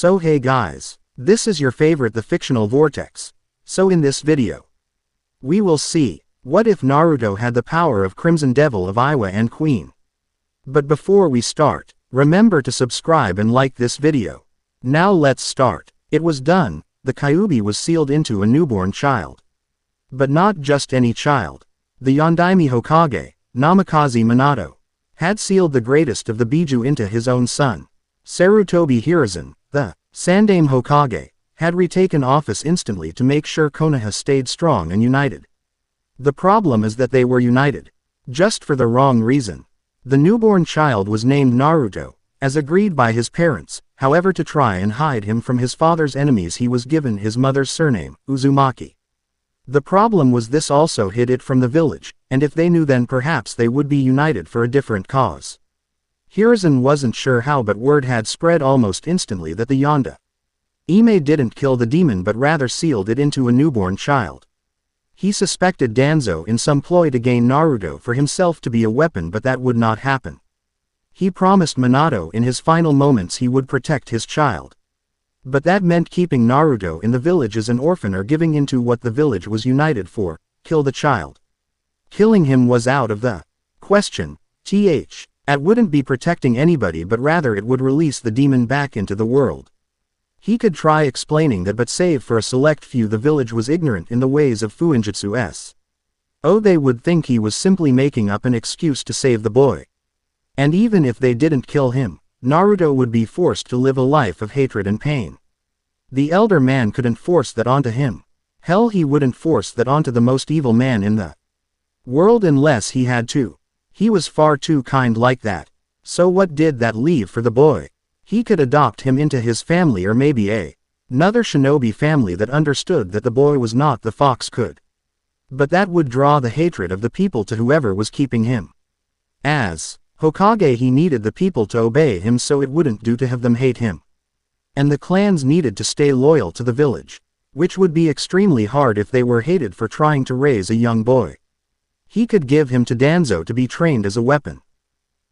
So hey guys, this is your favorite the fictional vortex. So in this video, we will see, what if Naruto had the power of Crimson Devil of Iwa and qUEEN? But before we start, remember to subscribe and like this video. Now let's start. It was done, the Kyuubi was sealed into a newborn child. But not just any child. The Yondaime Hokage, Namikaze Minato, had sealed the greatest of the Biju into his own son. Sarutobi Hiruzen, the Sandaime Hokage, had retaken office instantly to make sure Konoha stayed strong and united. The problem is that they were united, just for the wrong reason. The newborn child was named Naruto, as agreed by his parents, however to try and hide him from his father's enemies he was given his mother's surname, Uzumaki. The problem was this also hid it from the village, and if they knew then perhaps they would be united for a different cause. Hiruzen wasn't sure how, but word had spread almost instantly that the Yondaime didn't kill the demon but rather sealed it into a newborn child. He suspected Danzo in some ploy to gain Naruto for himself to be a weapon, but that would not happen. He promised Minato in his final moments he would protect his child. But that meant keeping Naruto in the village as an orphan or giving into what the village was united for, kill the child. Killing him was out of the question. It wouldn't be protecting anybody but rather it would release the demon back into the world. He could try explaining that, but save for a select few the village was ignorant in the ways of Fuinjutsu. They would think he was simply making up an excuse to save the boy. And even if they didn't kill him, Naruto would be forced to live a life of hatred and pain. The elder man couldn't force that onto him. Hell, he wouldn't force that onto the most evil man in the world unless he had to. He was far too kind like that. So what did that leave for the boy? He could adopt him into his family, or maybe another shinobi family that understood that the boy was not the fox could. But that would draw the hatred of the people to whoever was keeping him. As Hokage, he needed the people to obey him, so it wouldn't do to have them hate him. And the clans needed to stay loyal to the village, which would be extremely hard if they were hated for trying to raise a young boy. He could give him to Danzo to be trained as a weapon.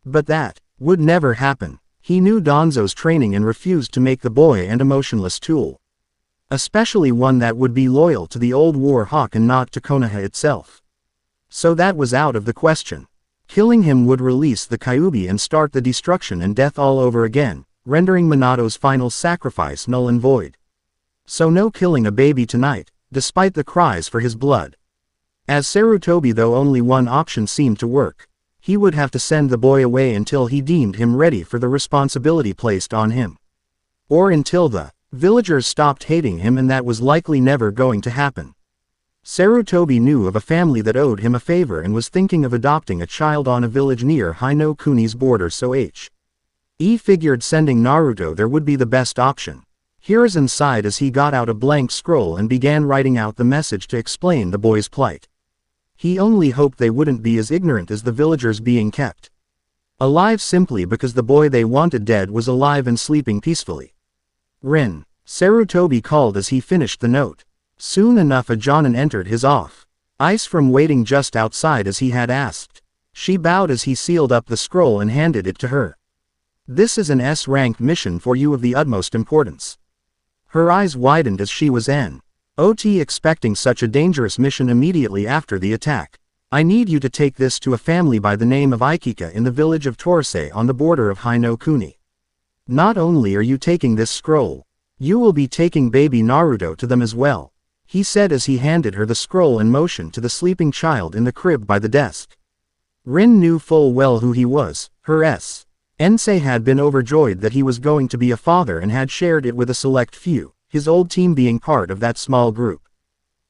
But that would never happen. He knew Danzo's training and refused to make the boy an emotionless tool. Especially one that would be loyal to the old war hawk and not to Konoha itself. So that was out of the question. Killing him would release the Kyuubi and start the destruction and death all over again, rendering Minato's final sacrifice null and void. So no killing a baby tonight, despite the cries for his blood. As Sarutobi, though, only one option seemed to work. He would have to send the boy away until he deemed him ready for the responsibility placed on him. Or until the villagers stopped hating him, and that was likely never going to happen. Sarutobi knew of a family that owed him a favor and was thinking of adopting a child on a village near Hino Kuni's border, so he figured sending Naruto there would be the best option. Hiruzen sighed as he got out a blank scroll and began writing out the message to explain the boy's plight. He only hoped they wouldn't be as ignorant as the villagers being kept alive simply because the boy they wanted dead was alive and sleeping peacefully. Rin, Sarutobi called as he finished the note. Soon enough a Jonin entered his office from waiting just outside as he had asked. She bowed as he sealed up the scroll and handed it to her. This is an S-rank mission for you of the utmost importance. Her eyes widened as she was expecting such a dangerous mission immediately after the attack. I need you to take this to a family by the name of Ikika in the village of Torisei on the border of Hino Kuni. Not only are you taking this scroll, you will be taking baby Naruto to them as well, he said as he handed her the scroll and motioned to the sleeping child in the crib by the desk. Rin knew full well who he was. Her sensei had been overjoyed that he was going to be a father and had shared it with a select few, his old team being part of that small group.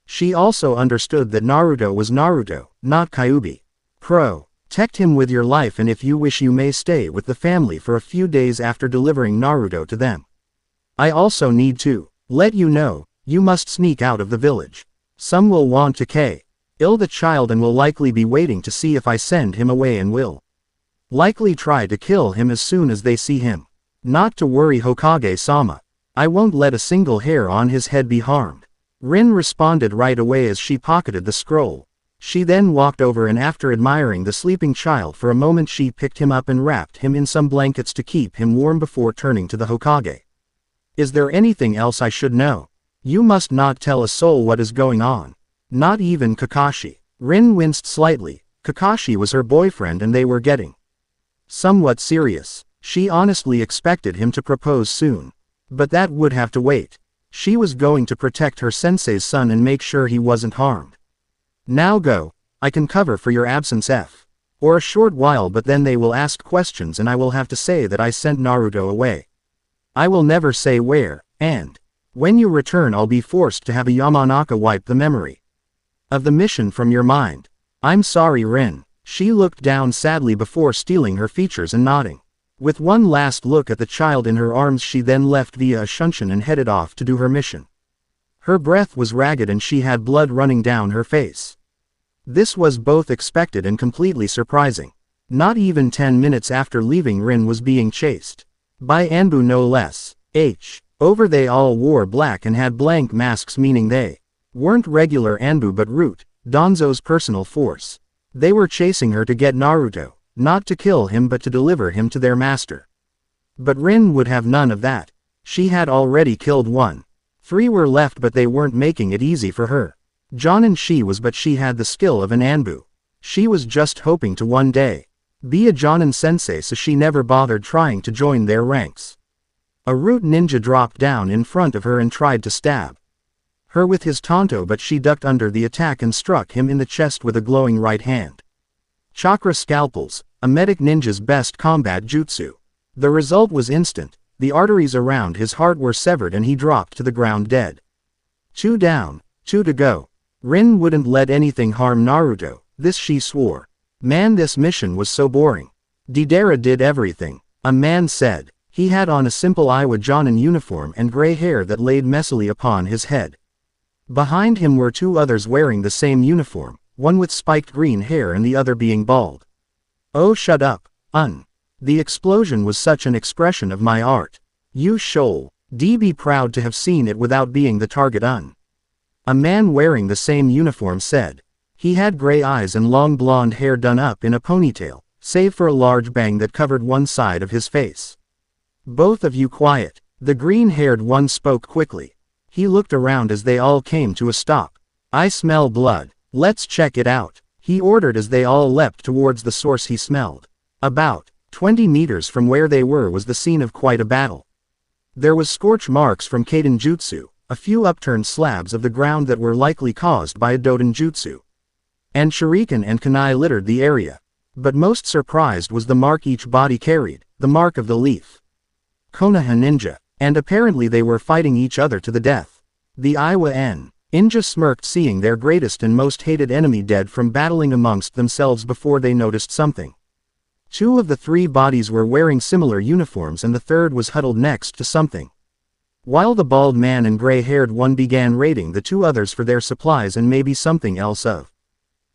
She also understood that Naruto was Naruto, not Kyuubi. Protect him with your life, and if you wish you may stay with the family for a few days after delivering Naruto to them. I also need to let you know, you must sneak out of the village. Some will want to kill the child and will likely be waiting to see if I send him away and will likely try to kill him as soon as they see him. Not to worry, Hokage-sama. I won't let a single hair on his head be harmed. Rin responded right away as she pocketed the scroll. She then walked over and after admiring the sleeping child for a moment she picked him up and wrapped him in some blankets to keep him warm before turning to the Hokage. Is there anything else I should know? You must not tell a soul what is going on. Not even Kakashi. Rin winced slightly. Kakashi was her boyfriend and they were getting somewhat serious. She honestly expected him to propose soon. But that would have to wait. She was going to protect her sensei's son and make sure he wasn't harmed. Now go. I can cover for your absence for a short while, but then they will ask questions and I will have to say that I sent Naruto away. I will never say where, and when you return I'll be forced to have a Yamanaka wipe the memory of the mission from your mind. I'm sorry, Rin. She looked down sadly before steeling her features and nodding. With one last look at the child in her arms, she then left via a shunshin and headed off to do her mission. Her breath was ragged and she had blood running down her face. This was both expected and completely surprising. Not even 10 minutes after leaving, Rin was being chased by Anbu, no less. Over they all wore black and had blank masks, meaning they weren't regular Anbu but Root, Danzo's personal force. They were chasing her to get Naruto, not to kill him but to deliver him to their master. But Rin would have none of that. She had already killed one. 3 were left, but they weren't making it easy for her. Jonin she was, but she had the skill of an Anbu. She was just hoping to one day be a Jonin sensei, so she never bothered trying to join their ranks. A Root ninja dropped down in front of her and tried to stab her with his tanto, but she ducked under the attack and struck him in the chest with a glowing right hand. Chakra scalpels, a medic ninja's best combat jutsu. The result was instant. The arteries around his heart were severed and he dropped to the ground dead. 2 down, 2 to go. Rin wouldn't let anything harm Naruto, this she swore. Man, this mission was so boring. Deidara did everything. A man said. He had on a simple Iwa Jonin uniform and gray hair that laid messily upon his head. Behind him were 2 others wearing the same uniform, one with spiked green hair and the other being bald. Oh, shut up, The explosion was such an expression of my art. You shoal. Be proud to have seen it without being the target. A man wearing the same uniform said. He had gray eyes and long blonde hair done up in a ponytail, save for a large bang that covered one side of his face. Both of you quiet. The green-haired one spoke quickly. He looked around as they all came to a stop. I smell blood. Let's check it out, he ordered as they all leapt towards the source he smelled. About 20 meters from where they were was the scene of quite a battle. There was scorch marks from Kaiden Jutsu, a few upturned slabs of the ground that were likely caused by a Doden Jutsu. And shuriken and kunai littered the area. But most surprised was the mark each body carried, the mark of the leaf. Konoha ninja. And apparently they were fighting each other to the death. The Iwa ninja smirked, seeing their greatest and most hated enemy dead from battling amongst themselves before they noticed something. 2 of the 3 bodies were wearing similar uniforms and the third was huddled next to something. While the bald man and gray-haired one began raiding the 2 others for their supplies and maybe something else of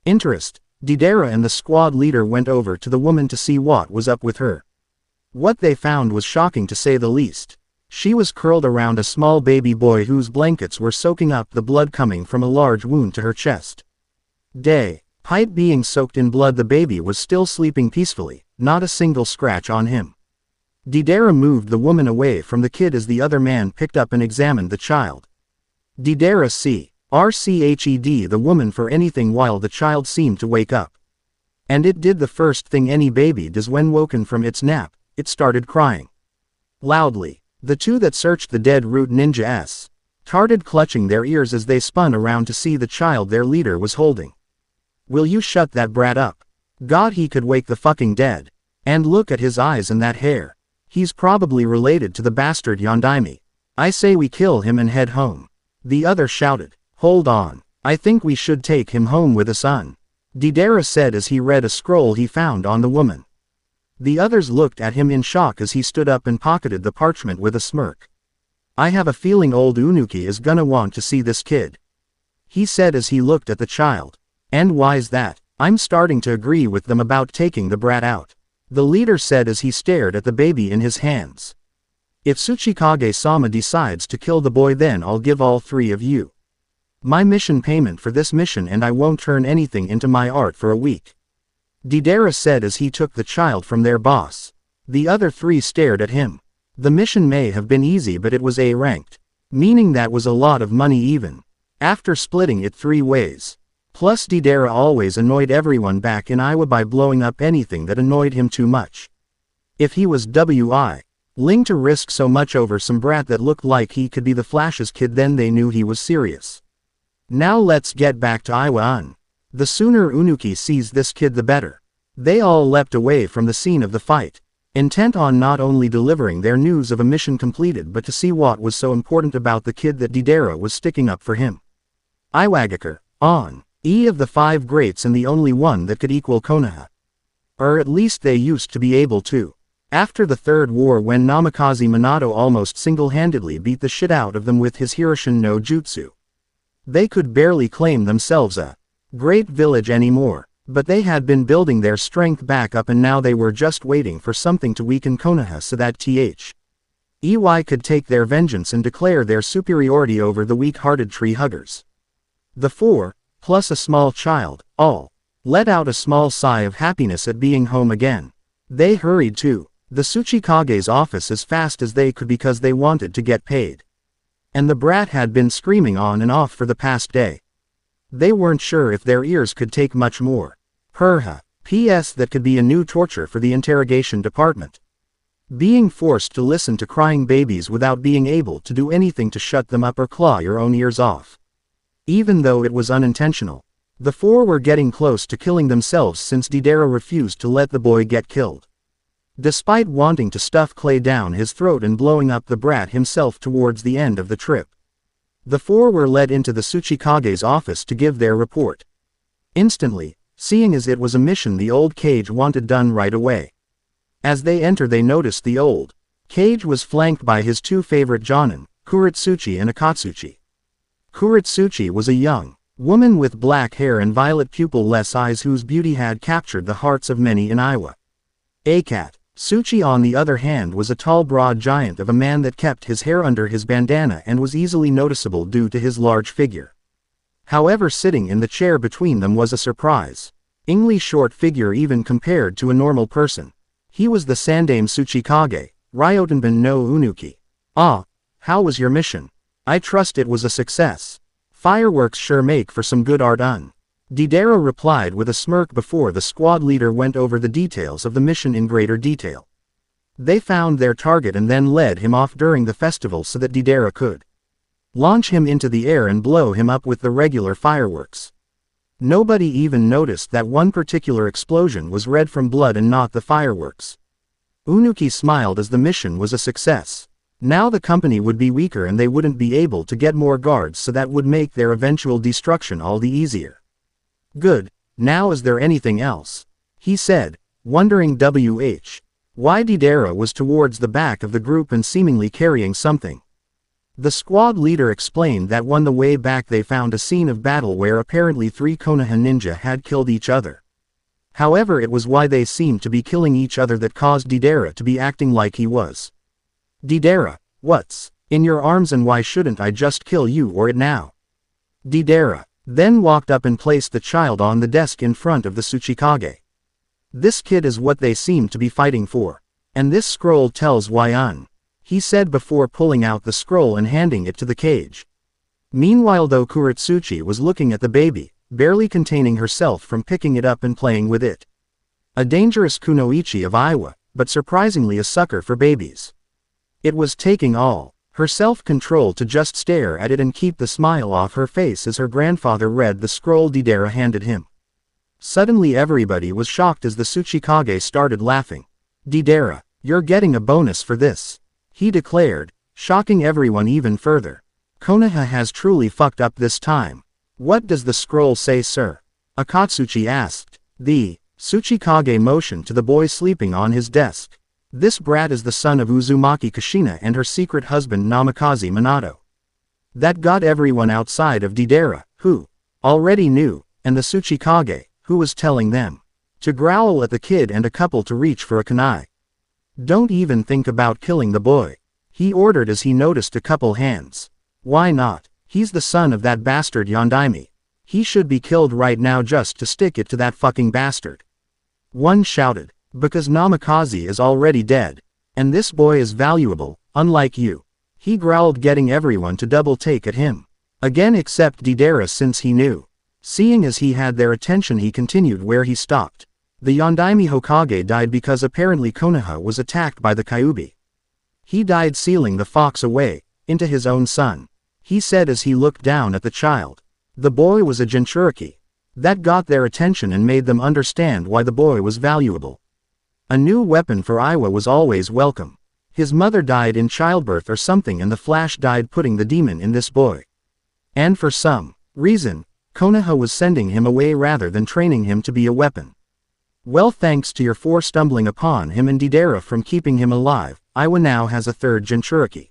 interest, Deidara and the squad leader went over to the woman to see what was up with her. What they found was shocking to say the least. She was curled around a small baby boy whose blankets were soaking up the blood coming from a large wound to her chest. Despite being soaked in blood, the baby was still sleeping peacefully, not a single scratch on him. Deidara moved the woman away from the kid as the other man picked up and examined the child. Deidara RCHED the woman for anything while the child seemed to wake up. And it did the first thing any baby does when woken from its nap, it started crying loudly. The 2 that searched the dead Root ninja started clutching their ears as they spun around to see the child their leader was holding. Will you shut that brat up? God, he could wake the fucking dead. And look at his eyes and that hair. He's probably related to the bastard Yondaime. I say we kill him and head home. The other shouted. Hold on. I think we should take him home with us. Deidara said as he read a scroll he found on the woman. The others looked at him in shock as he stood up and pocketed the parchment with a smirk. I have a feeling old Unuki is gonna want to see this kid, he said as he looked at the child. And why's that? I'm starting to agree with them about taking the brat out, the leader said as he stared at the baby in his hands. If Tsuchikage-sama decides to kill the boy, then I'll give all 3 of you my mission payment for this mission and I won't turn anything into my art for a week, Deidara said as he took the child from their boss. The other 3 stared at him. The mission may have been easy, but it was A-ranked. Meaning that was a lot of money even. After splitting it 3 ways. Plus Deidara always annoyed everyone back in Iwa by blowing up anything that annoyed him too much. If he was willing to risk so much over some brat that looked like he could be the Flash's kid, then they knew he was serious. Now let's get back to Iwa. The sooner Unuki sees this kid the better. They all leapt away from the scene of the fight, intent on not only delivering their news of a mission completed but to see what was so important about the kid that Deidara was sticking up for him. Iwagakure, of the 5 greats and the only one that could equal Konoha. Or at least they used to be able to. After the Third War, when Namikaze Minato almost single-handedly beat the shit out of them with his Hiroshin no Jutsu. They could barely claim themselves a great village anymore, but they had been building their strength back up and now they were just waiting for something to weaken Konoha so that EY could take their vengeance and declare their superiority over the weak-hearted tree huggers. The 4, plus a small child, all let out a small sigh of happiness at being home again. They hurried to the Tsuchikage's office as fast as they could because they wanted to get paid. And the brat had been screaming on and off for the past day. They weren't sure if their ears could take much more. P.S. That could be a new torture for the interrogation department. Being forced to listen to crying babies without being able to do anything to shut them up or claw your own ears off. Even though it was unintentional. The 4 were getting close to killing themselves since Deidara refused to let the boy get killed. Despite wanting to stuff clay down his throat and blowing up the brat himself towards the end of the trip. The 4 were led into the Tsuchikage's office to give their report. Instantly, seeing as it was a mission the old cage wanted done right away. As they enter they noticed the old cage was flanked by his 2 favorite jonin, Kurotsuchi and Akatsuchi. Kurotsuchi was a young woman with black hair and violet pupil-less eyes whose beauty had captured the hearts of many in Iwa. Akatsuchi on the other hand was a tall broad giant of a man that kept his hair under his bandana and was easily noticeable due to his large figure. However, sitting in the chair between them was a surprisingly short figure even compared to a normal person. He was the Sandaime Tsuchikage, Ryotenban no Unuki. How was your mission? I trust it was a success. Fireworks sure make for some good art. Deidara replied with a smirk before the squad leader went over the details of the mission in greater detail. They found their target and then led him off during the festival so that Deidara could launch him into the air and blow him up with the regular fireworks. Nobody even noticed that one particular explosion was red from blood and not the fireworks. Unuki smiled as the mission was a success. Now the company would be weaker and they wouldn't be able to get more guards, so that would make their eventual destruction all the easier. Good, now is there anything else? He said, wondering why Deidara was towards the back of the group and seemingly carrying something. The squad leader explained that on the way back they found a scene of battle where apparently 3 Konoha ninja had killed each other. However, it was why they seemed to be killing each other that caused Deidara to be acting like he was. Deidara, what's in your arms and why shouldn't I just kill you or it now? Deidara then walked up and placed the child on the desk in front of the Tsuchikage. This kid is what they seem to be fighting for. And this scroll tells why he said before pulling out the scroll and handing it to the cage. Meanwhile though, Kurotsuchi was looking at the baby, barely containing herself from picking it up and playing with it. A dangerous kunoichi of Iwa, but surprisingly a sucker for babies. It was taking all her self-control to just stare at it and keep the smile off her face as her grandfather read the scroll Deidara handed him. Suddenly everybody was shocked as the Tsuchikage started laughing. Deidara, you're getting a bonus for this, he declared, shocking everyone even further. Konoha has truly fucked up this time. What does the scroll say, sir? Akatsuchi asked. The Tsuchikage motioned to the boy sleeping on his desk. This brat is the son of Uzumaki Kushina and her secret husband Namikaze Minato. That got everyone outside of Deidara, who already knew, and the Tsuchikage, who was telling them to growl at the kid and a couple to reach for a kunai. Don't even think about killing the boy, he ordered as he noticed a couple hands. Why not? He's the son of that bastard Yondaime. He should be killed right now just to stick it to that fucking bastard. One shouted. Because Namikaze is already dead. And this boy is valuable, unlike you. He growled, getting everyone to double take at him. Again except Deidara, since he knew. Seeing as he had their attention, he continued where he stopped. The Yondaime Hokage died because apparently Konoha was attacked by the Kyuubi. He died sealing the fox away, into his own son. He said as he looked down at the child. The boy was a Jinchuriki. That got their attention and made them understand why the boy was valuable. A new weapon for Iwa was always welcome. His mother died in childbirth or something, and the Flash died putting the demon in this boy. And for some reason, Konoha was sending him away rather than training him to be a weapon. Well, thanks to your four stumbling upon him and Deidara from keeping him alive, Iwa now has a third Jinchuriki.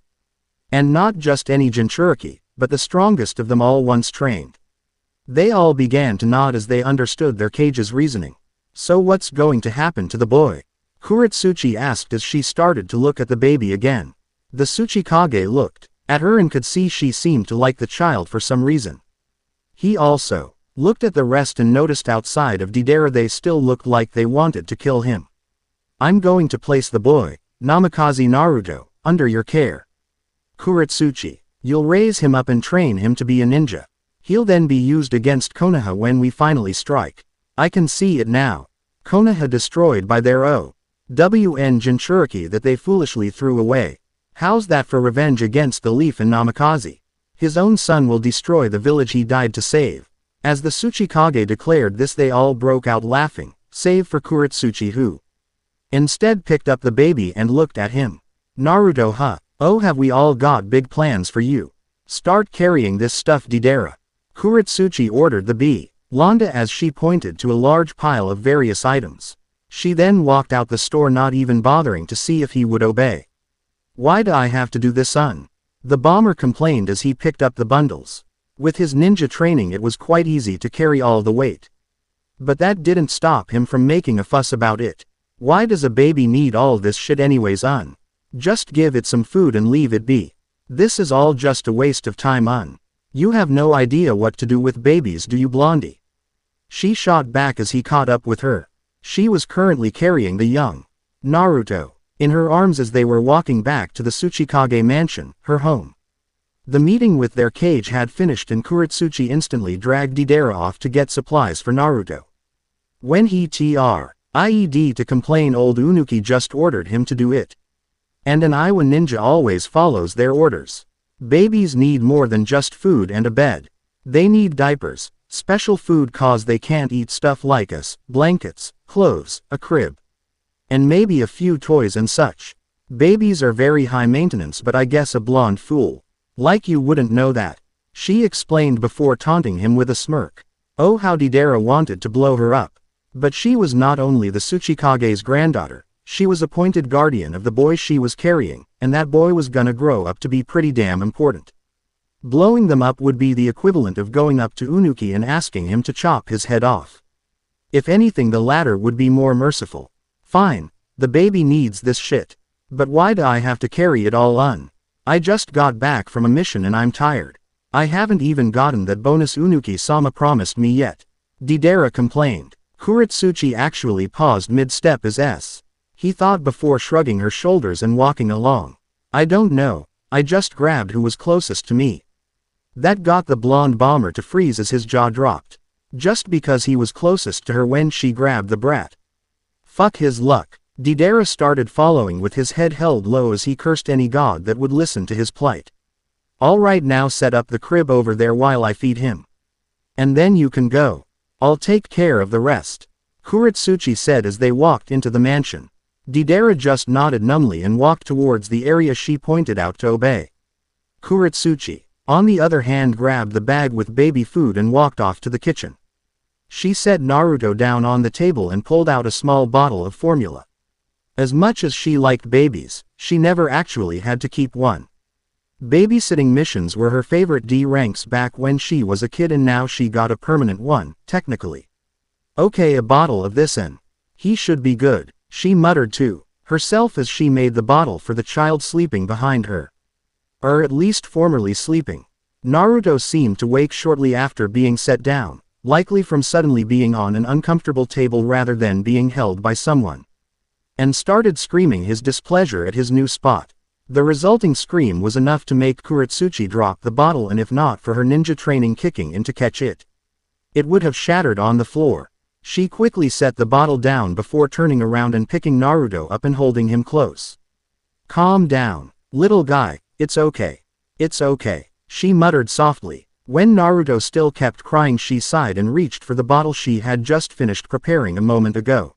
And not just any Jinchuriki, but the strongest of them all once trained. They all began to nod as they understood their cage's reasoning. So what's going to happen to the boy? Kurotsuchi asked as she started to look at the baby again. The Tsuchikage looked at her and could see she seemed to like the child for some reason. He also looked at the rest and noticed outside of Deidara they still looked like they wanted to kill him. I'm going to place the boy, Namikaze Naruto, under your care. Kurotsuchi, you'll raise him up and train him to be a ninja. He'll then be used against Konoha when we finally strike. I can see it now. Konoha destroyed by their OWN Jinchuriki that they foolishly threw away. How's that for revenge against the Leaf and Namikaze? His own son will destroy the village he died to save. As the Tsuchikage declared this, they all broke out laughing, save for Kurotsuchi, who instead picked up the baby and looked at him. Naruto, huh? Oh, have we all got big plans for you. Start carrying this stuff, Deidara. Kurotsuchi ordered the bee. Londa as she pointed to a large pile of various items. She then walked out the store, not even bothering to see if he would obey. Why do I have to do this, son? The bomber complained as he picked up the bundles. With his ninja training it was quite easy to carry all the weight. But that didn't stop him from making a fuss about it. Why does a baby need all this shit anyways, un? Just give it some food and leave it be. This is all just a waste of time, un. You have no idea what to do with babies, do you, Blondie? She shot back as he caught up with her. She was currently carrying the young Naruto in her arms as they were walking back to the Tsuchikage mansion, her home. The meeting with their cage had finished and Kurotsuchi instantly dragged Deidara off to get supplies for Naruto. When he tried to complain, old Unuki just ordered him to do it. And an Iwa ninja always follows their orders. Babies need more than just food and a bed. They need diapers, special food cause they can't eat stuff like us, blankets, clothes, a crib, and maybe a few toys and such. Babies are very high maintenance, but I guess a blonde fool like you wouldn't know that, she explained before taunting him with a smirk. Oh, how Deidara wanted to blow her up. But she was not only the Tsuchikage's granddaughter, she was appointed guardian of the boy she was carrying, and that boy was gonna grow up to be pretty damn important. Blowing them up would be the equivalent of going up to Unuki and asking him to chop his head off. If anything, the latter would be more merciful. Fine, the baby needs this shit. But why do I have to carry it all on? I just got back from a mission and I'm tired. I haven't even gotten that bonus Unuki-sama promised me yet. Deidara complained. Kurotsuchi actually paused mid-step as he thought before shrugging her shoulders and walking along. I don't know, I just grabbed who was closest to me. That got the blonde bomber to freeze as his jaw dropped. Just because he was closest to her when she grabbed the brat. Fuck his luck. Deidara started following with his head held low as he cursed any god that would listen to his plight. Alright, now set up the crib over there while I feed him. And then you can go. I'll take care of the rest. Kurotsuchi said as they walked into the mansion. Deidara just nodded numbly and walked towards the area she pointed out to obey. Kurotsuchi, on the other hand, grabbed the bag with baby food and walked off to the kitchen. She set Naruto down on the table and pulled out a small bottle of formula. As much as she liked babies, she never actually had to keep one. Babysitting missions were her favorite D ranks back when she was a kid, and now she got a permanent one, technically. Okay, a bottle of this and he should be good, she muttered to herself as she made the bottle for the child sleeping behind her. Or at least formerly sleeping. Naruto seemed to wake shortly after being set down, likely from suddenly being on an uncomfortable table rather than being held by someone. and started screaming his displeasure at his new spot. The resulting scream was enough to make Kurotsuchi drop the bottle, and if not for her ninja training kicking in to catch it, it would have shattered on the floor. She quickly set the bottle down before turning around and picking Naruto up and holding him close. "Calm down, little guy, it's okay. It's okay," she muttered softly. When Naruto still kept crying, she sighed and reached for the bottle she had just finished preparing a moment ago,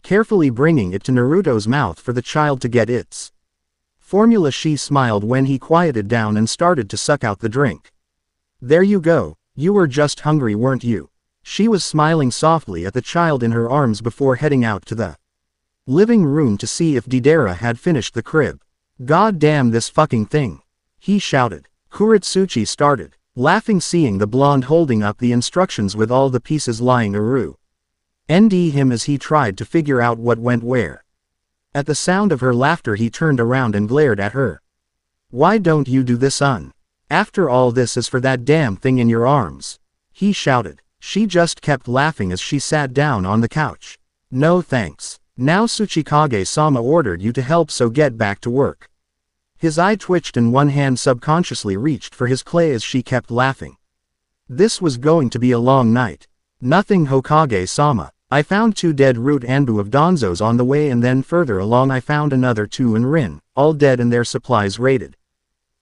carefully bringing it to Naruto's mouth for the child to get its formula. She smiled when he quieted down and started to suck out the drink. "There you go, you were just hungry, weren't you?" She was smiling softly at the child in her arms before heading out to the living room to see if Deidara had finished the crib. "God damn this fucking thing," he shouted. Kurotsuchi started laughing, seeing the blonde holding up the instructions with all the pieces lying around him as he tried to figure out what went where. At the sound of her laughter, he turned around and glared at her. "Why don't you do this, After all this is for that damn thing in your arms," he shouted. She just kept laughing as she sat down on the couch. "No thanks. Now Tsuchikage-sama ordered you to help, so get back to work." His eye twitched and one hand subconsciously reached for his clay as she kept laughing. This was going to be a long night. "Nothing, Hokage-sama. I found 2 dead root anbu of Danzos on the way, and then further along I found another 2 in Rin, all dead and their supplies raided,"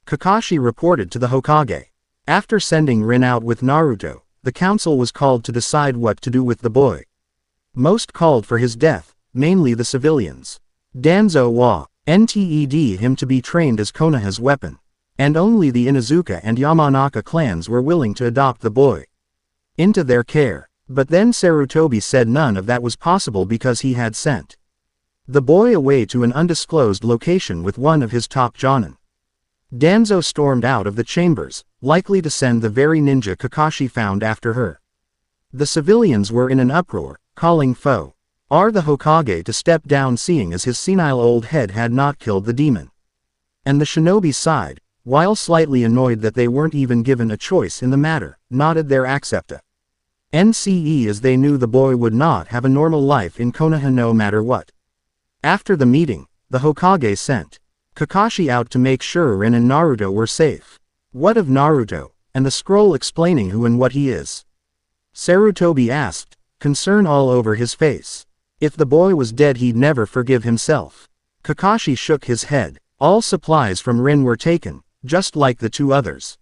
Kakashi reported to the Hokage. After sending Rin out with Naruto, the council was called to decide what to do with the boy. Most called for his death, mainly the civilians. Danzo wa nted him to be trained as Konoha's weapon, and only the Inuzuka and Yamanaka clans were willing to adopt the boy into their care. But then Sarutobi said none of that was possible because he had sent the boy away to an undisclosed location with one of his top jonin. Danzo stormed out of the chambers, likely to send the very ninja Kakashi found after her. The civilians were in an uproar, calling for the Hokage to step down, seeing as his senile old head had not killed the demon. And the shinobi sighed, while slightly annoyed that they weren't even given a choice in the matter, nodded their accepta. NCE, as they knew the boy would not have a normal life in Konoha no matter what. After the meeting, the Hokage sent Kakashi out to make sure Rin and Naruto were safe. "What of Naruto, and the scroll explaining who and what he is?" Sarutobi asked, concern all over his face. If the boy was dead, he'd never forgive himself. Kakashi shook his head. All supplies from Rin were taken, just like the 2 others.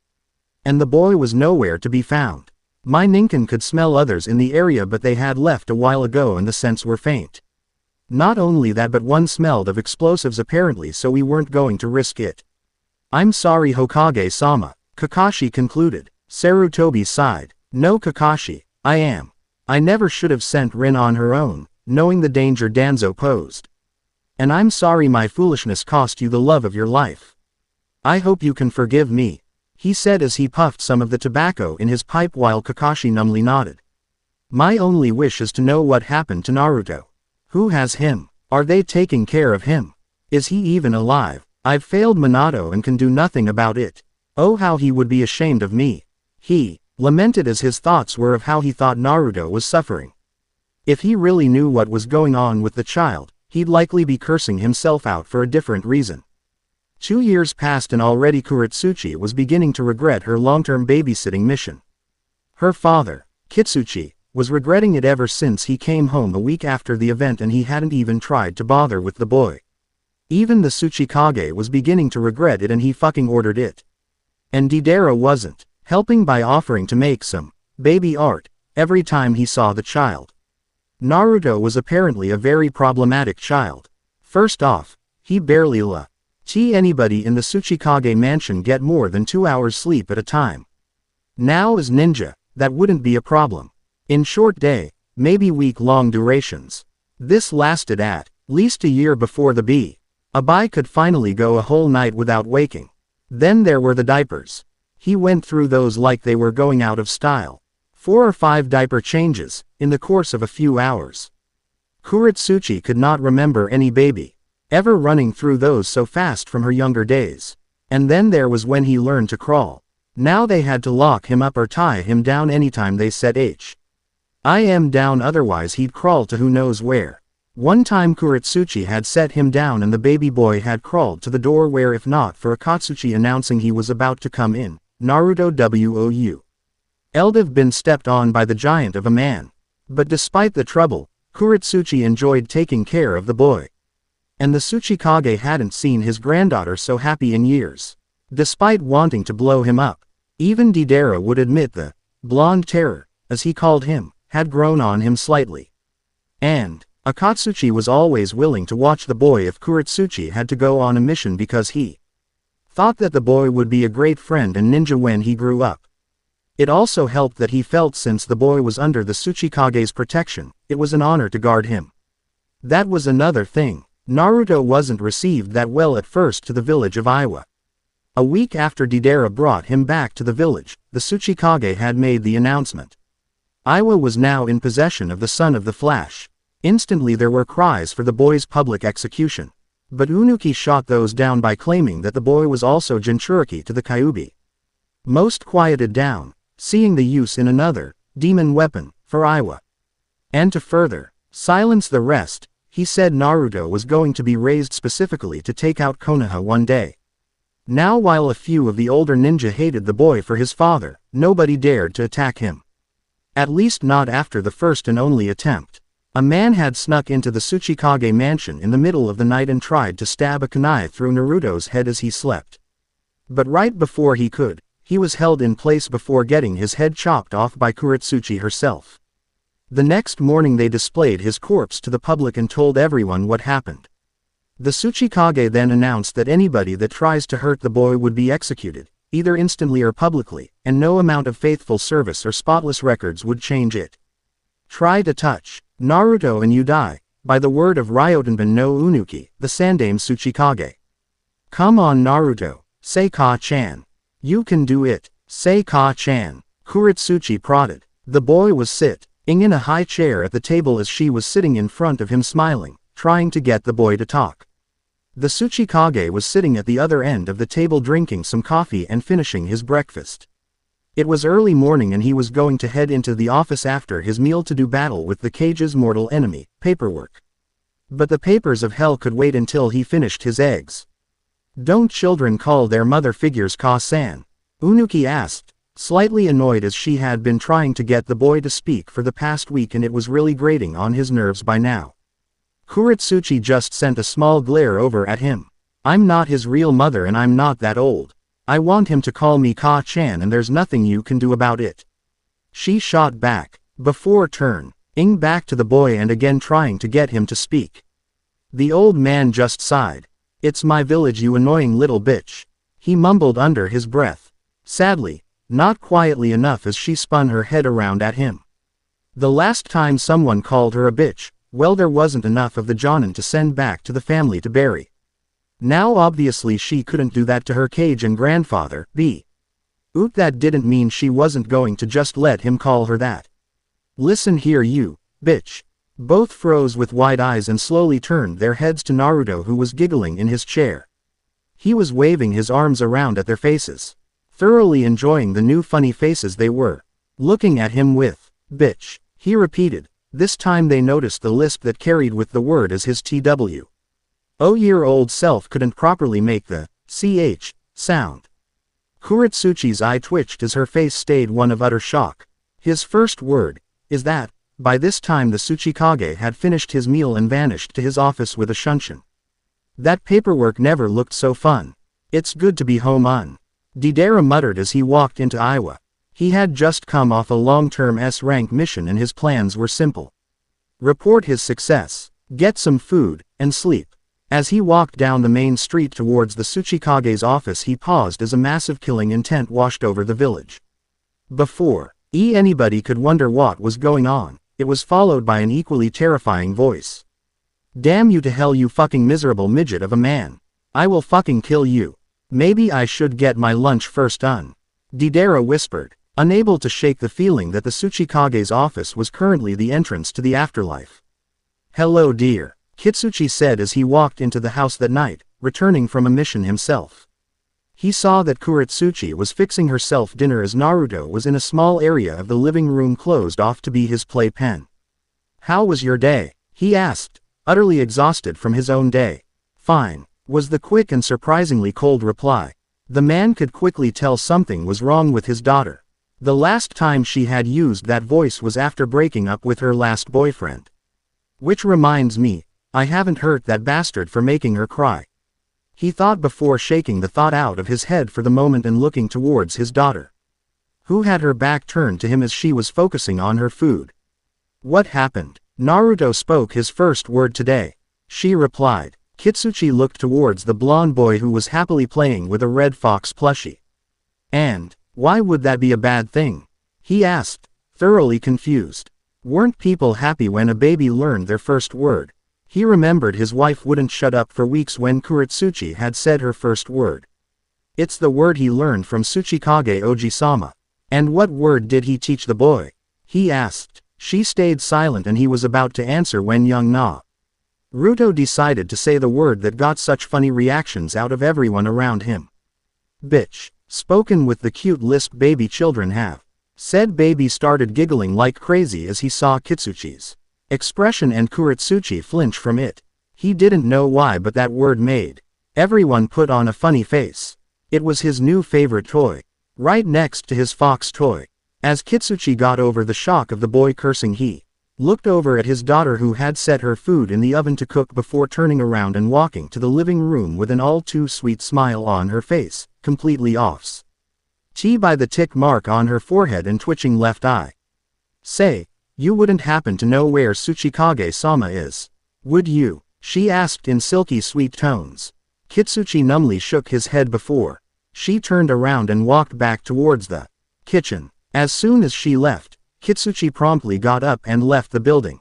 And the boy was nowhere to be found. My Ninken could smell others in the area, but they had left a while ago and the scents were faint. Not only that, but one smelled of explosives apparently, so we weren't going to risk it. "I'm sorry, Hokage-sama," Kakashi concluded. Sarutobi sighed. "No, Kakashi, I never should have sent Rin on her own, knowing the danger Danzo posed. And I'm sorry my foolishness cost you the love of your life. I hope you can forgive me," he said as he puffed some of the tobacco in his pipe while Kakashi numbly nodded. "My only wish is to know what happened to Naruto. Who has him? Are they taking care of him? Is he even alive? I've failed Minato and can do nothing about it. Oh, how he would be ashamed of me." He lamented as his thoughts were of how he thought Naruto was suffering. If he really knew what was going on with the child, he'd likely be cursing himself out for a different reason. 2 years passed and already Kurotsuchi was beginning to regret her long-term babysitting mission. Her father, Kitsuchi, was regretting it ever since he came home a week after the event, and he hadn't even tried to bother with the boy. Even the Tsuchikage was beginning to regret it, and he fucking ordered it. And Deidara wasn't helping by offering to make some baby art every time he saw the child. Naruto was apparently a very problematic child. First off, he barely let anybody in the Tsuchikage mansion get more than 2 hours sleep at a time. Now as ninja, that wouldn't be a problem. In short day, maybe week-long durations. This lasted at least a year before the boy could finally go a whole night without waking. Then there were the diapers. He went through those like they were going out of style. 4 or 5 diaper changes, in the course of a few hours. Kurotsuchi could not remember any baby ever running through those so fast from her younger days. And then there was when he learned to crawl. Now they had to lock him up or tie him down anytime they said I am down, otherwise he'd crawl to who knows where. One time Kurotsuchi had set him down and the baby boy had crawled to the door where if not for Akatsuchi announcing he was about to come in, Naruto would have been stepped on by the giant of a man. But despite the trouble, Kurotsuchi enjoyed taking care of the boy. And the Tsuchikage hadn't seen his granddaughter so happy in years. Despite wanting to blow him up, even Deidara would admit the blonde terror, as he called him, had grown on him slightly. And Akatsuchi was always willing to watch the boy if Kurotsuchi had to go on a mission because he thought that the boy would be a great friend and ninja when he grew up. It also helped that he felt since the boy was under the Tsuchikage's protection, it was an honor to guard him. That was another thing. Naruto wasn't received that well at first to the village of Iwa. A week after Deidara brought him back to the village, the Tsuchikage had made the announcement. Iwa was now in possession of the son of the Flash. Instantly there were cries for the boy's public execution. But Unuki shot those down by claiming that the boy was also Jinchuriki to the Kyuubi. Most quieted down, seeing the use in another, demon weapon, for Iwa. And to further silence the rest, he said Naruto was going to be raised specifically to take out Konoha one day. Now while a few of the older ninja hated the boy for his father, nobody dared to attack him. At least not after the first and only attempt. A man had snuck into the Tsuchikage mansion in the middle of the night and tried to stab a kunai through Naruto's head as he slept. But right before he could, he was held in place before getting his head chopped off by Kurotsuchi herself. The next morning they displayed his corpse to the public and told everyone what happened. The Tsuchikage then announced that anybody that tries to hurt the boy would be executed, either instantly or publicly, and no amount of faithful service or spotless records would change it. Try to touch Naruto and you die, by the word of Ryotenbun no Unuki, the Sandame Tsuchikage. Come on Naruto, say Ka-chan. You can do it, say Ka-chan. Kurotsuchi prodded. The boy was sitting in a high chair at the table as she was sitting in front of him smiling, trying to get the boy to talk. The Tsuchikage was sitting at the other end of the table drinking some coffee and finishing his breakfast. It was early morning and he was going to head into the office after his meal to do battle with the cage's mortal enemy, paperwork. But the papers of hell could wait until he finished his eggs. Don't children call their mother figures Ka-san? Unuki asked, slightly annoyed as she had been trying to get the boy to speak for the past week and it was really grating on his nerves by now. Kurotsuchi just sent a small glare over at him. I'm not his real mother and I'm not that old. I want him to call me Ka-chan and there's nothing you can do about it. She shot back, before turning back to the boy and again trying to get him to speak. The old man just sighed. It's my village you annoying little bitch. He mumbled under his breath. Sadly, not quietly enough as she spun her head around at him. The last time someone called her a bitch, well there wasn't enough of the Jonin to send back to the family to bury. Now obviously she couldn't do that to her cage and grandfather, that didn't mean she wasn't going to just let him call her that. Listen here you, bitch. Both froze with wide eyes and slowly turned their heads to Naruto who was giggling in his chair. He was waving his arms around at their faces. Thoroughly enjoying the new funny faces they were looking at him with. Bitch, he repeated. This time they noticed the lisp that carried with the word as his TW. 0-year-old self couldn't properly make the ch sound. Kurotsuchi's eye twitched as her face stayed one of utter shock. His first word is that. By this time the Tsuchikage had finished his meal and vanished to his office with a shunshin. That paperwork never looked so fun. It's good to be home on. Deidara muttered as he walked into Iwa. He had just come off a long-term S-rank mission and his plans were simple. Report his success, get some food, and sleep. As he walked down the main street towards the Tsuchikage's office he paused as a massive killing intent washed over the village. Before anybody could wonder what was going on, it was followed by an equally terrifying voice. Damn you to hell you fucking miserable midget of a man. I will fucking kill you. Maybe I should get my lunch first Deidara whispered, unable to shake the feeling that the Tsuchikage's office was currently the entrance to the afterlife. Hello dear, Kitsuchi said as he walked into the house that night, returning from a mission himself. He saw that Kurotsuchi was fixing herself dinner as Naruto was in a small area of the living room closed off to be his playpen. How was your day? He asked, utterly exhausted from his own day. Fine, was the quick and surprisingly cold reply. The man could quickly tell something was wrong with his daughter. The last time she had used that voice was after breaking up with her last boyfriend. Which reminds me, I haven't hurt that bastard for making her cry. He thought before shaking the thought out of his head for the moment and looking towards his daughter, who had her back turned to him as she was focusing on her food. What happened? Naruto spoke his first word today. She replied. Kitsuchi looked towards the blonde boy who was happily playing with a red fox plushie. And, why would that be a bad thing? He asked, thoroughly confused. Weren't people happy when a baby learned their first word? He remembered his wife wouldn't shut up for weeks when Kurotsuchi had said her first word. It's the word he learned from Tsuchikage Oji-sama. And what word did he teach the boy? He asked. She stayed silent and he was about to answer when young Naruto decided to say the word that got such funny reactions out of everyone around him. Bitch. Spoken with the cute lisp baby children have. Said baby started giggling like crazy as he saw Kitsuchi's expression and Kurotsuchi flinch from it. He didn't know why, but that word made everyone put on a funny face. It was his new favorite toy, right next to his fox toy. As Kitsuchi got over the shock of the boy cursing, he looked over at his daughter who had set her food in the oven to cook before turning around and walking to the living room with an all-too-sweet smile on her face, completely offs by the tick mark on her forehead and twitching left eye. Say, you wouldn't happen to know where Tsuchikage-sama is, would you? She asked in silky sweet tones. Kitsuchi numbly shook his head before she turned around and walked back towards the kitchen. As soon as she left, Kitsuchi promptly got up and left the building.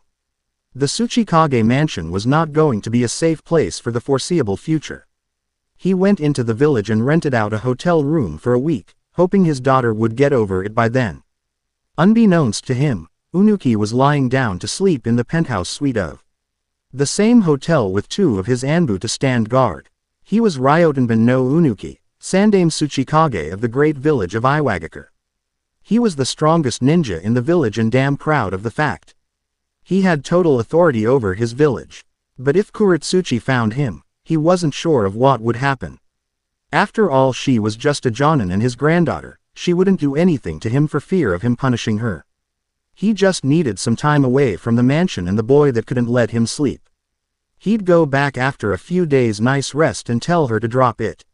The Tsuchikage mansion was not going to be a safe place for the foreseeable future. He went into the village and rented out a hotel room for a week, hoping his daughter would get over it by then. Unbeknownst to him, Unuki was lying down to sleep in the penthouse suite of the same hotel with two of his Anbu to stand guard. He was Ryotenbun no Unuki, Sandame Tsuchikage of the great village of Iwagakure. He was the strongest ninja in the village and damn proud of the fact. He had total authority over his village. But if Kurotsuchi found him, he wasn't sure of what would happen. After all, she was just a jonin and his granddaughter. She wouldn't do anything to him for fear of him punishing her. He just needed some time away from the mansion and the boy that couldn't let him sleep. He'd go back after a few days' nice rest and tell her to drop it.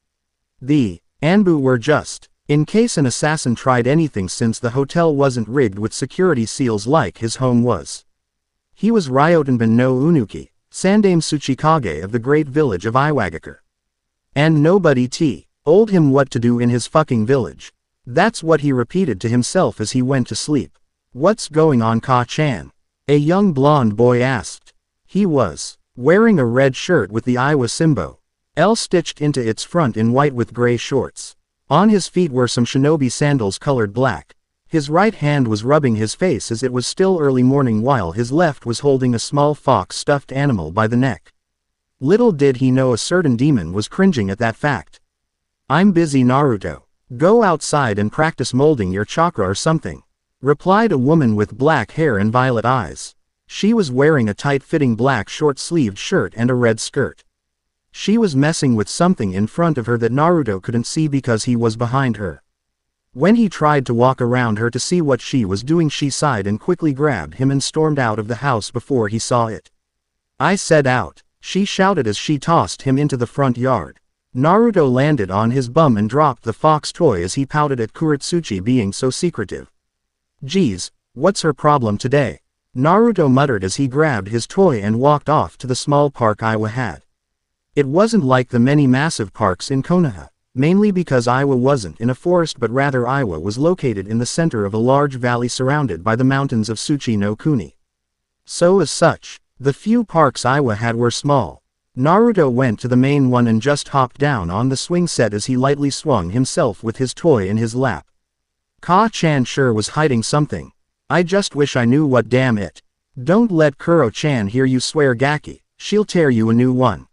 The Anbu were just in case an assassin tried anything, since the hotel wasn't rigged with security seals like his home was. He was Ryotenbun no Unuki, Sandame Tsuchikage of the great village of Iwagakure. And nobody told him what to do in his fucking village. That's what he repeated to himself as he went to sleep. What's going on, Ka-chan? A young blonde boy asked. He was wearing a red shirt with the Iwa symbol L stitched into its front in white with gray shorts. On his feet were some shinobi sandals colored black. His right hand was rubbing his face as it was still early morning, while his left was holding a small fox stuffed animal by the neck. Little did he know a certain demon was cringing at that fact. I'm busy, Naruto. Go outside and practice molding your chakra or something, replied a woman with black hair and violet eyes. She was wearing a tight-fitting black short-sleeved shirt and a red skirt. She was messing with something in front of her that Naruto couldn't see because he was behind her. When he tried to walk around her to see what she was doing, she sighed and quickly grabbed him and stormed out of the house before he saw it. I said out, she shouted as she tossed him into the front yard. Naruto landed on his bum and dropped the fox toy as he pouted at Kurotsuchi being so secretive. Geez, what's her problem today? Naruto muttered as he grabbed his toy and walked off to the small park Iwa had. It wasn't like the many massive parks in Konoha, mainly because Iwa wasn't in a forest, but rather Iwa was located in the center of a large valley surrounded by the mountains of Tsuchi no Kuni. So as such, the few parks Iwa had were small. Naruto went to the main one and just hopped down on the swing set as he lightly swung himself with his toy in his lap. Ka-chan sure was hiding something. I just wish I knew what, damn it. Don't let Kuro-chan hear you swear, Gaki, she'll tear you a new one.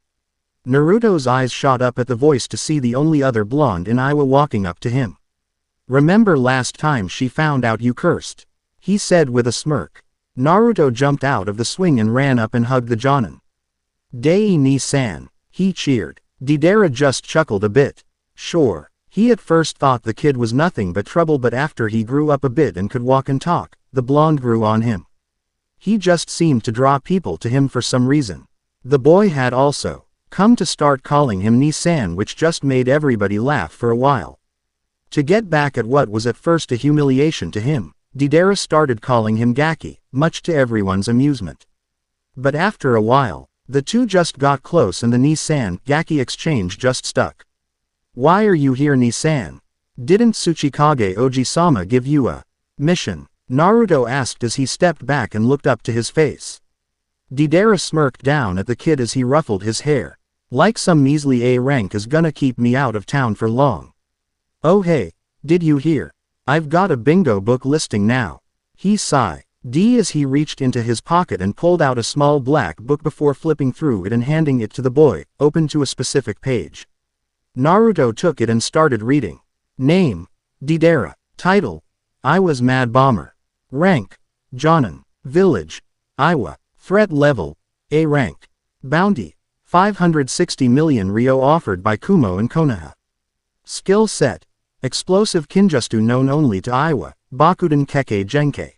Naruto's eyes shot up at the voice to see the only other blonde in Iwa walking up to him. Remember last time she found out you cursed? He said with a smirk. Naruto jumped out of the swing and ran up and hugged the jonin. Dai ni-san, he cheered. Deidara just chuckled a bit. Sure, he at first thought the kid was nothing but trouble, but after he grew up a bit and could walk and talk, the blonde grew on him. He just seemed to draw people to him for some reason. The boy had also come to start calling him ni-san, which just made everybody laugh for a while. To get back at what was at first a humiliation to him, Deidara started calling him Gaki, much to everyone's amusement. But after a while, the two just got close and the ni-san, Gaki exchange just stuck. Why are you here, ni-san? Didn't Tsuchikage Oji-sama give you a mission? Naruto asked as he stepped back and looked up to his face. Deidara smirked down at the kid as he ruffled his hair. Like some measly A rank is gonna keep me out of town for long. Oh hey, did you hear? I've got a bingo book listing now. He sighed as he reached into his pocket and pulled out a small black book before flipping through it and handing it to the boy, open to a specific page. Naruto took it and started reading. Name, Deidara. Title, Iwa's Mad Bomber. Rank, Jonin. Village, Iwa. Threat level, A rank. Bounty, 560 million ryo offered by Kumo and Konoha. Skill set, explosive kinjutsu known only to Iwa, Bakuden Kekkei Genkei.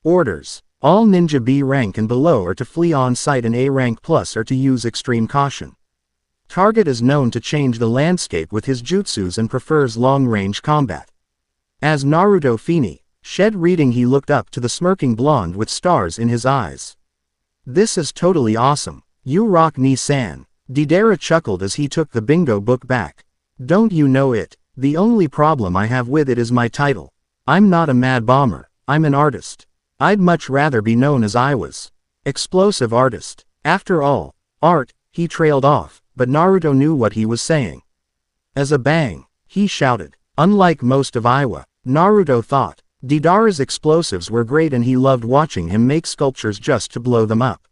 Orders, all ninja B rank and below are to flee on sight, and A rank plus are to use extreme caution. Target is known to change the landscape with his jutsus and prefers long-range combat. As Naruto shed reading, he looked up to the smirking blonde with stars in his eyes. This is totally awesome. You rock, ni-san. Deidara chuckled as he took the bingo book back. Don't you know it? The only problem I have with it is my title. I'm not a mad bomber, I'm an artist. I'd much rather be known as Iwa's explosive artist. After all, art, he trailed off, but Naruto knew what he was saying. As a bang, he shouted. Unlike most of Iwa, Naruto thought, Deidara's explosives were great and he loved watching him make sculptures just to blow them up.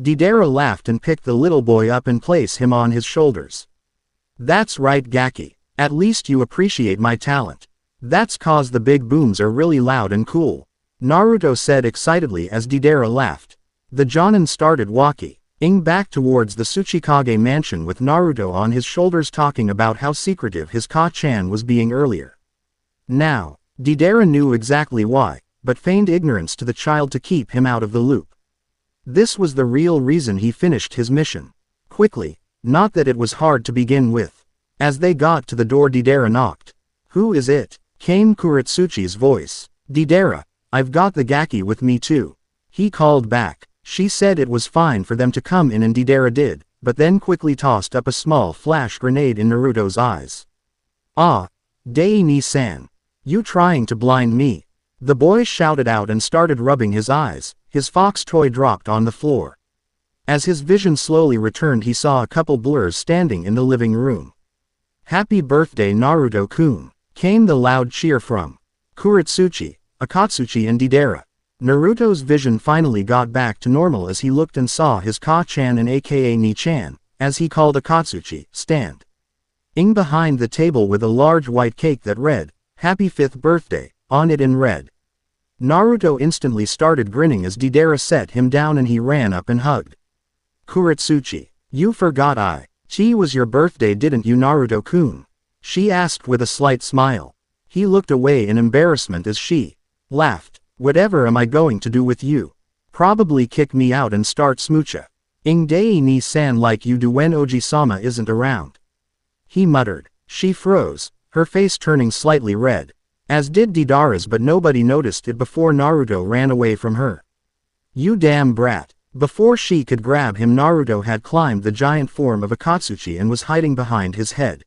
Deidara laughed and picked the little boy up and placed him on his shoulders. That's right, Gaki. At least you appreciate my talent. That's cause the big booms are really loud and cool. Naruto said excitedly as Deidara laughed. The Jonin started walking back towards the Tsuchikage mansion with Naruto on his shoulders, talking about how secretive his Ka-chan was being earlier. Now, Deidara knew exactly why, but feigned ignorance to the child to keep him out of the loop. This was the real reason he finished his mission quickly, not that it was hard to begin with. As they got to the door, Deidara knocked. Who is it? Came Kurotsuchi's voice. Deidara, I've got the Gaki with me too. He called back. She said it was fine for them to come in and Deidara did, but then quickly tossed up a small flash grenade in Naruto's eyes. Ah, Dai ni-san. You trying to blind me? The boy shouted out and started rubbing his eyes. His fox toy dropped on the floor. As his vision slowly returned, he saw a couple blurs standing in the living room. Happy birthday, Naruto-kun, came the loud cheer from Kurotsuchi, Akatsuchi and Deidara. Naruto's vision finally got back to normal as he looked and saw his Ka-chan and aka Ni-chan, as he called Akatsuchi, stand behind the table with a large white cake that read, Happy 5th birthday, on it in red. Naruto instantly started grinning as Deidara set him down and he ran up and hugged Kurotsuchi. You forgot Chi was your birthday, didn't you, Naruto-kun? She asked with a slight smile. He looked away in embarrassment as she laughed. Whatever am I going to do with you? Probably kick me out and start smoocha. Dai ni-san like you do when Oji-sama isn't around. He muttered. She froze, her face turning slightly red. As did Deidara's, but nobody noticed it before Naruto ran away from her. You damn brat. Before she could grab him, Naruto had climbed the giant form of Akatsuchi and was hiding behind his head.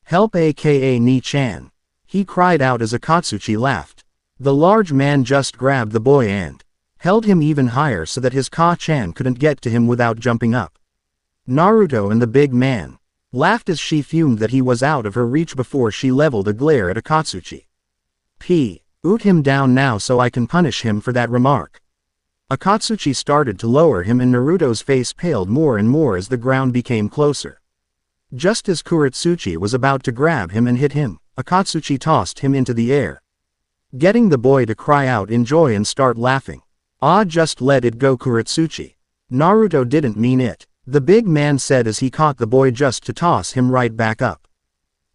Help, aka Ni-chan. He cried out as Akatsuchi laughed. The large man just grabbed the boy and held him even higher so that his Ka-chan couldn't get to him without jumping up. Naruto and the big man laughed as she fumed that he was out of her reach before she leveled a glare at Akatsuchi. Oot him down now so I can punish him for that remark. Akatsuchi started to lower him and Naruto's face paled more and more as the ground became closer. Just as Kurotsuchi was about to grab him and hit him, Akatsuchi tossed him into the air, getting the boy to cry out in joy and start laughing. Ah, just let it go, Kurotsuchi. Naruto didn't mean it. the big man said as he caught the boy just to toss him right back up.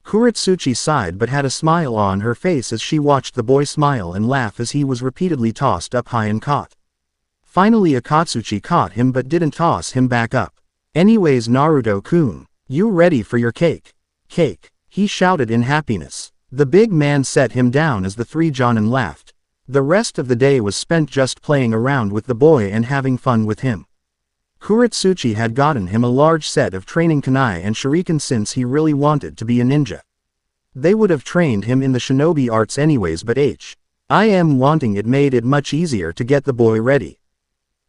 Kurotsuchi sighed but had a smile on her face as she watched the boy smile and laugh as he was repeatedly tossed up high and caught. Finally Akatsuchi caught him but didn't toss him back up. Anyways Naruto-kun, you ready for your cake? Cake, he shouted in happiness. The big man set him down as the three jonin laughed. The rest of the day was spent just playing around with the boy and having fun with him. Kurotsuchi had gotten him a large set of training kunai and shuriken since he really wanted to be a ninja. They would have trained him in the shinobi arts anyways but wanting it made it much easier to get the boy ready.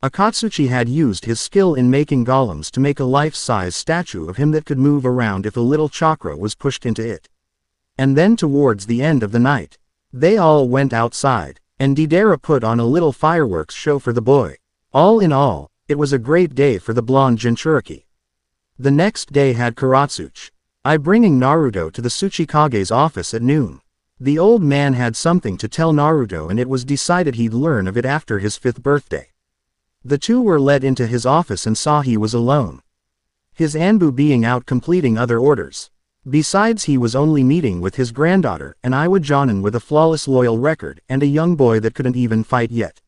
Akatsuchi had used his skill in making golems to make a life-size statue of him that could move around if a little chakra was pushed into it. And then towards the end of the night, they all went outside, and Deidara put on a little fireworks show for the boy. All in all, it was a great day for the blonde Jinchuriki. The next day had Kurotsuchi. Bringing Naruto to the Tsuchikage's office at noon. The old man had something to tell Naruto and it was decided he'd learn of it after his 5th birthday. The two were led into his office and saw he was alone. His Anbu being out completing other orders. Besides he was only meeting with his granddaughter, an Iwa jonin with a flawless loyal record and a young boy that couldn't even fight yet.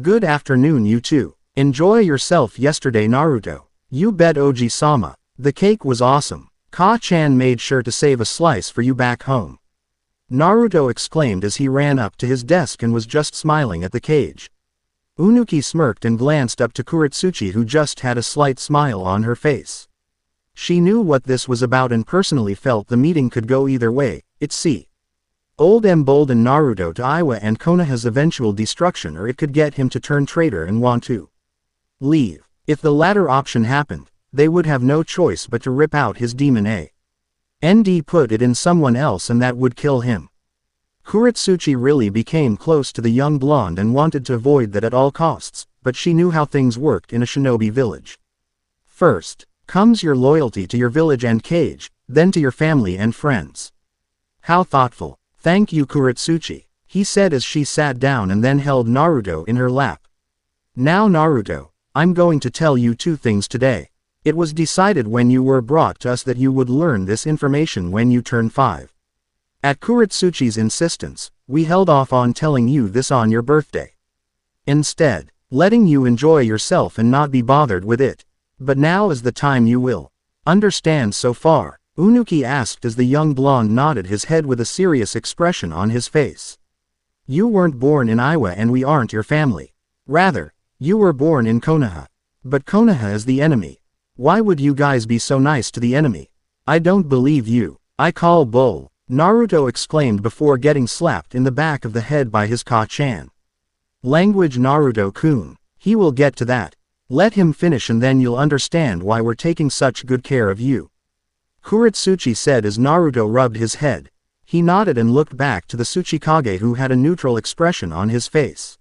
Good afternoon you two. Enjoy yourself yesterday Naruto. You bet Oji-sama. The cake was awesome. Ka-chan made sure to save a slice for you back home. Naruto exclaimed as he ran up to his desk and was just smiling at the cage. Unuki smirked and glanced up to Kurotsuchi who just had a slight smile on her face. She knew what this was about and personally felt the meeting could go either way. It's old embolden Naruto to Iwa and Konoha's eventual destruction or it could get him to turn traitor and want to leave. If the latter option happened, they would have no choice but to rip out his demon and put it in someone else and that would kill him. Kurotsuchi really became close to the young blonde and wanted to avoid that at all costs, but she knew how things worked in a shinobi village. First comes your loyalty to your village and cage, then to your family and friends. How thoughtful. Thank you Kurotsuchi, he said as she sat down and then held Naruto in her lap. Now Naruto, I'm going to tell you two things today. It was decided when you were brought to us that you would learn this information when you turn 5. At Kurotsuchi's insistence, we held off on telling you this on your birthday. Instead, letting you enjoy yourself and not be bothered with it. But now is the time you will understand so far, Unuki asked as the young blonde nodded his head with a serious expression on his face. You weren't born in Iwa and we aren't your family. Rather, you were born in Konoha. But Konoha is the enemy. Why would you guys be so nice to the enemy? I don't believe you. I call bull, Naruto exclaimed before getting slapped in the back of the head by his Ka-chan. Language Naruto-kun. He will get to that. Let him finish and then you'll understand why we're taking such good care of you. Kurotsuchi said as Naruto rubbed his head. He nodded and looked back to the Tsuchikage who had a neutral expression on his face.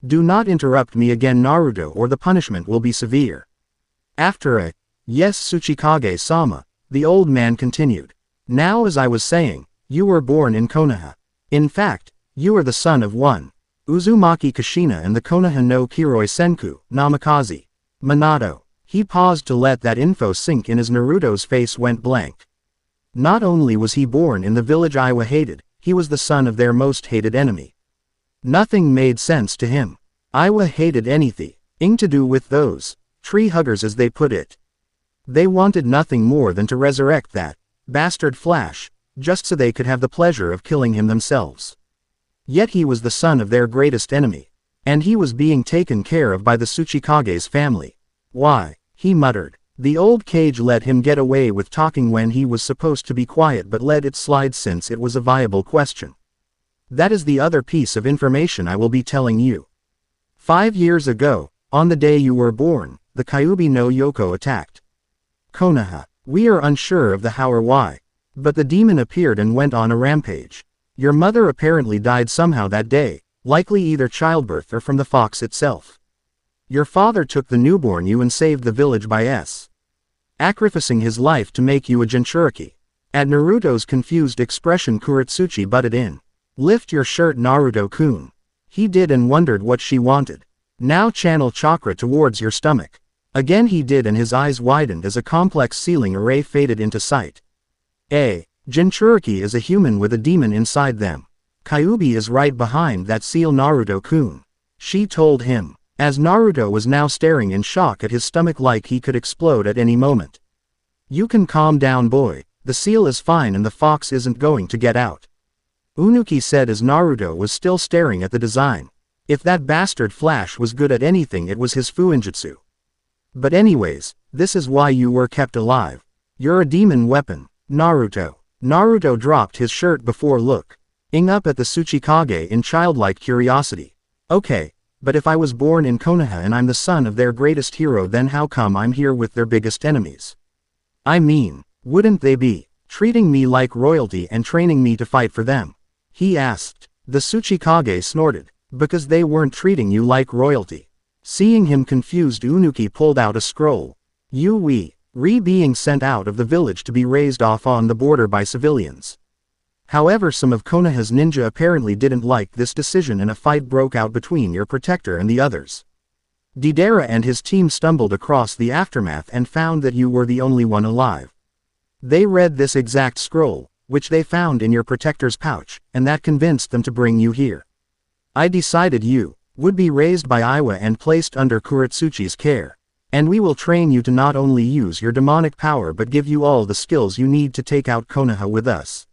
Do not interrupt me again Naruto or the punishment will be severe. After a, yes Tsuchikage-sama, the old man continued. Now as I was saying, you were born in Konoha. In fact, you are the son of one Uzumaki Kushina and the Konoha no Kiroi Senku, Namikaze. Minato. He paused to let that info sink in as Naruto's face went blank. Not only was he born in the village Iwa hated, he was the son of their most hated enemy. Nothing made sense to him. Iwa hated anything to do with those tree huggers as they put it. They wanted nothing more than to resurrect that bastard Flash, just so they could have the pleasure of killing him themselves. Yet he was the son of their greatest enemy. And he was being taken care of by the Tsuchikage's family. Why? He muttered. The old cage let him get away with talking when he was supposed to be quiet but let it slide since it was a viable question. That is the other piece of information I will be telling you. 5 years ago, on the day you were born, the Kyuubi no Yoko attacked Konoha. We are unsure of the how or why. But the demon appeared and went on a rampage. Your mother apparently died somehow that day, likely either childbirth or from the fox itself. Your father took the newborn you and saved the village by sacrificing his life to make you a Jinchuriki. At Naruto's confused expression Kurotsuchi butted in. Lift your shirt Naruto-kun. He did and wondered what she wanted. Now channel chakra towards your stomach. Again he did, and his eyes widened as a complex ceiling array faded into sight. Jinchuriki is a human with a demon inside them. Kyuubi is right behind that seal, Naruto-kun. She told him, as Naruto was now staring in shock at his stomach like he could explode at any moment. You can calm down, boy, the seal is fine and the fox isn't going to get out. Unuki said as Naruto was still staring at the design. If that bastard Flash was good at anything, it was his fuinjutsu. But anyways, this is why you were kept alive. You're a demon weapon, Naruto. Naruto dropped his shirt before looking up at the Tsuchikage in childlike curiosity. Okay, but if I was born in Konoha and I'm the son of their greatest hero, then how come I'm here with their biggest enemies? I mean, wouldn't they be treating me like royalty and training me to fight for them? He asked. The Tsuchikage snorted. Because they weren't treating you like royalty. Seeing him confused, Unuki pulled out a scroll. Being sent out of the village to be raised off on the border by civilians. However, some of Konoha's ninja apparently didn't like this decision and a fight broke out between your protector and the others. Deidara and his team stumbled across the aftermath and found that you were the only one alive. They read this exact scroll, which they found in your protector's pouch, and that convinced them to bring you here. I decided you would be raised by Iwa and placed under Kurotsuchi's care. And we will train you to not only use your demonic power but give you all the skills you need to take out Konoha with us.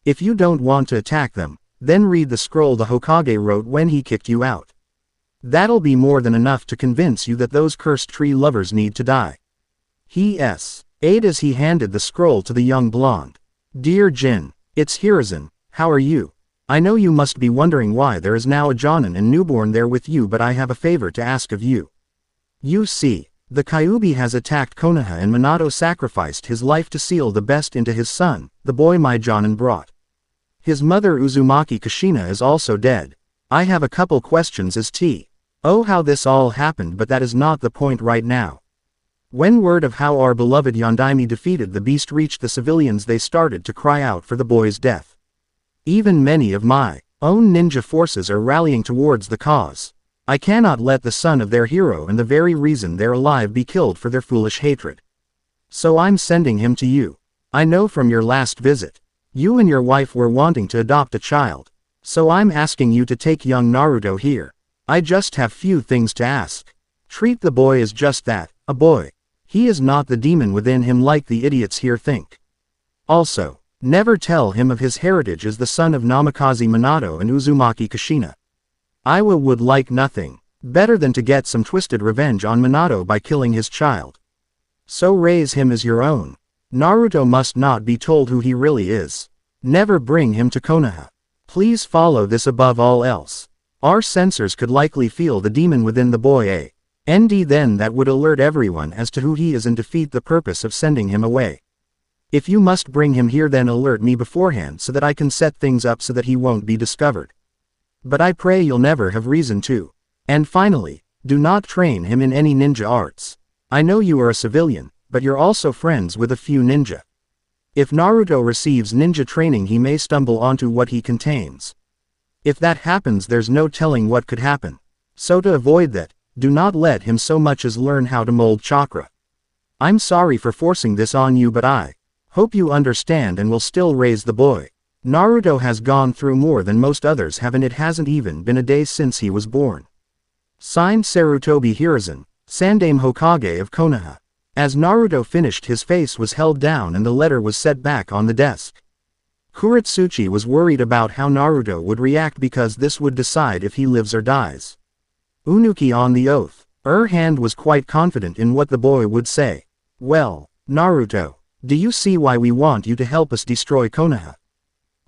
If you don't want to attack them, then read the scroll the Hokage wrote when he kicked you out. That'll be more than enough to convince you that those cursed tree lovers need to die. He ate as he handed the scroll to the young blonde. Dear Jin, it's Hiruzen, how are you? I know you must be wondering why there is now a Jonin and newborn there with you, but I have a favor to ask of you. You see, the Kyuubi has attacked Konoha and Minato sacrificed his life to seal the best into his son, the boy my Jonin brought. His mother Uzumaki Kushina is also dead. I have a couple questions as to how this all happened, but that is not the point right now. When word of how our beloved Yondaime defeated the beast reached the civilians, they started to cry out for the boy's death. Even many of my own ninja forces are rallying towards the cause. I cannot let the son of their hero and the very reason they're alive be killed for their foolish hatred. So I'm sending him to you. I know from your last visit, you and your wife were wanting to adopt a child. So I'm asking you to take young Naruto here. I just have few things to ask. Treat the boy as just that, a boy. He is not the demon within him like the idiots here think. Also, never tell him of his heritage as the son of Namikaze Minato and Uzumaki Kushina. Iwa would like nothing better than to get some twisted revenge on Minato by killing his child. So raise him as your own. Naruto must not be told who he really is. Never bring him to Konoha. Please follow this above all else. Our censors could likely feel the demon within the boy and then that would alert everyone as to who he is and defeat the purpose of sending him away. If you must bring him here, then alert me beforehand so that I can set things up so that he won't be discovered. But I pray you'll never have reason to. And finally, do not train him in any ninja arts. I know you are a civilian, but you're also friends with a few ninja. If Naruto receives ninja training, he may stumble onto what he contains. If that happens, there's no telling what could happen. So to avoid that, do not let him so much as learn how to mold chakra. I'm sorry for forcing this on you, but I hope you understand and will still raise the boy. Naruto has gone through more than most others have, and it hasn't even been a day since he was born. Signed, Sarutobi Hiruzen, Sandaime Hokage of Konoha. As Naruto finished, his face was held down and the letter was set back on the desk. Kurotsuchi was worried about how Naruto would react because this would decide if he lives or dies. Unuki on the oath. Her hand was quite confident in what the boy would say. Well, Naruto, do you see why we want you to help us destroy Konoha?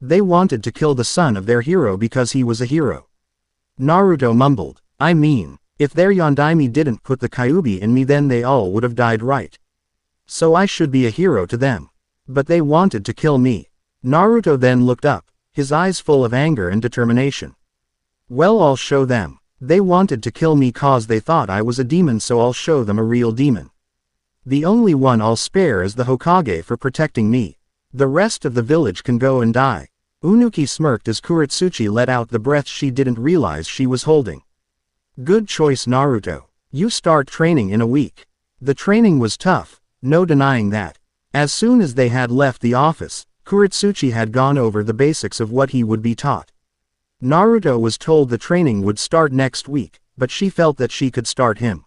They wanted to kill the son of their hero because he was a hero. Naruto mumbled. I mean, if their Yondaime didn't put the Kyuubi in me, then they all would have died, right? So I should be a hero to them. But they wanted to kill me. Naruto then looked up, his eyes full of anger and determination. Well, I'll show them. They wanted to kill me cause they thought I was a demon, so I'll show them a real demon. The only one I'll spare is the Hokage for protecting me. The rest of the village can go and die. Unuki smirked as Kurotsuchi let out the breath she didn't realize she was holding. Good choice, Naruto. You start training in a week. The training was tough, no denying that. As soon as they had left the office, Kurotsuchi had gone over the basics of what he would be taught. Naruto was told the training would start next week, but she felt that she could start him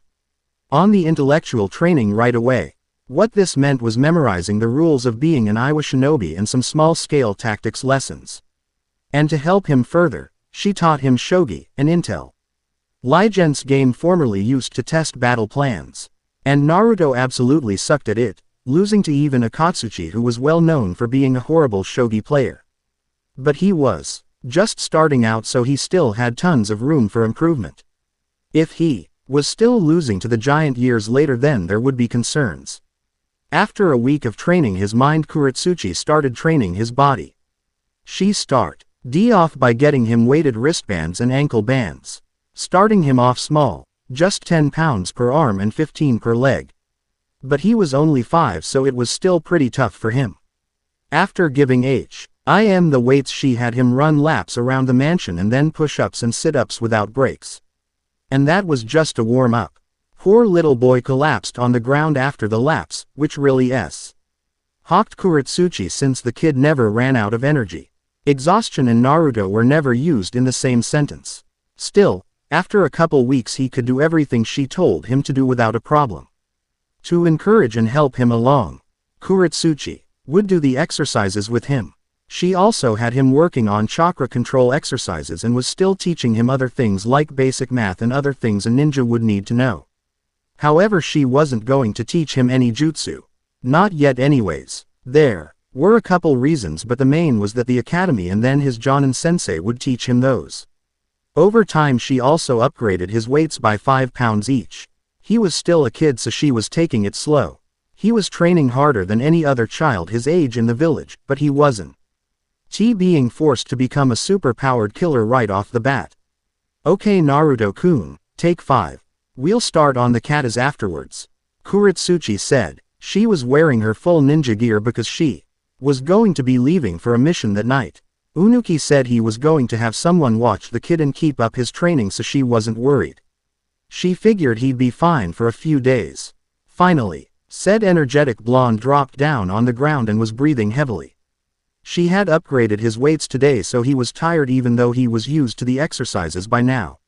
on the intellectual training right away. What this meant was memorizing the rules of being an Iwa shinobi and some small-scale tactics lessons. And to help him further, she taught him shogi, an intel Ligence game formerly used to test battle plans. And Naruto absolutely sucked at it, losing to even Akatsuchi, who was well known for being a horrible shogi player. But he was just starting out, so he still had tons of room for improvement. If he was still losing to the giant years later, then there would be concerns. After a week of training his mind, Kurotsuchi started training his body. She started off by getting him weighted wristbands and ankle bands. Starting him off small, just 10 pounds per arm and 15 per leg. But he was only 5, so it was still pretty tough for him. After giving him the weights, she had him run laps around the mansion and then push-ups and sit-ups without breaks. And that was just a warm-up. Poor little boy collapsed on the ground after the laps, which really hocked Kurotsuchi, since the kid never ran out of energy. Exhaustion and Naruto were never used in the same sentence. Still, after a couple weeks he could do everything she told him to do without a problem. To encourage and help him along, Kurotsuchi would do the exercises with him. She also had him working on chakra control exercises and was still teaching him other things like basic math and other things a ninja would need to know. However, she wasn't going to teach him any jutsu. Not yet anyways. There were a couple reasons, but the main was that the academy and then his Jonin sensei would teach him those. Over time she also upgraded his weights by 5 pounds each. He was still a kid, so she was taking it slow. He was training harder than any other child his age in the village, but he wasn't being forced to become a super-powered killer right off the bat. Okay Naruto-kun, take 5. We'll start on the katas afterwards, Kurotsuchi said. She was wearing her full ninja gear because she was going to be leaving for a mission that night. Unuki said he was going to have someone watch the kid and keep up his training, so she wasn't worried. She figured he'd be fine for a few days. Finally, said energetic blonde dropped down on the ground and was breathing heavily. She had upgraded his weights today, so he was tired even though he was used to the exercises by now.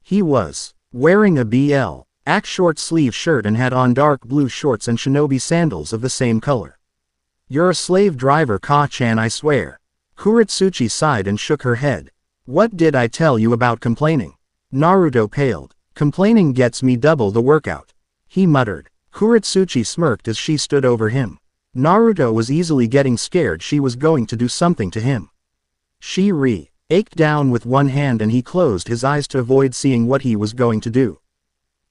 He was wearing a black short-sleeve shirt and had on dark blue shorts and shinobi sandals of the same color. You're a slave driver, Ka-chan, I swear. Kurotsuchi sighed and shook her head. What did I tell you about complaining? Naruto paled. Complaining gets me double the workout, he muttered. Kurotsuchi smirked as she stood over him. Naruto was easily getting scared she was going to do something to him. She ached down with one hand and he closed his eyes to avoid seeing what he was going to do.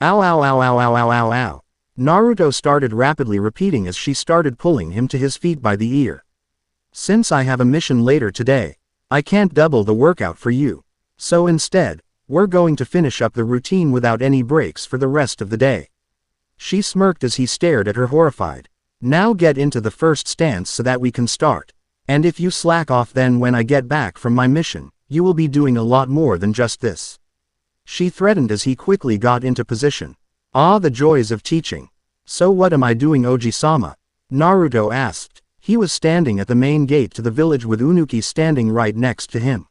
Ow ow ow ow ow ow ow ow. Naruto started rapidly repeating as she started pulling him to his feet by the ear. Since I have a mission later today, I can't double the workout for you. So instead, we're going to finish up the routine without any breaks for the rest of the day. She smirked as he stared at her horrified. Now get into the first stance so that we can start. And if you slack off, then when I get back from my mission, you will be doing a lot more than just this. She threatened as he quickly got into position. Ah, the joys of teaching. So what am I doing, Oji-sama? Naruto asked. He was standing at the main gate to the village with Unuki standing right next to him.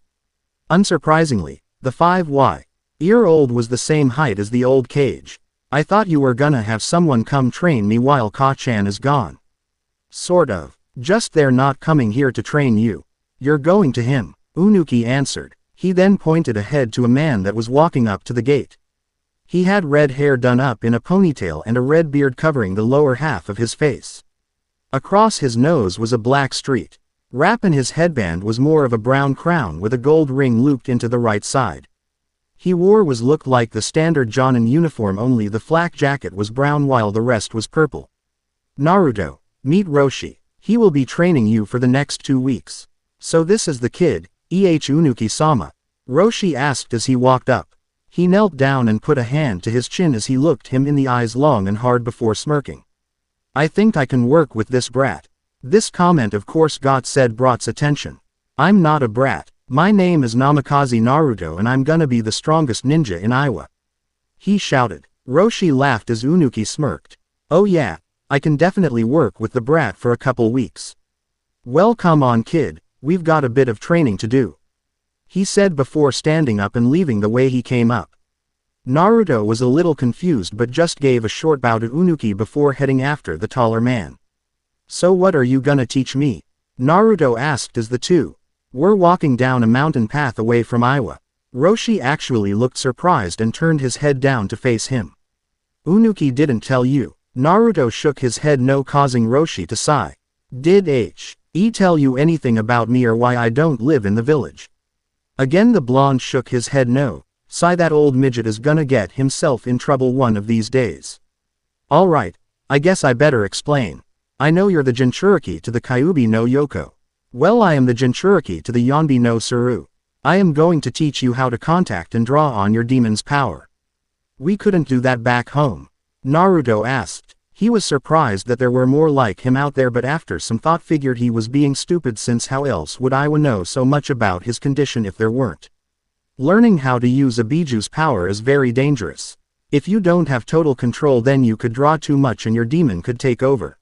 Unsurprisingly, the 5-year-old was the same height as the old cage. I thought you were gonna have someone come train me while Ka-chan is gone. Sort of. Just they're not coming here to train you. You're going to him, Unuki answered. He then pointed ahead to a man that was walking up to the gate. He had red hair done up in a ponytail and a red beard covering the lower half of his face. Across his nose was a black streak. Wrap and his headband was more of a brown crown with a gold ring looped into the right side. He looked like the standard Jonin uniform, only the flak jacket was brown while the rest was purple. Naruto, meet Roshi. He will be training you for the next 2 weeks. So this is the kid, Unuki-sama? Roshi asked as he walked up. He knelt down and put a hand to his chin as he looked him in the eyes long and hard before smirking. I think I can work with this brat. This comment of course got said brat's attention. I'm not a brat. My name is Namikaze Naruto and I'm gonna be the strongest ninja in Iwa. He shouted. Roshi laughed as Unuki smirked. Oh yeah, I can definitely work with the brat for a couple weeks. Well, come on kid, we've got a bit of training to do, he said before standing up and leaving the way he came up. Naruto was a little confused but just gave a short bow to Unuki before heading after the taller man. So what are you gonna teach me? Naruto asked as the two were walking down a mountain path away from Iwa. Roshi actually looked surprised and turned his head down to face him. Unuki didn't tell you. Naruto shook his head no, causing Roshi to sigh. Did he tell you anything about me or why I don't live in the village? Again the blonde shook his head no. Sigh, that old midget is gonna get himself in trouble one of these days. Alright, I guess I better explain. I know you're the Jinchuriki to the Kyuubi no Yoko. Well, I am the Jinchuriki to the Yonbi no Suru. I am going to teach you how to contact and draw on your demon's power. We couldn't do that back home? Naruto asked. He was surprised that there were more like him out there, but after some thought figured he was being stupid, since how else would Iwa know so much about his condition if there weren't? Learning how to use a bijuu's power is very dangerous. If you don't have total control, then you could draw too much and your demon could take over.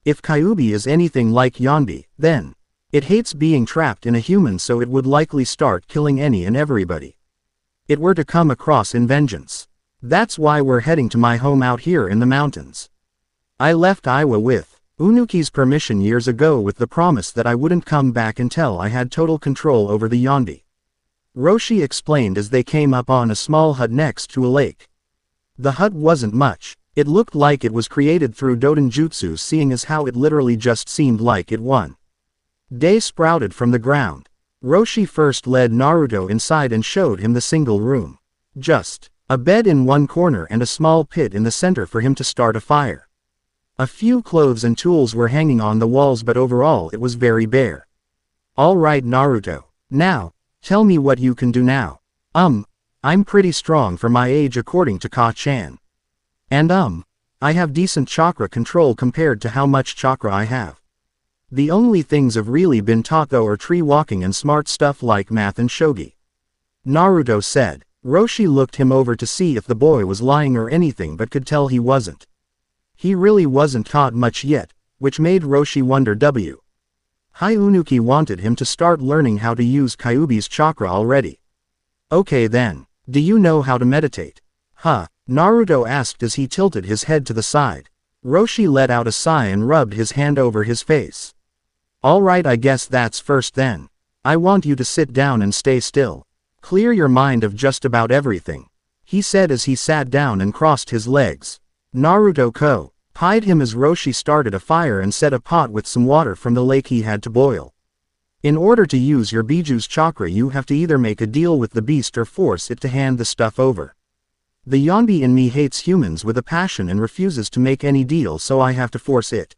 If Kyuubi is anything like Yonbi, then it hates being trapped in a human, so it would likely start killing any and everybody it were to come across in vengeance. That's why we're heading to my home out here in the mountains. I left Iwa with Unuki's permission years ago with the promise that I wouldn't come back until I had total control over the Yonbi. Roshi explained as they came up on a small hut next to a lake. The hut wasn't much. It looked like it was created through Dodenjutsu, seeing as how it literally just seemed like it one day sprouted from the ground. Roshi first led Naruto inside and showed him the single room. Just a bed in one corner and a small pit in the center for him to start a fire. A few clothes and tools were hanging on the walls, but overall it was very bare. Alright Naruto, now, tell me what you can do now. I'm pretty strong for my age according to Ka-chan. And I have decent chakra control compared to how much chakra I have. The only things I've really been taught though are tree walking and smart stuff like math and shogi. Naruto said. Roshi looked him over to see if the boy was lying or anything, but could tell he wasn't. He really wasn't taught much yet, which made Roshi wonder why Unuki wanted him to start learning how to use Kyuubi's chakra already. Okay then, do you know how to meditate? Naruto asked as he tilted his head to the side. Roshi let out a sigh and rubbed his hand over his face. Alright, I guess that's first then. I want you to sit down and stay still. Clear your mind of just about everything, he said as he sat down and crossed his legs. Naruto pied him as Roshi started a fire and set a pot with some water from the lake he had to boil. In order to use your bijuu's chakra, you have to either make a deal with the beast or force it to hand the stuff over. The Yonbi in me hates humans with a passion and refuses to make any deal, so I have to force it.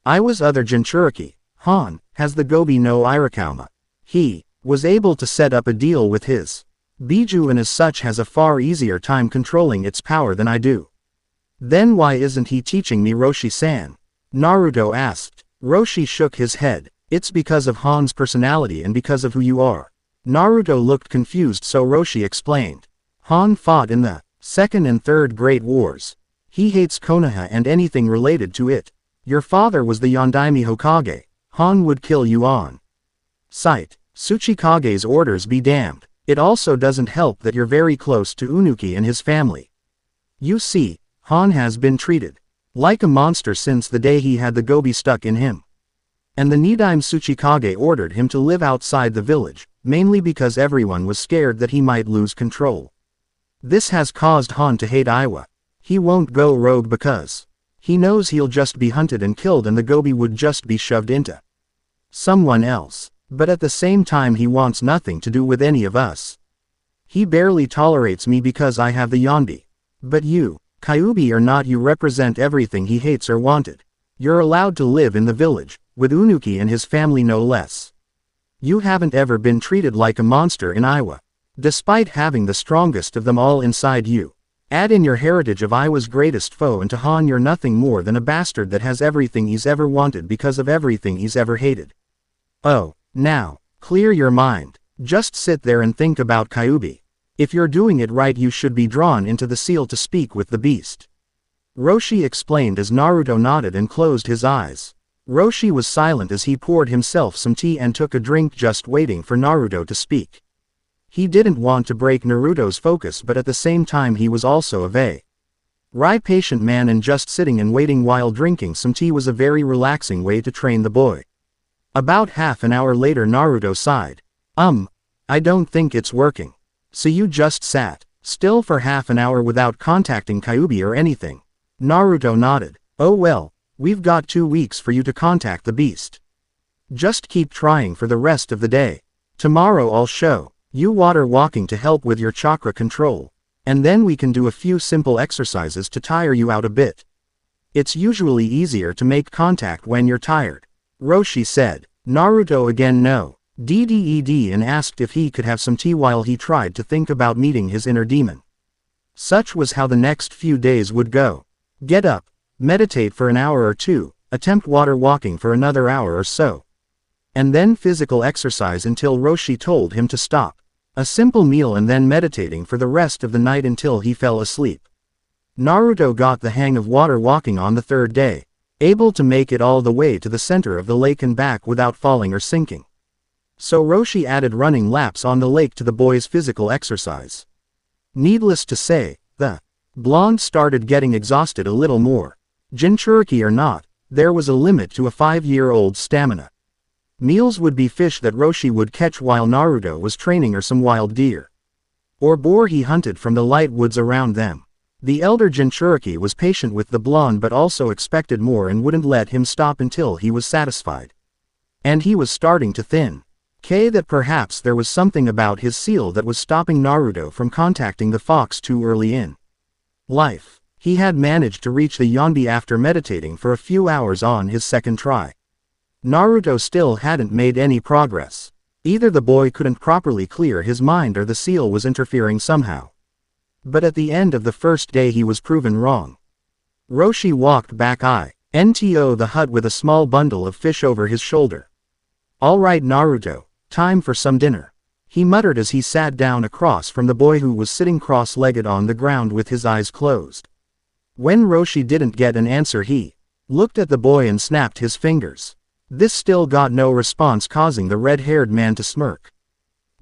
Iwa's other Jinchuriki, Han, has the Gobi no Irakauma. He was able to set up a deal with his bijuu and as such has a far easier time controlling its power than I do. Then why isn't he teaching me, Roshi-san? Naruto asked. Roshi shook his head. It's because of Han's personality and because of who you are. Naruto looked confused, so Roshi explained. Han fought in the Second and Third Great Wars. He hates Konoha and anything related to it. Your father was the Yondaime Hokage. Han would kill you on sight. Tsuchikage's orders be damned. It also doesn't help that you're very close to Unuki and his family. You see, Han has been treated like a monster since the day he had the Gobi stuck in him. And the Nidaime Tsuchikage ordered him to live outside the village, mainly because everyone was scared that he might lose control. This has caused Han to hate Iwa. He won't go rogue because he knows he'll just be hunted and killed and the Gobi would just be shoved into someone else. But at the same time he wants nothing to do with any of us. He barely tolerates me because I have the Yonbi. But you, Kyuubi or not, you represent everything he hates or wanted. You're allowed to live in the village, with Unuki and his family no less. You haven't ever been treated like a monster in Iwa. Despite having the strongest of them all inside you. Add in your heritage of Iwa's greatest foe and to Han you're nothing more than a bastard that has everything he's ever wanted because of everything he's ever hated. Oh, now, clear your mind. Just sit there and think about Kyuubi. If you're doing it right you should be drawn into the seal to speak with the beast. Roshi explained as Naruto nodded and closed his eyes. Roshi was silent as he poured himself some tea and took a drink, just waiting for Naruto to speak. He didn't want to break Naruto's focus, but at the same time he was also a very patient man, and just sitting and waiting while drinking some tea was a very relaxing way to train the boy. About half an hour later Naruto sighed. I don't think it's working. So you just sat still for half an hour without contacting Kyuubi or anything? Naruto nodded. Oh well, we've got 2 weeks for you to contact the beast. Just keep trying for the rest of the day. Tomorrow I'll show you water walking to help with your chakra control. And then we can do a few simple exercises to tire you out a bit. It's usually easier to make contact when you're tired, Roshi said. Naruto again nodded and asked if he could have some tea while he tried to think about meeting his inner demon. Such was how the next few days would go. Get up, meditate for an hour or two, attempt water walking for another hour or so. And then physical exercise until Roshi told him to stop. A simple meal and then meditating for the rest of the night until he fell asleep. Naruto got the hang of water walking on the 3rd day, able to make it all the way to the center of the lake and back without falling or sinking. So Roshi added running laps on the lake to the boy's physical exercise. Needless to say, the blonde started getting exhausted a little more. Jinchuriki or not, there was a limit to a 5-year-old's stamina. Meals would be fish that Roshi would catch while Naruto was training, or some wild deer or boar he hunted from the light woods around them. The elder Jinchuriki was patient with the blonde but also expected more and wouldn't let him stop until he was satisfied. And he was starting to think that perhaps there was something about his seal that was stopping Naruto from contacting the fox too early in life. He had managed to reach the Yonbi after meditating for a few hours on his 2nd try. Naruto still hadn't made any progress. Either the boy couldn't properly clear his mind or the seal was interfering somehow. But at the end of the 1st day he was proven wrong. Roshi walked back into the hut with a small bundle of fish over his shoulder. Alright Naruto, time for some dinner, he muttered as he sat down across from the boy who was sitting cross-legged on the ground with his eyes closed. When Roshi didn't get an answer he looked at the boy and snapped his fingers. This still got no response, causing the red-haired man to smirk.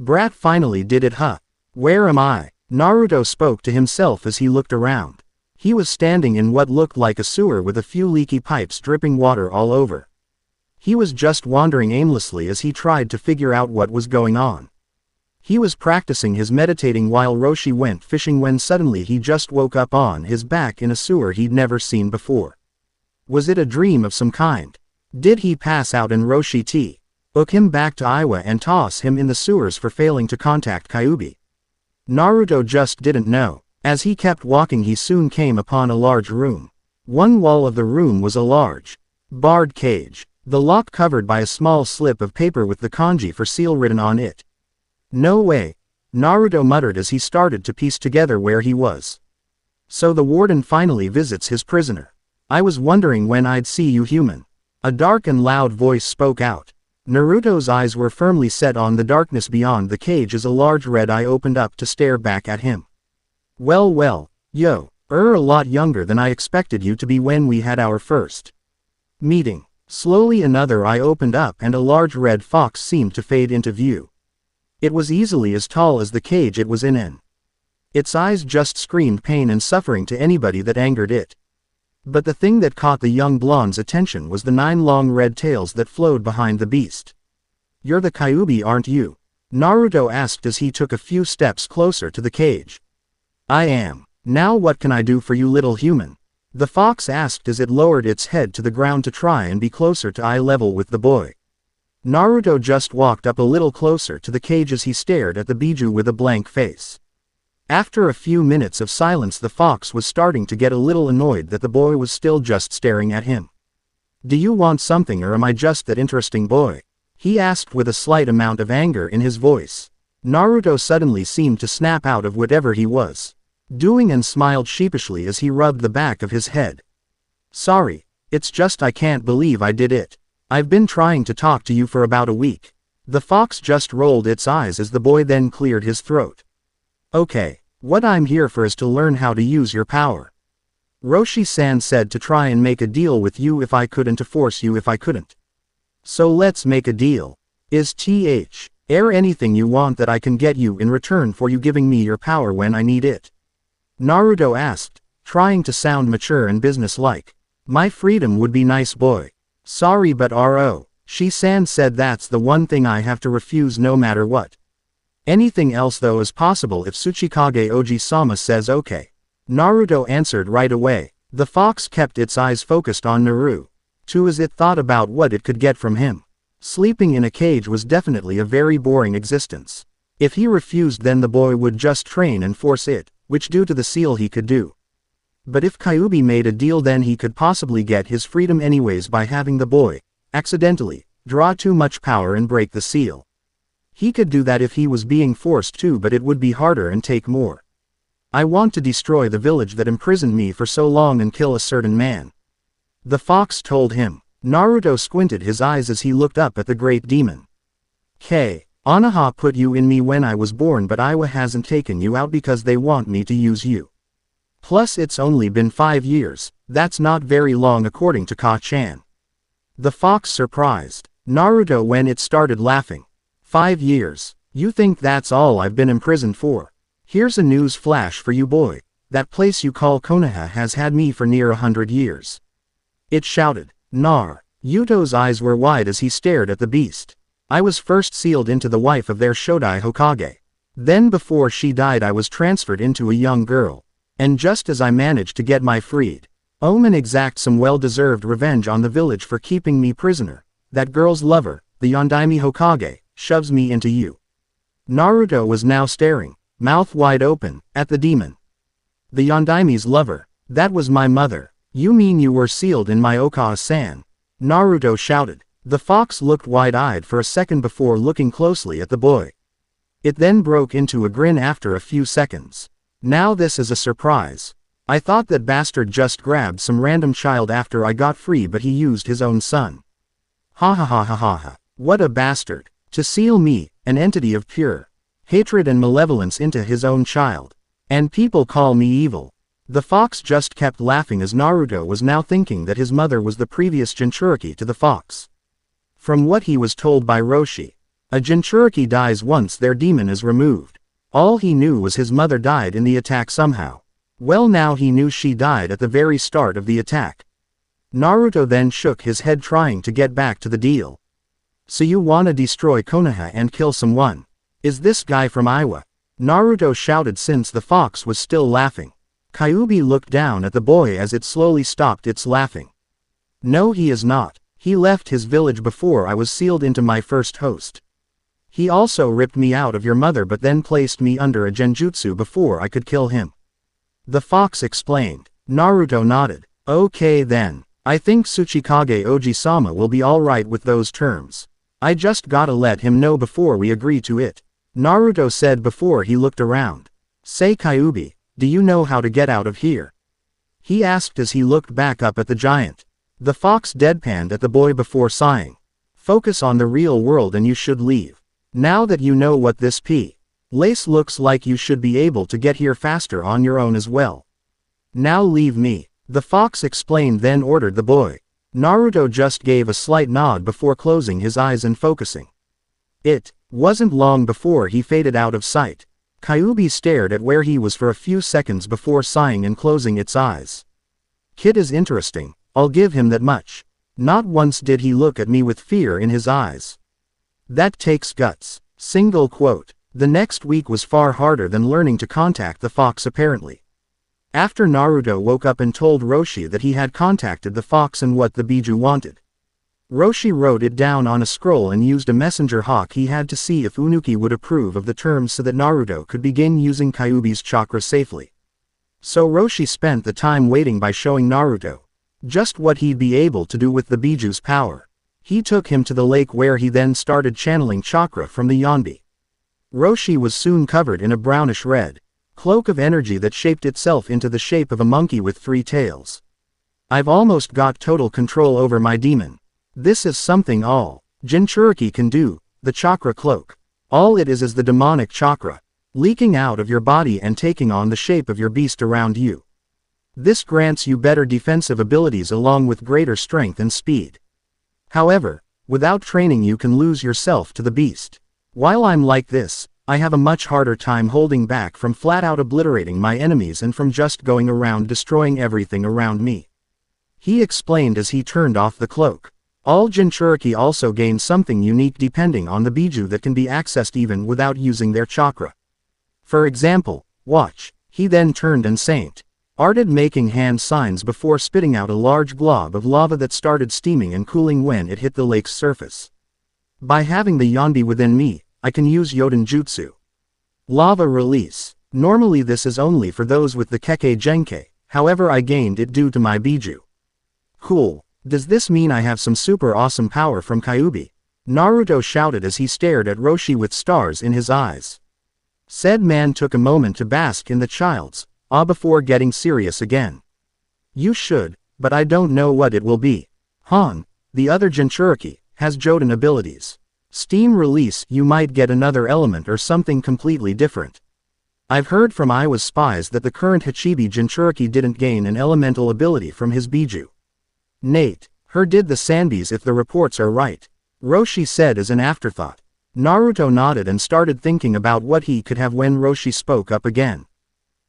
Brat, finally did it, huh? Where am I? Naruto spoke to himself as he looked around. He was standing in what looked like a sewer with a few leaky pipes dripping water all over. He was just wandering aimlessly as he tried to figure out what was going on. He was practicing his meditating while Roshi went fishing when suddenly he just woke up on his back in a sewer he'd never seen before. Was it a dream of some kind? Did he pass out and Roshi took him back to Iwa and toss him in the sewers for failing to contact Kyuubi? Naruto just didn't know. As he kept walking he soon came upon a large room. One wall of the room was a large, barred cage, the lock covered by a small slip of paper with the kanji for seal written on it. No way, Naruto muttered as he started to piece together where he was. So the warden finally visits his prisoner. I was wondering when I'd see you human. A dark and loud voice spoke out. Naruto's eyes were firmly set on the darkness beyond the cage as a large red eye opened up to stare back at him. Well, you're a lot younger than I expected you to be when we had our first meeting. Slowly another eye opened up and a large red fox seemed to fade into view. It was easily as tall as the cage it was in and its eyes just screamed pain and suffering to anybody that angered it. But the thing that caught the young blonde's attention was the 9 long red tails that flowed behind the beast. You're the Kyuubi, aren't you? Naruto asked as he took a few steps closer to the cage. I am. Now what can I do for you, little human? The fox asked as it lowered its head to the ground to try and be closer to eye level with the boy. Naruto just walked up a little closer to the cage as he stared at the Biju with a blank face. After a few minutes of silence the fox was starting to get a little annoyed that the boy was still just staring at him. Do you want something or am I just that interesting boy? He asked with a slight amount of anger in his voice. Naruto suddenly seemed to snap out of whatever he was doing and smiled sheepishly as he rubbed the back of his head. Sorry, it's just I can't believe I did it. I've been trying to talk to you for about a week. The fox just rolled its eyes as the boy then cleared his throat. Okay, what I'm here for is to learn how to use your power. Roshi-san said to try and make a deal with you if I could and to force you if I couldn't. So let's make a deal. Is there anything you want that I can get you in return for you giving me your power when I need it? Naruto asked, trying to sound mature and businesslike. My freedom would be nice boy. Sorry but Roshi-san said that's the one thing I have to refuse no matter what. Anything else though is possible if Tsuchikage Oji-sama says okay. Naruto answered right away. The fox kept its eyes focused on Naruto, too, as it thought about what it could get from him. Sleeping in a cage was definitely a very boring existence. If he refused, then the boy would just train and force it, which due to the seal he could do. But if Kyuubi made a deal, then he could possibly get his freedom anyways by having the boy accidentally draw too much power and break the seal. He could do that if he was being forced to, but it would be harder and take more. I want to destroy the village that imprisoned me for so long and kill a certain man. The fox told him. Naruto squinted his eyes as he looked up at the great demon. Konoha put you in me when I was born, but Iwa hasn't taken you out because they want me to use you. Plus it's only been 5 years, that's not very long according to Ka-chan. The fox surprised Naruto when it started laughing. 5 years? You think that's all I've been imprisoned for? Here's a news flash for you boy. That place you call Konoha has had me for near 100 years. It shouted. Naruto's eyes were wide as he stared at the beast. I was first sealed into the wife of their Shodai Hokage. Then before she died I was transferred into a young girl. And just as I managed to get my freed, Omen exact some well-deserved revenge on the village for keeping me prisoner. That girl's lover, the Yondaime Hokage, shoves me into you. Naruto was now staring, mouth wide open, at the demon. The Yondaime's lover. That was my mother. You mean you were sealed in my Okawa-san? Naruto shouted. The fox looked wide-eyed for a second before looking closely at the boy. It then broke into a grin after a few seconds. Now this is a surprise. I thought that bastard just grabbed some random child after I got free, but he used his own son. Ha ha ha ha ha ha. What a bastard. To seal me, an entity of pure hatred and malevolence, into his own child. And people call me evil. The fox just kept laughing as Naruto was now thinking that his mother was the previous Jinchuriki to the fox. From what he was told by Roshi, a Jinchuriki dies once their demon is removed. All he knew was his mother died in the attack somehow. Well, now he knew she died at the very start of the attack. Naruto then shook his head trying to get back to the deal. So you wanna destroy Konoha and kill someone? Is this guy from Iwa? Naruto shouted since the fox was still laughing. Kyuubi looked down at the boy as it slowly stopped its laughing. No, he is not. He left his village before I was sealed into my first host. He also ripped me out of your mother but then placed me under a genjutsu before I could kill him. The fox explained. Naruto nodded. Okay then. I think Tsuchikage Oji-sama will be alright with those terms. I just gotta let him know before we agree to it. Naruto said before he looked around. Say Kyuubi, do you know how to get out of here? He asked as he looked back up at the giant. The fox deadpanned at the boy before sighing. Focus on the real world and you should leave. Now that you know what this place looks like, you should be able to get here faster on your own as well. Now leave me. The fox explained, then ordered the boy. Naruto just gave a slight nod before closing his eyes and focusing. It wasn't long before he faded out of sight. Kyuubi stared at where he was for a few seconds before sighing and closing its eyes. Kid is interesting, I'll give him that much. Not once did he look at me with fear in his eyes. That takes guts. Single quote. The next week was far harder than learning to contact the fox apparently. After Naruto woke up and told Roshi that he had contacted the fox and what the Biju wanted, Roshi wrote it down on a scroll and used a messenger hawk he had to see if Unuki would approve of the terms so that Naruto could begin using Kyuubi's chakra safely. So Roshi spent the time waiting by showing Naruto just what he'd be able to do with the Biju's power. He took him to the lake where he then started channeling chakra from the Yonbi. Roshi was soon covered in a brownish-red cloak of energy that shaped itself into the shape of a monkey with 3 tails. I've almost got total control over my demon. This is something all Jinchuriki can do, the chakra cloak. All it is the demonic chakra, leaking out of your body and taking on the shape of your beast around you. This grants you better defensive abilities along with greater strength and speed. However, without training you can lose yourself to the beast. While I'm like this, I have a much harder time holding back from flat out obliterating my enemies and from just going around destroying everything around me. He explained as he turned off the cloak. All Jinchuriki also gain something unique depending on the Biju that can be accessed even without using their chakra. For example, watch, he then turned and started making hand signs before spitting out a large glob of lava that started steaming and cooling when it hit the lake's surface. By having the Yonbi within me, I can use Yoden Jutsu. Lava release. Normally this is only for those with the Kekkei Genkei, however I gained it due to my Biju. Cool. Does this mean I have some super awesome power from Kyuubi? Naruto shouted as he stared at Roshi with stars in his eyes. Said man took a moment to bask in the child's awe before getting serious again. You should, but I don't know what it will be. Han, the other Jinchuriki, has Joden abilities. Steam release, you might get another element or something completely different. I've heard from Iwa's spies that the current Hachibi Jinchuriki didn't gain an elemental ability from his Biju. Nate, her did the Sanbis if the reports are right. Roshi said as an afterthought. Naruto nodded and started thinking about what he could have when Roshi spoke up again.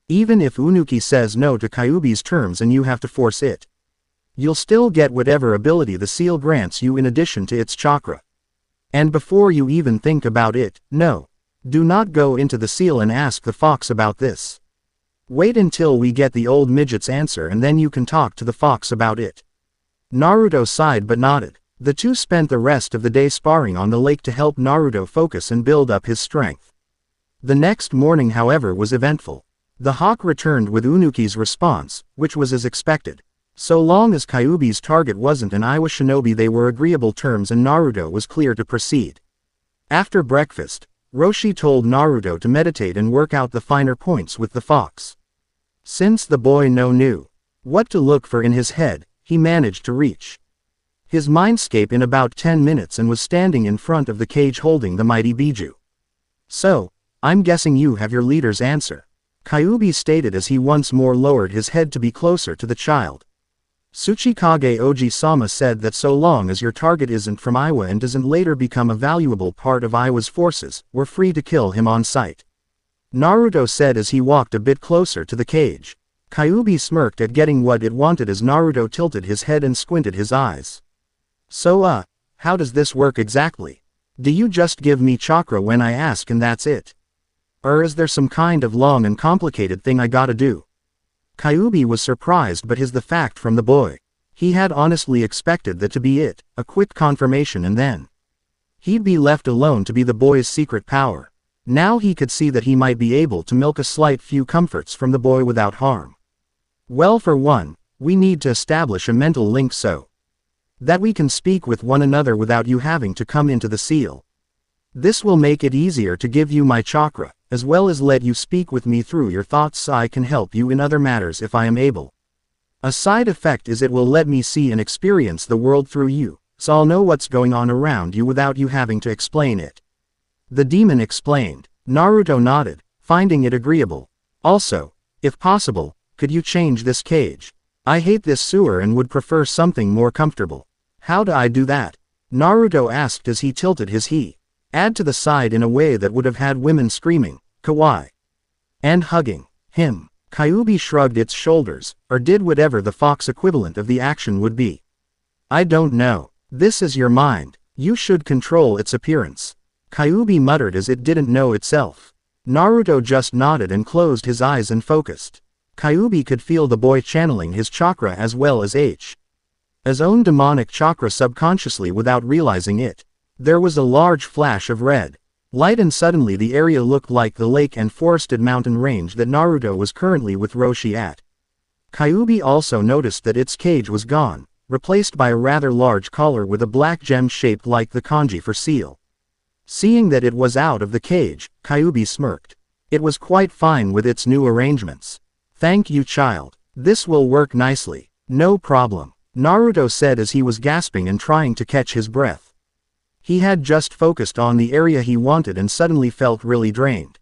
Even if Unuki says no to Kyuubi's terms and you have to force it, you'll still get whatever ability the seal grants you in addition to its chakra. And before you even think about it, no. Do not go into the seal and ask the fox about this. Wait until we get the old midget's answer and then you can talk to the fox about it. Naruto sighed but nodded. The two spent the rest of the day sparring on the lake to help Naruto focus and build up his strength. The next morning however was eventful. The hawk returned with Unuki's response, which was as expected. So long as Kyuubi's target wasn't an Iwa shinobi they were agreeable terms and Naruto was clear to proceed. After breakfast, Roshi told Naruto to meditate and work out the finer points with the fox. Since the boy knew what to look for in his head, he managed to reach his mindscape in about 10 minutes and was standing in front of the cage holding the mighty Biju. So, I'm guessing you have your leader's answer. Kyuubi stated as he once more lowered his head to be closer to the child. Tsuchikage Oji-sama said that so long as your target isn't from Iwa and doesn't later become a valuable part of Iwa's forces, we're free to kill him on sight. Naruto said as he walked a bit closer to the cage. Kyuubi smirked at getting what it wanted as Naruto tilted his head and squinted his eyes. So how does this work exactly? Do you just give me chakra when I ask and that's it? Or is there some kind of long and complicated thing I gotta do? Kyuubi was surprised but the fact from the boy. He had honestly expected that to be it, a quick confirmation and then he'd be left alone to be the boy's secret power. Now he could see that he might be able to milk a slight few comforts from the boy without harm. Well, for one, we need to establish a mental link so that we can speak with one another without you having to come into the seal. This will make it easier to give you my chakra, as well as let you speak with me through your thoughts so I can help you in other matters if I am able. A side effect is it will let me see and experience the world through you, so I'll know what's going on around you without you having to explain it. The demon explained. Naruto nodded, finding it agreeable. Also, if possible, could you change this cage? I hate this sewer and would prefer something more comfortable. How do I do that? Naruto asked as he tilted his head to the side in a way that would have had women screaming, kawaii, and hugging him. Kyuubi shrugged its shoulders, or did whatever the fox equivalent of the action would be. I don't know. This is your mind. You should control its appearance. Kyuubi muttered as it didn't know itself. Naruto just nodded and closed his eyes and focused. Kyuubi could feel the boy channeling his chakra as well as his own demonic chakra subconsciously without realizing it. There was a large flash of red light and suddenly the area looked like the lake and forested mountain range that Naruto was currently with Roshi at. Kyuubi also noticed that its cage was gone, replaced by a rather large collar with a black gem shaped like the kanji for seal. Seeing that it was out of the cage, Kyuubi smirked. It was quite fine with its new arrangements. Thank you, child. This will work nicely. No problem, Naruto said as he was gasping and trying to catch his breath. He had just focused on the area he wanted and suddenly felt really drained.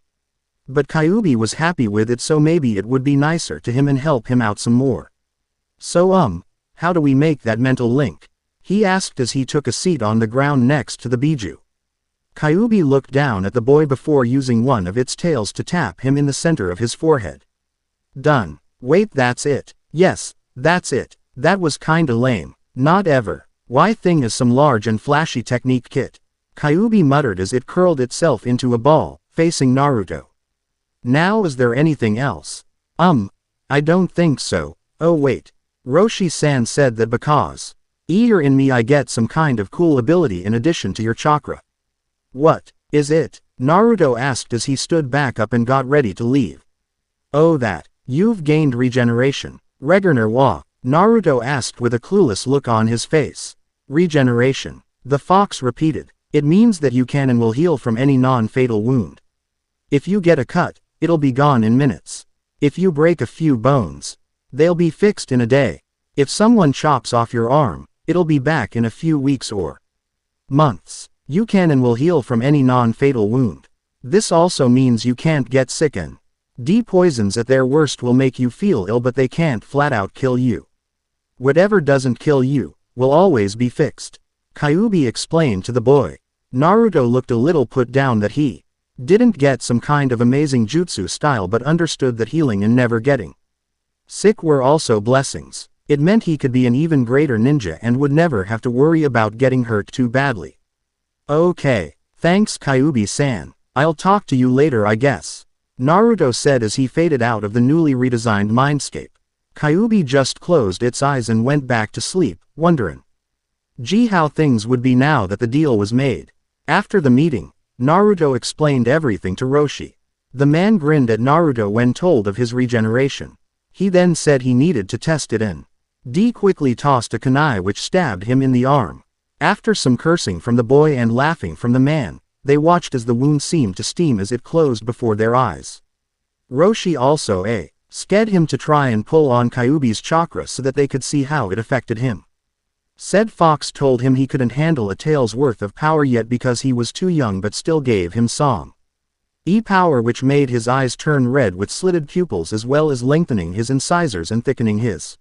But Kyuubi was happy with it, so maybe it would be nicer to him and help him out some more. So how do we make that mental link? He asked as he took a seat on the ground next to the Biju. Kyuubi looked down at the boy before using one of its tails to tap him in the center of his forehead. Done. Wait, that's it. Yes, that's it. That was kinda lame. Not ever. Why thing is some large and flashy technique kit. Kyuubi muttered as it curled itself into a ball, facing Naruto. Now is there anything else? I don't think so. Oh wait. Roshi-san said that because you're in me I get some kind of cool ability in addition to your chakra. What is it? Naruto asked as he stood back up and got ready to leave. Oh, that. You've gained regeneration. Regener wa? Naruto asked with a clueless look on his face. Regeneration. The fox repeated. It means that you can and will heal from any non-fatal wound. If you get a cut, it'll be gone in minutes. If you break a few bones, they'll be fixed in a day. If someone chops off your arm, it'll be back in a few weeks or months. You can and will heal from any non-fatal wound. This also means you can't get sick, and poisons at their worst will make you feel ill, but they can't flat out kill you. Whatever doesn't kill you will always be fixed. Kyuubi explained to the boy. Naruto looked a little put down that he didn't get some kind of amazing jutsu style, but understood that healing and never getting sick were also blessings. It meant he could be an even greater ninja and would never have to worry about getting hurt too badly. Okay, thanks Kyuubi-san. I'll talk to you later, I guess. Naruto said as he faded out of the newly redesigned mindscape. Kyuubi just closed its eyes and went back to sleep, wondering how things would be now that the deal was made. After the meeting, Naruto explained everything to Roshi. The man grinned at Naruto when told of his regeneration. He then said he needed to test it and quickly tossed a kunai which stabbed him in the arm. After some cursing from the boy and laughing from the man, they watched as the wound seemed to steam as it closed before their eyes. Roshi also scared him to try and pull on Kyuubi's chakra so that they could see how it affected him. Said fox told him he couldn't handle a tail's worth of power yet because he was too young, but still gave him some power which made his eyes turn red with slitted pupils, as well as lengthening his incisors and thickening his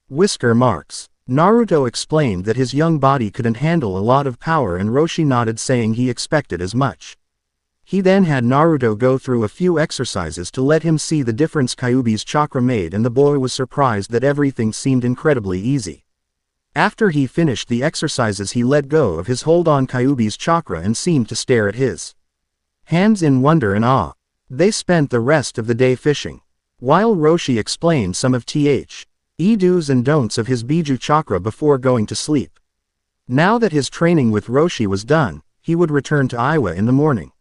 whisker marks. Naruto explained that his young body couldn't handle a lot of power, and Roshi nodded, saying he expected as much. He then had Naruto go through a few exercises to let him see the difference Kyuubi's chakra made, and the boy was surprised that everything seemed incredibly easy. After he finished the exercises, he let go of his hold on Kyuubi's chakra and seemed to stare at his hands in wonder and awe. They spent the rest of the day fishing. While Roshi explained some of do's and don'ts of his Biju chakra before going to sleep. Now that his training with Roshi was done, he would return to Iwa in the morning.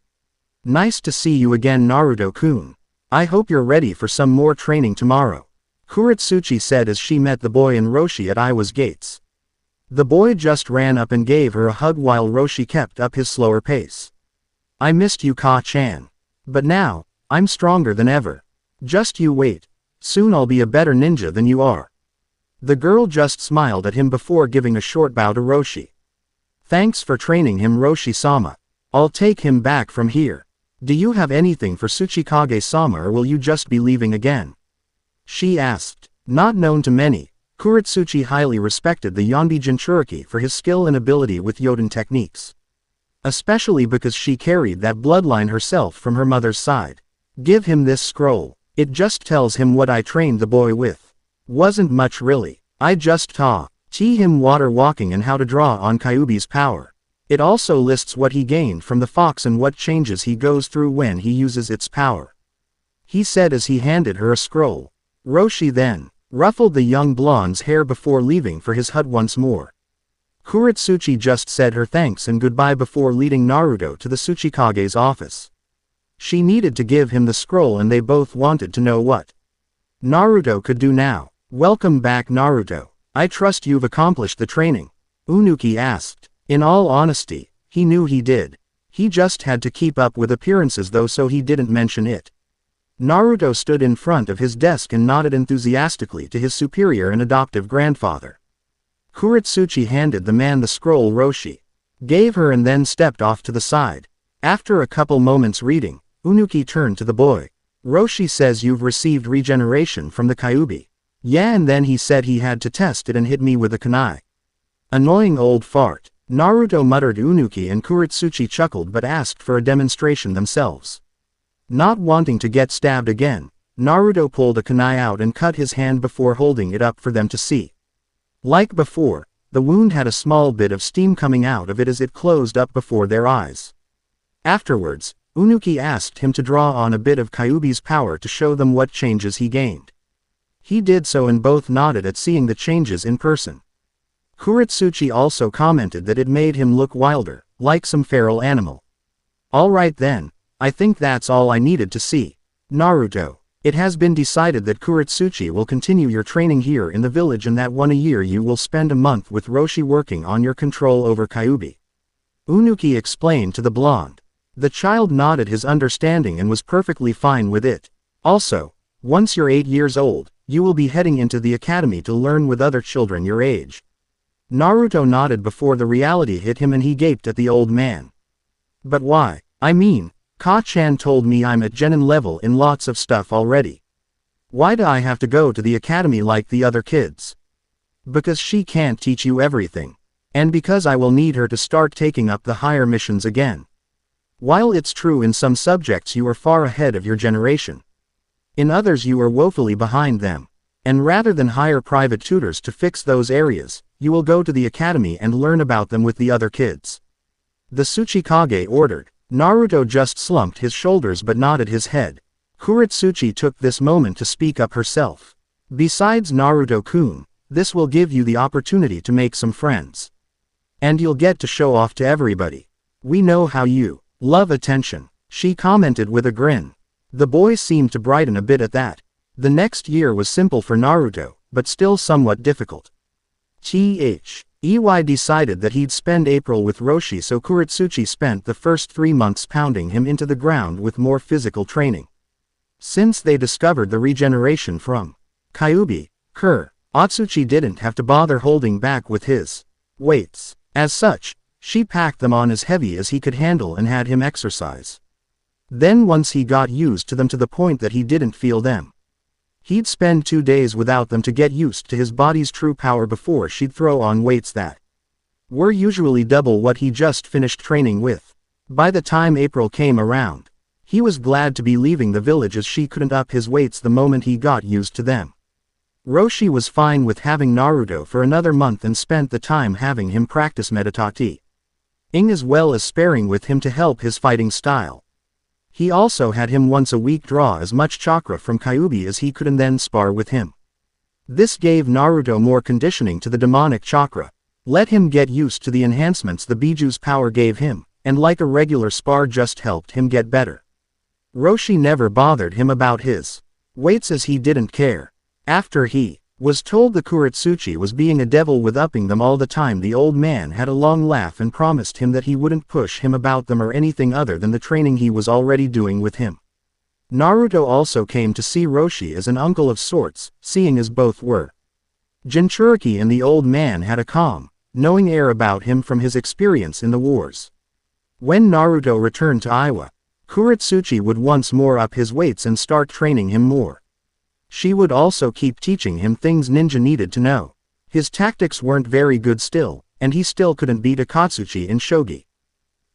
Nice to see you again, Naruto-kun. I hope you're ready for some more training tomorrow. Kurotsuchi said as she met the boy and Roshi at Iwa's gates. The boy just ran up and gave her a hug while Roshi kept up his slower pace. I missed you, Ka-chan. But now, I'm stronger than ever. Just you wait. Soon I'll be a better ninja than you are. The girl just smiled at him before giving a short bow to Roshi. Thanks for training him, Roshi-sama. I'll take him back from here. Do you have anything for Tsuchikage-sama, or will you just be leaving again? She asked. Not known to many, Kurotsuchi highly respected the Yonbi Jinchuriki for his skill and ability with Yoden techniques. Especially because she carried that bloodline herself from her mother's side. Give him this scroll. It just tells him what I trained the boy with. Wasn't much really. I just taught him water walking and how to draw on Kyuubi's power. It also lists what he gained from the fox and what changes he goes through when he uses its power. He said as he handed her a scroll. Roshi then ruffled the young blonde's hair before leaving for his hut once more. Kurotsuchi just said her thanks and goodbye before leading Naruto to the Tsuchikage's office. She needed to give him the scroll, and they both wanted to know what Naruto could do now. Welcome back, Naruto. I trust you've accomplished the training? Unuki asked. In all honesty, he knew he did. He just had to keep up with appearances though, so he didn't mention it. Naruto stood in front of his desk and nodded enthusiastically to his superior and adoptive grandfather. Kurotsuchi handed the man the scroll Roshi gave her and then stepped off to the side. After a couple moments reading, Unuki turned to the boy. Roshi says you've received regeneration from the kyuubi. Yeah, and then he said he had to test it and hit me with a kunai. Annoying old fart. Naruto muttered. Unuki and Kurotsuchi chuckled but asked for a demonstration themselves. Not wanting to get stabbed again, Naruto pulled a kunai out and cut his hand before holding it up for them to see. Like before, the wound had a small bit of steam coming out of it as it closed up before their eyes. Afterwards, Unuki asked him to draw on a bit of Kyuubi's power to show them what changes he gained. He did so and both nodded at seeing the changes in person. Kurotsuchi also commented that it made him look wilder, like some feral animal. Alright then, I think that's all I needed to see. Naruto, it has been decided that Kurotsuchi will continue your training here in the village and that one a year you will spend a month with Roshi working on your control over Kyuubi. Unuki explained to the blonde. The child nodded his understanding and was perfectly fine with it. Also, once you're 8 years old, you will be heading into the academy to learn with other children your age. Naruto nodded before the reality hit him and he gaped at the old man. But why? I mean, Ka-chan told me I'm at genin level in lots of stuff already. Why do I have to go to the academy like the other kids? Because she can't teach you everything. And because I will need her to start taking up the higher missions again. While it's true in some subjects you are far ahead of your generation, in others you are woefully behind them. And rather than hire private tutors to fix those areas, you will go to the academy and learn about them with the other kids. The Tsuchikage ordered. Naruto just slumped his shoulders but nodded his head. Kurotsuchi took this moment to speak up herself. Besides Naruto-kun, this will give you the opportunity to make some friends. And you'll get to show off to everybody. We know how you love attention, she commented with a grin. The boy seemed to brighten a bit at that. The next year was simple for Naruto, but still somewhat difficult. Iwai decided that he'd spend April with Roshi, so Kurotsuchi spent the first 3 months pounding him into the ground with more physical training. Since they discovered the regeneration from Kyuubi, Atsuchi didn't have to bother holding back with his weights. As such, she packed them on as heavy as he could handle and had him exercise. Then once he got used to them to the point that he didn't feel them, he'd spend 2 days without them to get used to his body's true power before she'd throw on weights that were usually double what he just finished training with. By the time April came around, he was glad to be leaving the village as she couldn't up his weights the moment he got used to them. Roshi was fine with having Naruto for another month and spent the time having him practice meditate as well as sparring with him to help his fighting style. He also had him once a week draw as much chakra from Kyuubi as he could and then spar with him. This gave Naruto more conditioning to the demonic chakra, let him get used to the enhancements the Biju's power gave him, and like a regular spar just helped him get better. Roshi never bothered him about his weights as he didn't care. After he was told the Kurotsuchi was being a devil with upping them all the time, the old man had a long laugh and promised him that he wouldn't push him about them or anything other than the training he was already doing with him. Naruto also came to see Roshi as an uncle of sorts, seeing as both were Jinchuriki, and the old man had a calm, knowing air about him from his experience in the wars. When Naruto returned to Iwa, Kurotsuchi would once more up his weights and start training him more. She would also keep teaching him things ninja needed to know. His tactics weren't very good still, and he still couldn't beat Akatsuchi in shogi.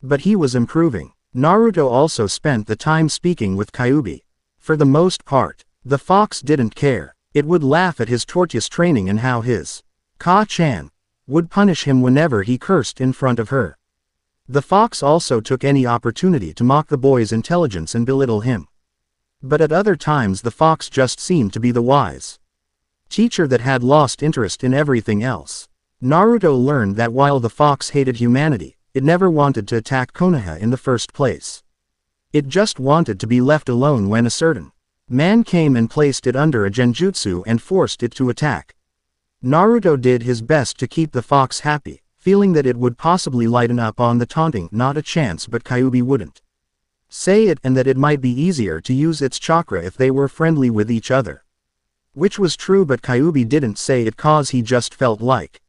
But he was improving. Naruto also spent the time speaking with Kyuubi. For the most part, the fox didn't care. It would laugh at his tortoise training and how his Ka-chan would punish him whenever he cursed in front of her. The fox also took any opportunity to mock the boy's intelligence and belittle him. But at other times the fox just seemed to be the wise teacher that had lost interest in everything else. Naruto learned that while the fox hated humanity, it never wanted to attack Konoha in the first place. It just wanted to be left alone when a certain man came and placed it under a genjutsu and forced it to attack. Naruto did his best to keep the fox happy, feeling that it would possibly lighten up on the taunting. Not a chance, but Kyuubi wouldn't say it, and that it might be easier to use its chakra if they were friendly with each other. Which was true, but Kyuubi didn't say it cause he just felt like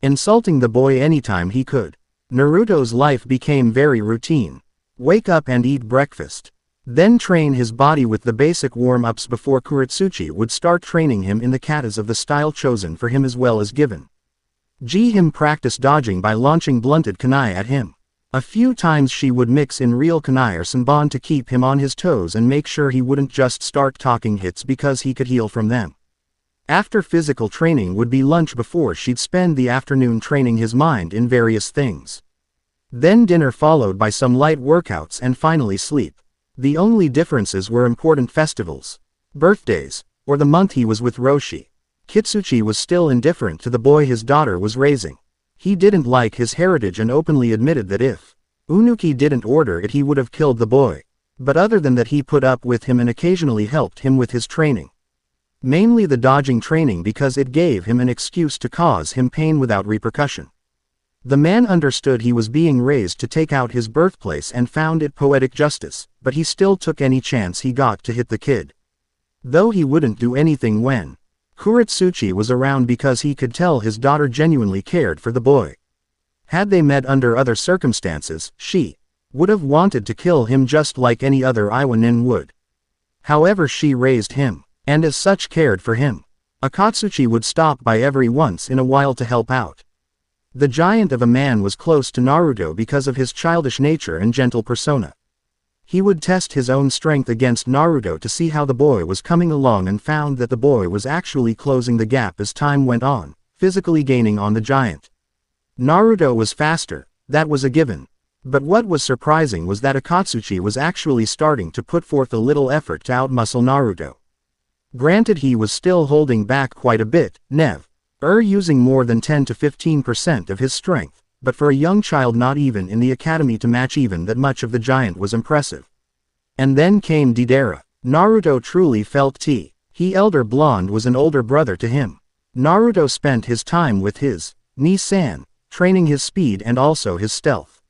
insulting the boy anytime he could. Naruto's life became very routine. Wake up and eat breakfast. Then train his body with the basic warm-ups before Kurotsuchi would start training him in the katas of the style chosen for him as well as given. Him practice dodging by launching blunted kunai at him. A few times she would mix in real kunai or sanbon to keep him on his toes and make sure he wouldn't just start talking hits because he could heal from them. After physical training would be lunch before she'd spend the afternoon training his mind in various things. Then dinner followed by some light workouts and finally sleep. The only differences were important festivals, birthdays, or the month he was with Roshi. Kitsuchi was still indifferent to the boy his daughter was raising. He didn't like his heritage and openly admitted that if Unuki didn't order it he would have killed the boy. But other than that he put up with him and occasionally helped him with his training. Mainly the dodging training because it gave him an excuse to cause him pain without repercussion. The man understood he was being raised to take out his birthplace and found it poetic justice, but he still took any chance he got to hit the kid. Though he wouldn't do anything when Kurotsuchi was around because he could tell his daughter genuinely cared for the boy. Had they met under other circumstances, she would have wanted to kill him just like any other Iwa nin would. However, she raised him, and as such cared for him. Akatsuchi would stop by every once in a while to help out. The giant of a man was close to Naruto because of his childish nature and gentle persona. He would test his own strength against Naruto to see how the boy was coming along and found that the boy was actually closing the gap as time went on, physically gaining on the giant. Naruto was faster, that was a given. But what was surprising was that Akatsuchi was actually starting to put forth a little effort to outmuscle Naruto. Granted, he was still holding back quite a bit, using more than 10 to 15% of his strength, but for a young child not even in the academy to match even that much of the giant was impressive. And then came Deidara. Naruto truly felt he elder blonde was an older brother to him. Naruto spent his time with his Ni-san, training his speed and also his stealth.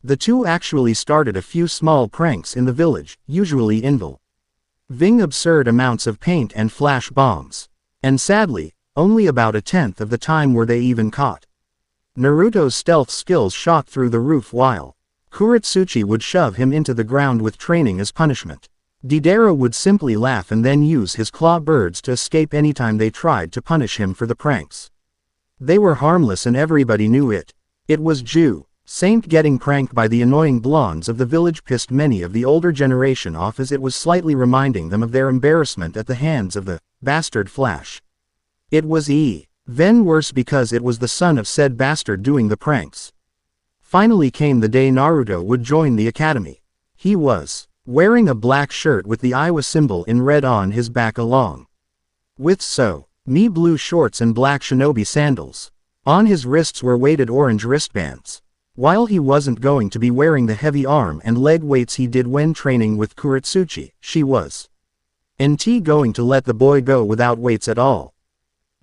The two actually started a few small pranks in the village, usually involving absurd amounts of paint and flash bombs. And sadly, only about a tenth of the time were they even caught. Naruto's stealth skills shot through the roof while Kurotsuchi would shove him into the ground with training as punishment. Deidara would simply laugh and then use his claw birds to escape anytime they tried to punish him for the pranks. They were harmless and everybody knew it. It was Saint getting pranked by the annoying blondes of the village pissed many of the older generation off as it was slightly reminding them of their embarrassment at the hands of the bastard Flash. It was even worse because it was the son of said bastard doing the pranks. Finally came the day Naruto would join the academy. He was wearing a black shirt with the Iwa symbol in red on his back along with blue shorts and black shinobi sandals. On his wrists were weighted orange wristbands. While he wasn't going to be wearing the heavy arm and leg weights he did when training with Kurotsuchi, she was going to let the boy go without weights at all.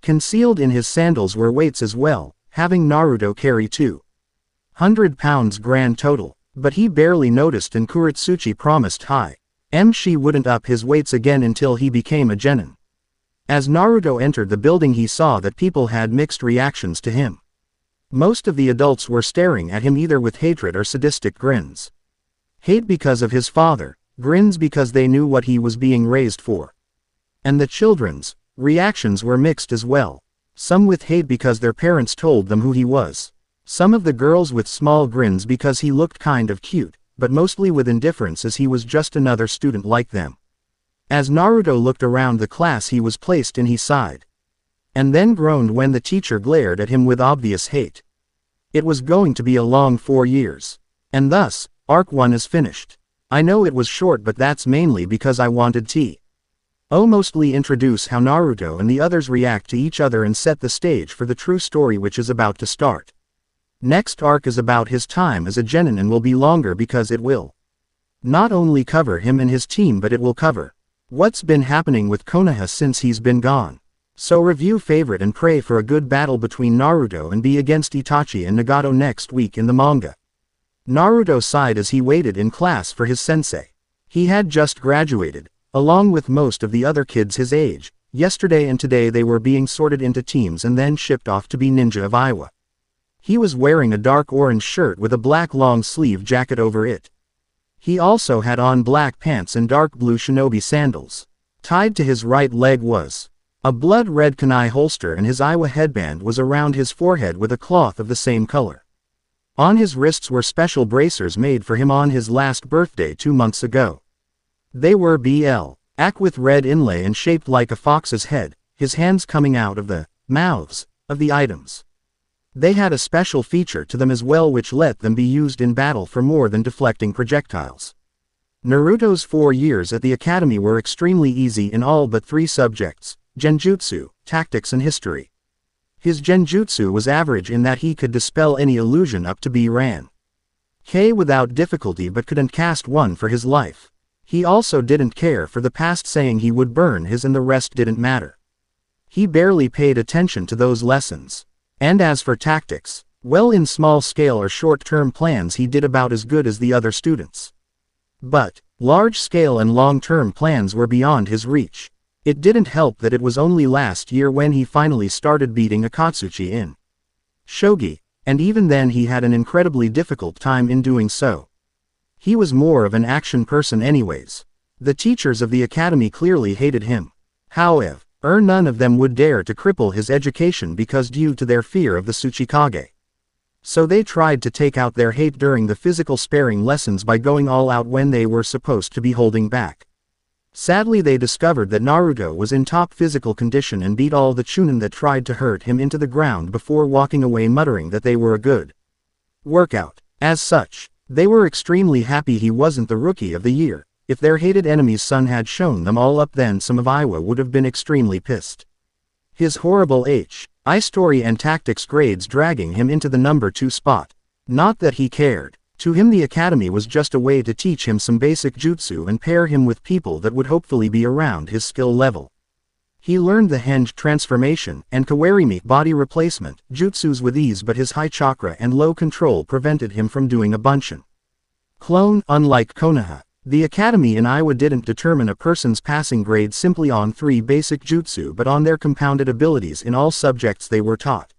Concealed in his sandals were weights as well, having Naruto carry 200 pounds grand total, but he barely noticed and Kurotsuchi promised she wouldn't up his weights again until he became a genin. As Naruto entered the building he saw that people had mixed reactions to him. Most of the adults were staring at him either with hatred or sadistic grins. Hate because of his father, grins because they knew what he was being raised for. And the children's reactions were mixed as well. Some with hate because their parents told them who he was. Some of the girls with small grins because he looked kind of cute, but mostly with indifference as he was just another student like them. As Naruto looked around the class he was placed in, he sighed. And then groaned when the teacher glared at him with obvious hate. It was going to be a long 4 years. And thus, Arc 1 is finished. I know it was short, but that's mainly because I wanted to mostly introduce how Naruto and the others react to each other and set the stage for the true story which is about to start. Next arc is about his time as a genin and will be longer because it will not only cover him and his team but it will cover what's been happening with Konoha since he's been gone. So review, favorite and pray for a good battle between Naruto and B against Itachi and Nagato next week in the manga. Naruto sighed as he waited in class for his sensei. He had just graduated, along with most of the other kids his age. Yesterday and today they were being sorted into teams and then shipped off to be Ninja of Iwa. He was wearing a dark orange shirt with a black long sleeve jacket over it. He also had on black pants and dark blue shinobi sandals. Tied to his right leg was a blood-red kunai holster, and his Iwa headband was around his forehead with a cloth of the same color. On his wrists were special bracers made for him on his last birthday 2 months ago. They were black with red inlay and shaped like a fox's head, his hands coming out of the mouths of the items. They had a special feature to them as well which let them be used in battle for more than deflecting projectiles. Naruto's 4 years at the academy were extremely easy in all but 3 subjects: genjutsu, tactics and history. His genjutsu was average in that he could dispel any illusion up to B-Ran K without difficulty but couldn't cast one for his life. He also didn't care for the past, saying he would burn his and the rest didn't matter. He barely paid attention to those lessons. And as for tactics, well, in small-scale or short-term plans he did about as good as the other students. But large-scale and long-term plans were beyond his reach. It didn't help that it was only last year when he finally started beating Akatsuchi in shogi, and even then he had an incredibly difficult time in doing so. He was more of an action person anyways. The teachers of the academy clearly hated him. However, none of them would dare to cripple his education because due to their fear of the Tsuchikage. So they tried to take out their hate during the physical sparring lessons by going all out when they were supposed to be holding back. Sadly, they discovered that Naruto was in top physical condition and beat all the Chunin that tried to hurt him into the ground before walking away muttering that they were a good workout. As such, they were extremely happy he wasn't the rookie of the year. If their hated enemy's son had shown them all up, then some of Iwa would have been extremely pissed. His horrible I story and tactics grades dragging him into the number 2 spot. Not that he cared. To him the academy was just a way to teach him some basic jutsu and pair him with people that would hopefully be around his skill level. He learned the henge transformation and kawarimi body replacement jutsus with ease, but his high chakra and low control prevented him from doing a bunshin clone. Unlike Konoha, the academy in Iwa didn't determine a person's passing grade simply on 3 basic jutsu but on their compounded abilities in all subjects they were taught.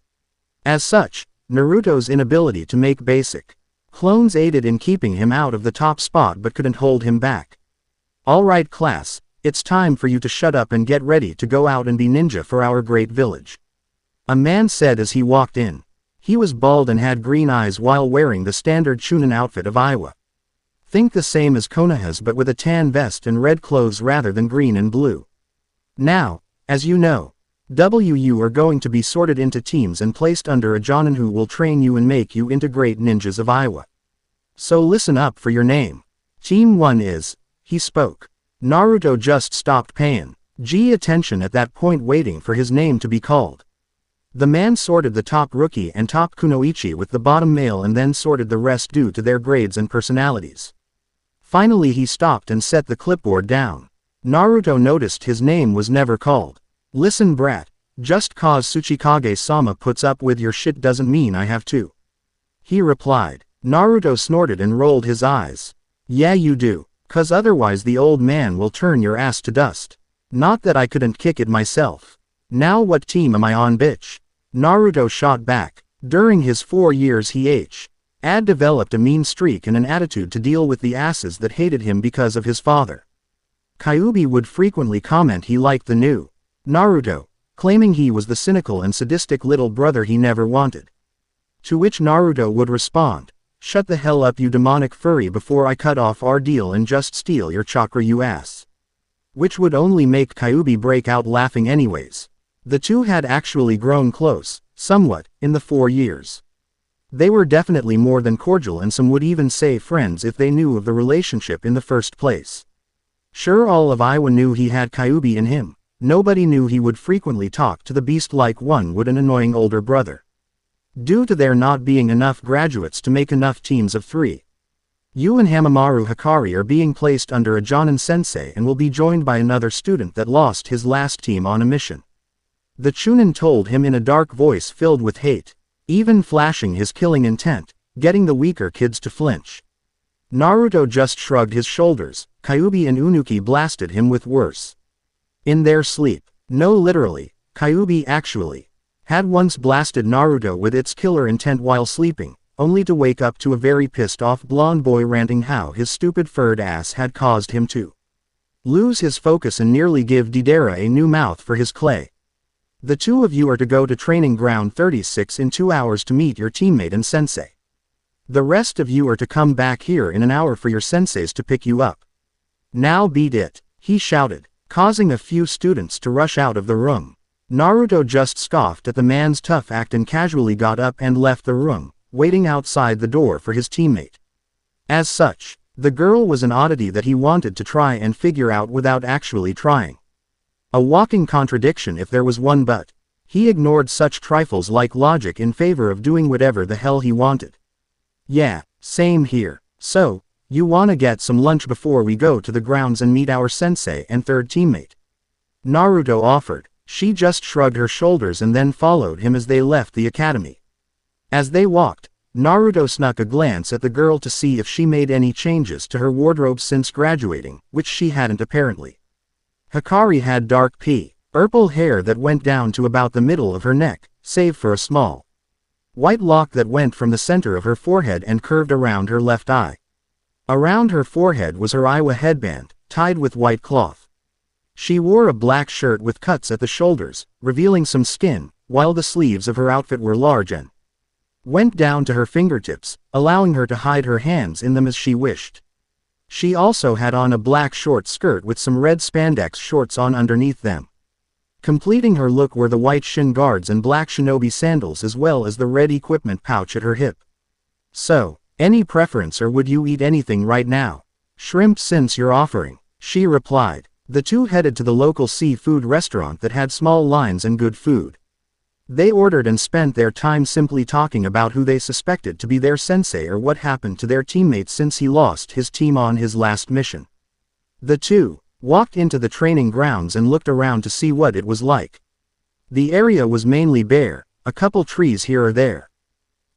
As such, Naruto's inability to make basic clones aided in keeping him out of the top spot but couldn't hold him back. Alright class, it's time for you to shut up and get ready to go out and be ninja for our great village. A man said as he walked in. He was bald and had green eyes while wearing the standard Chunin outfit of Iwa. Think the same as Konoha's but with a tan vest and red clothes rather than green and blue. Now, as you know, you are going to be sorted into teams and placed under a jonin who will train you and make you into great ninjas of Iwa. So listen up for your name. Team 1 is, he spoke. Naruto just stopped paying attention at that point, waiting for his name to be called. The man sorted the top rookie and top kunoichi with the bottom male and then sorted the rest due to their grades and personalities. Finally he stopped and set the clipboard down. Naruto noticed his name was never called. Listen brat, just cause Tsuchikage-sama puts up with your shit doesn't mean I have to. He replied. Naruto snorted and rolled his eyes. Yeah you do, cause otherwise the old man will turn your ass to dust. Not that I couldn't kick it myself. Now what team am I on, bitch? Naruto shot back. During his 4 years he had developed a mean streak and an attitude to deal with the asses that hated him because of his father. Kyuubi would frequently comment he liked the new Naruto, claiming he was the cynical and sadistic little brother he never wanted. To which Naruto would respond, "Shut the hell up you demonic furry before I cut off our deal and just steal your chakra you ass." Which would only make Kyuubi break out laughing anyways. The two had actually grown close, somewhat, in the 4 years. They were definitely more than cordial and some would even say friends if they knew of the relationship in the first place. Sure, all of Iwa knew he had Kyuubi in him. Nobody knew he would frequently talk to the beast like one would an annoying older brother. Due to there not being enough graduates to make enough teams of 3. You and Hamamaru Hikari are being placed under a Jonin sensei and will be joined by another student that lost his last team on a mission. The Chunin told him in a dark voice filled with hate, even flashing his killing intent, getting the weaker kids to flinch. Naruto just shrugged his shoulders. Kyuubi and Unuki blasted him with worse. In their sleep. No, literally, Kyuubi actually had once blasted Naruto with its killer intent while sleeping, only to wake up to a very pissed-off blonde boy ranting how his stupid furred ass had caused him to lose his focus and nearly give Deidara a new mouth for his clay. The two of you are to go to training ground 36 in 2 hours to meet your teammate and sensei. The rest of you are to come back here in an hour for your senseis to pick you up. Now beat it, he shouted, causing a few students to rush out of the room. Naruto just scoffed at the man's tough act and casually got up and left the room, waiting outside the door for his teammate. As such, the girl was an oddity that he wanted to try and figure out without actually trying. A walking contradiction if there was one, but he ignored such trifles like logic in favor of doing whatever the hell he wanted. Yeah, same here. So, you wanna get some lunch before we go to the grounds and meet our sensei and third teammate? Naruto offered. She just shrugged her shoulders and then followed him as they left the academy. As they walked, Naruto snuck a glance at the girl to see if she made any changes to her wardrobe since graduating, which she hadn't apparently. Hikari had dark purple hair that went down to about the middle of her neck, save for a small white lock that went from the center of her forehead and curved around her left eye. Around her forehead was her Iwa headband, tied with white cloth. She wore a black shirt with cuts at the shoulders, revealing some skin, while the sleeves of her outfit were large and went down to her fingertips, allowing her to hide her hands in them as she wished. She also had on a black short skirt with some red spandex shorts on underneath them. Completing her look were the white shin guards and black shinobi sandals as well as the red equipment pouch at her hip. So, any preference or would you eat anything right now? Shrimp since you're offering, she replied. The two headed to the local seafood restaurant that had small lines and good food. They ordered and spent their time simply talking about who they suspected to be their sensei or what happened to their teammate since he lost his team on his last mission. The two walked into the training grounds and looked around to see what it was like. The area was mainly bare, a couple trees here or there.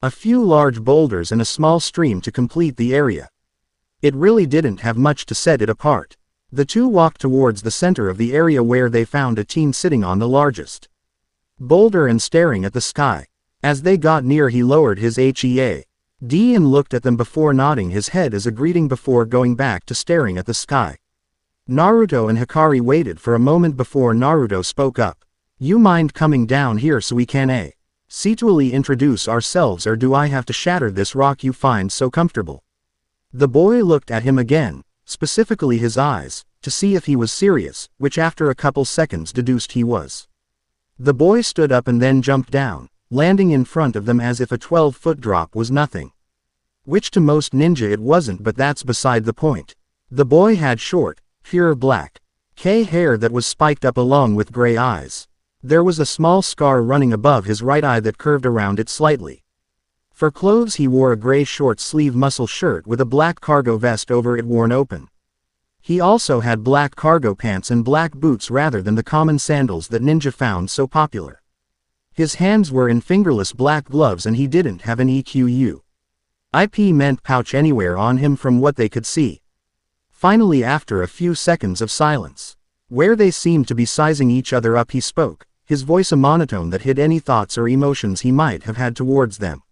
A few large boulders and a small stream to complete the area. It really didn't have much to set it apart. The two walked towards the center of the area where they found a teen sitting on the largest boulder and staring at the sky. As they got near, he lowered his head and looked at them before nodding his head as a greeting before going back to staring at the sky. Naruto and Hikari waited for a moment before Naruto spoke up. You mind coming down here so we can see-to-ally introduce ourselves, or do I have to shatter this rock you find so comfortable? The boy looked at him again, specifically his eyes, to see if he was serious, which after a couple seconds deduced he was. The boy stood up and then jumped down, landing in front of them as if a 12-foot drop was nothing. Which to most ninja it wasn't, but that's beside the point. The boy had short, pure black hair that was spiked up along with gray eyes. There was a small scar running above his right eye that curved around it slightly. For clothes he wore a gray short-sleeve muscle shirt with a black cargo vest over it worn open. He also had black cargo pants and black boots rather than the common sandals that ninja found so popular. His hands were in fingerless black gloves and he didn't have an IP meant pouch anywhere on him from what they could see. Finally, after a few seconds of silence, where they seemed to be sizing each other up, he spoke, his voice a monotone that hid any thoughts or emotions he might have had towards them.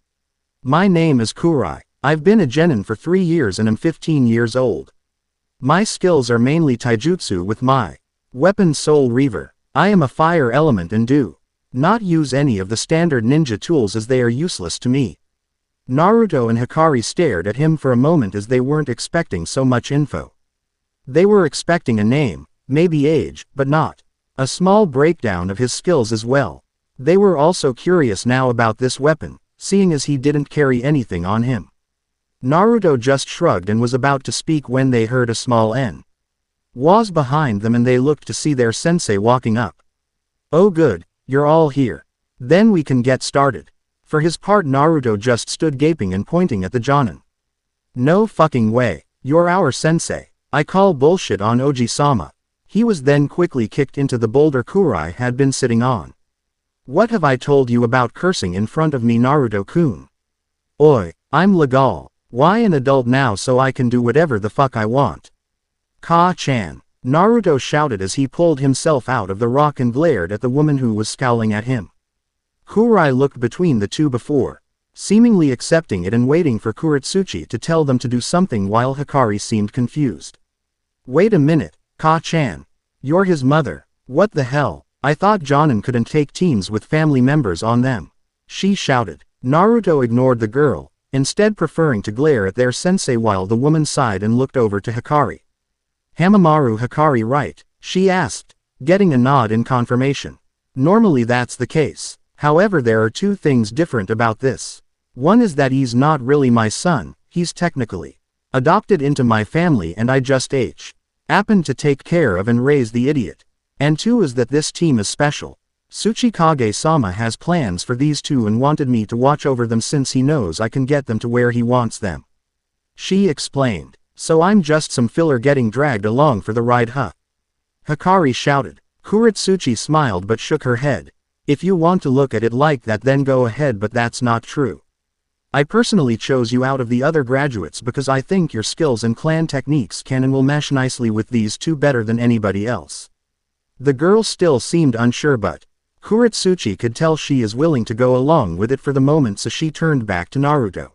My name is Kurai. I've been a genin for 3 years and am 15 years old. My skills are mainly taijutsu with my weapon Soul Reaver. I am a fire element and do not use any of the standard ninja tools as they are useless to me. Naruto and Hikari stared at him for a moment as they weren't expecting so much info. They were expecting a name, maybe age, but not a small breakdown of his skills as well. They were also curious now about this weapon, seeing as he didn't carry anything on him. Naruto just shrugged and was about to speak when they heard a small was behind them and they looked to see their sensei walking up. Oh good, you're all here. Then we can get started. For his part, Naruto just stood gaping and pointing at the Jonin. No fucking way, you're our sensei. I call bullshit on Oji-sama. He was then quickly kicked into the boulder Kurai had been sitting on. What have I told you about cursing in front of me, Naruto-kun? Oi, I'm legal. Why an adult now so I can do whatever the fuck I want? Ka-chan. Naruto shouted as he pulled himself out of the rock and glared at the woman who was scowling at him. Kurai looked between the two before seemingly accepting it and waiting for Kurotsuchi to tell them to do something while Hikari seemed confused. Wait a minute, Ka-chan. You're his mother. What the hell? I thought Jonin couldn't take teams with family members on them. She shouted. Naruto ignored the girl, instead preferring to glare at their sensei while the woman sighed and looked over to Hikari. Hamamaru Hikari right? She asked, getting a nod in confirmation. Normally that's the case. However, there are two things different about this. One is that he's not really my son, he's technically adopted into my family and I just happened to take care of and raise the idiot. And two is that this team is special. Tsuchikage-sama has plans for these two and wanted me to watch over them since he knows I can get them to where he wants them. She explained. So I'm just some filler getting dragged along for the ride, huh? Hikari shouted. Kurotsuchi smiled but shook her head. If you want to look at it like that then go ahead, but that's not true. I personally chose you out of the other graduates because I think your skills and clan techniques can and will mesh nicely with these two better than anybody else. The girl still seemed unsure, but Kurotsuchi could tell she is willing to go along with it for the moment, so she turned back to Naruto.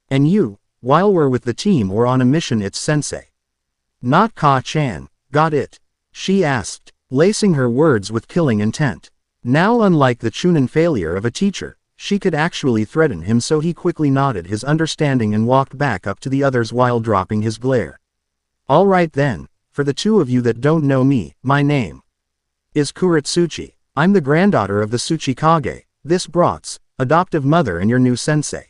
And you, while we're with the team or on a mission, it's sensei. Not Ka-chan, got it? She asked, lacing her words with killing intent. Now, unlike the Chunin failure of a teacher, she could actually threaten him, so he quickly nodded his understanding and walked back up to the others while dropping his glare. All right then, for the two of you that don't know me, my name is Kurotsuchi. I'm the granddaughter of the Tsuchikage, this Brock's adoptive mother and your new sensei.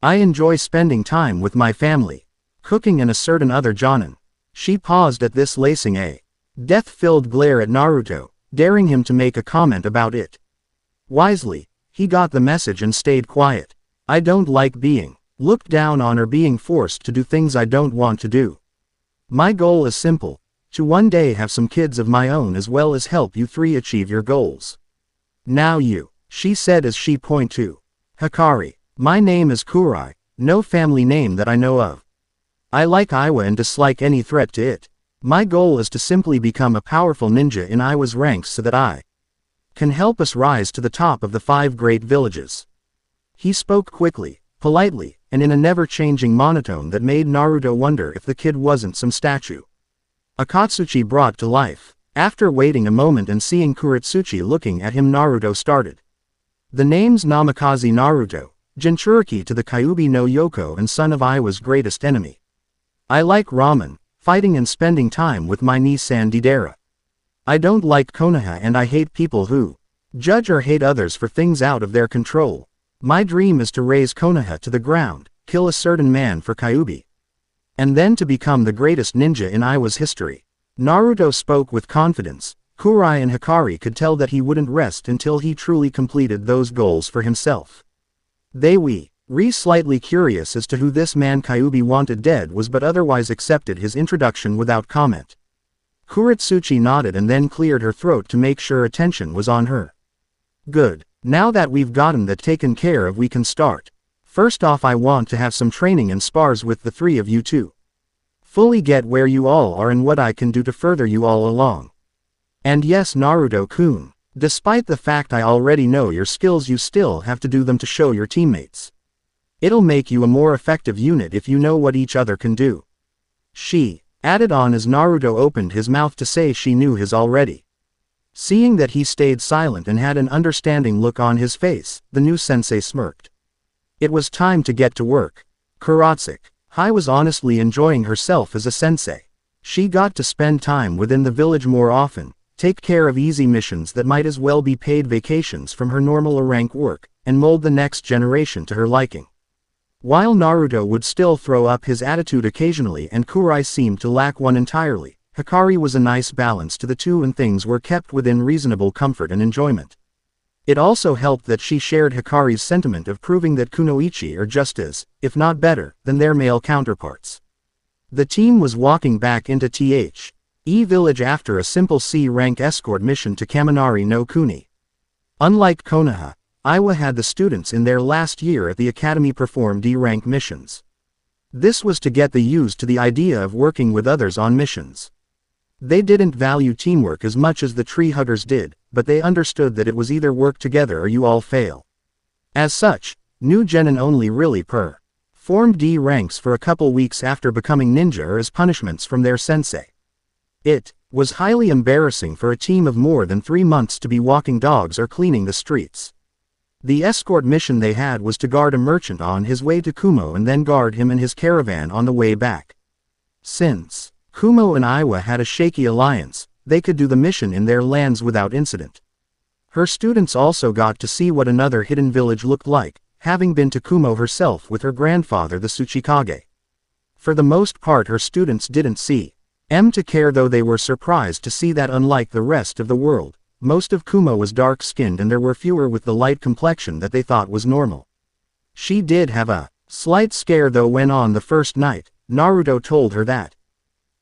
I enjoy spending time with my family, cooking and a certain other jonin. She paused at this, lacing a death-filled glare at Naruto, daring him to make a comment about it. Wisely, he got the message and stayed quiet. I don't like being looked down on or being forced to do things I don't want to do. My goal is simple, to one day have some kids of my own as well as help you three achieve your goals. Now you, she said as she pointed to Hikari. My name is Kurai, no family name that I know of. I like Iwa and dislike any threat to it. My goal is to simply become a powerful ninja in Iwa's ranks so that I can help us rise to the top of the 5 great villages. He spoke quickly, politely, and in a never-changing monotone that made Naruto wonder if the kid wasn't some statue Akatsuchi brought to life. After waiting a moment and seeing Kurotsuchi looking at him, Naruto started. The name's Namikaze Naruto, Jinchuriki to the Kyuubi no Yoko and son of Iwa's greatest enemy. I like ramen, fighting and spending time with my niece Sandidera. I don't like Konoha and I hate people who judge or hate others for things out of their control. My dream is to raise Konoha to the ground, kill a certain man for Kyuubi, and then to become the greatest ninja in Iwa's history. Naruto spoke with confidence. Kurai and Hikari could tell that he wouldn't rest until he truly completed those goals for himself. They were slightly curious as to who this man Kyuubi wanted dead was, but otherwise accepted his introduction without comment. Kurotsuchi nodded and then cleared her throat to make sure attention was on her. Good. Now that we've gotten that taken care of, we can start. First off, I want to have some training and spars with the three of you to fully get where you all are and what I can do to further you all along. And yes, Naruto-kun, despite the fact I already know your skills, you still have to do them to show your teammates. It'll make you a more effective unit if you know what each other can do. She added on as Naruto opened his mouth to say she knew his already. Seeing that he stayed silent and had an understanding look on his face, the new sensei smirked. It was time to get to work. Kurotsuchi was honestly enjoying herself as a sensei. She got to spend time within the village more often, take care of easy missions that might as well be paid vacations from her normal rank work, and mold the next generation to her liking. While Naruto would still throw up his attitude occasionally and Kurai seemed to lack one entirely, Hikari was a nice balance to the two and things were kept within reasonable comfort and enjoyment. It also helped that she shared Hikari's sentiment of proving that kunoichi are just as, if not better, than their male counterparts. The team was walking back into The village after a simple C-rank escort mission to Kaminari no Kuni. Unlike Konoha, Iwa had the students in their last year at the academy perform D-rank missions. This was to get the used to the idea of working with others on missions. They didn't value teamwork as much as the tree huggers did, but they understood that it was either work together or you all fail. As such, new genin only really formed D ranks for a couple weeks after becoming ninja or as punishments from their sensei. It was highly embarrassing for a team of more than 3 months to be walking dogs or cleaning the streets. The escort mission they had was to guard a merchant on his way to Kumo and then guard him and his caravan on the way back. Since Kumo and Iwa had a shaky alliance, they could do the mission in their lands without incident. Her students also got to see what another hidden village looked like, having been to Kumo herself with her grandfather the Tsuchikage. For the most part her students didn't see to care, though they were surprised to see that unlike the rest of the world, most of Kumo was dark-skinned and there were fewer with the light complexion that they thought was normal. She did have a slight scare though when on the first night, Naruto told her that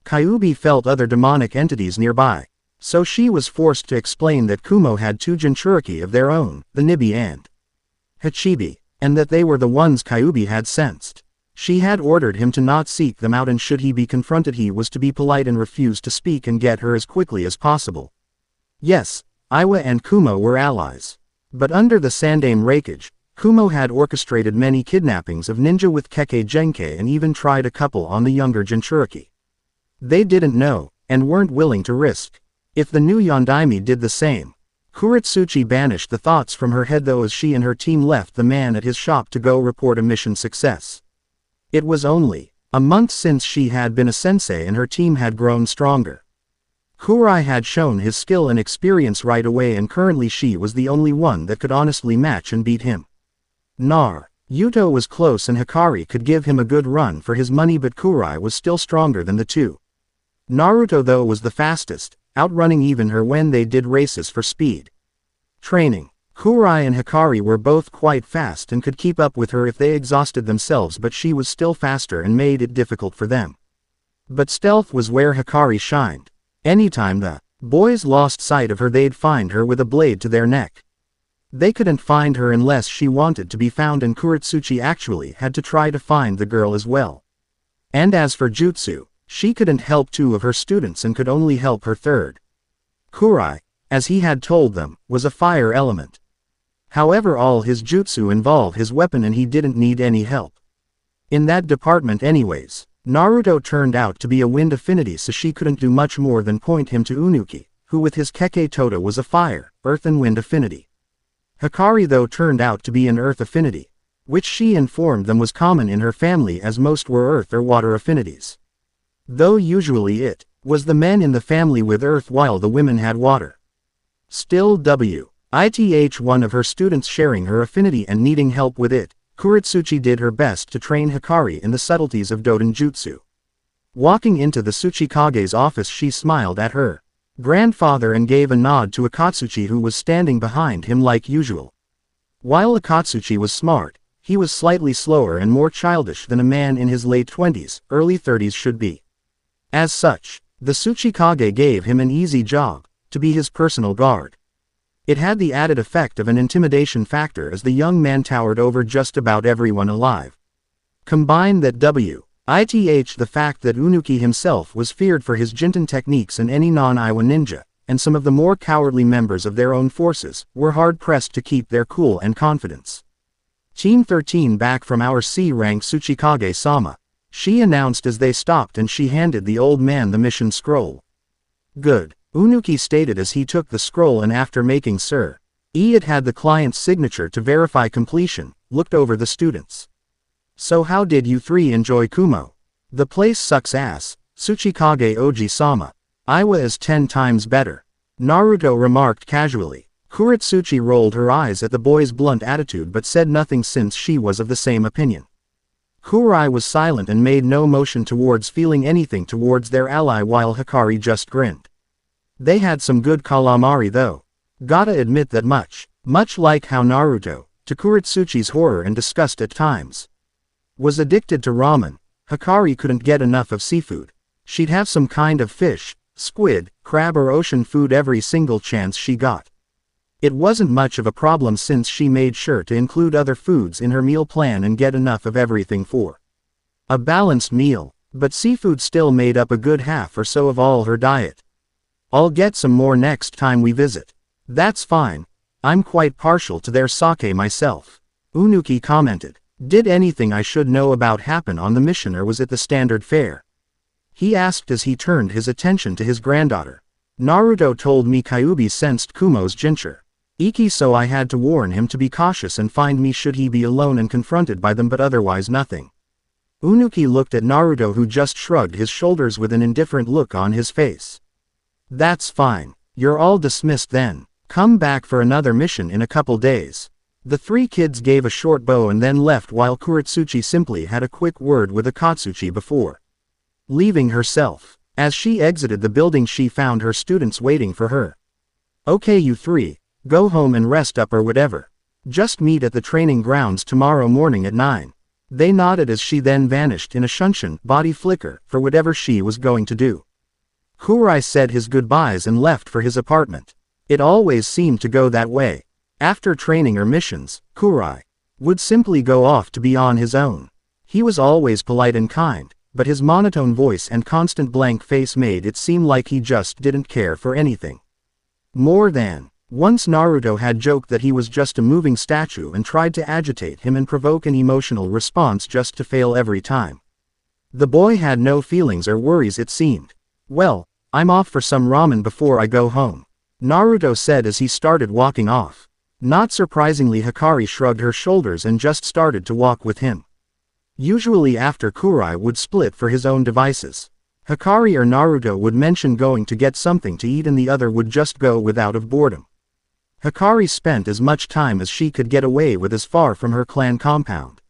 Kyuubi felt other demonic entities nearby, so she was forced to explain that Kumo had 2 Jinchuriki of their own, the Nibi and Hachibi, and that they were the ones Kyuubi had sensed. She had ordered him to not seek them out and should he be confronted he was to be polite and refuse to speak and get her as quickly as possible. Yes, Iwa and Kumo were allies. But under the Sandaime Reikage, Kumo had orchestrated many kidnappings of ninja with Kekkei Genkei and even tried a couple on the younger Jinchuriki. They didn't know, and weren't willing to risk. If the new Yondaime did the same. Kurotsuchi banished the thoughts from her head though as she and her team left the man at his shop to go report a mission success. It was only a month since she had been a sensei and her team had grown stronger. Kurai had shown his skill and experience right away and currently she was the only one that could honestly match and beat him. Yuto was close and Hikari could give him a good run for his money but Kurai was still stronger than the two. Naruto though was the fastest, outrunning even her when they did races for speed. Training. Kurai and Hikari were both quite fast and could keep up with her if they exhausted themselves but she was still faster and made it difficult for them. But stealth was where Hikari shined. Anytime the boys lost sight of her they'd find her with a blade to their neck. They couldn't find her unless she wanted to be found and Kurotsuchi actually had to try to find the girl as well. And as for jutsu, she couldn't help 2 of her students and could only help her third. Kurai, as he had told them, was a fire element. However all his jutsu involved his weapon and he didn't need any help. In that department anyways, Naruto turned out to be a wind affinity so she couldn't do much more than point him to Unuki, who with his Kekkei Tota was a fire, earth and wind affinity. Hikari though turned out to be an earth affinity, which she informed them was common in her family as most were earth or water affinities. Though usually it was the men in the family with earth while the women had water. Still one of her students sharing her affinity and needing help with it, Kurotsuchi did her best to train Hikari in the subtleties of Doden Jutsu. Walking into the Tsuchikage's office she smiled at her grandfather and gave a nod to Akatsuchi who was standing behind him like usual. While Akatsuchi was smart, he was slightly slower and more childish than a man in his late 20s, early 30s should be. As such, the Tsuchikage gave him an easy job, to be his personal guard. It had the added effect of an intimidation factor as the young man towered over just about everyone alive. Combine that the fact that Unuki himself was feared for his Jinten techniques and any non-Iwa ninja, and some of the more cowardly members of their own forces, were hard-pressed to keep their cool and confidence. Team 13 back from our C-rank Tsuchikage-sama, she announced as they stopped and she handed the old man the mission scroll. Good. Unuki stated as he took the scroll and after making Sir it had the client's signature to verify completion, looked over the students. So how did you 3 enjoy Kumo? The place sucks ass, Tsuchikage Oji-sama. Iwa is 10 times better. Naruto remarked casually. Kurotsuchi rolled her eyes at the boy's blunt attitude but said nothing since she was of the same opinion. Kurai was silent and made no motion towards feeling anything towards their ally while Hikari just grinned. They had some good calamari though. Gotta admit that much like how Naruto, to Kurotsuchi's horror and disgust at times, was addicted to ramen, Hikari couldn't get enough of seafood. She'd have some kind of fish, squid, crab or ocean food every single chance she got. It wasn't much of a problem since she made sure to include other foods in her meal plan and get enough of everything for a balanced meal, but seafood still made up a good half or so of all her diet. I'll get some more next time we visit. That's fine. I'm quite partial to their sake myself. Unuki commented. Did anything I should know about happen on the mission, or was it the standard fare? He asked as he turned his attention to his granddaughter. Naruto told me Kyuubi sensed Kumo's Jinchur. Iki, so I had to warn him to be cautious and find me should he be alone and confronted by them, but otherwise nothing. Unuki looked at Naruto, who just shrugged his shoulders with an indifferent look on his face. That's fine. You're all dismissed then. Come back for another mission in a couple days. The three kids gave a short bow and then left, while Kurotsuchi simply had a quick word with Akatsuchi before leaving herself. As she exited the building, she found her students waiting for her. Okay, you three, go home and rest up or whatever. Just meet at the training grounds tomorrow morning at 9. They nodded as she then vanished in a Shunshin body flicker for whatever she was going to do. Kurai said his goodbyes and left for his apartment. It always seemed to go that way. After training or missions, Kurai would simply go off to be on his own. He was always polite and kind, but his monotone voice and constant blank face made it seem like he just didn't care for anything. More than once Naruto had joked that he was just a moving statue and tried to agitate him and provoke an emotional response just to fail every time. The boy had no feelings or worries, it seemed. Well, I'm off for some ramen before I go home, Naruto said as he started walking off. Not surprisingly, Hikari shrugged her shoulders and just started to walk with him. Usually after Kurai would split for his own devices, Hikari or Naruto would mention going to get something to eat and the other would just go without of boredom. Hikari spent as much time as she could get away with as far from her clan compound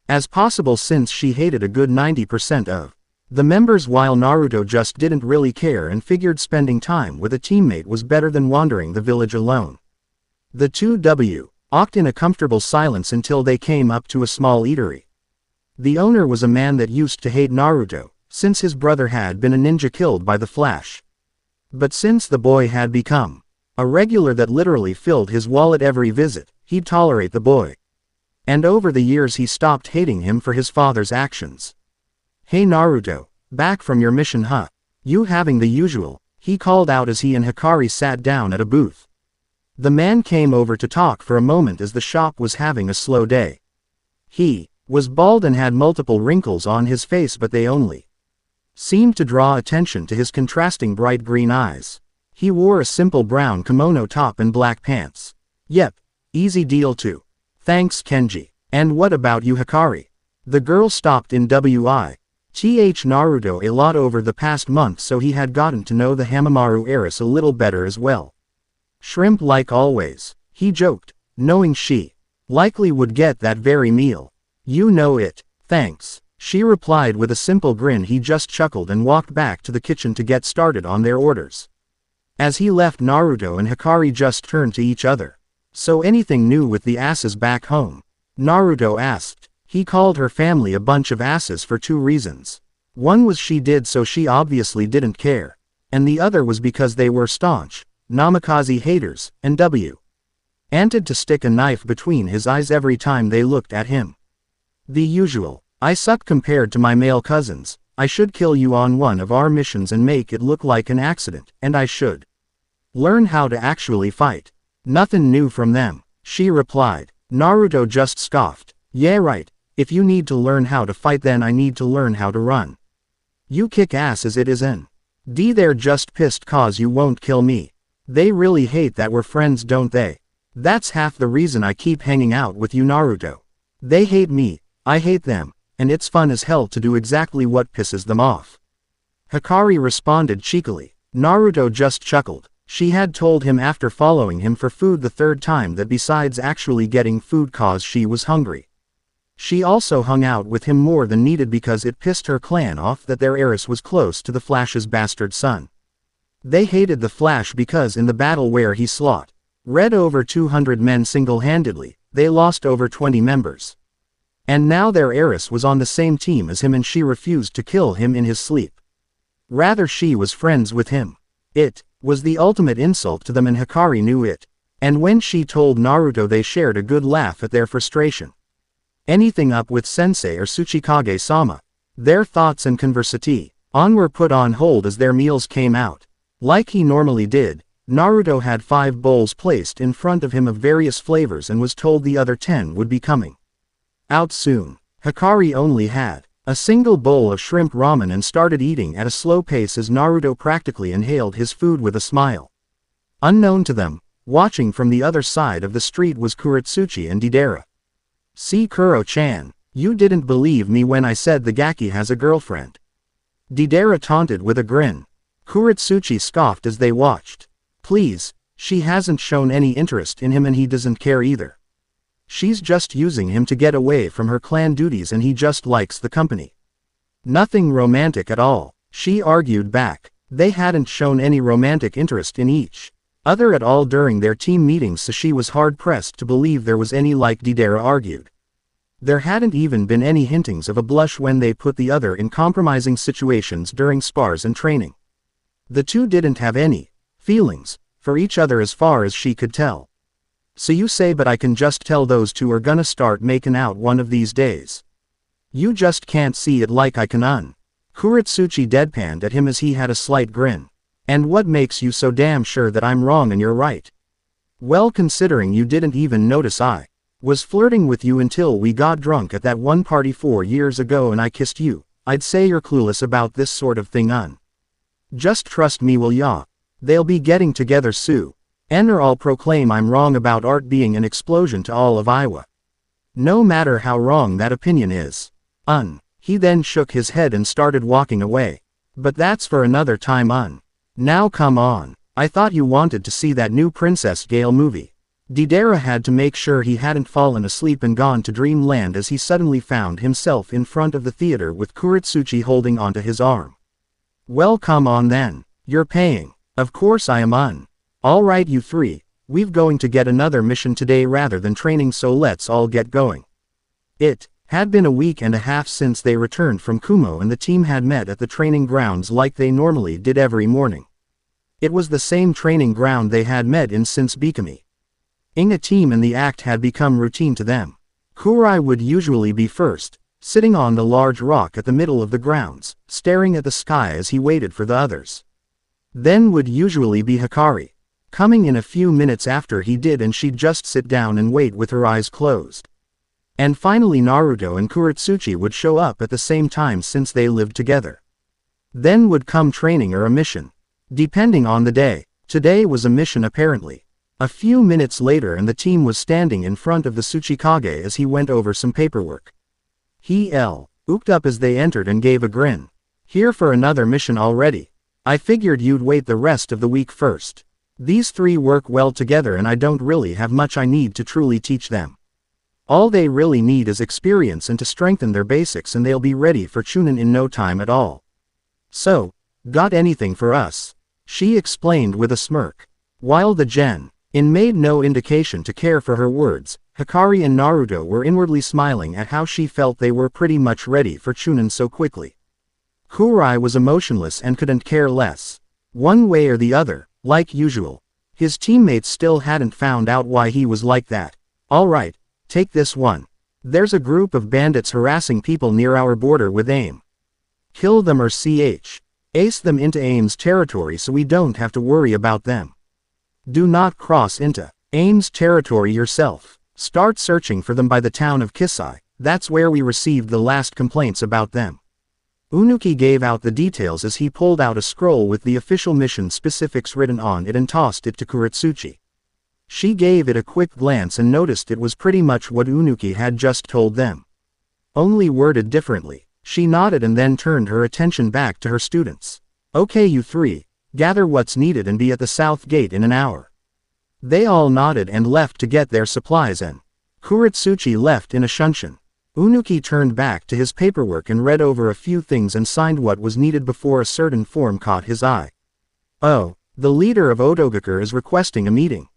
as possible, since she hated a good 90% of the members, while Naruto just didn't really care and figured spending time with a teammate was better than wandering the village alone. The two walked in a comfortable silence until they came up to a small eatery. The owner was a man that used to hate Naruto, since his brother had been a ninja killed by the Flash. But since the boy had become a regular that literally filled his wallet every visit, he'd tolerate the boy. And over the years he stopped hating him for his father's actions. Hey Naruto, back from your mission huh? You having the usual, he called out as he and Hikari sat down at a booth. The man came over to talk for a moment as the shop was having a slow day. He was bald and had multiple wrinkles on his face, but they only seemed to draw attention to his contrasting bright green eyes. He wore a simple brown kimono top and black pants. Yep, easy deal too. Thanks Kenji. And what about you Hikari? The girl stopped in Naruto a lot over the past month, so he had gotten to know the Hamamaru heiress a little better as well. Shrimp like always, he joked, knowing she likely would get that very meal. You know it, thanks, she replied with a simple grin. He just chuckled and walked back to the kitchen to get started on their orders. As he left, Naruto and Hikari just turned to each other. So anything new with the asses back home? Naruto asked. He called her family a bunch of asses for two reasons. One was she did, so she obviously didn't care. And the other was because they were staunch Namikaze haters, and wanted to stick a knife between his eyes every time they looked at him. The usual, I suck compared to my male cousins, I should kill you on one of our missions and make it look like an accident, and I should learn how to actually fight. Nothing new from them, she replied. Naruto just scoffed. Yeah right, if you need to learn how to fight then I need to learn how to run. You kick ass as it is in. They're just pissed cause you won't kill me. They really hate that we're friends, don't they? That's half the reason I keep hanging out with you Naruto. They hate me, I hate them, and it's fun as hell to do exactly what pisses them off. Hikari responded cheekily. Naruto just chuckled. She had told him after following him for food the third time that besides actually getting food cause she was hungry, she also hung out with him more than needed because it pissed her clan off that their heiress was close to the Flash's bastard son. They hated the Flash because in the battle where he slaughtered over 200 men single-handedly, they lost over 20 members. And now their heiress was on the same team as him and she refused to kill him in his sleep. Rather, she was friends with him. It was the ultimate insult to them and Hikari knew it. And when she told Naruto, they shared a good laugh at their frustration. Anything up with Sensei or Tsuchikage-sama? Their thoughts and conversation were put on hold as their meals came out. Like he normally did, Naruto had 5 bowls placed in front of him of various flavors and was told the other 10 would be coming out soon. Hikari only had a single bowl of shrimp ramen and started eating at a slow pace as Naruto practically inhaled his food with a smile. Unknown to them, watching from the other side of the street was Kurotsuchi and Deidara. "See Kuro-chan, you didn't believe me when I said the Gaki has a girlfriend," Deidara taunted with a grin. Kurotsuchi scoffed as they watched. "Please, she hasn't shown any interest in him and he doesn't care either. She's just using him to get away from her clan duties and he just likes the company. Nothing romantic at all," she argued back. They hadn't shown any romantic interest in each other at all during their team meetings, so she was hard-pressed to believe there was any, like Deidara argued. There hadn't even been any hintings of a blush when they put the other in compromising situations during spars and training. The two didn't have any feelings for each other as far as she could tell. "So you say, but I can just tell those two are gonna start making out one of these days. You just can't see it like I can." Kurotsuchi deadpanned at him as he had a slight grin. "And what makes you so damn sure that I'm wrong and you're right?" "Well, considering you didn't even notice I was flirting with you until we got drunk at that one party 4 years ago and I kissed you, I'd say you're clueless about this sort of thing, Just trust me, will ya? They'll be getting together soon, or I'll proclaim I'm wrong about art being an explosion to all of Iwa. No matter how wrong that opinion is. He then shook his head and started walking away. "But that's for another time, Now come on. I thought you wanted to see that new Princess Gale movie." Deidara had to make sure he hadn't fallen asleep and gone to dreamland as he suddenly found himself in front of the theater with Kurotsuchi holding onto his arm. "Well, come on then. You're paying." "Of course I am, Alright you three, we're going to get another mission today rather than training, so let's all get going." It had been a week and a half since they returned from Kumo and the team had met at the training grounds like they normally did every morning. It was the same training ground they had met in since Bikami. Being a team in the act had become routine to them. Kurai would usually be first, sitting on the large rock at the middle of the grounds, staring at the sky as he waited for the others. Then would usually be Hikari, coming in a few minutes after he did, and she'd just sit down and wait with her eyes closed. And finally Naruto and Kurotsuchi would show up at the same time since they lived together. Then would come training or a mission, depending on the day. Today was a mission apparently. A few minutes later and the team was standing in front of the Tsuchikage as he went over some paperwork. He looked up as they entered and gave a grin. "Here for another mission already? I figured you'd wait the rest of the week first. These three work well together and I don't really have much I need to truly teach them. All they really need is experience and to strengthen their basics, and they'll be ready for Chunin in no time at all. So, got anything for us?" she explained with a smirk. While the Genin made no indication to care for her words, Hikari and Naruto were inwardly smiling at how she felt they were pretty much ready for Chunin so quickly. Kurai was emotionless and couldn't care less. One way or the other, like usual. His teammates still hadn't found out why he was like that. "Alright, take this one. There's a group of bandits harassing people near our border with AIM. Kill them or ace them into AIM's territory so we don't have to worry about them. Do not cross into AIM's territory yourself. Start searching for them by the town of Kisai, that's where we received the last complaints about them." Unuki gave out the details as he pulled out a scroll with the official mission specifics written on it and tossed it to Kurotsuchi. She gave it a quick glance and noticed it was pretty much what Unuki had just told them, only worded differently. She nodded and then turned her attention back to her students. "Okay you three, gather what's needed and be at the south gate in an hour." They all nodded and left to get their supplies and Kurotsuchi left in a shunshin. Unuki turned back to his paperwork and read over a few things and signed what was needed before a certain form caught his eye. "Oh, the leader of Iwagakure is requesting a meeting.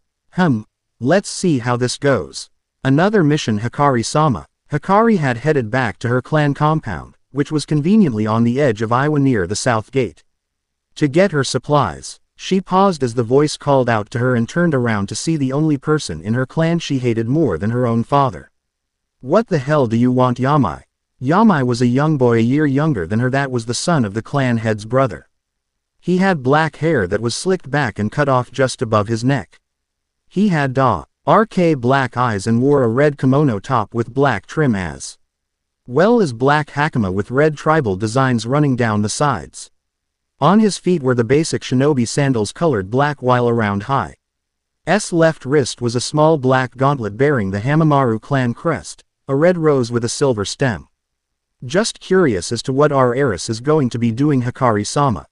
Let's see how this goes." Another mission Hikari-sama. Hikari had headed back to her clan compound, which was conveniently on the edge of Iwa near the south gate, to get her supplies. She paused as the voice called out to her and turned around to see the only person in her clan she hated more than her own father. "What the hell do you want, Yamai?" Yamai was a young boy a year younger than her that was the son of the clan head's brother. He had black hair that was slicked back and cut off just above his neck. He had dark black eyes and wore a red kimono top with black trim as well as black hakama with red tribal designs running down the sides. On his feet were the basic shinobi sandals colored black, while around his left wrist was a small black gauntlet bearing the Hamamaru clan crest, a red rose with a silver stem. Just curious as to what our heiress is going to be doing, Hikari-sama.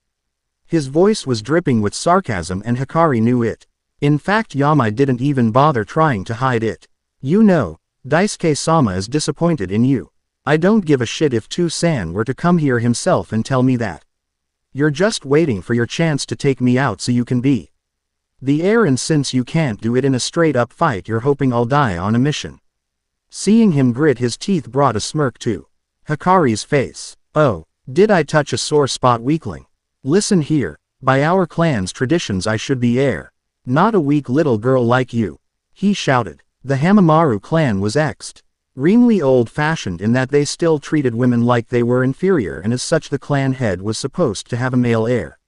His voice was dripping with sarcasm and Hikari knew it. In fact, Yamai didn't even bother trying to hide it. You know, Daisuke-sama is disappointed in you. I don't give a shit if Tu-san were to come here himself and tell me that. You're just waiting for your chance to take me out so you can be the heir, and since you can't do it in a straight-up fight, you're hoping I'll die on a mission. Seeing him grit his teeth brought a smirk to Hikari's face. Oh, did I touch a sore spot, weakling? Listen here, by our clan's traditions I should be heir. Not a weak little girl like you. He shouted. The Hamamaru clan was extremely old-fashioned in that they still treated women like they were inferior, and as such the clan head was supposed to have a male heir.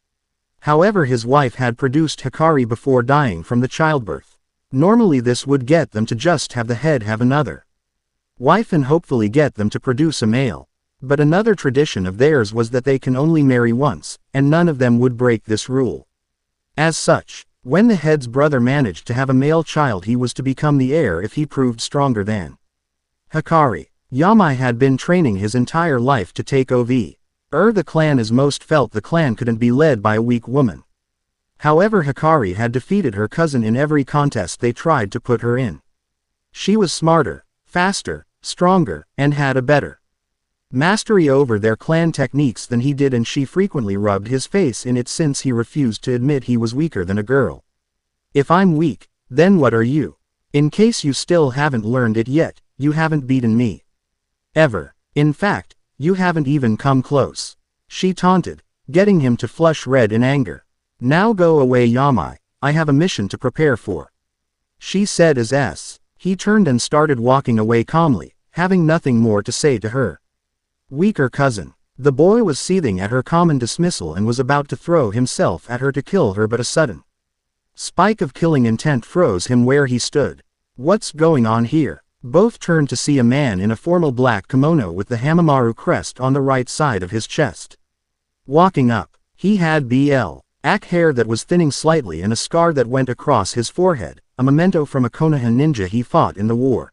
However, his wife had produced Hikari before dying from the childbirth. Normally this would get them to just have the head have another wife and hopefully get them to produce a male. But another tradition of theirs was that they can only marry once, and none of them would break this rule. As such, when the head's brother managed to have a male child, he was to become the heir if he proved stronger than Hikari. Yamai had been training his entire life to take over the clan, as most felt the clan couldn't be led by a weak woman. However, Hikari had defeated her cousin in every contest they tried to put her in. She was smarter, faster, stronger, and had a better mastery over their clan techniques than he did, and she frequently rubbed his face in it since he refused to admit he was weaker than a girl. If I'm weak, then what are you? In case you still haven't learned it yet, you haven't beaten me ever. In fact, you haven't even come close. She taunted, getting him to flush red in anger. Now go away, Yamai, I have a mission to prepare for, she said as he turned and started walking away calmly, having nothing more to say to her weaker cousin. The boy was seething at her common dismissal and was about to throw himself at her to kill her, but a sudden spike of killing intent froze him where he stood. What's going on here? Both turned to see a man in a formal black kimono with the Hamamaru crest on the right side of his chest. Walking up, he had black hair that was thinning slightly and a scar that went across his forehead, a memento from a Konoha ninja he fought in the war.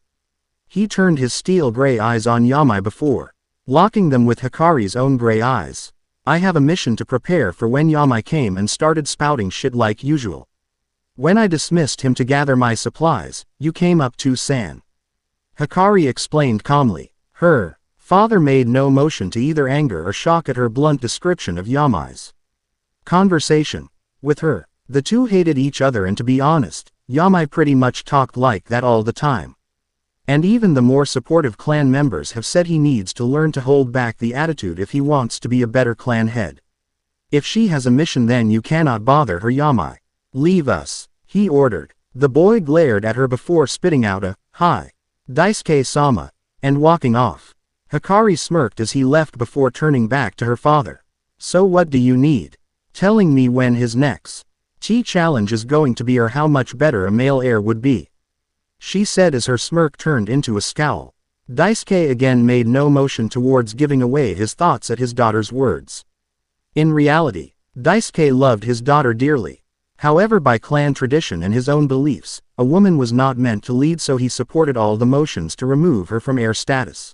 He turned his steel gray eyes on Yamai before locking them with Hikari's own gray eyes. I have a mission to prepare for when Yamai came and started spouting shit like usual. When I dismissed him to gather my supplies, you came up to San. Hikari explained calmly. Her father made no motion to either anger or shock at her blunt description of Yamai's conversation with her. The two hated each other, and to be honest, Yamai pretty much talked like that all the time. And even the more supportive clan members have said he needs to learn to hold back the attitude if he wants to be a better clan head. If she has a mission, then you cannot bother her, Yamai. Leave us, he ordered. The boy glared at her before spitting out a, "Hi, Daisuke-sama," and walking off. Hikari smirked as he left before turning back to her father. So what do you need? Telling me when his next challenge is going to be, or how much better a male heir would be, she said as her smirk turned into a scowl. Daisuke again made no motion towards giving away his thoughts at his daughter's words. In reality, Daisuke loved his daughter dearly. However, by clan tradition and his own beliefs, a woman was not meant to lead, so he supported all the motions to remove her from heir status.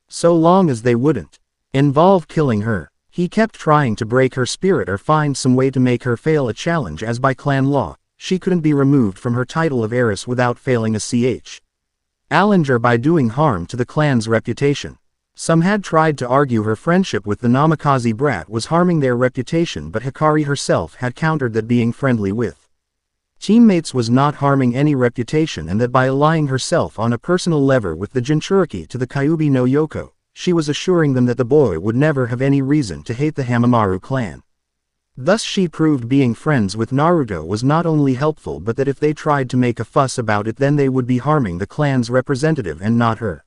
So long as they wouldn't involve killing her, he kept trying to break her spirit or find some way to make her fail a challenge, as by clan law, she couldn't be removed from her title of heiress without failing a challenge by doing harm to the clan's reputation. Some had tried to argue her friendship with the Namikaze brat was harming their reputation, but Hikari herself had countered that being friendly with teammates was not harming any reputation, and that by allying herself on a personal level with the Jinchuriki to the Kyuubi no Yoko, she was assuring them that the boy would never have any reason to hate the Hamamaru clan. Thus she proved being friends with Naruto was not only helpful, but that if they tried to make a fuss about it, then they would be harming the clan's representative and not her.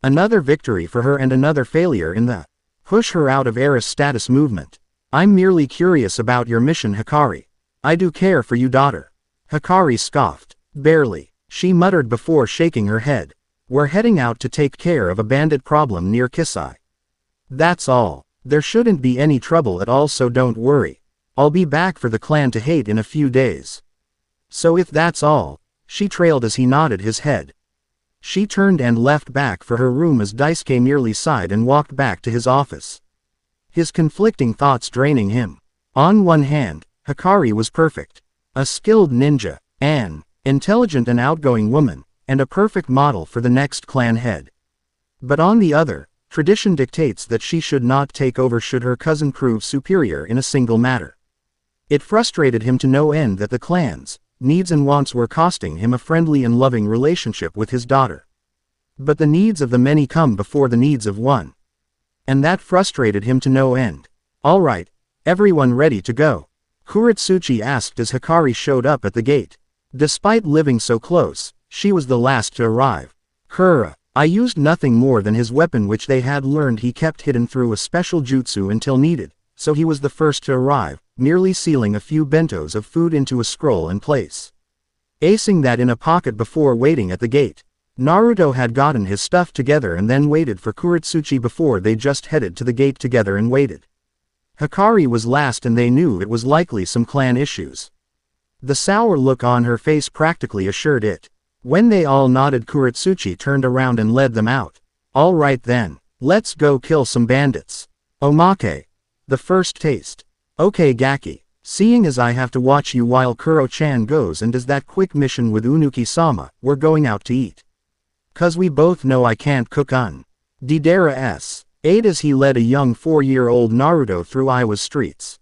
Another victory for her and another failure in the push her out of heiress status movement. I'm merely curious about your mission, Hikari. I do care for you, daughter. Hikari scoffed. Barely, she muttered before shaking her head. We're heading out to take care of a bandit problem near Kisai. That's all. There shouldn't be any trouble at all, so don't worry. I'll be back for the clan to hate in a few days. So if that's all, she trailed as he nodded his head. She turned and left back for her room as Daisuke merely sighed and walked back to his office. His conflicting thoughts draining him. On one hand, Hikari was perfect. A skilled ninja, an intelligent and outgoing woman, and a perfect model for the next clan head. But on the other, tradition dictates that she should not take over should her cousin prove superior in a single matter. It frustrated him to no end that the clan's needs and wants were costing him a friendly and loving relationship with his daughter. But the needs of the many come before the needs of one. And that frustrated him to no end. All right, everyone ready to go? Kurotsuchi asked as Hikari showed up at the gate. Despite living so close, she was the last to arrive. I used nothing more than his weapon, which they had learned he kept hidden through a special jutsu until needed, so he was the first to arrive, merely sealing a few bentos of food into a scroll and place. Acing that in a pocket before waiting at the gate. Naruto had gotten his stuff together and then waited for Kurotsuchi before they just headed to the gate together and waited. Hikari was last and they knew it was likely some clan issues. The sour look on her face practically assured it. When they all nodded, Kurotsuchi turned around and led them out. All right then, let's go kill some bandits. Omake. The first taste. Okay Gaki, seeing as I have to watch you while Kuro-chan goes and does that quick mission with Unuki-sama, we're going out to eat. Cause we both know I can't cook Deidara ate as he led a young 4-year-old Naruto through Iwa's streets.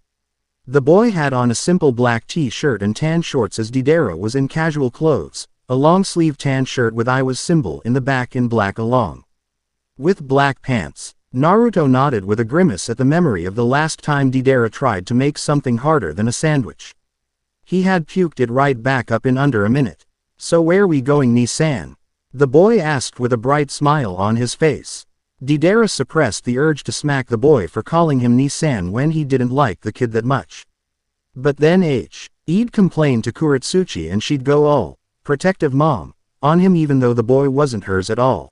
The boy had on a simple black t-shirt and tan shorts as Deidara was in casual clothes, a long-sleeved tan shirt with Iwa's symbol in the back in black along with black pants. Naruto nodded with a grimace at the memory of the last time Deidara tried to make something harder than a sandwich. He had puked it right back up in under a minute. So where we going, Ni-san? The boy asked with a bright smile on his face. Deidara suppressed the urge to smack the boy for calling him Ni-san when he didn't like the kid that much. But then He'd complain to Kurotsuchi and she'd go all protective mom on him even though the boy wasn't hers at all.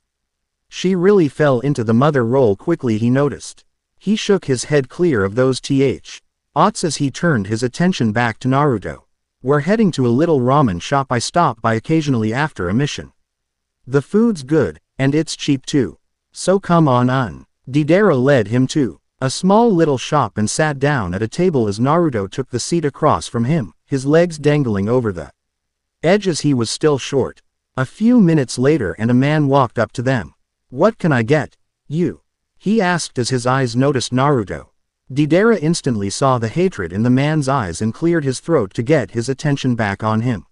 She really fell into the mother role quickly, he noticed. He shook his head clear of those thoughts as he turned his attention back to Naruto. We're heading to a little ramen shop I stop by occasionally after a mission. The food's good, and it's cheap too. So come on. Deidara led him to a small little shop and sat down at a table as Naruto took the seat across from him, his legs dangling over the edge as he was still short. A few minutes later and a man walked up to them. What can I get you? He asked as his eyes noticed Naruto. Deidara instantly saw the hatred in the man's eyes and cleared his throat to get his attention back on him.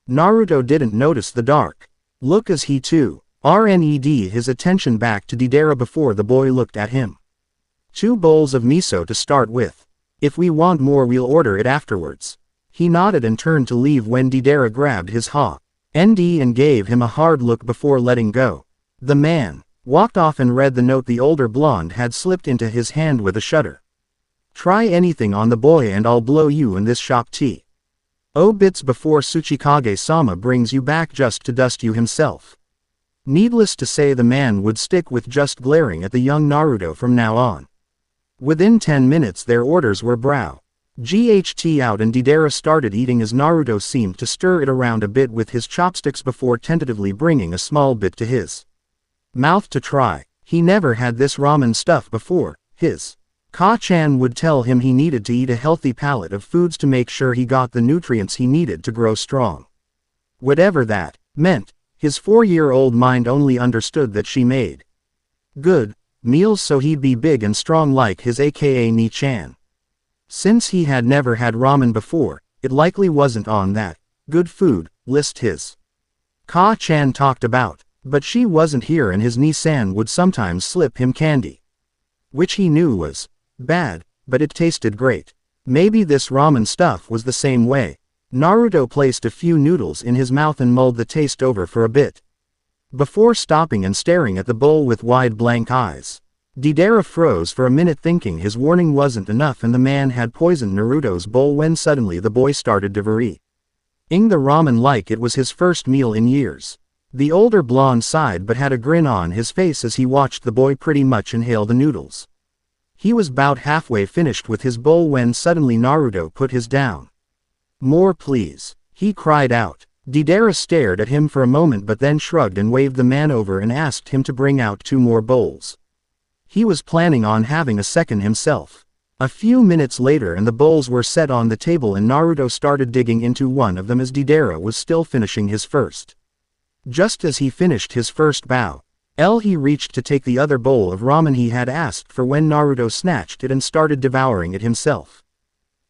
Naruto didn't notice the dark look as he too rened his attention back to Deidara before the boy looked at him. 2 bowls of miso to start with. If we want more we'll order it afterwards. He nodded and turned to leave when Deidara grabbed his hand and gave him a hard look before letting go. The man walked off and read the note the older blonde had slipped into his hand with a shudder. Try anything on the boy and I'll blow you in this shop tea. Bits before Tsuchikage-sama brings you back just to dust you himself. Needless to say the man would stick with just glaring at the young Naruto from now on. Within 10 minutes their orders were GHT out and Deidara started eating as Naruto seemed to stir it around a bit with his chopsticks before tentatively bringing a small bit to his mouth to try. He never had this ramen stuff before. His Ka-chan would tell him he needed to eat a healthy palette of foods to make sure he got the nutrients he needed to grow strong. Whatever that meant, his 4-year-old mind only understood that she made good meals so he'd be big and strong like his aka Ni-chan. Since he had never had ramen before, it likely wasn't on that good food list his Ka-chan talked about, but she wasn't here and his Ni-san would sometimes slip him candy, which he knew was bad, but it tasted great. Maybe this ramen stuff was the same way. Naruto placed a few noodles in his mouth and mulled the taste over for a bit, before stopping and staring at the bowl with wide blank eyes. Deidara froze for a minute thinking his warning wasn't enough and the man had poisoned Naruto's bowl when suddenly the boy started devouring the ramen like it was his first meal in years. The older blonde sighed but had a grin on his face as he watched the boy pretty much inhale the noodles. He was about halfway finished with his bowl when suddenly Naruto put his down. "More please," he cried out. Deidara stared at him for a moment but then shrugged and waved the man over and asked him to bring out 2 more bowls. He was planning on having a second himself. A few minutes later and the bowls were set on the table and Naruto started digging into one of them as Deidara was still finishing his first. Just as he finished his first bow, he reached to take the other bowl of ramen he had asked for when Naruto snatched it and started devouring it himself.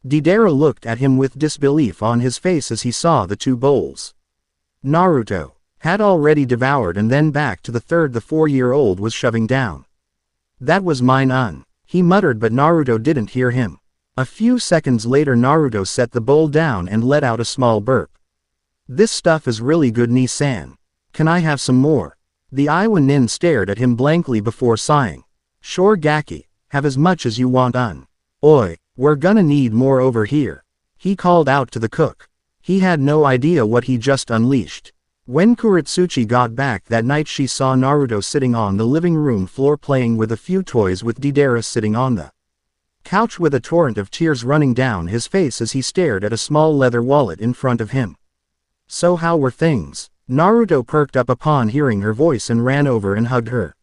Deidara looked at him with disbelief on his face as he saw the 2 bowls Naruto had already devoured and then back to the third the 4-year-old was shoving down. "That was mine, he muttered but Naruto didn't hear him. A few seconds later Naruto set the bowl down and let out a small burp. "This stuff is really good, Ni-san. Can I have some more?" The Iwa nin stared at him blankly before sighing. "Sure Gaki, have as much as you want, Oi, we're gonna need more over here," he called out to the cook. He had no idea what he just unleashed. When Kurotsuchi got back that night she saw Naruto sitting on the living room floor playing with a few toys with Deidara sitting on the couch with a torrent of tears running down his face as he stared at a small leather wallet in front of him. "So how were things?" Naruto perked up upon hearing her voice and ran over and hugged her.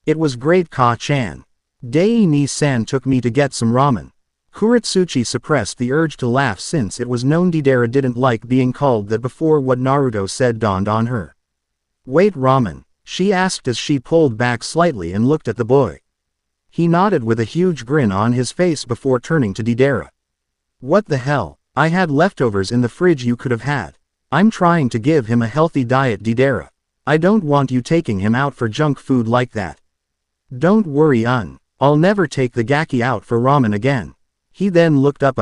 "It was great, Ka-chan. Dai Ni-san took me to get some ramen." Kurotsuchi suppressed the urge to laugh since it was known Deidara didn't like being called that before what Naruto said dawned on her. "Wait, ramen?" she asked as she pulled back slightly and looked at the boy. He nodded with a huge grin on his face before turning to Deidara. "What the hell? I had leftovers in the fridge you could have had. I'm trying to give him a healthy diet, Deidara. I don't want you taking him out for junk food like that." "Don't worry, I'll never take the Gaki out for ramen again." He then looked up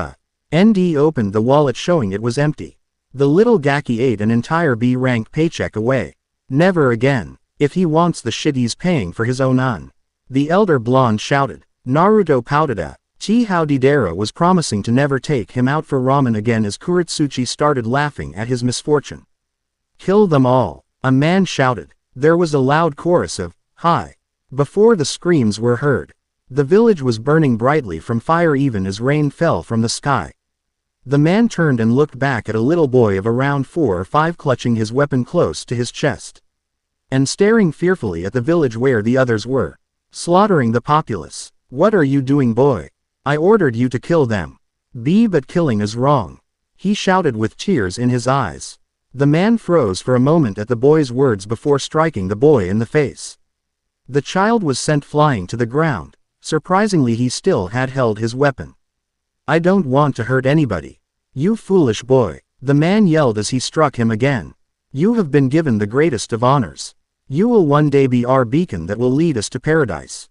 and opened the wallet showing it was empty. The little Gaki ate an entire B-rank paycheck away. "Never again. If he wants the shit he's paying for his own, the elder blonde shouted. Naruto pouted how Deidara was promising to never take him out for ramen again as Kurotsuchi started laughing at his misfortune. "Kill them all," a man shouted. There was a loud chorus of, "Hi." Before the screams were heard, the village was burning brightly from fire even as rain fell from the sky. The man turned and looked back at a little boy of around 4 or 5 clutching his weapon close to his chest and staring fearfully at the village where the others were slaughtering the populace. "What are you doing, boy? I ordered you to kill them. But killing is wrong," he shouted with tears in his eyes. The man froze for a moment at the boy's words before striking the boy in the face. The child was sent flying to the ground. Surprisingly, he still had held his weapon. "I don't want to hurt anybody. You foolish boy," the man yelled as he struck him again. "You have been given the greatest of honors. You will one day be our beacon that will lead us to paradise.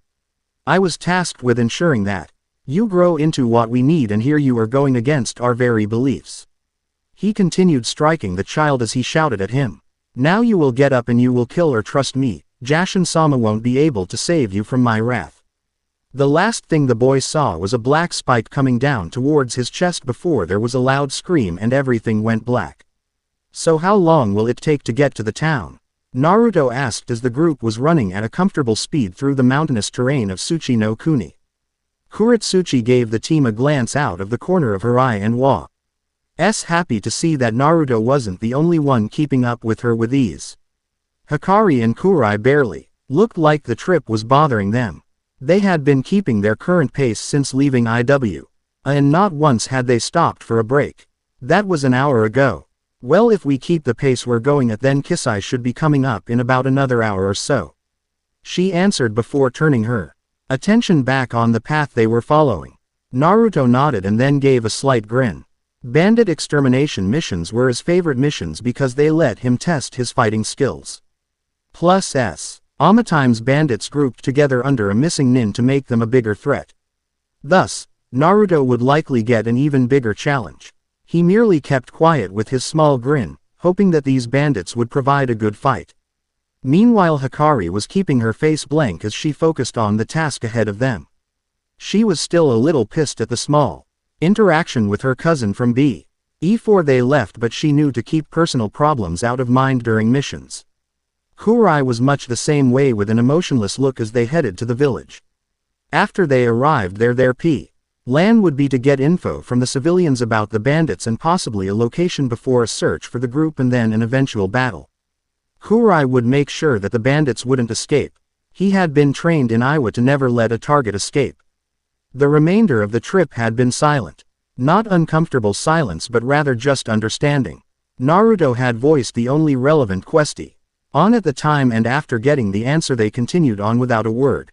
I was tasked with ensuring that you grow into what we need, and here you are going against our very beliefs." He continued striking the child as he shouted at him. "Now you will get up and you will kill, or trust me, Jashin-sama won't be able to save you from my wrath." The last thing the boy saw was a black spike coming down towards his chest before there was a loud scream and everything went black. "So how long will it take to get to the town?" Naruto asked as the group was running at a comfortable speed through the mountainous terrain of Tsuchi no Kuni. Kurotsuchi gave the team a glance out of the corner of her eye and was happy to see that Naruto wasn't the only one keeping up with her with ease. Hikari and Kurai barely looked like the trip was bothering them. They had been keeping their current pace since leaving IW, and not once had they stopped for a break. That was an hour ago. Well, if we keep the pace we're going at, then Kisai should be coming up in about another hour or so, she answered before turning her attention back on the path they were following. Naruto nodded and then gave a slight grin. Bandit extermination missions were his favorite missions because they let him test his fighting skills. Plus Amatime's bandits grouped together under a missing nin to make them a bigger threat. Thus, Naruto would likely get an even bigger challenge. He merely kept quiet with his small grin, hoping that these bandits would provide a good fight. Meanwhile Hikari was keeping her face blank as she focused on the task ahead of them. She was still a little pissed at the small interaction with her cousin from before they left, but she knew to keep personal problems out of mind during missions. Kurai was much the same way, with an emotionless look as they headed to the village. After they arrived there, their plan would be to get info from the civilians about the bandits and possibly a location before a search for the group and then an eventual battle. Kurai would make sure that the bandits wouldn't escape. He had been trained in Iwa to never let a target escape. The remainder of the trip had been silent. Not uncomfortable silence, but rather just understanding. Naruto had voiced the only relevant question on at the time, and after getting the answer they continued on without a word.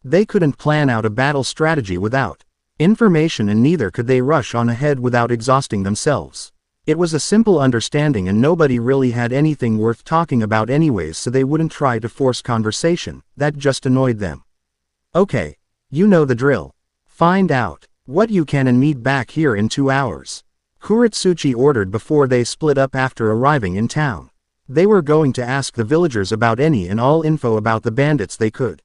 They couldn't plan out a battle strategy without information, and neither could they rush on ahead without exhausting themselves. It was a simple understanding, and nobody really had anything worth talking about anyways, so they wouldn't try to force conversation. That just annoyed them. Okay, you know the drill. Find out what you can and meet back here in 2 hours. Kurotsuchi ordered before they split up after arriving in town. They were going to ask the villagers about any and all info about the bandits they could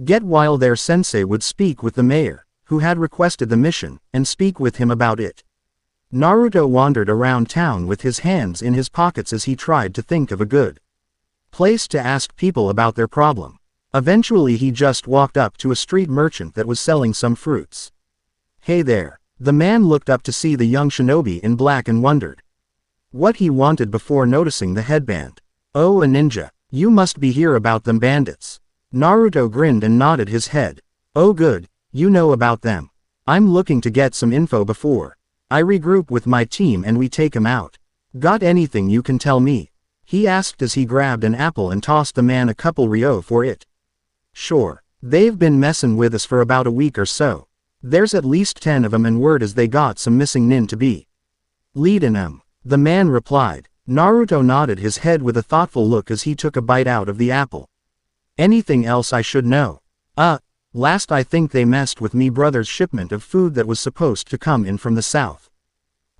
get, while their sensei would speak with the mayor, who had requested the mission, and speak with him about it. Naruto wandered around town with his hands in his pockets as he tried to think of a good place to ask people about their problem. Eventually he just walked up to a street merchant that was selling some fruits. Hey there. The man looked up to see the young shinobi in black and wondered what he wanted before noticing the headband. Oh, a ninja. You must be here about them bandits. Naruto grinned and nodded his head. Oh good, you know about them. I'm looking to get some info before I regroup with my team and we take 'em out. Got anything you can tell me? He asked as he grabbed an apple and tossed the man a couple ryo for it. Sure, they've been messing with us for about a week or so. There's at least 10 of 'em, and word is they got some missing nin to be leadin' 'em. The man replied. Naruto nodded his head with a thoughtful look as he took a bite out of the apple. Anything else I should know? Last I think they messed with me brother's shipment of food that was supposed to come in from the south.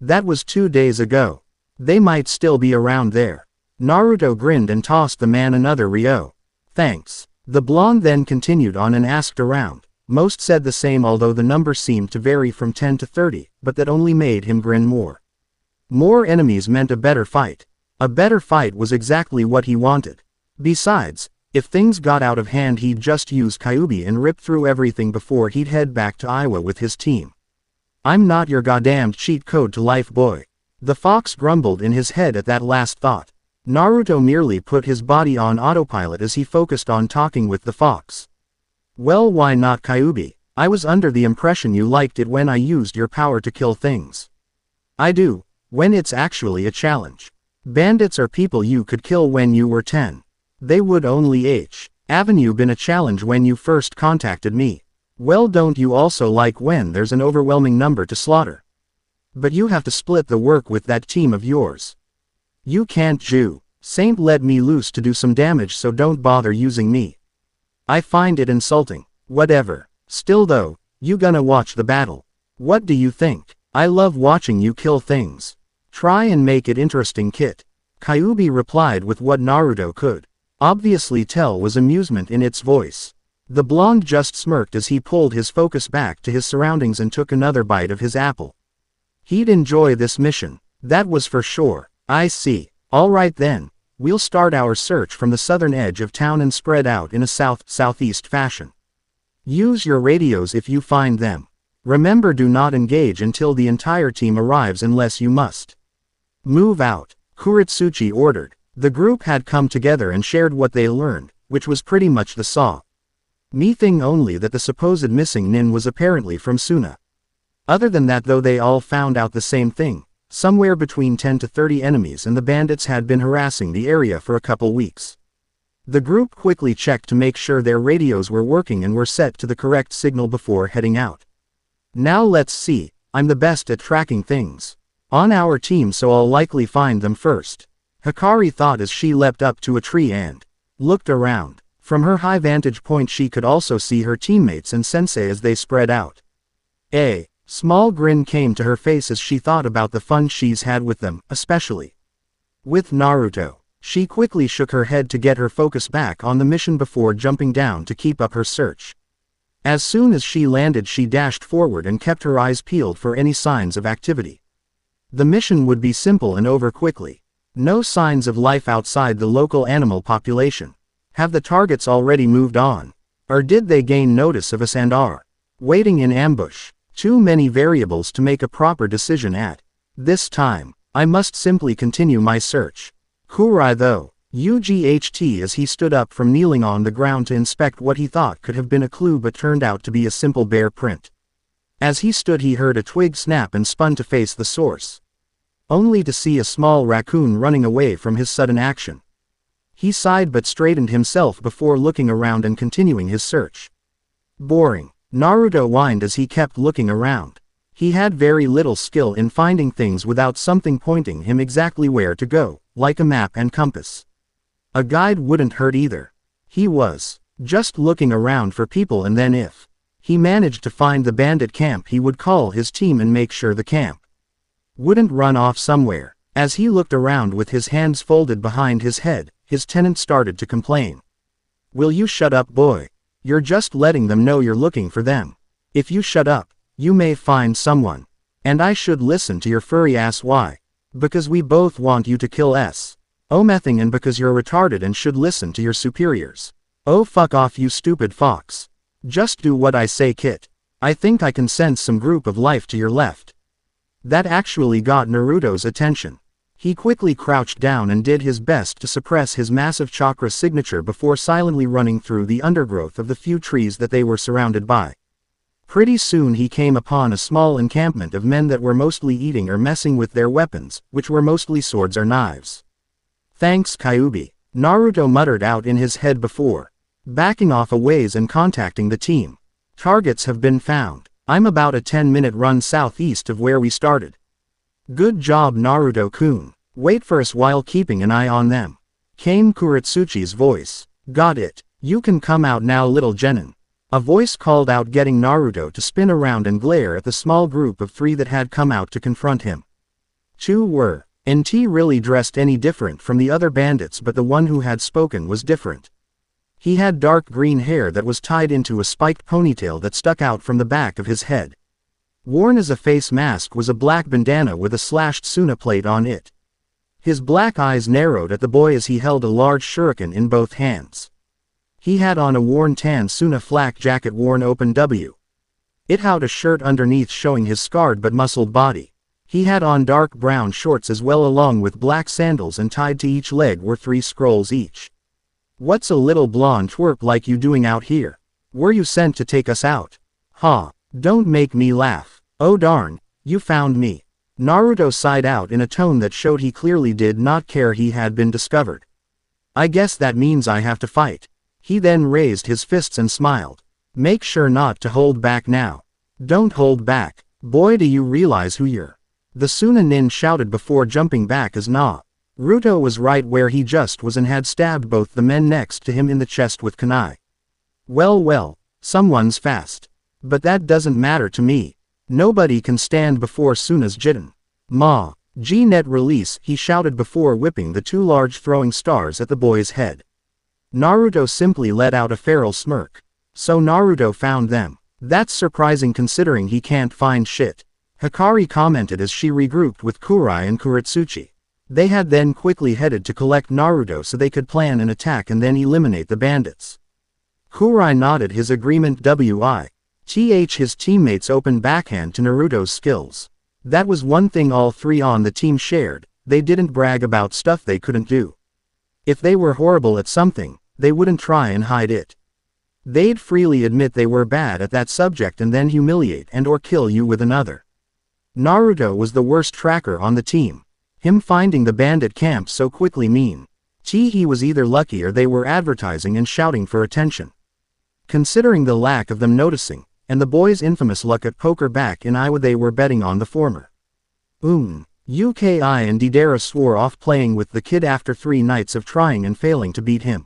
That was 2 days ago. They might still be around there. Naruto grinned and tossed the man another ryo. Thanks. The blonde then continued on and asked around. Most said the same, although the number seemed to vary from 10 to 30, but that only made him grin more. More enemies meant a better fight. A better fight was exactly what he wanted. Besides, if things got out of hand, he'd just use Kyuubi and rip through everything before he'd head back to Iwa with his team. I'm not your goddamned cheat code to life, boy. The fox grumbled in his head at that last thought. Naruto merely put his body on autopilot as he focused on talking with the fox. Well, why not Kyuubi? I was under the impression you liked it when I used your power to kill things. I do, when it's actually a challenge. Bandits are people you could kill when you were 10. They would only haven't you been a challenge when you first contacted me? Well, don't you also like when there's an overwhelming number to slaughter? But you have to split the work with that team of yours. You can't Saint let me loose to do some damage, so don't bother using me. I find it insulting. Whatever. Still though, you gonna watch the battle. What do you think? I love watching you kill things. Try and make it interesting, Kit. Kyuubi replied with what Naruto could obviously tell was amusement in its voice. The blonde just smirked as he pulled his focus back to his surroundings and took another bite of his apple. He'd enjoy this mission. That was for sure. I see. Alright then. We'll start our search from the southern edge of town and spread out in a south-southeast fashion. Use your radios if you find them. Remember, do not engage until the entire team arrives unless you must. Move out, Kurotsuchi ordered. The group had come together and shared what they learned, which was pretty much the me thing, only that the supposed missing nin was apparently from Suna. Other than that though, they all found out the same thing. Somewhere between 10 to 30 enemies, and the bandits had been harassing the area for a couple weeks. The group quickly checked to make sure their radios were working and were set to the correct signal before heading out. Now let's see, I'm the best at tracking things on our team, so I'll likely find them first. Hikari thought as she leapt up to a tree and looked around. From her high vantage point she could also see her teammates and sensei as they spread out. A small grin came to her face as she thought about the fun she's had with them, especially with Naruto. She quickly shook her head to get her focus back on the mission before jumping down to keep up her search. As soon as she landed, she dashed forward and kept her eyes peeled for any signs of activity. The mission would be simple and over quickly. No signs of life outside the local animal population. Have the targets already moved on? Or did they gain notice of us and are waiting in ambush? Too many variables to make a proper decision at this time. I must simply continue my search. Kurai though, UGHT as he stood up from kneeling on the ground to inspect what he thought could have been a clue but turned out to be a simple bear print. As he stood he heard a twig snap and spun to face the source. Only to see a small raccoon running away from his sudden action. He sighed but straightened himself before looking around and continuing his search. Boring, Naruto whined as he kept looking around. He had very little skill in finding things without something pointing him exactly where to go, like a map and compass. A guide wouldn't hurt either. He was just looking around for people, and then if he managed to find the bandit camp he would call his team and make sure the camp wouldn't run off somewhere. As he looked around with his hands folded behind his head, his tenant started to complain. "Will you shut up, boy? You're just letting them know you're looking for them. If you shut up, you may find someone. And I should listen to your furry ass. Why? Because we both want you to kill S. Omething, and because you're retarded and should listen to your superiors. Oh, fuck off, you stupid fox. Just do what I say, Kit. I think I can sense some group of life to your left." That actually got Naruto's attention. He quickly crouched down and did his best to suppress his massive chakra signature before silently running through the undergrowth of the few trees that they were surrounded by. Pretty soon he came upon a small encampment of men that were mostly eating or messing with their weapons, which were mostly swords or knives. "Thanks, Kyuubi," Naruto muttered out in his head before backing off a ways and contacting the team. "Targets have been found. I'm about a 10-minute run southeast of where we started." "Good job, Naruto-kun. Wait for us while keeping an eye on them," came Kurotsuchi's voice. "Got it. You can come out now, little genin," a voice called out, getting Naruto to spin around and glare at the small group of 3 that had come out to confront him. 2 were nt really dressed any different from the other bandits, but the one who had spoken was different. He had dark green hair that was tied into a spiked ponytail that stuck out from the back of his head. Worn as a face mask was a black bandana with a slashed Suna plate on it. His black eyes narrowed at the boy as he held a large shuriken in both hands. He had on a worn tan Suna flak jacket worn open W. It had a shirt underneath showing his scarred but muscled body. He had on dark brown shorts as well, along with black sandals, and tied to each leg were 3 scrolls each. "What's a little blonde twerp like you doing out here? Were you sent to take us out?" "Ha, don't make me laugh. Oh darn, you found me." Naruto sighed out in a tone that showed he clearly did not care he had been discovered. "I guess that means I have to fight." He then raised his fists and smiled. "Make sure not to hold back now." "Don't hold back. Boy, do you realize who you're?" the Suna nin shouted before jumping back as Naruto was right where he just was and had stabbed both the men next to him in the chest with kunai. Well, someone's fast. But that doesn't matter to me. Nobody can stand before Suna's jitten. G-net release, he shouted before whipping the 2 large throwing stars at the boy's head. Naruto simply let out a feral smirk. "So Naruto found them. That's surprising considering he can't find shit," Hikari commented as she regrouped with Kurai and Kurotsuchi. They had then quickly headed to collect Naruto so they could plan an attack and then eliminate the bandits. Kurai nodded his agreement. His teammates opened backhand to Naruto's skills. That was one thing all 3 on the team shared: they didn't brag about stuff they couldn't do. If they were horrible at something, they wouldn't try and hide it. They'd freely admit they were bad at that subject and then humiliate and or kill you with another. Naruto was the worst tracker on the team. Him finding the bandit camp so quickly he was either lucky or they were advertising and shouting for attention. Considering the lack of them noticing, and the boy's infamous luck at poker back in Iwa, they were betting on the former. Uki and Deidara swore off playing with the kid after 3 nights of trying and failing to beat him.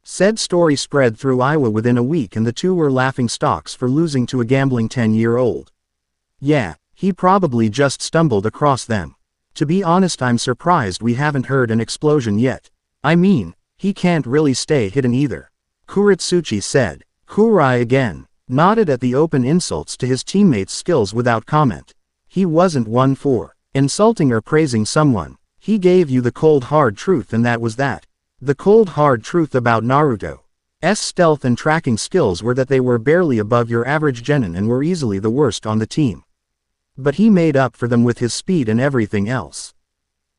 Said story spread through Iwa within a week and the 2 were laughing stocks for losing to a gambling 10-year-old. Yeah, he probably just stumbled across them. To be honest, I'm surprised we haven't heard an explosion yet. I mean, he can't really stay hidden either. Kurotsuchi said. Kurai again nodded at the open insults to his teammates' skills without comment. He wasn't one for insulting or praising someone. He gave you the cold hard truth, and that was that. The cold hard truth about Naruto's stealth and tracking skills were that they were barely above your average genin and were easily the worst on the team. But he made up for them with his speed and everything else.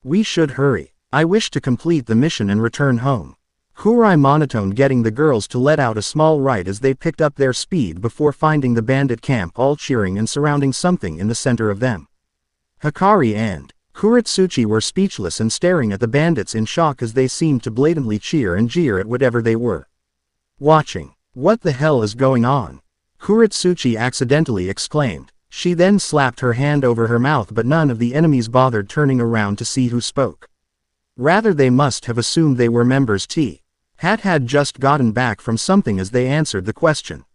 We should hurry. I wish to complete the mission and return home. Kurai monotoned, getting the girls to let out a small right as they picked up their speed before finding the bandit camp all cheering and surrounding something in the center of them. Hikari and Kurotsuchi were speechless and staring at the bandits in shock as they seemed to blatantly cheer and jeer at whatever they were watching. What the hell is going on? Kurotsuchi accidentally exclaimed. She then slapped her hand over her mouth, but none of the enemies bothered turning around to see who spoke. Rather, they must have assumed they were members. Had just gotten back from something as they answered the question.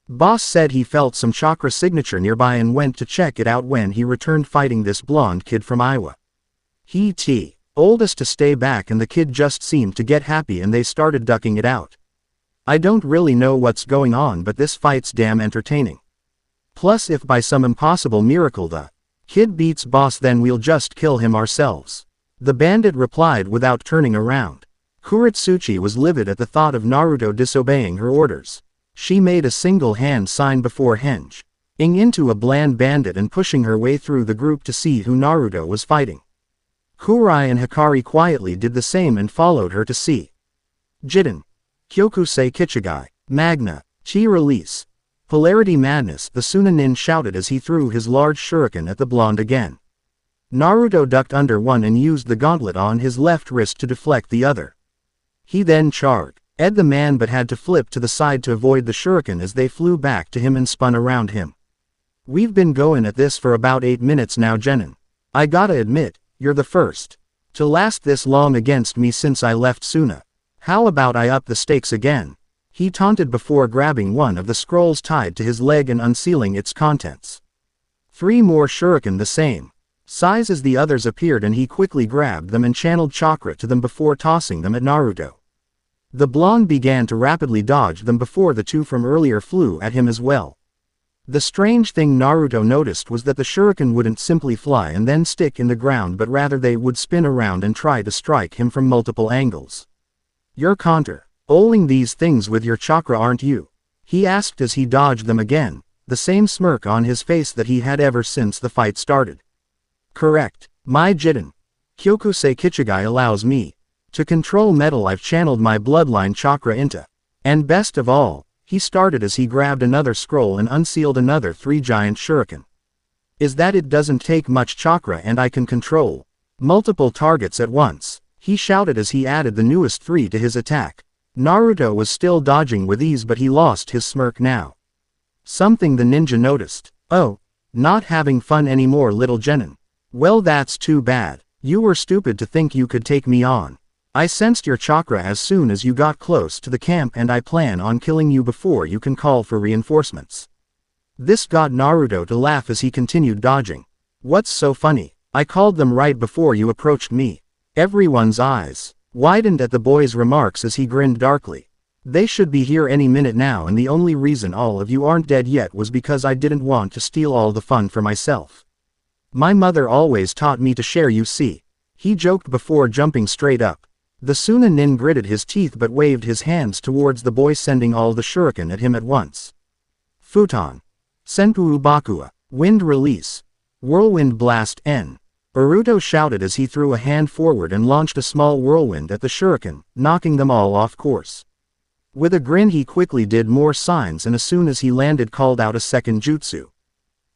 Boss said he felt some chakra signature nearby and went to check it out when he returned, fighting this blonde kid from Iwa. He oldest to stay back, and the kid just seemed to get happy and they started ducking it out. I don't really know what's going on, but this fight's damn entertaining. Plus, if by some impossible miracle the kid beats boss, then we'll just kill him ourselves. The bandit replied without turning around. Kurotsuchi was livid at the thought of Naruto disobeying her orders. She made a single hand sign before henging into a bland bandit and pushing her way through the group to see who Naruto was fighting. Kurai and Hikari quietly did the same and followed her to see. Jiten. Kyokusei Kichigai. Magna. Chi release. Polarity madness, the Chunin shouted as he threw his large shuriken at the blonde again. Naruto ducked under one and used the gauntlet on his left wrist to deflect the other. He then charged at the man but had to flip to the side to avoid the shuriken as they flew back to him and spun around him. We've been going at this for about 8 minutes now, Genin. I gotta admit, you're the first to last this long against me since I left Suna. How about I up the stakes again? He taunted before grabbing one of the scrolls tied to his leg and unsealing its contents. 3 more shuriken the same size as the others appeared, and he quickly grabbed them and channeled chakra to them before tossing them at Naruto. The blonde began to rapidly dodge them before the 2 from earlier flew at him as well. The strange thing Naruto noticed was that the shuriken wouldn't simply fly and then stick in the ground, but rather they would spin around and try to strike him from multiple angles. You're controlling these things with your chakra, aren't you? He asked as he dodged them again, the same smirk on his face that he had ever since the fight started. Correct. My Jiten. Kyokusei Kichigai allows me to control metal. I've channeled my bloodline chakra into. And best of all, he started as he grabbed another scroll and unsealed another 3 giant shuriken. Is that it? Doesn't take much chakra and I can control multiple targets at once, he shouted as he added the newest 3 to his attack. Naruto was still dodging with ease, but he lost his smirk now. Something the ninja noticed. Oh, not having fun anymore, little Genin. Well, that's too bad. You were stupid to think you could take me on. I sensed your chakra as soon as you got close to the camp, and I plan on killing you before you can call for reinforcements. This got Naruto to laugh as he continued dodging. What's so funny? I called them right before you approached me. Everyone's eyes widened at the boy's remarks as he grinned darkly. They should be here any minute now, and the only reason all of you aren't dead yet was because I didn't want to steal all the fun for myself. My mother always taught me to share, you see. He joked before jumping straight up. The Chunin gritted his teeth but waved his hands towards the boy, sending all the shuriken at him at once. Futon. Senpu Bakua. Wind release. Whirlwind blast N. Naruto shouted as he threw a hand forward and launched a small whirlwind at the shuriken, knocking them all off course. With a grin he quickly did more signs, and as soon as he landed called out a second jutsu.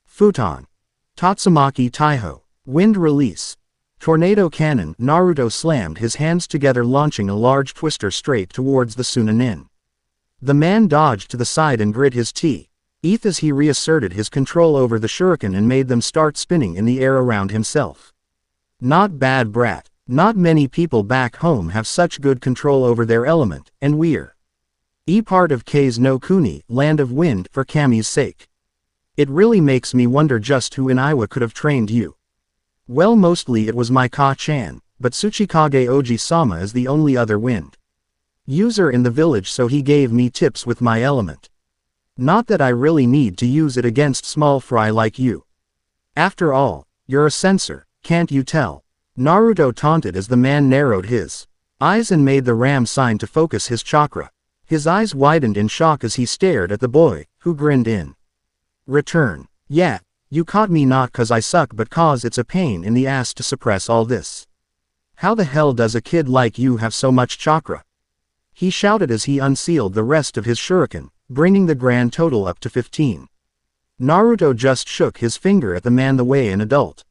Futon. Tatsumaki Taiho. Wind release. Tornado cannon. Naruto slammed his hands together, launching a large twister straight towards the Chunin. The man dodged to the side and grit his teeth as he reasserted his control over the shuriken and made them start spinning in the air around himself. Not bad, brat. Not many people back home have such good control over their element, and we're part of K's no Kuni, land of wind, for Kami's sake. It really makes me wonder just who in Iwa could have trained you. Well, mostly it was my Ka-chan. but Tsuchikage Oji-sama is the only other wind user in the village, so he gave me tips with my element. Not that I really need to use it against small fry like you. After all, you're a censor, can't you tell? Naruto taunted as the man narrowed his eyes and made the ram sign to focus his chakra. His eyes widened in shock as he stared at the boy, who grinned in return. Yeah, you caught me not cause I suck but cause it's a pain in the ass to suppress all this. How the hell does a kid like you have so much chakra? He shouted as he unsealed the rest of his shuriken, bringing the grand total up to 15. Naruto just shook his finger at the man the way an adult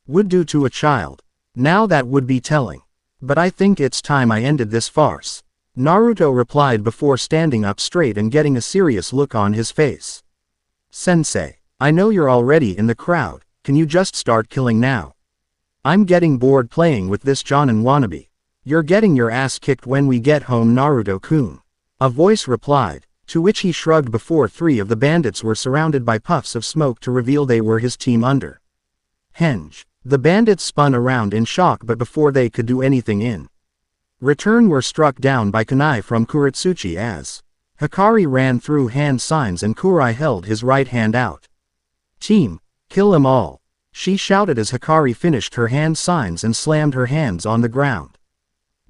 would do to a child. Now that would be telling. But I think it's time I ended this farce. Naruto replied before standing up straight and getting a serious look on his face. Sensei, I know you're already in the crowd, can you just start killing now? I'm getting bored playing with this Jonin wannabe. You're getting your ass kicked when we get home, Naruto-kun. A voice replied, to which he shrugged before 3 of the bandits were surrounded by puffs of smoke to reveal they were his team under Henge. The bandits spun around in shock, but before they could do anything in return were struck down by kunai from Kurotsuchi as Hikari ran through hand signs and Kurai held his right hand out. Team, kill them all, she shouted as Hikari finished her hand signs and slammed her hands on the ground.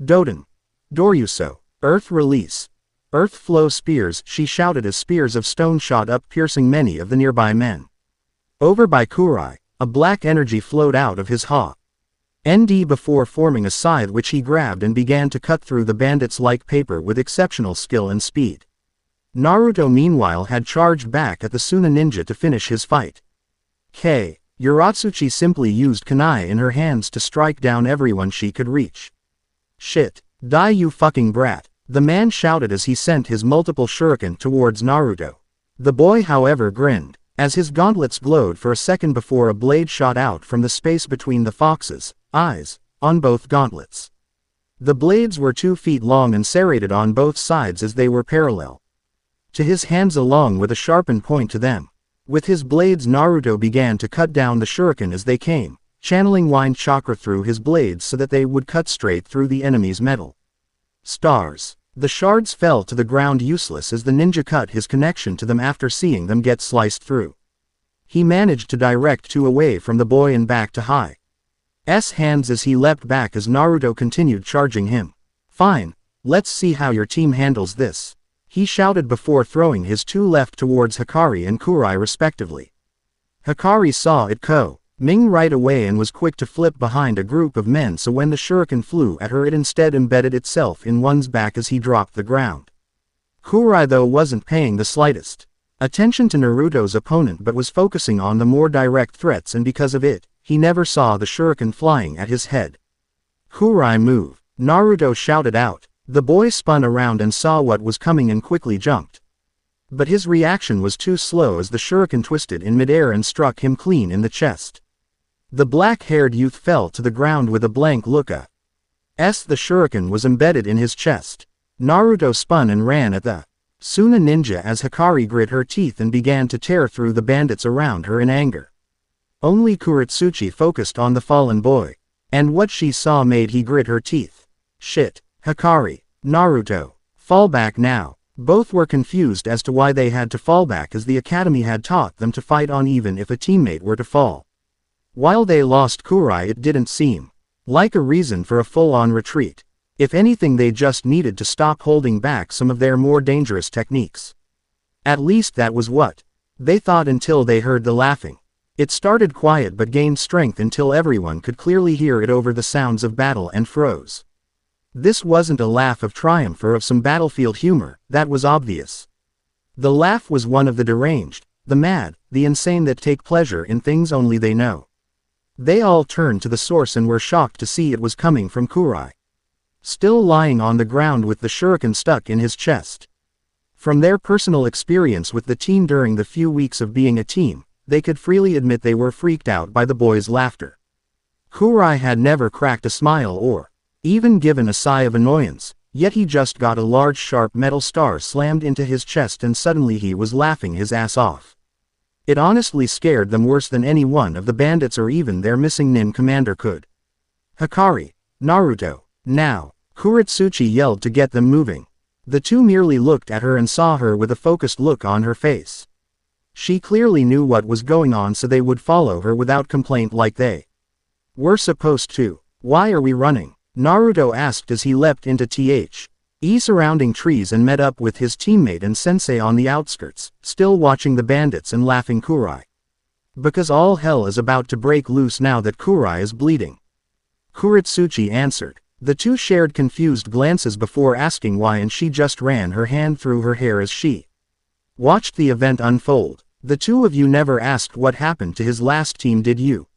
Doden. Doryuso. Earth release. Earth flow spears, she shouted as spears of stone shot up, piercing many of the nearby men. Over by Kurai, a black energy flowed out of his ND before forming a scythe which he grabbed and began to cut through the bandits like paper with exceptional skill and speed. Naruto meanwhile had charged back at the Suna ninja to finish his fight. Urotsuchi simply used kunai in her hands to strike down everyone she could reach. Shit. Die you fucking brat, the man shouted as he sent his multiple shuriken towards Naruto. The boy however grinned, as his gauntlets glowed for a second before a blade shot out from the space between the fox's eyes, on both gauntlets. The blades were 2 feet long and serrated on both sides as they were parallel to his hands along with a sharpened point to them. With his blades Naruto began to cut down the shuriken as they came, channeling wind chakra through his blades so that they would cut straight through the enemy's metal stars. The shards fell to the ground useless as the ninja cut his connection to them after seeing them get sliced through. He managed to direct 2 away from the boy and back to Hai's hands as he leapt back as Naruto continued charging him. Fine, let's see how your team handles this, he shouted before throwing his 2 left towards Hikari and Kurai respectively. Hikari saw it coming right away and was quick to flip behind a group of men, so when the shuriken flew at her it instead embedded itself in one's back as he dropped the ground. Kurai though wasn't paying the slightest attention to Naruto's opponent but was focusing on the more direct threats, and because of it, he never saw the shuriken flying at his head. Kurai move, Naruto shouted out. The boy spun around and saw what was coming and quickly jumped. But his reaction was too slow as the shuriken twisted in midair and struck him clean in the chest. The black-haired youth fell to the ground with a blank look. The shuriken was embedded in his chest. Naruto spun and ran at the Suna ninja as Hikari grit her teeth and began to tear through the bandits around her in anger. Only Kurotsuchi focused on the fallen boy, and what she saw made he grit her teeth. Shit, Hikari, Naruto, fall back now. Both were confused as to why they had to fall back, as the academy had taught them to fight on even if a teammate were to fall. While they lost Kurai, it didn't seem like a reason for a full-on retreat. If anything, they just needed to stop holding back some of their more dangerous techniques. At least that was what they thought until they heard the laughing. It started quiet but gained strength until everyone could clearly hear it over the sounds of battle and froze. This wasn't a laugh of triumph or of some battlefield humor, that was obvious. The laugh was one of the deranged, the mad, the insane that take pleasure in things only they know. They all turned to the source and were shocked to see it was coming from Kurai, still lying on the ground with the shuriken stuck in his chest. From their personal experience with the team during the few weeks of being a team, they could freely admit they were freaked out by the boy's laughter. Kurai had never cracked a smile or even given a sigh of annoyance, yet he just got a large sharp metal star slammed into his chest and suddenly he was laughing his ass off. It honestly scared them worse than any one of the bandits or even their missing nin commander could. Hikari, Naruto, now! Kurotsuchi yelled to get them moving. The two merely looked at her and saw her with a focused look on her face. She clearly knew what was going on, so they would follow her without complaint like they were supposed to. Why are we running? Naruto asked as he leapt into surrounding trees and met up with his teammate and sensei on the outskirts, still watching the bandits and laughing Kurai. Because all hell is about to break loose now that Kurai is bleeding. Kurotsuchi answered. The two shared confused glances before asking why, and she just ran her hand through her hair as she watched the event unfold. The two of you never asked what happened to his last team, did you?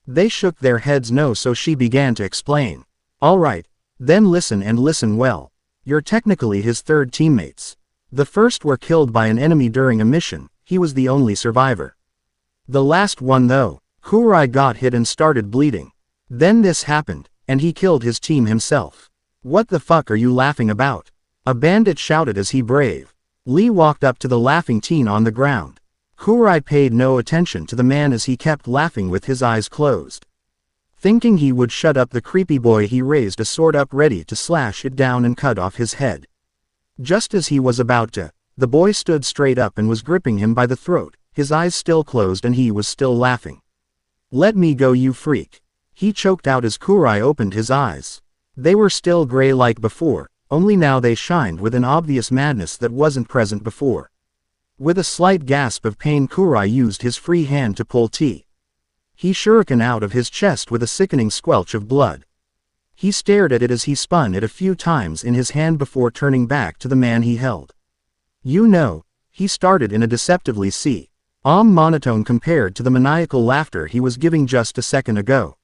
They shook their heads no, so she began to explain. Alright, then listen and listen well. You're technically his third teammates. The first were killed by an enemy during a mission, he was the only survivor. The last one though, Kurai got hit and started bleeding. Then this happened, and he killed his team himself. What the fuck are you laughing about? A bandit shouted as he bravely walked up to the laughing teen on the ground. Kurai paid no attention to the man as he kept laughing with his eyes closed. Thinking he would shut up the creepy boy, he raised a sword up ready to slash it down and cut off his head. Just as he was about to, the boy stood straight up and was gripping him by the throat, his eyes still closed and he was still laughing. Let me go, you freak. He choked out as Kurai opened his eyes. They were still gray like before, only now they shined with an obvious madness that wasn't present before. With a slight gasp of pain, Kurai used his free hand to pull he shuriken out of his chest with a sickening squelch of blood. He stared at it as he spun it a few times in his hand before turning back to the man he held. You know, he started in a deceptively monotone compared to the maniacal laughter he was giving just a second ago.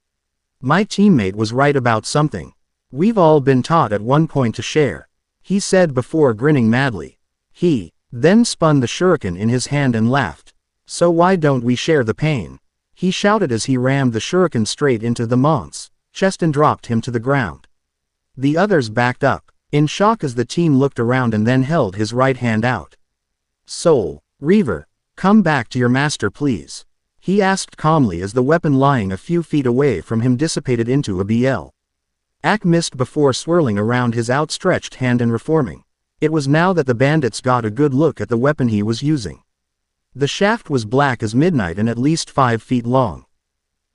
My teammate was right about something. We've all been taught at one point to share, he said before grinning madly. He then spun the shuriken in his hand and laughed. So why don't we share the pain? He shouted as he rammed the shuriken straight into the monk's chest and dropped him to the ground. The others backed up, in shock as the team looked around and then held his right hand out. Soul Reaver, come back to your master please. He asked calmly as the weapon lying a few feet away from him dissipated into a black mist before swirling around his outstretched hand and reforming. It was now that the bandits got a good look at the weapon he was using. The shaft was black as midnight and at least 5 feet long.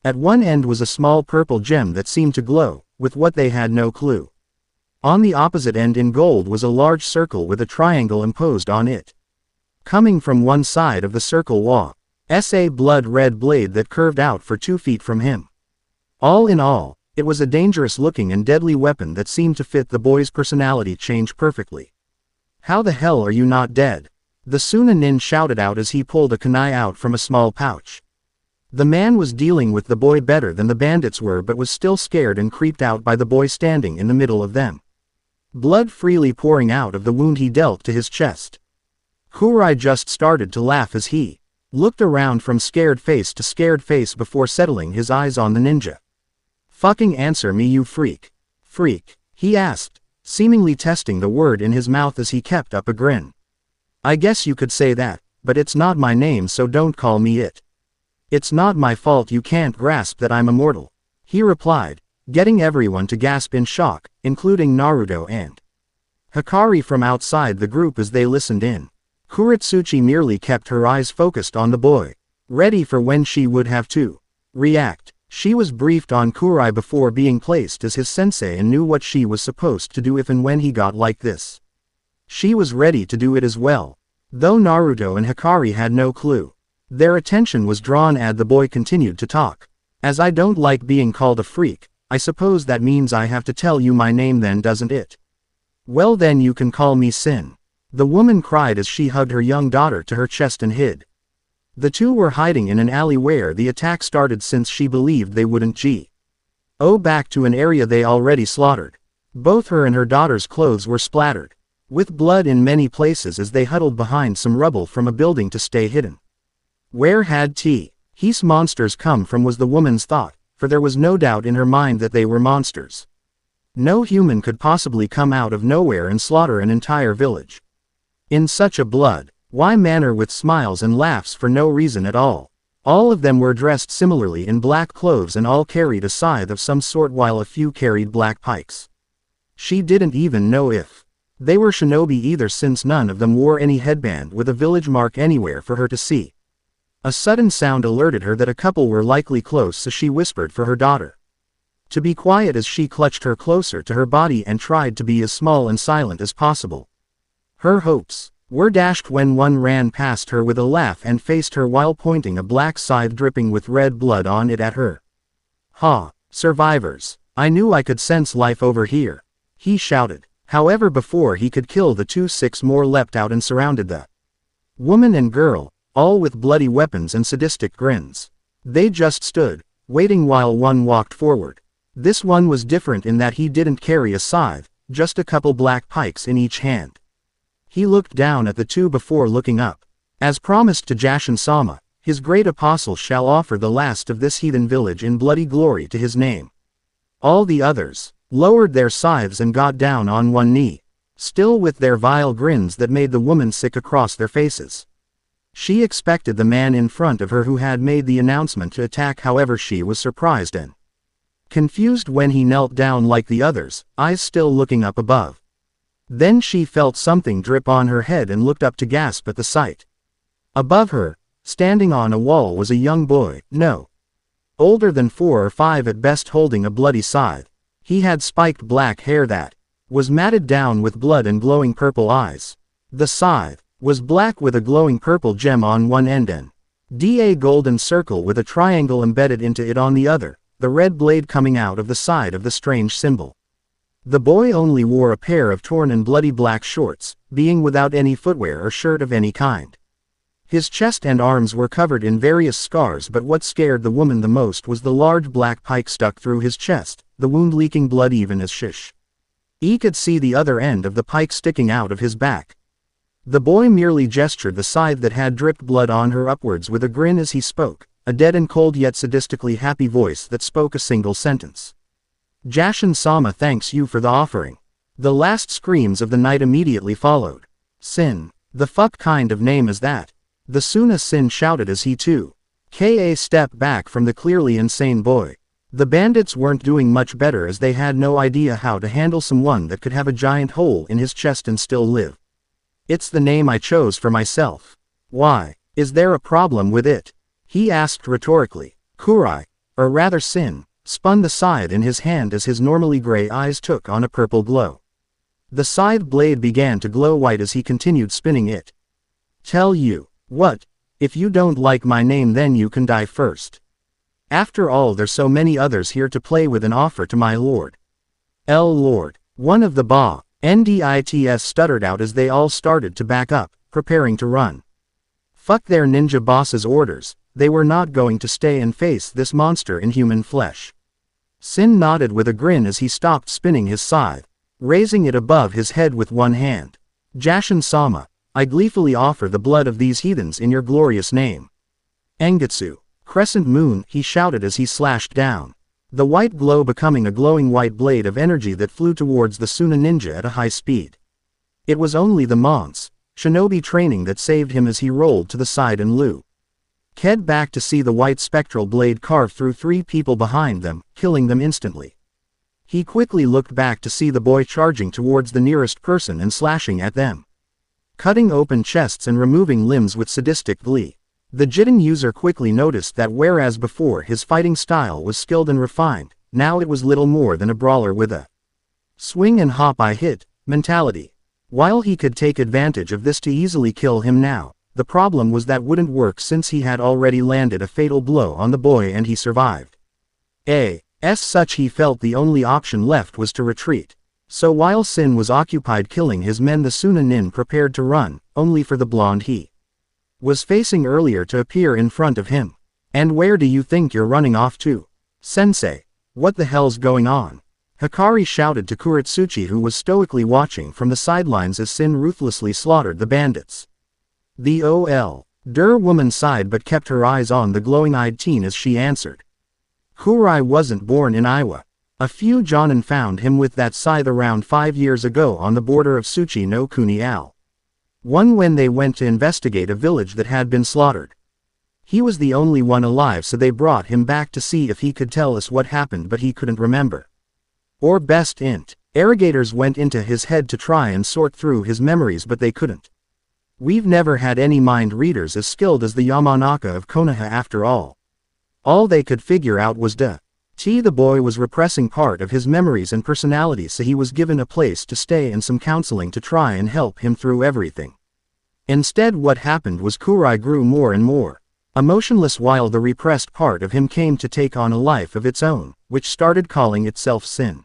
At one end was a small purple gem that seemed to glow, with what they had no clue. On the opposite end in gold was a large circle with a triangle imposed on it. Coming from one side of the circle was a blood-red blade that curved out for 2 feet from him. All in all, it was a dangerous-looking and deadly weapon that seemed to fit the boy's personality change perfectly. How the hell are you not dead? The Sunanin shouted out as he pulled a kunai out from a small pouch. The man was dealing with the boy better than the bandits were, but was still scared and creeped out by the boy standing in the middle of them. Blood freely pouring out of the wound he dealt to his chest. Kurai just started to laugh as he looked around from scared face to scared face before settling his eyes on the ninja. Fucking answer me, you freak. Freak, he asked, seemingly testing the word in his mouth as he kept up a grin. I guess you could say that, but it's not my name, so don't call me it. It's not my fault you can't grasp that I'm immortal, he replied, getting everyone to gasp in shock, including Naruto and Hikari from outside the group as they listened in. Kurotsuchi merely kept her eyes focused on the boy, ready for when she would have to react. She was briefed on Kurai before being placed as his sensei and knew what she was supposed to do if and when he got like this. She was ready to do it as well, though Naruto and Hikari had no clue. Their attention was drawn as the boy continued to talk. As I don't like being called a freak, I suppose that means I have to tell you my name then, doesn't it? Well then you can call me Sin. The woman cried as she hugged her young daughter to her chest and hid. The two were hiding in an alley where the attack started, since she believed they wouldn't go back to an area they already slaughtered. Both her and her daughter's clothes were splattered with blood in many places as they huddled behind some rubble from a building to stay hidden. Where had these monsters come from was the woman's thought, for there was no doubt in her mind that they were monsters. No human could possibly come out of nowhere and slaughter an entire village in such a blood-why manner with smiles and laughs for no reason at all. All of them were dressed similarly in black clothes and all carried a scythe of some sort while a few carried black pikes. She didn't even know if they were shinobi either, since none of them wore any headband with a village mark anywhere for her to see. A sudden sound alerted her that a couple were likely close, so she whispered for her daughter to be quiet as she clutched her closer to her body and tried to be as small and silent as possible. Her hopes were dashed when one ran past her with a laugh and faced her while pointing a black scythe dripping with red blood on it at her. "Ha! Survivors! I knew I could sense life over here," he shouted. However, before he could kill the two, 6 more leapt out and surrounded the woman and girl, all with bloody weapons and sadistic grins. They just stood, waiting while one walked forward. This one was different in that he didn't carry a scythe, just a couple black pikes in each hand. He looked down at the two before looking up. As promised to Jashin-sama, his great apostle shall offer the last of this heathen village in bloody glory to his name. All the others lowered their scythes and got down on one knee, still with their vile grins that made the woman sick across their faces. She expected the man in front of her who had made the announcement to attack, however she was surprised and confused when he knelt down like the others, eyes still looking up above. Then she felt something drip on her head and looked up to gasp at the sight. Above her, standing on a wall, was a young boy, no older than 4 or 5 at best, holding a bloody scythe. He had spiked black hair that was matted down with blood and glowing purple eyes. The scythe was black with a glowing purple gem on one end and a golden circle with a triangle embedded into it on the other, the red blade coming out of the side of the strange symbol. The boy only wore a pair of torn and bloody black shorts, being without any footwear or shirt of any kind. His chest and arms were covered in various scars, but what scared the woman the most was the large black pike stuck through his chest, the wound leaking blood even as he could see the other end of the pike sticking out of his back. The boy merely gestured the scythe that had dripped blood on her upwards with a grin as he spoke, a dead and cold yet sadistically happy voice that spoke a single sentence. "Jashin-sama thanks you for the offering." The last screams of the night immediately followed. "Sin, the fuck kind of name is that?" The Suna Sin shouted as he too stepped back from the clearly insane boy. The bandits weren't doing much better, as they had no idea how to handle someone that could have a giant hole in his chest and still live. "It's the name I chose for myself. Why, is there a problem with it?" he asked rhetorically. Kurai, or rather Sin, spun the scythe in his hand as his normally gray eyes took on a purple glow. The scythe blade began to glow white as he continued spinning it. "Tell you what, if you don't like my name then you can die first. After all, there's so many others here to play with an offer to my lord." Lord, one of the bandits stuttered out as they all started to back up, preparing to run. Fuck their ninja boss's orders, they were not going to stay and face this monster in human flesh. Sin nodded with a grin as he stopped spinning his scythe, raising it above his head with one hand. "Jashin-sama, I gleefully offer the blood of these heathens in your glorious name." "Engetsu, crescent moon," he shouted as he slashed down, the white glow becoming a glowing white blade of energy that flew towards the Suna ninja at a high speed. It was only the Mons shinobi training that saved him as he rolled to the side and looked back to see the white spectral blade carve through 3 people behind them, killing them instantly. He quickly looked back to see the boy charging towards the nearest person and slashing at them, cutting open chests and removing limbs with sadistic glee. The Jiten user quickly noticed that whereas before his fighting style was skilled and refined, now it was little more than a brawler with a swing and hop I hit mentality. While he could take advantage of this to easily kill him now, the problem was that wouldn't work since he had already landed a fatal blow on the boy and he survived. As such, he felt the only option left was to retreat. So while Sin was occupied killing his men, the Suna nin prepared to run, only for the blonde he was facing earlier to appear in front of him. "And where do you think you're running off to? Sensei, what the hell's going on?" Hikari shouted to Kurotsuchi, who was stoically watching from the sidelines as Sin ruthlessly slaughtered the bandits. The woman sighed but kept her eyes on the glowing-eyed teen as she answered. "Kurai wasn't born in Iwa. A few Jonin found him with that scythe around 5 years ago on the border of Tsuchi no Kuni Al. One when they went to investigate a village that had been slaughtered." He was the only one alive, so they brought him back to see if he could tell us what happened, but he couldn't remember. Or best interrogators went into his head to try and sort through his memories, but they couldn't. We've never had any mind readers as skilled as the Yamanaka of Konoha after all. All they could figure out was the boy was repressing part of his memories and personality, so he was given a place to stay and some counseling to try and help him through everything. Instead, what happened was Kurai grew more and more emotionless, while the repressed part of him came to take on a life of its own, which started calling itself sin.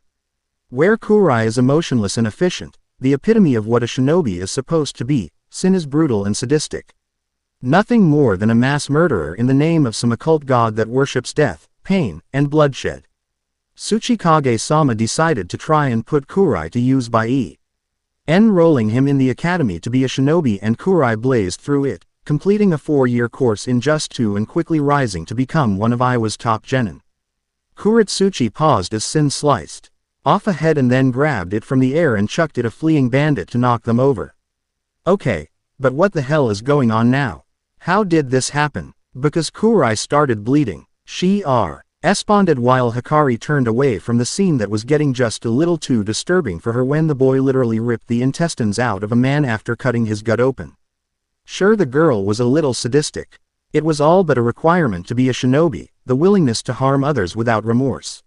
Where Kurai is emotionless and efficient, the epitome of what a shinobi is supposed to be, sin is brutal and sadistic. Nothing more than a mass murderer in the name of some occult god that worships death, pain, and bloodshed. Tsuchikage-sama decided to try and put Kurai to use by enrolling him in the academy to be a shinobi, and Kurai blazed through it, completing a 4-year course in just 2 and quickly rising to become one of Iwa's top genin. Kurotsuchi paused as Sin sliced off a head and then grabbed it from the air and chucked it a fleeing bandit to knock them over. Okay, but what the hell is going on now? How did this happen? Because Kurai started bleeding. She responded while Hikari turned away from the scene that was getting just a little too disturbing for her when the boy literally ripped the intestines out of a man after cutting his gut open. Sure, the girl was a little sadistic. It was all but a requirement to be a shinobi, the willingness to harm others without remorse.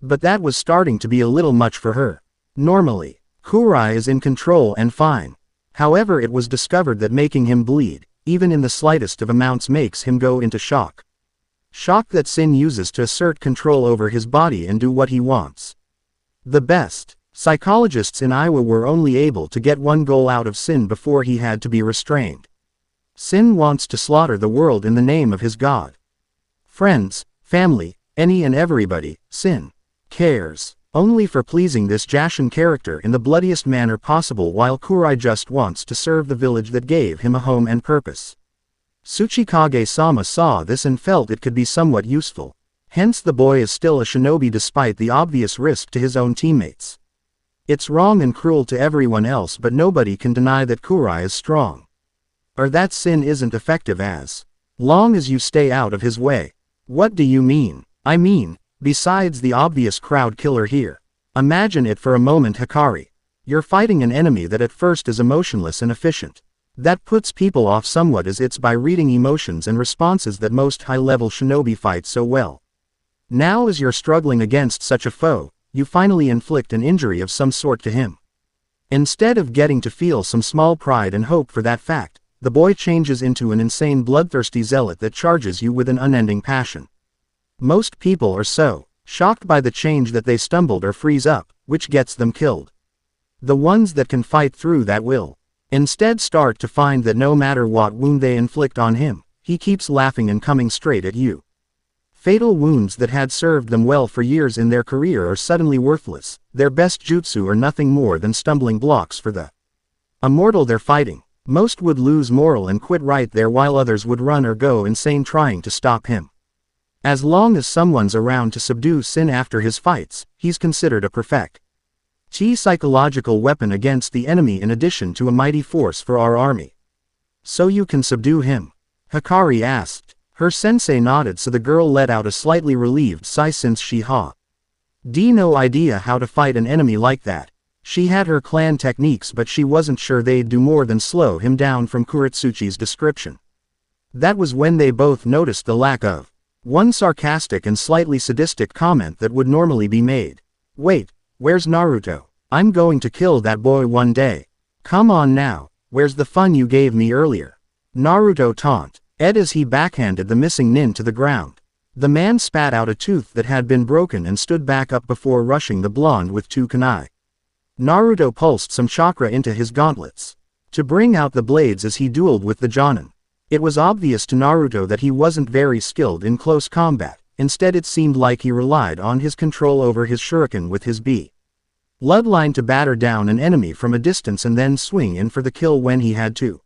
But that was starting to be a little much for her. Normally, Kurai is in control and fine. However, it was discovered that making him bleed, even in the slightest of amounts, makes him go into shock. Shock that Sin uses to assert control over his body and do what he wants. The best psychologists in Iwa were only able to get one goal out of Sin before he had to be restrained. Sin wants to slaughter the world in the name of his god. Friends, family, any and everybody, Sin cares only for pleasing this Jashin character in the bloodiest manner possible, while Kurai just wants to serve the village that gave him a home and purpose. Tsuchikage-sama saw this and felt it could be somewhat useful. Hence the boy is still a shinobi despite the obvious risk to his own teammates. It's wrong and cruel to everyone else, but nobody can deny that Kurai is strong. Or that Sin isn't effective as long as you stay out of his way. What do you mean? I mean, besides the obvious crowd killer here. Imagine it for a moment, Hikari. You're fighting an enemy that at first is emotionless and efficient. That puts people off somewhat, as it's by reading emotions and responses that most high-level shinobi fight so well. Now as you're struggling against such a foe, you finally inflict an injury of some sort to him. Instead of getting to feel some small pride and hope for that fact, the boy changes into an insane bloodthirsty zealot that charges you with an unending passion. Most people are so shocked by the change that they stumbled or freeze up, which gets them killed. The ones that can fight through that will instead start to find that no matter what wound they inflict on him, he keeps laughing and coming straight at you. Fatal wounds that had served them well for years in their career are suddenly worthless. Their best jutsu are nothing more than stumbling blocks for the immortal they're fighting. Most would lose morale and quit right there, while others would run or go insane trying to stop him. As long as someone's around to subdue Sin after his fights, he's considered a perfect psychological weapon against the enemy, in addition to a mighty force for our army. So you can subdue him? Hikari asked. Her sensei nodded, so the girl let out a slightly relieved sigh, since she had no idea how to fight an enemy like that. She had her clan techniques, but she wasn't sure they'd do more than slow him down from Kurotsuchi's description. That was when they both noticed the lack of one sarcastic and slightly sadistic comment that would normally be made. Wait, where's Naruto? I'm going to kill that boy one day. Come on now, where's the fun you gave me earlier? Naruto taunted Ed as he backhanded the missing nin to the ground. The man spat out a tooth that had been broken and stood back up before rushing the blonde with 2 kunai. Naruto pulsed some chakra into his gauntlets to bring out the blades as he dueled with the Jonin. It was obvious to Naruto that he wasn't very skilled in close combat. Instead, it seemed like he relied on his control over his shuriken with his bloodline to batter down an enemy from a distance and then swing in for the kill when he had to.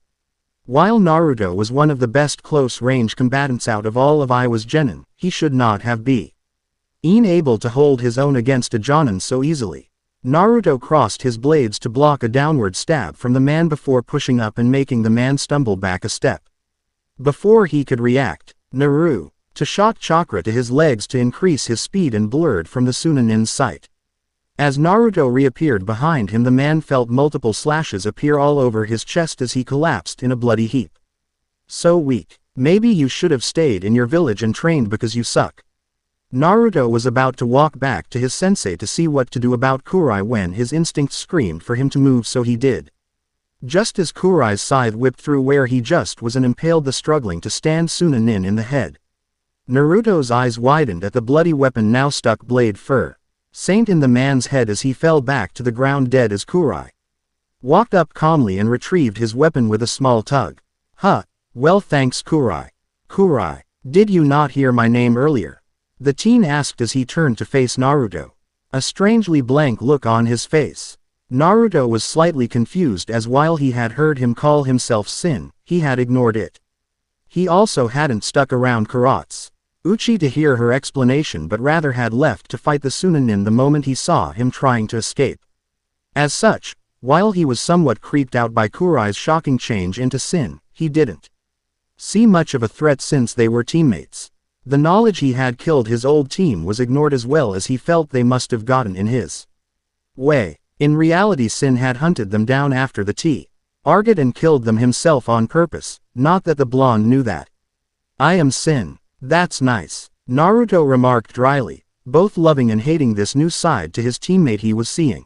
While Naruto was one of the best close-range combatants out of all of Iwa's genin, he should not have been able to hold his own against a Jonin so easily. Naruto crossed his blades to block a downward stab from the man before pushing up and making the man stumble back a step. Before he could react, Naruto shot chakra to his legs to increase his speed and blurred from the Chunin's sight. As Naruto reappeared behind him, the man felt multiple slashes appear all over his chest as he collapsed in a bloody heap. So weak. Maybe you should have stayed in your village and trained because you suck. Naruto was about to walk back to his sensei to see what to do about Kurai when his instincts screamed for him to move, so he did. Just as Kurai's scythe whipped through where he just was and impaled the struggling to stand Chunin in the head. Naruto's eyes widened at the bloody weapon now stuck blade fur. Saint in the man's head as he fell back to the ground dead as Kurai walked up calmly and retrieved his weapon with a small tug. Huh, well thanks Kurai. Kurai, did you not hear my name earlier? The teen asked as he turned to face Naruto. A strangely blank look on his face. Naruto was slightly confused as while he had heard him call himself Sin, he had ignored it. He also hadn't stuck around Kurotsuchi to hear her explanation but rather had left to fight the Chunin the moment he saw him trying to escape. As such, while he was somewhat creeped out by Kurai's shocking change into Sin, he didn't see much of a threat since they were teammates. The knowledge he had killed his old team was ignored as well as he felt they must have gotten in his way. In reality, Sin had hunted them down after the target and killed them himself on purpose, not that the blonde knew that. I am Sin. That's nice, Naruto remarked dryly, both loving and hating this new side to his teammate he was seeing.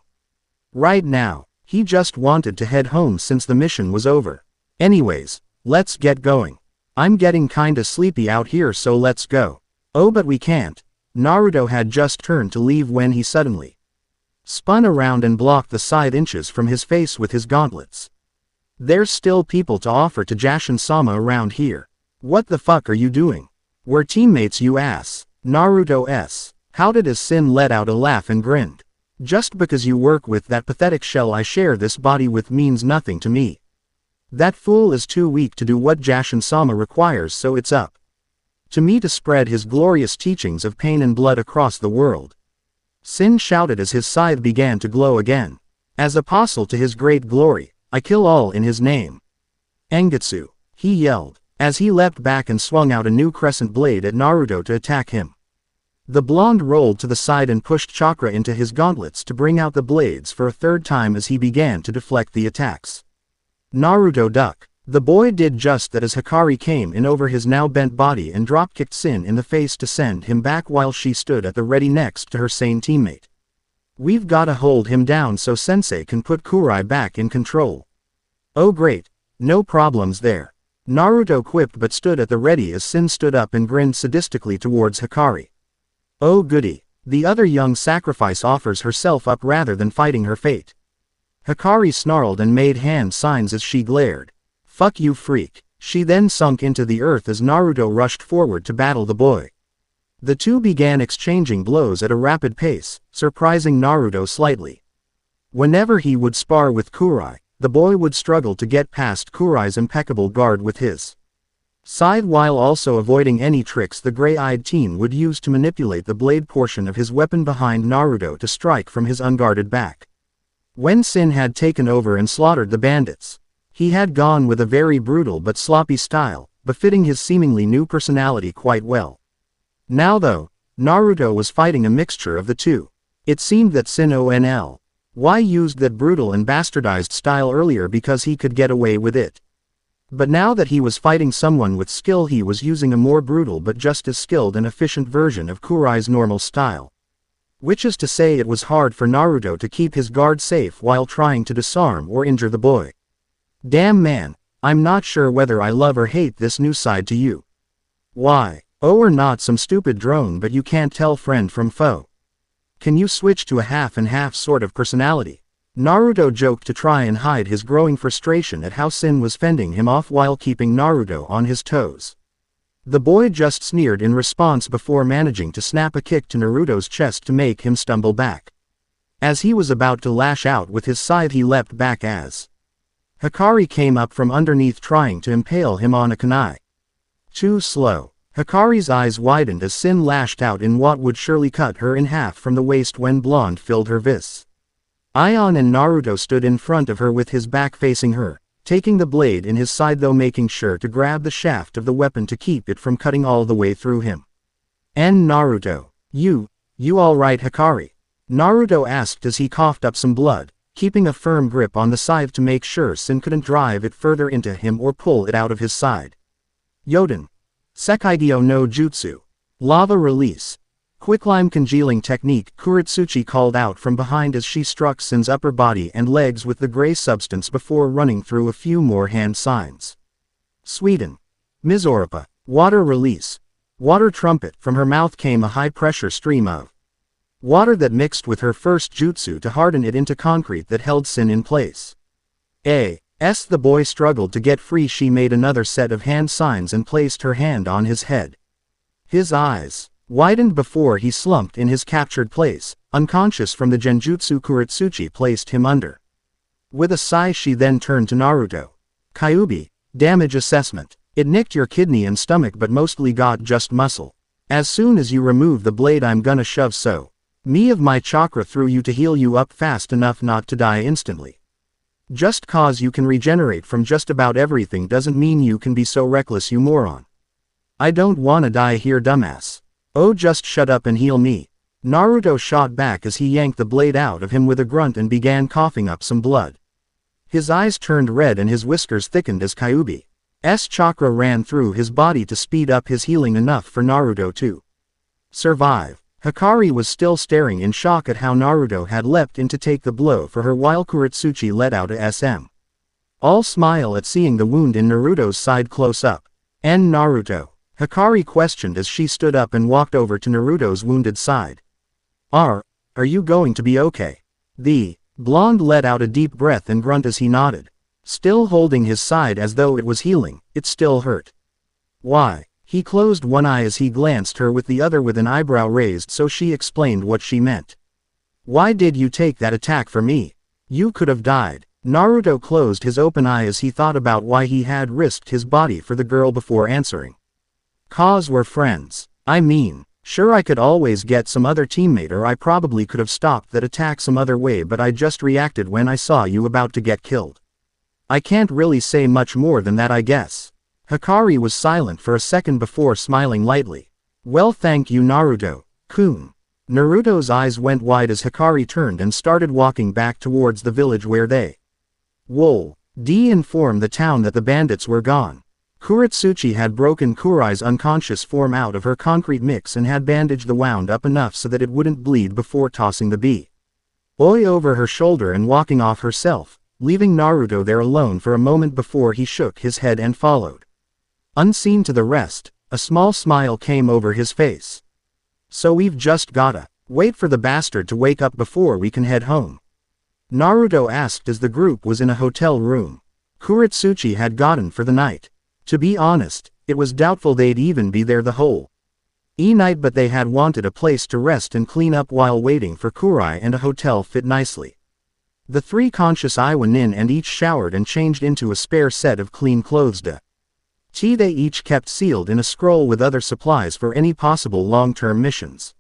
Right now, he just wanted to head home since the mission was over. Anyways, let's get going. I'm getting kinda sleepy out here, so let's go. Oh, but we can't. Naruto had just turned to leave when he suddenly spun around and blocked the side inches from his face with his gauntlets. There's still people to offer to Jashin-sama around here. What the fuck are you doing? We're teammates, you ass. Naruto s. Howded as Sin let out a laugh and grinned. Just because you work with that pathetic shell I share this body with means nothing to me. That fool is too weak to do what Jashin-sama requires, so it's up to me to spread his glorious teachings of pain and blood across the world. Sin shouted as his scythe began to glow again. As apostle to his great glory, I kill all in his name. Engetsu, he yelled, as he leapt back and swung out a new crescent blade at Naruto to attack him. The blonde rolled to the side and pushed chakra into his gauntlets to bring out the blades for a third time as he began to deflect the attacks. Naruto ducked. The boy did just that as Hikari came in over his now bent body and drop-kicked Sin in the face to send him back while she stood at the ready next to her sane teammate. We've gotta hold him down so Sensei can put Kurai back in control. Oh great, no problems there. Naruto quipped but stood at the ready as Sin stood up and grinned sadistically towards Hikari. Oh goody, the other young sacrifice offers herself up rather than fighting her fate. Hikari snarled and made hand signs as she glared. Fuck you freak. She then sunk into the earth as Naruto rushed forward to battle the boy. The two began exchanging blows at a rapid pace, surprising Naruto slightly. Whenever he would spar with Kurai, the boy would struggle to get past Kurai's impeccable guard with his scythe while also avoiding any tricks the gray-eyed teen would use to manipulate the blade portion of his weapon behind Naruto to strike from his unguarded back. When Sin had taken over and slaughtered the bandits, he had gone with a very brutal but sloppy style, befitting his seemingly new personality quite well. Now though, Naruto was fighting a mixture of the two. It seemed that Sin used that brutal and bastardized style earlier because he could get away with it. But now that he was fighting someone with skill, he was using a more brutal but just as skilled and efficient version of Kurai's normal style. Which is to say, it was hard for Naruto to keep his guard safe while trying to disarm or injure the boy. Damn man, I'm not sure whether I love or hate this new side to you. Why? Oh, we're not some stupid drone, but you can't tell friend from foe. Can you switch to a half and half sort of personality? Naruto joked to try and hide his growing frustration at how Sin was fending him off while keeping Naruto on his toes. The boy just sneered in response before managing to snap a kick to Naruto's chest to make him stumble back. As he was about to lash out with his scythe, he leapt back as Hikari came up from underneath trying to impale him on a kunai. Too slow. Hikari's eyes widened as Sin lashed out in what would surely cut her in half from the waist when blonde filled her fists. Aion and Naruto stood in front of her with his back facing her, taking the blade in his side though making sure to grab the shaft of the weapon to keep it from cutting all the way through him. "And Naruto, you alright Hikari?" Naruto asked as he coughed up some blood, keeping a firm grip on the scythe to make sure Sin couldn't drive it further into him or pull it out of his side. "Yoden. Sekigyo no Jutsu. Lava release. Quicklime congealing technique," Kurotsuchi called out from behind as she struck Sin's upper body and legs with the gray substance before running through a few more hand signs. "Sweden. Mizoripa. Water release. Water trumpet." From her mouth came a high-pressure stream of water that mixed with her first jutsu to harden it into concrete that held Sin in place. The boy struggled to get free. She made another set of hand signs and placed her hand on his head. His eyes widened before he slumped in his captured place, unconscious from the genjutsu Kurotsuchi placed him under. With a sigh she then turned to Naruto. "Kyuubi, damage assessment. It nicked your kidney and stomach but mostly got just muscle. As soon as you remove the blade I'm gonna shove so me of my chakra through you to heal you up fast enough not to die instantly. Just cause you can regenerate from just about everything doesn't mean you can be so reckless, you moron. I don't wanna die here, dumbass. Oh, just shut up and heal me." Naruto shot back as he yanked the blade out of him with a grunt and began coughing up some blood. His eyes turned red and his whiskers thickened as Kyuubi's chakra ran through his body to speed up his healing enough for Naruto to survive. Hikari was still staring in shock at how Naruto had leapt in to take the blow for her while Kurotsuchi let out a all smile at seeing the wound in Naruto's side close up. "And Naruto?" Hikari questioned as she stood up and walked over to Naruto's wounded side. Are you going to be okay?" The blonde let out a deep breath and grunt as he nodded. Still holding his side as though it was healing, it still hurt. "Why?" He closed one eye as he glanced her with the other with an eyebrow raised, so she explained what she meant. "Why did you take that attack for me? You could have died." Naruto closed his open eye as he thought about why he had risked his body for the girl before answering. "'Cause we're friends. I mean, sure I could always get some other teammate or I probably could have stopped that attack some other way, but I just reacted when I saw you about to get killed. I can't really say much more than that, I guess." Hikari was silent for a second before smiling lightly. "Well, thank you Naruto-kun." Naruto's eyes went wide as Hikari turned and started walking back towards the village where they informed the town that the bandits were gone. Kurotsuchi had broken Kurai's unconscious form out of her concrete mix and had bandaged the wound up enough so that it wouldn't bleed before tossing the boy over her shoulder and walking off herself, leaving Naruto there alone for a moment before he shook his head and followed. Unseen to the rest, a small smile came over his face. "So we've just gotta wait for the bastard to wake up before we can head home?" Naruto asked as the group was in a hotel room Kurotsuchi had gotten for the night. To be honest, it was doubtful they'd even be there the whole night, but they had wanted a place to rest and clean up while waiting for Kurai, and a hotel fit nicely. The three conscious Iwa went in and each showered and changed into a spare set of clean clothes they each kept sealed in a scroll with other supplies for any possible long-term missions.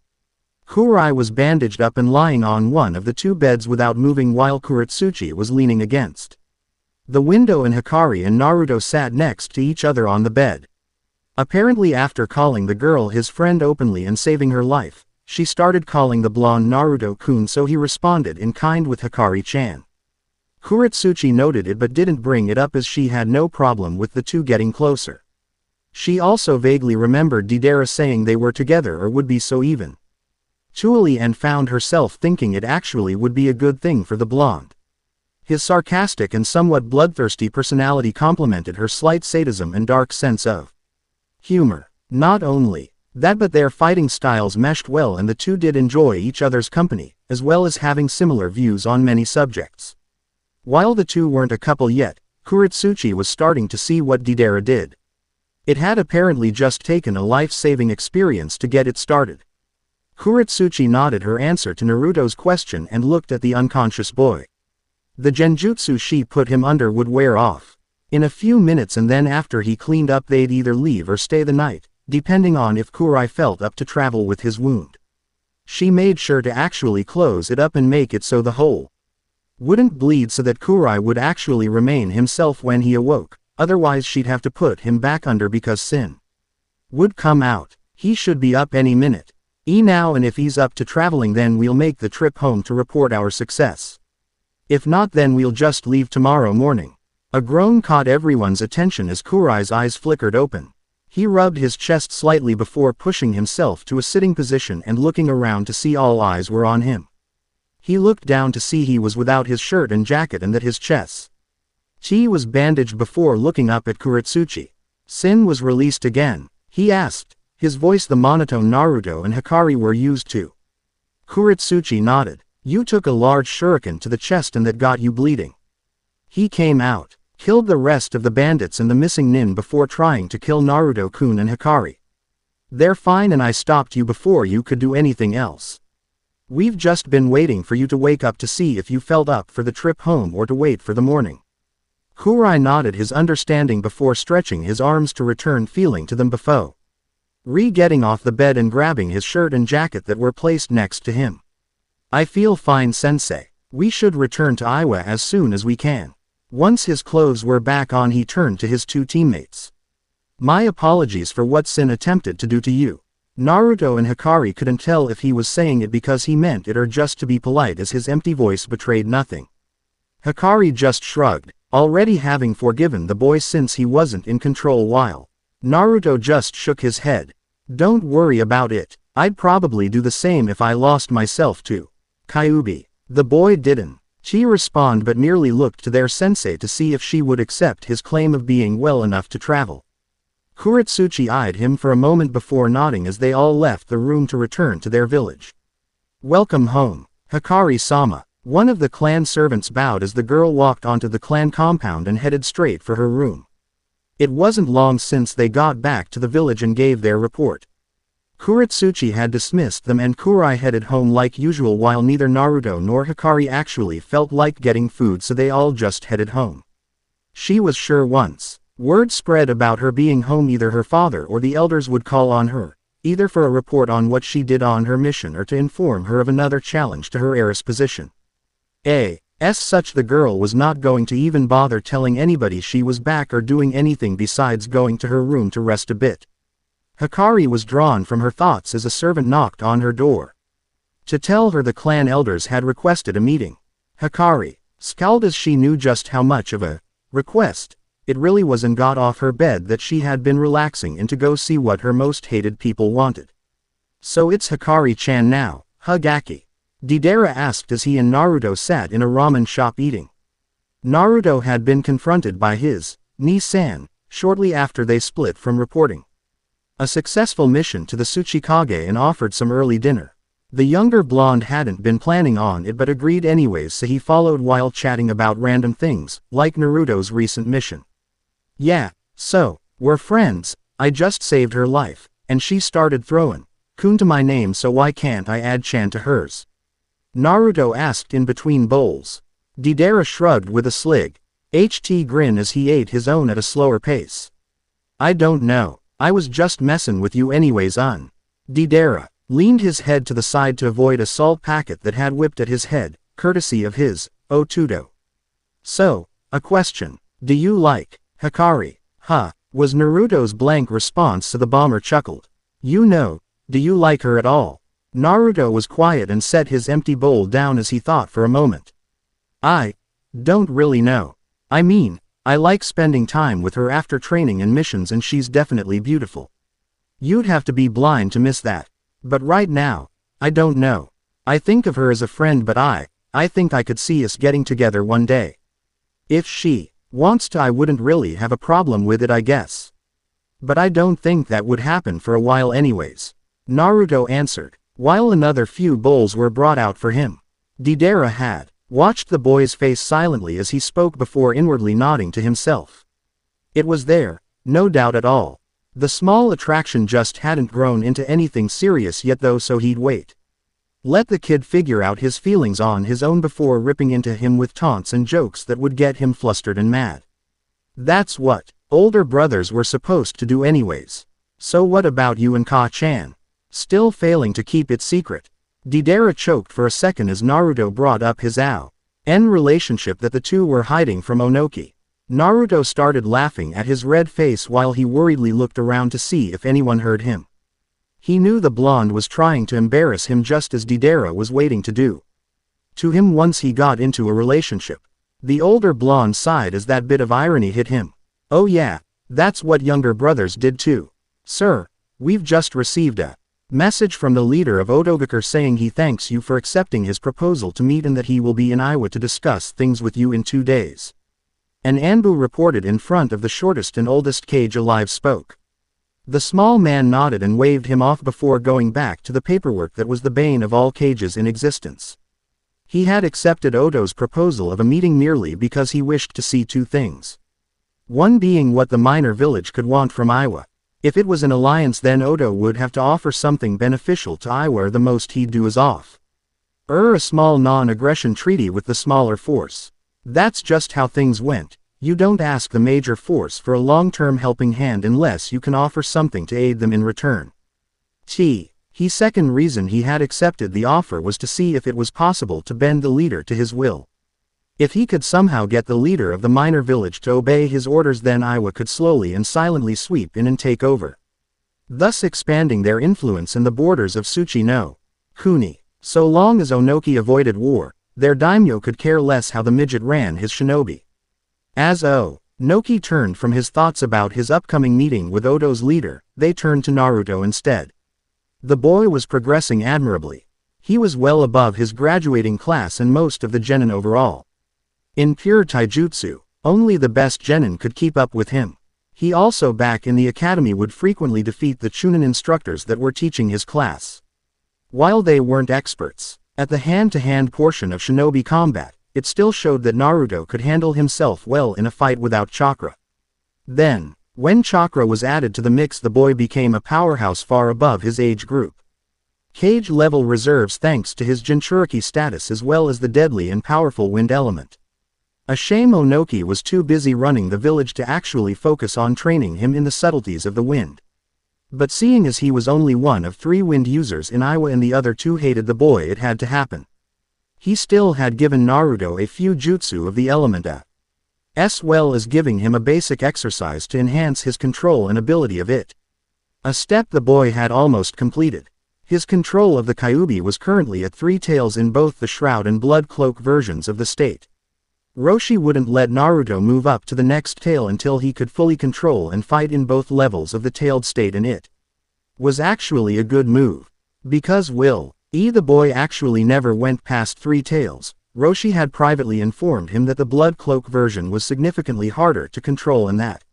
Kurai was bandaged up and lying on one of the two beds without moving while Kurotsuchi was leaning against the window and Hikari and Naruto sat next to each other on the bed. Apparently after calling the girl his friend openly and saving her life, she started calling the blonde Naruto-kun, so he responded in kind with Hikari-chan. Kurotsuchi noted it but didn't bring it up as she had no problem with the two getting closer. She also vaguely remembered Deidara saying they were together or would be so even. Tually, and found herself thinking it actually would be a good thing for the blonde. His sarcastic and somewhat bloodthirsty personality complemented her slight sadism and dark sense of humor. Not only that, but their fighting styles meshed well and the two did enjoy each other's company, as well as having similar views on many subjects. While the two weren't a couple yet, Kurotsuchi was starting to see what Deidara did. It had apparently just taken a life-saving experience to get it started. Kurotsuchi nodded her answer to Naruto's question and looked at the unconscious boy. The genjutsu she put him under would wear off in a few minutes, and then after he cleaned up they'd either leave or stay the night, depending on if Kurai felt up to travel with his wound. She made sure to actually close it up and make it so the whole Wouldn't bleed so that Kurai would actually remain himself when he awoke, otherwise she'd have to put him back under because Sin would come out. He should be up any minute. Now, and if he's up to traveling, then we'll make the trip home to report our success. If not, then we'll just leave tomorrow morning. A groan caught everyone's attention as Kurai's eyes flickered open. He rubbed his chest slightly before pushing himself to a sitting position and looking around to see all eyes were on him. He looked down to see he was without his shirt and jacket and that his chest was bandaged before looking up at Kurotsuchi. Sin was released again, he asked, his voice the monotone Naruto and Hikari were used to. Kurotsuchi nodded. You took a large shuriken to the chest and that got you bleeding. He came out, killed the rest of the bandits and the missing nin before trying to kill Naruto-kun and Hikari. They're fine and I stopped you before you could do anything else. We've just been waiting for you to wake up to see if you felt up for the trip home or to wait for the morning. Kurai nodded his understanding before stretching his arms to return feeling to them before getting off the bed and grabbing his shirt and jacket that were placed next to him. I feel fine, sensei. We should return to Iwa as soon as we can. Once his clothes were back on, he turned to his two teammates. My apologies for what Sin attempted to do to you. Naruto and Hikari couldn't tell if he was saying it because he meant it or just to be polite, as his empty voice betrayed nothing. Hikari just shrugged, already having forgiven the boy since he wasn't in control, while Naruto just shook his head. Don't worry about it. I'd probably do the same if I lost myself to Kyuubi. The boy didn't respond but merely looked to their sensei to see if she would accept his claim of being well enough to travel. Kurotsuchi eyed him for a moment before nodding as they all left the room to return to their village. Welcome home, Hikari-sama. One of the clan servants bowed as the girl walked onto the clan compound and headed straight for her room. It wasn't long since they got back to the village and gave their report. Kurotsuchi had dismissed them and Kurai headed home like usual, while neither Naruto nor Hikari actually felt like getting food, so they all just headed home. She was sure once word spread about her being home, either her father or the elders would call on her, either for a report on what she did on her mission or to inform her of another challenge to her heiress position. As such, the girl was not going to even bother telling anybody she was back or doing anything besides going to her room to rest a bit. Hikari was drawn from her thoughts as a servant knocked on her door to tell her the clan elders had requested a meeting. Hikari scowled as she knew just how much of a request it really was and got off her bed that she had been relaxing in to go see what her most hated people wanted. So it's Hikari-chan now, Hugaki? Deidara asked as he and Naruto sat in a ramen shop eating. Naruto had been confronted by his Ni-san shortly after they split from reporting a successful mission to the Tsuchikage and offered some early dinner. The younger blonde hadn't been planning on it but agreed anyways, so he followed while chatting about random things, like Naruto's recent mission. Yeah, so, we're friends. I just saved her life, and she started throwing kun to my name, so why can't I add chan to hers? Naruto asked in between bowls. Deidara shrugged with a slig grin as he ate his own at a slower pace. I don't know. I was just messing with you anyways. Deidara leaned his head to the side to avoid a salt packet that had whipped at his head, courtesy of his Otudo. So, a question. Do you like Hikari? Was Naruto's blank response, so the bomber chuckled. You know, do you like her at all? Naruto was quiet and set his empty bowl down as he thought for a moment. I don't really know. I mean, I like spending time with her after training and missions, and she's definitely beautiful. You'd have to be blind to miss that. But right now, I don't know. I think of her as a friend, but I think I could see us getting together one day. If she wants to, I wouldn't really have a problem with it, I guess. But I don't think that would happen for a while anyways. Naruto answered, while another few bowls were brought out for him. Deidara had watched the boy's face silently as he spoke before inwardly nodding to himself. It was there, no doubt at all. The small attraction just hadn't grown into anything serious yet though, so he'd wait. Let the kid figure out his feelings on his own before ripping into him with taunts and jokes that would get him flustered and mad. That's what older brothers were supposed to do anyways. So what about you and Ka-chan? Still failing to keep it secret? Deidara choked for a second as Naruto brought up his relationship that the two were hiding from Onoki. Naruto started laughing at his red face while he worriedly looked around to see if anyone heard him. He knew the blonde was trying to embarrass him just as Deidara was waiting to do to him once he got into a relationship. The older blonde sighed as that bit of irony hit him. Oh yeah, that's what younger brothers did too. Sir, we've just received a message from the leader of Iwagakure saying he thanks you for accepting his proposal to meet and that he will be in Iwa to discuss things with you in 2 days. An Anbu reported in front of the shortest and oldest Kage alive spoke. The small man nodded and waved him off before going back to the paperwork that was the bane of all Kages in existence. He had accepted Odo's proposal of a meeting merely because he wished to see 2 things. One being what the minor village could want from Iwa. If it was an alliance, then Odo would have to offer something beneficial to Iwa, or the most he'd do is off a small non-aggression treaty with the smaller force. That's just how things went. You don't ask the major force for a long-term helping hand unless you can offer something to aid them in return. His second reason he had accepted the offer was to see if it was possible to bend the leader to his will. If he could somehow get the leader of the minor village to obey his orders, then Iwa could slowly and silently sweep in and take over, thus expanding their influence in the borders of Tsuchi no Kuni. So long as Onoki avoided war, their daimyo could care less how the midget ran his shinobi. As Onoki turned from his thoughts about his upcoming meeting with Odo's leader, they turned to Naruto instead. The boy was progressing admirably. He was well above his graduating class and most of the genin overall. In pure taijutsu, only the best genin could keep up with him. He also back in the academy would frequently defeat the Chunin instructors that were teaching his class. While they weren't experts at the hand-to-hand portion of shinobi combat, it still showed that Naruto could handle himself well in a fight without chakra. Then, when chakra was added to the mix, the boy became a powerhouse far above his age group. Kage level reserves thanks to his Jinchuriki status as well as the deadly and powerful wind element. A shame Onoki was too busy running the village to actually focus on training him in the subtleties of the wind. But seeing as he was only one of 3 wind users in Iwa and the other 2 hated the boy, it had to happen. He still had given Naruto a few jutsu of the element as well as giving him a basic exercise to enhance his control and ability of it. A step the boy had almost completed. His control of the Kyuubi was currently at 3 tails in both the Shroud and Blood Cloak versions of the state. Roshi wouldn't let Naruto move up to the next tail until he could fully control and fight in both levels of the tailed state, and it was actually a good move. Because the boy actually never went past 3 tails, Roshi had privately informed him that the Blood Cloak version was significantly harder to control and that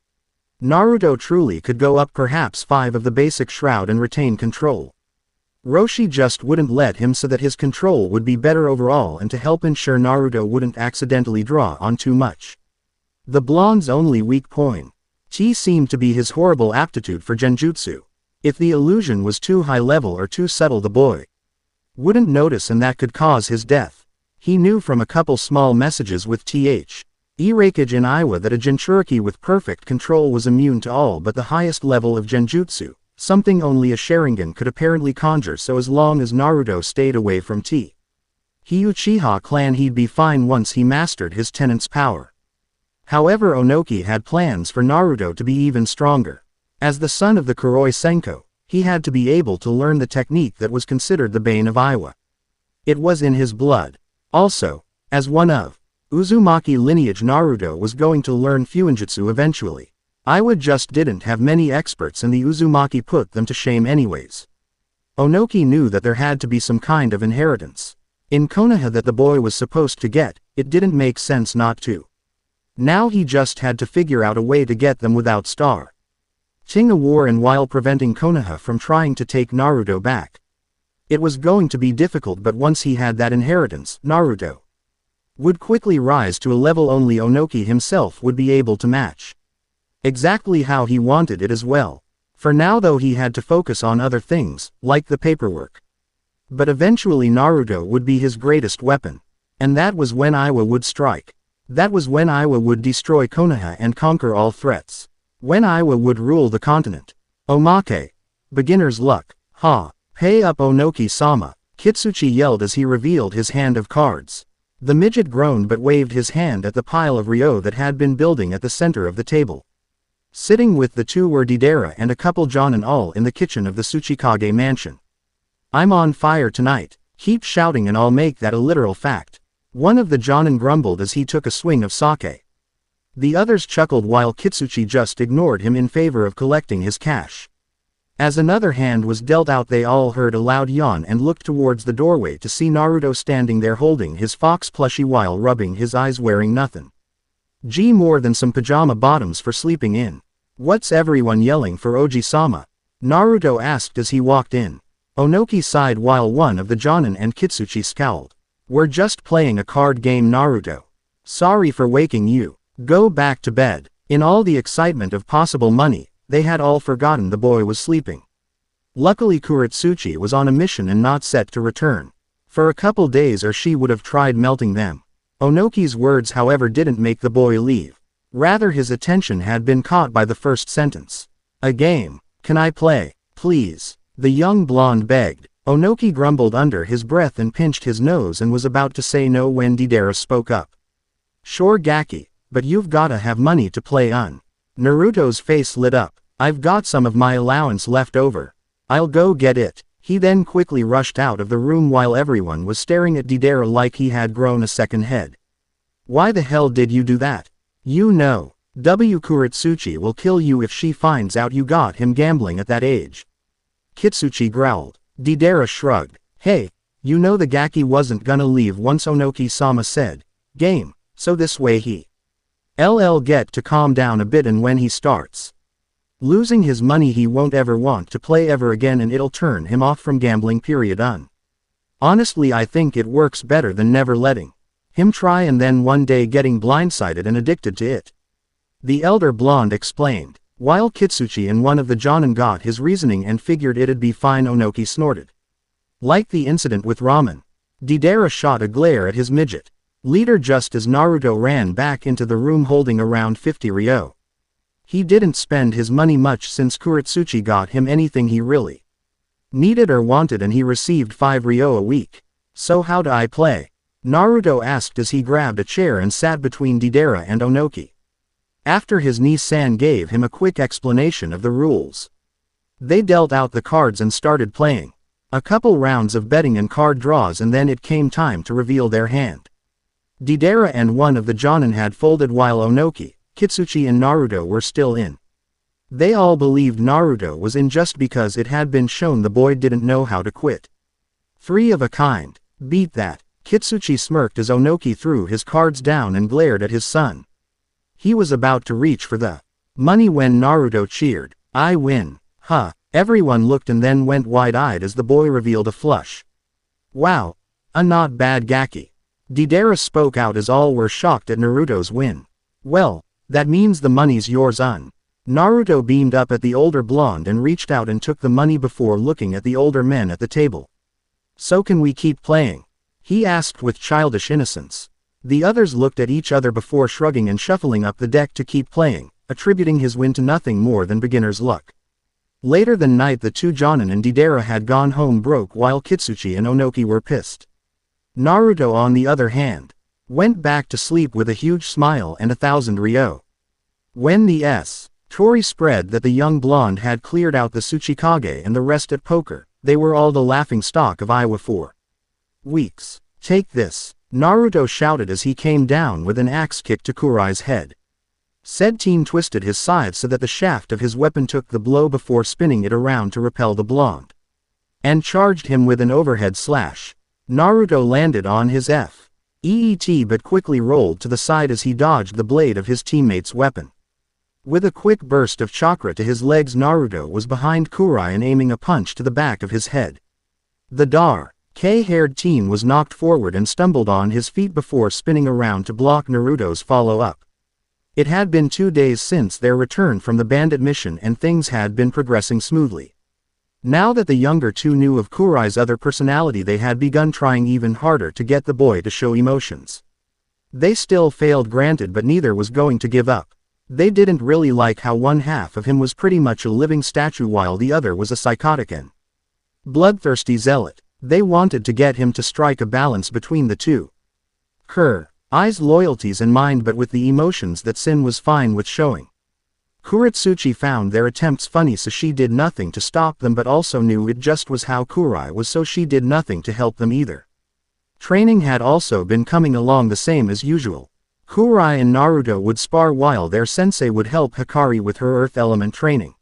Naruto truly could go up perhaps 5 of the basic Shroud and retain control. Roshi just wouldn't let him so that his control would be better overall and to help ensure Naruto wouldn't accidentally draw on too much. The blonde's only weak point seemed to be his horrible aptitude for genjutsu. If the illusion was too high level or too subtle, the boy wouldn't notice, and that could cause his death. He knew from a couple small messages with Irakage in Iwa that a Jinchuriki with perfect control was immune to all but the highest level of genjutsu. Something only a Sharingan could apparently conjure, so as long as Naruto stayed away from Uchiha clan he'd be fine once he mastered his tenant's power. However, Onoki had plans for Naruto to be even stronger. As the son of the Kuroi Senko, he had to be able to learn the technique that was considered the bane of Iwa. It was in his blood. Also, as one of Uzumaki lineage, Naruto was going to learn Fuinjutsu eventually. Iwa just didn't have many experts and the Uzumaki put them to shame anyways. Onoki knew that there had to be some kind of inheritance in Konoha that the boy was supposed to get. It didn't make sense not to. Now he just had to figure out a way to get them without starting a war and while preventing Konoha from trying to take Naruto back. It was going to be difficult, but once he had that inheritance, Naruto would quickly rise to a level only Onoki himself would be able to match. Exactly how he wanted it as well. For now though, he had to focus on other things, like the paperwork. But eventually Naruto would be his greatest weapon. And that was when Iwa would strike. That was when Iwa would destroy Konoha and conquer all threats. When Iwa would rule the continent. Omake. Beginner's luck. Ha. Pay up Onoki-sama, Kitsuchi yelled as he revealed his hand of cards. The midget groaned but waved his hand at the pile of ryo that had been building at the center of the table. Sitting with the two were Deidara and a couple jonin all in the kitchen of the Tsuchikage mansion. I'm on fire tonight. Keep shouting and I'll make that a literal fact. One of the jonin grumbled as he took a swing of sake. The others chuckled while Kitsuchi just ignored him in favor of collecting his cash. As another hand was dealt out, they all heard a loud yawn and looked towards the doorway to see Naruto standing there holding his fox plushie while rubbing his eyes, wearing nothing. Gee, more than some pajama bottoms for sleeping in. What's everyone yelling for, Oji-sama? Naruto asked as he walked in. Onoki sighed while one of the jonin and Kitsuchi scowled. We're just playing a card game, Naruto. Sorry for waking you. Go back to bed. In all the excitement of possible money, they had all forgotten the boy was sleeping. Luckily Kurotsuchi was on a mission and not set to return. For a couple days or she would have tried melting them. Onoki's words, however, didn't make the boy leave. Rather, his attention had been caught by the first sentence. A game. Can I play, please? The young blonde begged. Onoki grumbled under his breath and pinched his nose and was about to say no when Deidara spoke up. Sure Gaki, but you've gotta have money to play on. Naruto's face lit up. I've got some of my allowance left over. I'll go get it. He then quickly rushed out of the room while everyone was staring at Deidara like he had grown a second head. Why the hell did you do that? You know, Kurotsuchi will kill you if she finds out you got him gambling at that age. Kitsuchi growled. Deidara shrugged. Hey, you know the Gaki wasn't gonna leave once Onoki-sama said, game, so this way he'll get to calm down a bit, and when he starts losing his money he won't ever want to play ever again and it'll turn him off from gambling period on. Honestly, I think it works better than never letting him try and then one day getting blindsided and addicted to it. The elder blonde explained. While Kitsuchi and one of the jonin got his reasoning and figured it'd be fine, Onoki snorted. Like the incident with ramen. Deidara shot a glare at his midget leader just as Naruto ran back into the room holding around 50 ryo. He didn't spend his money much since Kurotsuchi got him anything he really needed or wanted, and he received 5 ryo a week. So how do I play? Naruto asked as he grabbed a chair and sat between Deidara and Onoki. After his niece-san gave him a quick explanation of the rules. They dealt out the cards and started playing. A couple rounds of betting and card draws, and then it came time to reveal their hand. Deidara and one of the jonin had folded while Onoki, Kitsuchi and Naruto were still in. They all believed Naruto was in just because it had been shown the boy didn't know how to quit. 3 of a kind. Beat that. Kitsuchi smirked as Onoki threw his cards down and glared at his son. He was about to reach for the money when Naruto cheered. I win. Huh. Everyone looked and then went wide-eyed as the boy revealed a flush. Wow. A not bad Gaki. Deidara spoke out as all were shocked at Naruto's win. Well, that means the money's yours on. Naruto beamed up at the older blonde and reached out and took the money before looking at the older men at the table. So can we keep playing? He asked with childish innocence. The others looked at each other before shrugging and shuffling up the deck to keep playing, attributing his win to nothing more than beginner's luck. Later that night the two jonin and Deidara had gone home broke while Kitsuchi and Onoki were pissed. Naruto, on the other hand, went back to sleep with a huge smile and 1,000 ryo. When the story spread that the young blonde had cleared out the Tsuchikage and the rest at poker, they were all the laughing stock of Iwa for weeks. Take this, Naruto shouted as he came down with an axe kick to Kurai's head. Said teen twisted his scythe so that the shaft of his weapon took the blow before spinning it around to repel the blonde, and charged him with an overhead slash. Naruto landed on his feet but quickly rolled to the side as he dodged the blade of his teammate's weapon. With a quick burst of chakra to his legs, Naruto was behind Kurai and aiming a punch to the back of his head. The dark-haired teen was knocked forward and stumbled on his feet before spinning around to block Naruto's follow-up. It had been 2 days since their return from the bandit mission and things had been progressing smoothly. Now that the younger two knew of Kurai's other personality, they had begun trying even harder to get the boy to show emotions. They still failed, granted, but neither was going to give up. They didn't really like how one half of him was pretty much a living statue while the other was a psychotic and bloodthirsty zealot. They wanted to get him to strike a balance between the two. Her eyes loyalties in mind but with the emotions that Sin was fine with showing. Kurotsuchi found their attempts funny so she did nothing to stop them but also knew it just was how Kurai was so she did nothing to help them either. Training had also been coming along the same as usual. Kurai and Naruto would spar while their sensei would help Hikari with her earth element training.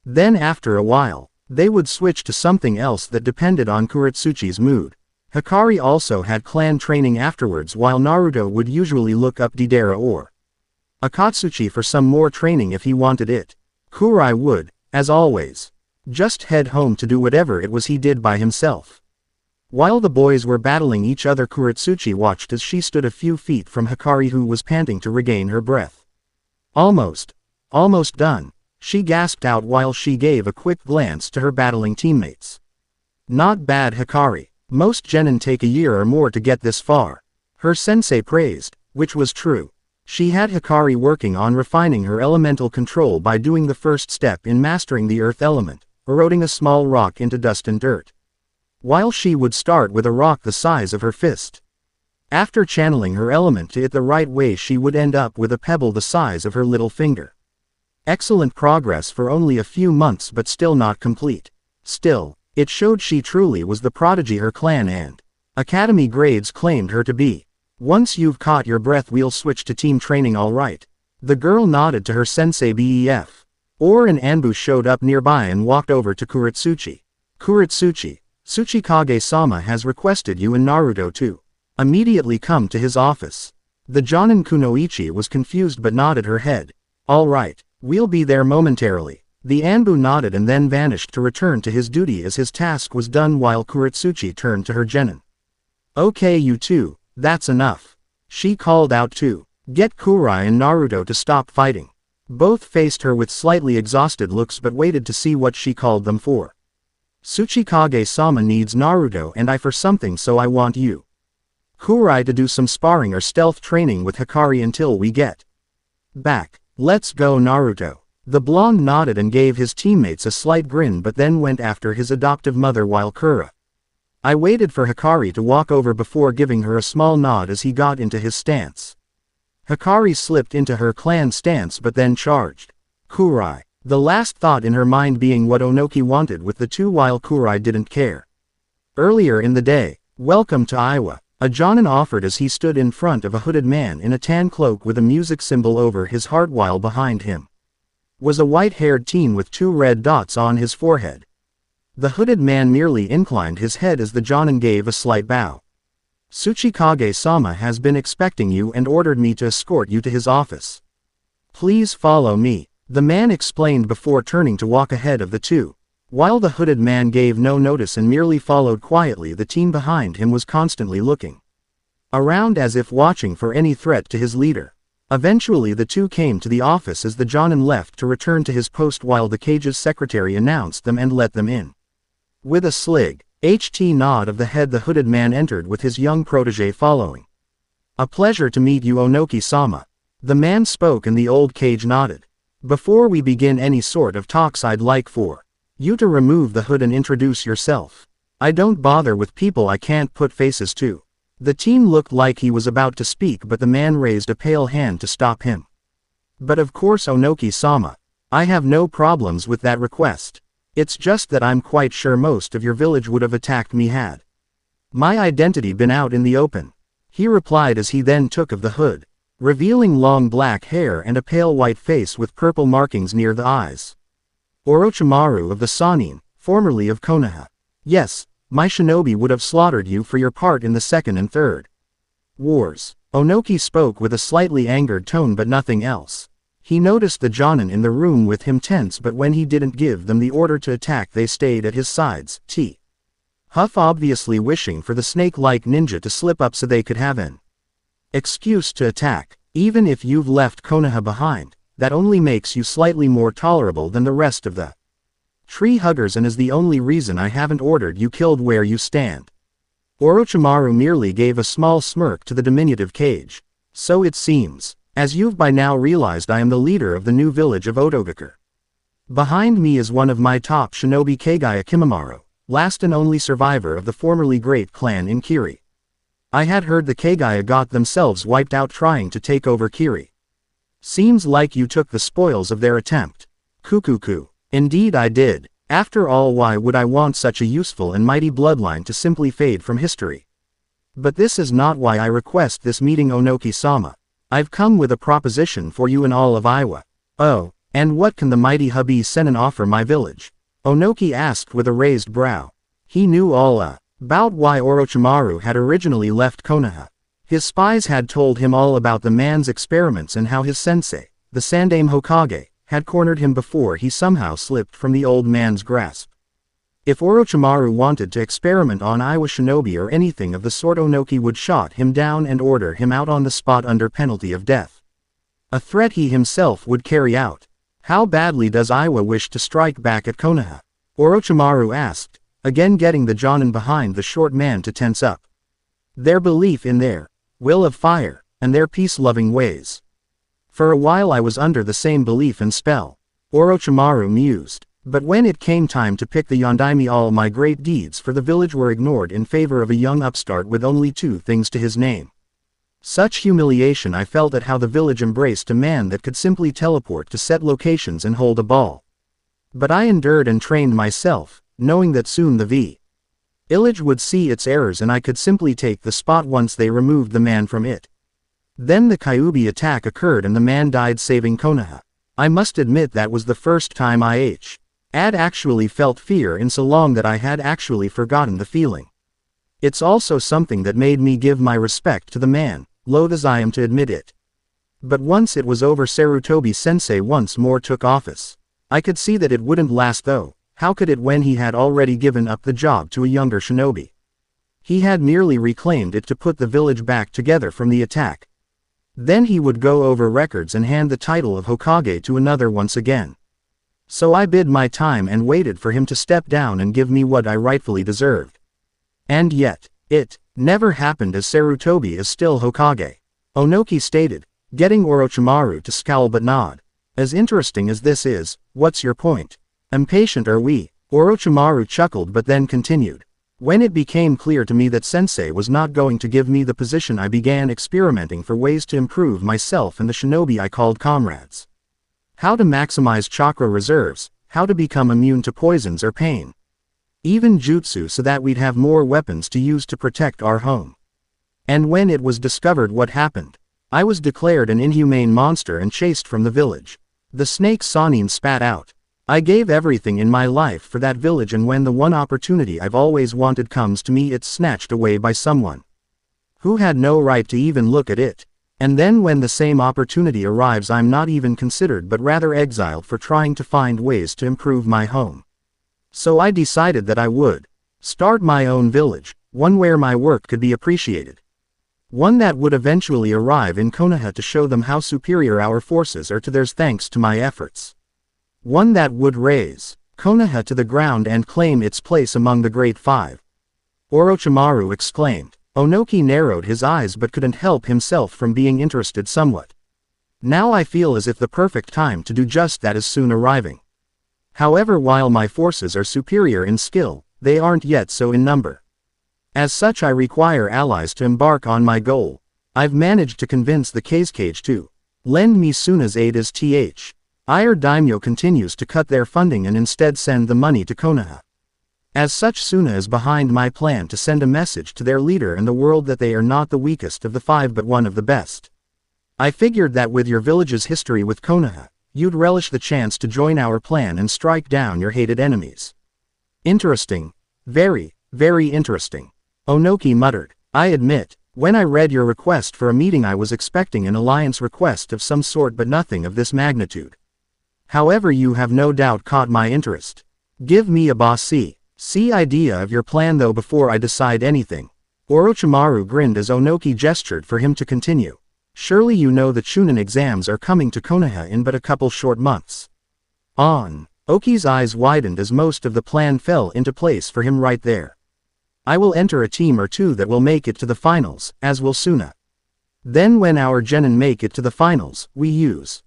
Then after a while, they would switch to something else that depended on Kurotsuchi's mood. Hikari also had clan training afterwards while Naruto would usually look up Deidara or Akatsuchi for some more training if he wanted it. Kurai would, as always, just head home to do whatever it was he did by himself. While the boys were battling each other, Kurotsuchi watched as she stood a few feet from Hikari who was panting to regain her breath. Almost done, she gasped out while she gave a quick glance to her battling teammates. Not bad, Hikari. Most genin take a year or more to get this far. Her sensei praised, which was true. She had Hikari working on refining her elemental control by doing the first step in mastering the earth element, eroding a small rock into dust and dirt. While she would start with a rock the size of her fist. After channeling her element to it the right way, she would end up with a pebble the size of her little finger. Excellent progress for only a few months but still not complete. Still, it showed she truly was the prodigy her clan and academy grades claimed her to be. Once you've caught your breath, we'll switch to team training, all right? The girl nodded to her sensei BEF. And Anbu showed up nearby and walked over to Kurotsuchi. Kurotsuchi, Tsuchikage-sama has requested you and Naruto to immediately come to his office. The Jonin Kunoichi was confused but nodded her head. All right, we'll be there momentarily. The Anbu nodded and then vanished to return to his duty as his task was done while Kurotsuchi turned to her genin. Okay, you two. That's enough. She called out to get Kurai and Naruto to stop fighting. Both faced her with slightly exhausted looks but waited to see what she called them for. Tsuchikage-sama needs Naruto and I for something, so I want you, Kurai, to do some sparring or stealth training with Hikari until we get back. Let's go, Naruto. The blonde nodded and gave his teammates a slight grin but then went after his adoptive mother while I waited for Hikari to walk over before giving her a small nod as he got into his stance. Hikari slipped into her clan stance but then charged Kurai, the last thought in her mind being what Onoki wanted with the two while Kurai didn't care. Earlier in the day, welcome to Iwa, a jonin offered as he stood in front of a hooded man in a tan cloak with a music symbol over his heart while behind him was a white-haired teen with two red dots on his forehead. The hooded man merely inclined his head as the jonin gave a slight bow. Tsuchikage-sama has been expecting you and ordered me to escort you to his office. Please follow me, the man explained before turning to walk ahead of the two. While the hooded man gave no notice and merely followed quietly, the teen behind him was constantly looking around as if watching for any threat to his leader. Eventually the two came to the office as the jonin left to return to his post while the cage's secretary announced them and let them in. With a slig, nod of the head, the hooded man entered with his young protege following. A pleasure to meet you, Onoki-sama. The man spoke and the old cage nodded. Before we begin any sort of talks, I'd like for you to remove the hood and introduce yourself. I don't bother with people I can't put faces to. The teen looked like he was about to speak but the man raised a pale hand to stop him. But of course, Onoki-sama. I have no problems with that request. It's just that I'm quite sure most of your village would have attacked me had my identity been out in the open, he replied as he then took of the hood, revealing long black hair and a pale white face with purple markings near the eyes. Orochimaru of the Chunin, formerly of Konoha. Yes, my shinobi would have slaughtered you for your part in the second and third wars. Onoki spoke with a slightly angered tone but nothing else. He noticed the jonin in the room with him tense, but when he didn't give them the order to attack they stayed at his sides. Huff, obviously wishing for the snake-like ninja to slip up so they could have an excuse to attack. Even if you've left Konoha behind, that only makes you slightly more tolerable than the rest of the tree huggers and is the only reason I haven't ordered you killed where you stand. Orochimaru merely gave a small smirk to the diminutive cage. So it seems, as you've by now realized, I am the leader of the new village of Iwagakure. Behind me is one of my top shinobi, Kagaya Kimimaro, last and only survivor of the formerly great clan in Kiri. I had heard the Kagaya got themselves wiped out trying to take over Kiri. Seems like you took the spoils of their attempt. Kukuku. Indeed I did. After all, why would I want such a useful and mighty bloodline to simply fade from history? But this is not why I request this meeting, Onoki-sama. I've come with a proposition for you and all of Iwa. Oh, and what can the mighty hubby Senin offer my village? Onoki asked with a raised brow. He knew all about why Orochimaru had originally left Konoha. His spies had told him all about the man's experiments and how his sensei, the Sandaime Hokage, had cornered him before he somehow slipped from the old man's grasp. If Orochimaru wanted to experiment on Iwa shinobi or anything of the sort, Onoki would shot him down and order him out on the spot under penalty of death. A threat he himself would carry out. How badly does Iwa wish to strike back at Konoha? Orochimaru asked, again getting the Jonin behind the short man to tense up. Their belief in their will of fire, and their peace-loving ways. For a while I was under the same belief and spell. Orochimaru mused. But when it came time to pick the Yondaime, all my great deeds for the village were ignored in favor of a young upstart with only 2 things to his name. Such humiliation I felt at how the village embraced a man that could simply teleport to set locations and hold a ball. But I endured and trained myself, knowing that soon the village would see its errors and I could simply take the spot once they removed the man from it. Then the Kyuubi attack occurred and the man died, saving Konoha. I must admit that was the first time I had actually felt fear in so long that I had actually forgotten the feeling. It's also something that made me give my respect to the man, loath as I am to admit it. But once it was over, Sarutobi sensei once more took office. I could see that it wouldn't last though. How could it when he had already given up the job to a younger shinobi? He had merely reclaimed it to put the village back together from the attack. Then he would go over records and hand the title of Hokage to another once again. So I bid my time and waited for him to step down and give me what I rightfully deserved. And yet, it never happened, as Sarutobi is still Hokage. Onoki stated, getting Orochimaru to scowl but nod. As interesting as this is, what's your point? Impatient are we? Orochimaru chuckled but then continued. When it became clear to me that sensei was not going to give me the position, I began experimenting for ways to improve myself and the shinobi I called comrades. How to maximize chakra reserves, how to become immune to poisons or pain. Even jutsu, so that we'd have more weapons to use to protect our home. And when it was discovered what happened, I was declared an inhumane monster and chased from the village. The snake Sanin spat out. I gave everything in my life for that village, and when the one opportunity I've always wanted comes to me, it's snatched away by someone who had no right to even look at it. And then when the same opportunity arrives, I'm not even considered but rather exiled for trying to find ways to improve my home. So I decided that I would start my own village, one where my work could be appreciated. One that would eventually arrive in Konoha to show them how superior our forces are to theirs thanks to my efforts. One that would raise Konoha to the ground and claim its place among the Great Five. Orochimaru exclaimed. Onoki narrowed his eyes but couldn't help himself from being interested somewhat. Now I feel as if the perfect time to do just that is soon arriving. However, while my forces are superior in skill, they aren't yet so in number. As such, I require allies to embark on my goal. I've managed to convince the Kazekage to lend me Suna's aid as Ir Daimyo continues to cut their funding and instead send the money to Konoha. As such, Suna is behind my plan to send a message to their leader and the world that they are not the weakest of the 5 but one of the best. I figured that with your village's history with Konoha, you'd relish the chance to join our plan and strike down your hated enemies. Interesting. Very, very interesting. Onoki muttered. I admit, when I read your request for a meeting, I was expecting an alliance request of some sort, but nothing of this magnitude. However, you have no doubt caught my interest. Give me a bossy idea of your plan though before I decide anything. Orochimaru grinned as Onoki gestured for him to continue. Surely you know the Chunin exams are coming to Konoha in but a couple short months. Oki's eyes widened as most of the plan fell into place for him right there. I will enter a team or 2 that will make it to the finals, as will Suna. Then when our genin make it to the finals, we use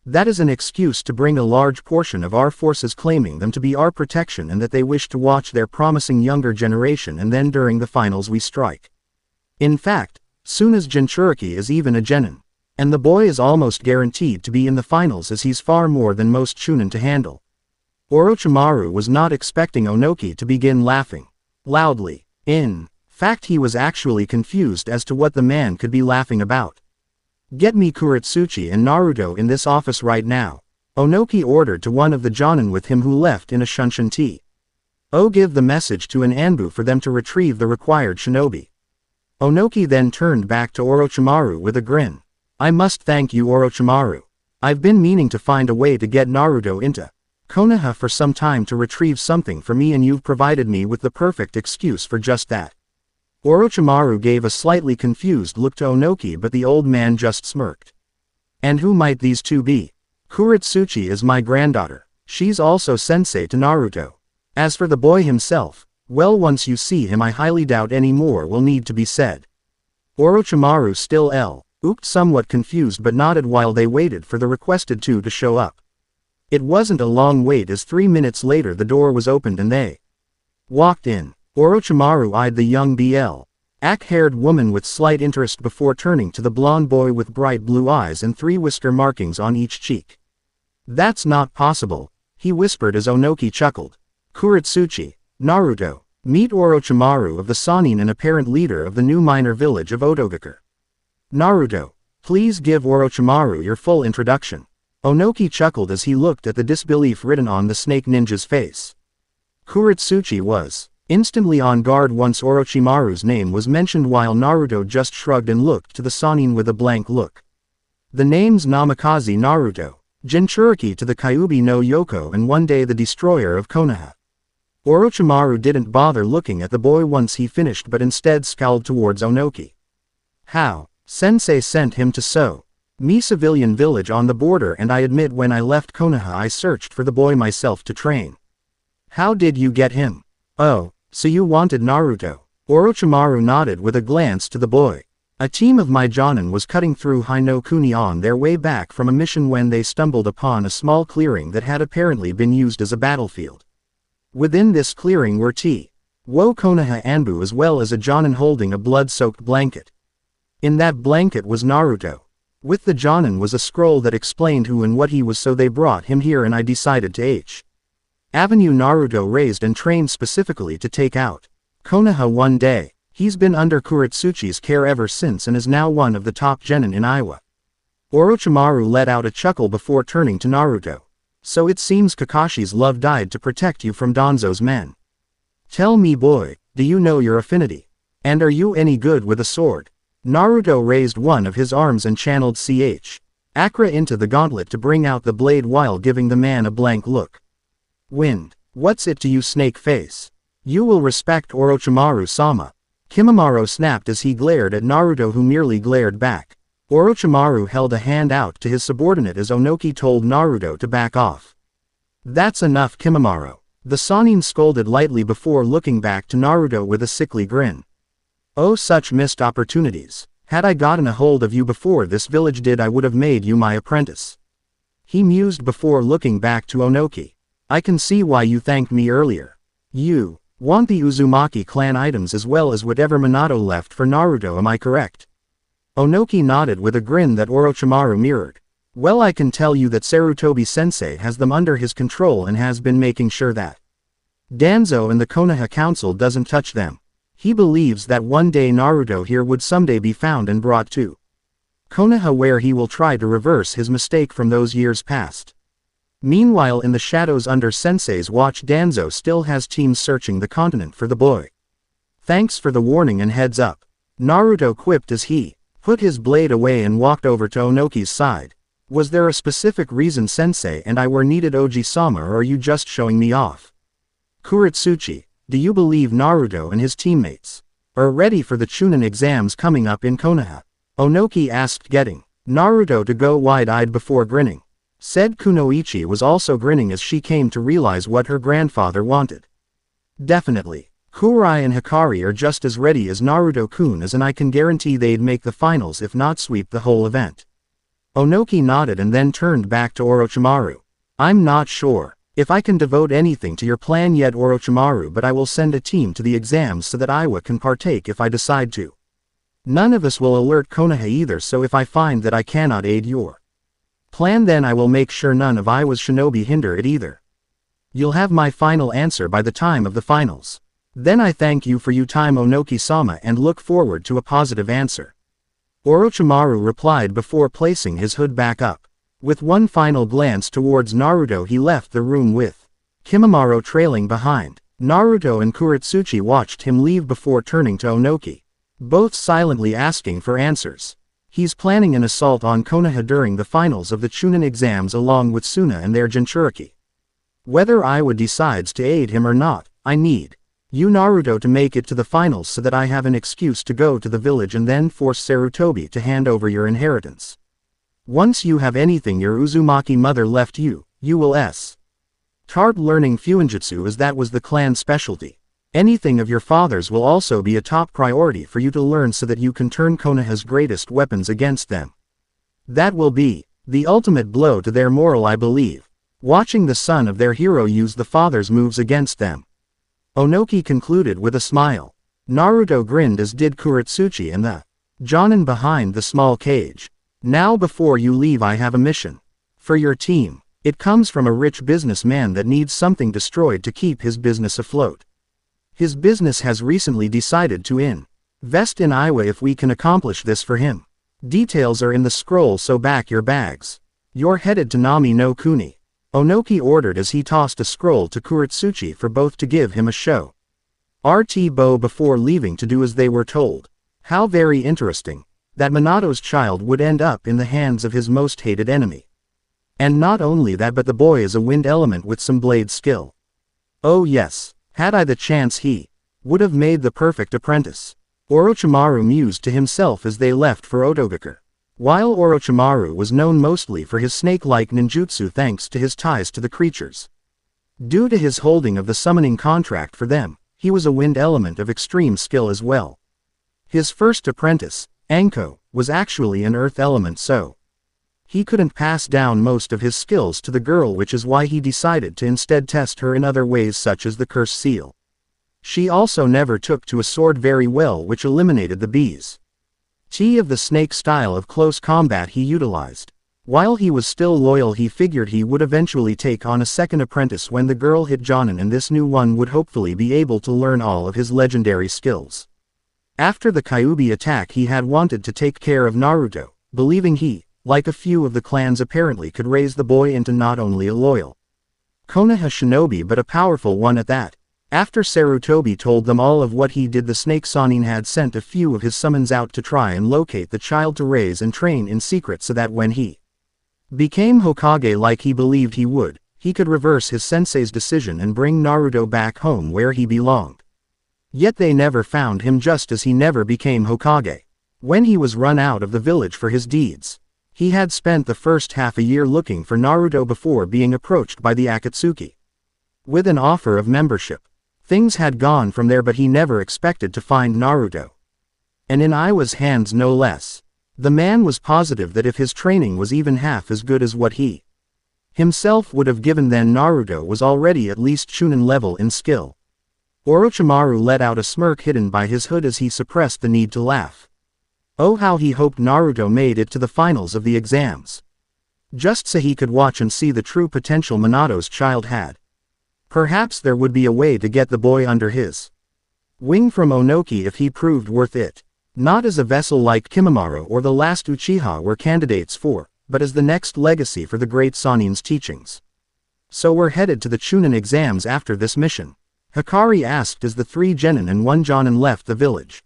that as an excuse to bring a large portion of our forces, claiming them to be our protection and that they wish to watch their promising younger generation, and then during the finals we strike. In fact, soon as Jinchuriki is even a genin. And the boy is almost guaranteed to be in the finals as he's far more than most Chunin to handle. Orochimaru was not expecting Onoki to begin laughing loudly. In fact, he was actually confused as to what the man could be laughing about. Get me Kurotsuchi and Naruto in this office right now, Onoki ordered to one of the jonin with him who left in a shunshin tea. Give the message to an Anbu for them to retrieve the required shinobi. Onoki then turned back to Orochimaru with a grin. I must thank you, Orochimaru. I've been meaning to find a way to get Naruto into Konoha for some time to retrieve something for me, and you've provided me with the perfect excuse for just that. Orochimaru gave a slightly confused look to Onoki, but the old man just smirked. And who might these two be? Kurotsuchi is my granddaughter. She's also sensei to Naruto. As for the boy himself, well, once you see him I highly doubt any more will need to be said. Orochimaru still looked somewhat confused but nodded while they waited for the requested two to show up. It wasn't a long wait, as 3 minutes later the door was opened and they walked in. Orochimaru eyed the young black-haired woman with slight interest before turning to the blonde boy with bright blue eyes and 3 whisker markings on each cheek. That's not possible, he whispered as Onoki chuckled. Kurotsuchi, Naruto, meet Orochimaru of the Sannin and apparent leader of the new minor village of Iwagakure. Naruto, please give Orochimaru your full introduction. Onoki chuckled as he looked at the disbelief written on the snake ninja's face. Kurotsuchi was instantly on guard once Orochimaru's name was mentioned, while Naruto just shrugged and looked to the Sannin with a blank look. The names Namikaze Naruto, Jinchuriki to the Kyuubi no Yoko, and one day the destroyer of Konoha. Orochimaru didn't bother looking at the boy once he finished, but instead scowled towards Onoki. How? Sensei sent him to me civilian village on the border, and I admit when I left Konoha I searched for the boy myself to train. How did you get him? Oh, so you wanted Naruto? Orochimaru nodded with a glance to the boy. A team of my jonin was cutting through Hinokuni on their way back from a mission when they stumbled upon a small clearing that had apparently been used as a battlefield. Within this clearing were Wo Konoha Anbu as well as a jonin holding a blood-soaked blanket. In that blanket was Naruto. With the jonin was a scroll that explained who and what he was, so they brought him here and I decided to Avenue Naruto raised and trained specifically to take out Konoha one day. He's been under Kurotsuchi's care ever since and is now one of the top genin in Iwa. Orochimaru let out a chuckle before turning to Naruto. So it seems Kakashi's love died to protect you from Danzo's men. Tell me, boy, do you know your affinity? And are you any good with a sword? Naruto raised one of his arms and channeled Akra into the gauntlet to bring out the blade while giving the man a blank look. Wind, what's it to you, snake face? You will respect Orochimaru-sama. Kimimaro snapped as he glared at Naruto, who merely glared back. Orochimaru held a hand out to his subordinate as Onoki told Naruto to back off. That's enough, Kimimaro. The Sannin scolded lightly before looking back to Naruto with a sickly grin. Oh, such missed opportunities. Had I gotten a hold of you before this village did, I would have made you my apprentice. He mused before looking back to Onoki. I can see why you thanked me earlier. You want the Uzumaki clan items as well as whatever Minato left for Naruto, am I correct? Onoki nodded with a grin that Orochimaru mirrored. Well, I can tell you that Sarutobi-sensei has them under his control and has been making sure that Danzo and the Konoha Council doesn't touch them. He believes that one day Naruto here would someday be found and brought to Konoha, where he will try to reverse his mistake from those years past. Meanwhile, in the shadows under Sensei's watch, Danzo still has teams searching the continent for the boy. Thanks for the warning and heads up, Naruto quipped as he put his blade away and walked over to Onoki's side. Was there a specific reason Sensei and I were needed, Oji-sama, or are you just showing me off? Kurotsuchi, do you believe Naruto and his teammates are ready for the Chunin exams coming up in Konoha? Onoki asked, getting Naruto to go wide-eyed before grinning. Said Kunoichi was also grinning as she came to realize what her grandfather wanted. Definitely. Kurai and Hikari are just as ready as Naruto-kun is, and I can guarantee they'd make the finals if not sweep the whole event. Onoki nodded and then turned back to Orochimaru. I'm not sure if I can devote anything to your plan yet, Orochimaru, but I will send a team to the exams so that Iwa can partake if I decide to. None of us will alert Konoha either, so if I find that I cannot aid your plan, then I will make sure none of Iwa's shinobi hinder it either. You'll have my final answer by the time of the finals. Then I thank you for your time, Onoki-sama, and look forward to a positive answer. Orochimaru replied before placing his hood back up. With one final glance towards Naruto, he left the room with Kimimaro trailing behind. Naruto and Kurotsuchi watched him leave before turning to Onoki, both silently asking for answers. He's planning an assault on Konoha during the finals of the Chunin exams along with Suna and their Jinchuriki. Whether Iwa decides to aid him or not, I need you, Naruto, to make it to the finals so that I have an excuse to go to the village and then force Sarutobi to hand over your inheritance. Once you have anything your Uzumaki mother left you, you will start learning Fuinjutsu, as that was the clan's specialty. Anything of your father's will also be a top priority for you to learn so that you can turn Konoha's greatest weapons against them. That will be the ultimate blow to their morale, I believe, watching the son of their hero use the father's moves against them. Onoki concluded with a smile. Naruto grinned, as did Kurotsuchi and the Jonin behind the small cage. Now before you leave, I have a mission for your team. It comes from a rich businessman that needs something destroyed to keep his business afloat. His business has recently decided to invest in Iwa if we can accomplish this for him. Details are in the scroll, so back your bags. You're headed to Nami no Kuni, Onoki ordered as he tossed a scroll to Kurotsuchi for both to give him a show. RT before leaving to do as they were told. How very interesting that Minato's child would end up in the hands of his most hated enemy. And not only that, but the boy is a wind element with some blade skill. Oh yes, had I the chance, he would have made the perfect apprentice. Orochimaru mused to himself as they left for Otogakure. While Orochimaru was known mostly for his snake-like ninjutsu thanks to his ties to the creatures, due to his holding of the summoning contract for them, he was a wind element of extreme skill as well. His first apprentice, Anko, was actually an earth element, so he couldn't pass down most of his skills to the girl, which is why he decided to instead test her in other ways, such as the curse seal. She also never took to a sword very well, which eliminated the bees of the snake style of close combat he utilized. While he was still loyal, he figured he would eventually take on a second apprentice when the girl hit Jonin, and this new one would hopefully be able to learn all of his legendary skills. After the Kyuubi attack, he had wanted to take care of Naruto, believing he, like a few of the clans, apparently could raise the boy into not only a loyal Konoha shinobi but a powerful one at that. After Sarutobi told them all of what he did, the snake Sannin had sent a few of his summons out to try and locate the child to raise and train in secret so that when he became Hokage like he believed he would, he could reverse his sensei's decision and bring Naruto back home where he belonged. Yet they never found him, just as he never became Hokage. When he was run out of the village for his deeds, he had spent the first half a year looking for Naruto before being approached by the Akatsuki with an offer of membership. Things had gone from there, but he never expected to find Naruto. And in Iwa's hands no less. The man was positive that if his training was even half as good as what he himself would have given, then Naruto was already at least Chunin level in skill. Orochimaru let out a smirk hidden by his hood as he suppressed the need to laugh. Oh, how he hoped Naruto made it to the finals of the exams, just so he could watch and see the true potential Minato's child had. Perhaps there would be a way to get the boy under his wing from Onoki if he proved worth it. Not as a vessel like Kimimaro or the last Uchiha were candidates for, but as the next legacy for the great Sannin's teachings. So we're headed to the Chunin exams after this mission? Hikari asked as the 3 genin and 1 jonin left the village.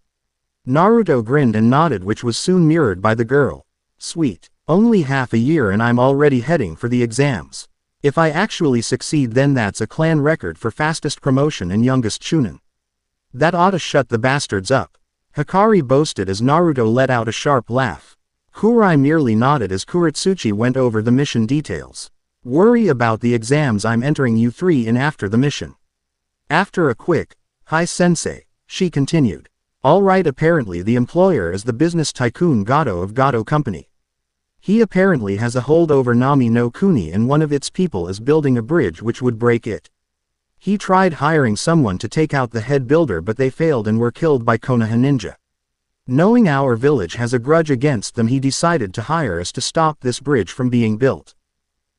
Naruto grinned and nodded, which was soon mirrored by the girl. Sweet. Only half a year and I'm already heading for the exams. If I actually succeed, then that's a clan record for fastest promotion and youngest Chunin. That ought to shut the bastards up. Hikari boasted as Naruto let out a sharp laugh. Kurai merely nodded as Kurotsuchi went over the mission details. Worry about the exams, I'm entering you 3 in after the mission. After a quick, "Hi sensei," she continued. All right, apparently the employer is the business tycoon Gato of Gato Company. He apparently has a hold over Nami no Kuni, and one of its people is building a bridge which would break it. He tried hiring someone to take out the head builder, but they failed and were killed by Konoha ninja. Knowing our village has a grudge against them, he decided to hire us to stop this bridge from being built.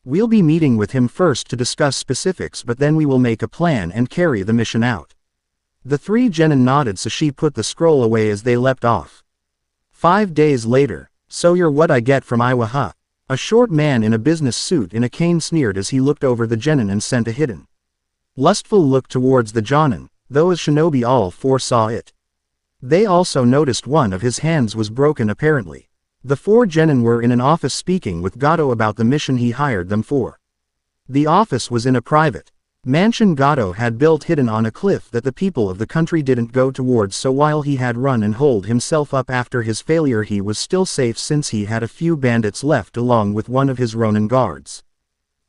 We'll be meeting with him first to discuss specifics, but then we will make a plan and carry the mission out." The three genin nodded, so she put the scroll away as they leapt off. 5 days later. "So you're what I get from Iwa, huh?" A short man in a business suit in a cane sneered as he looked over the genin and sent a hidden, lustful look towards the jonin, though as shinobi all four saw it. They also noticed one of his hands was broken apparently. The 4 genin were in an office speaking with Gato about the mission he hired them for. The office was in a private mansion Gato had built hidden on a cliff that the people of the country didn't go towards, so while he had run and holed himself up after his failure, he was still safe since he had a few bandits left along with one of his Ronin guards.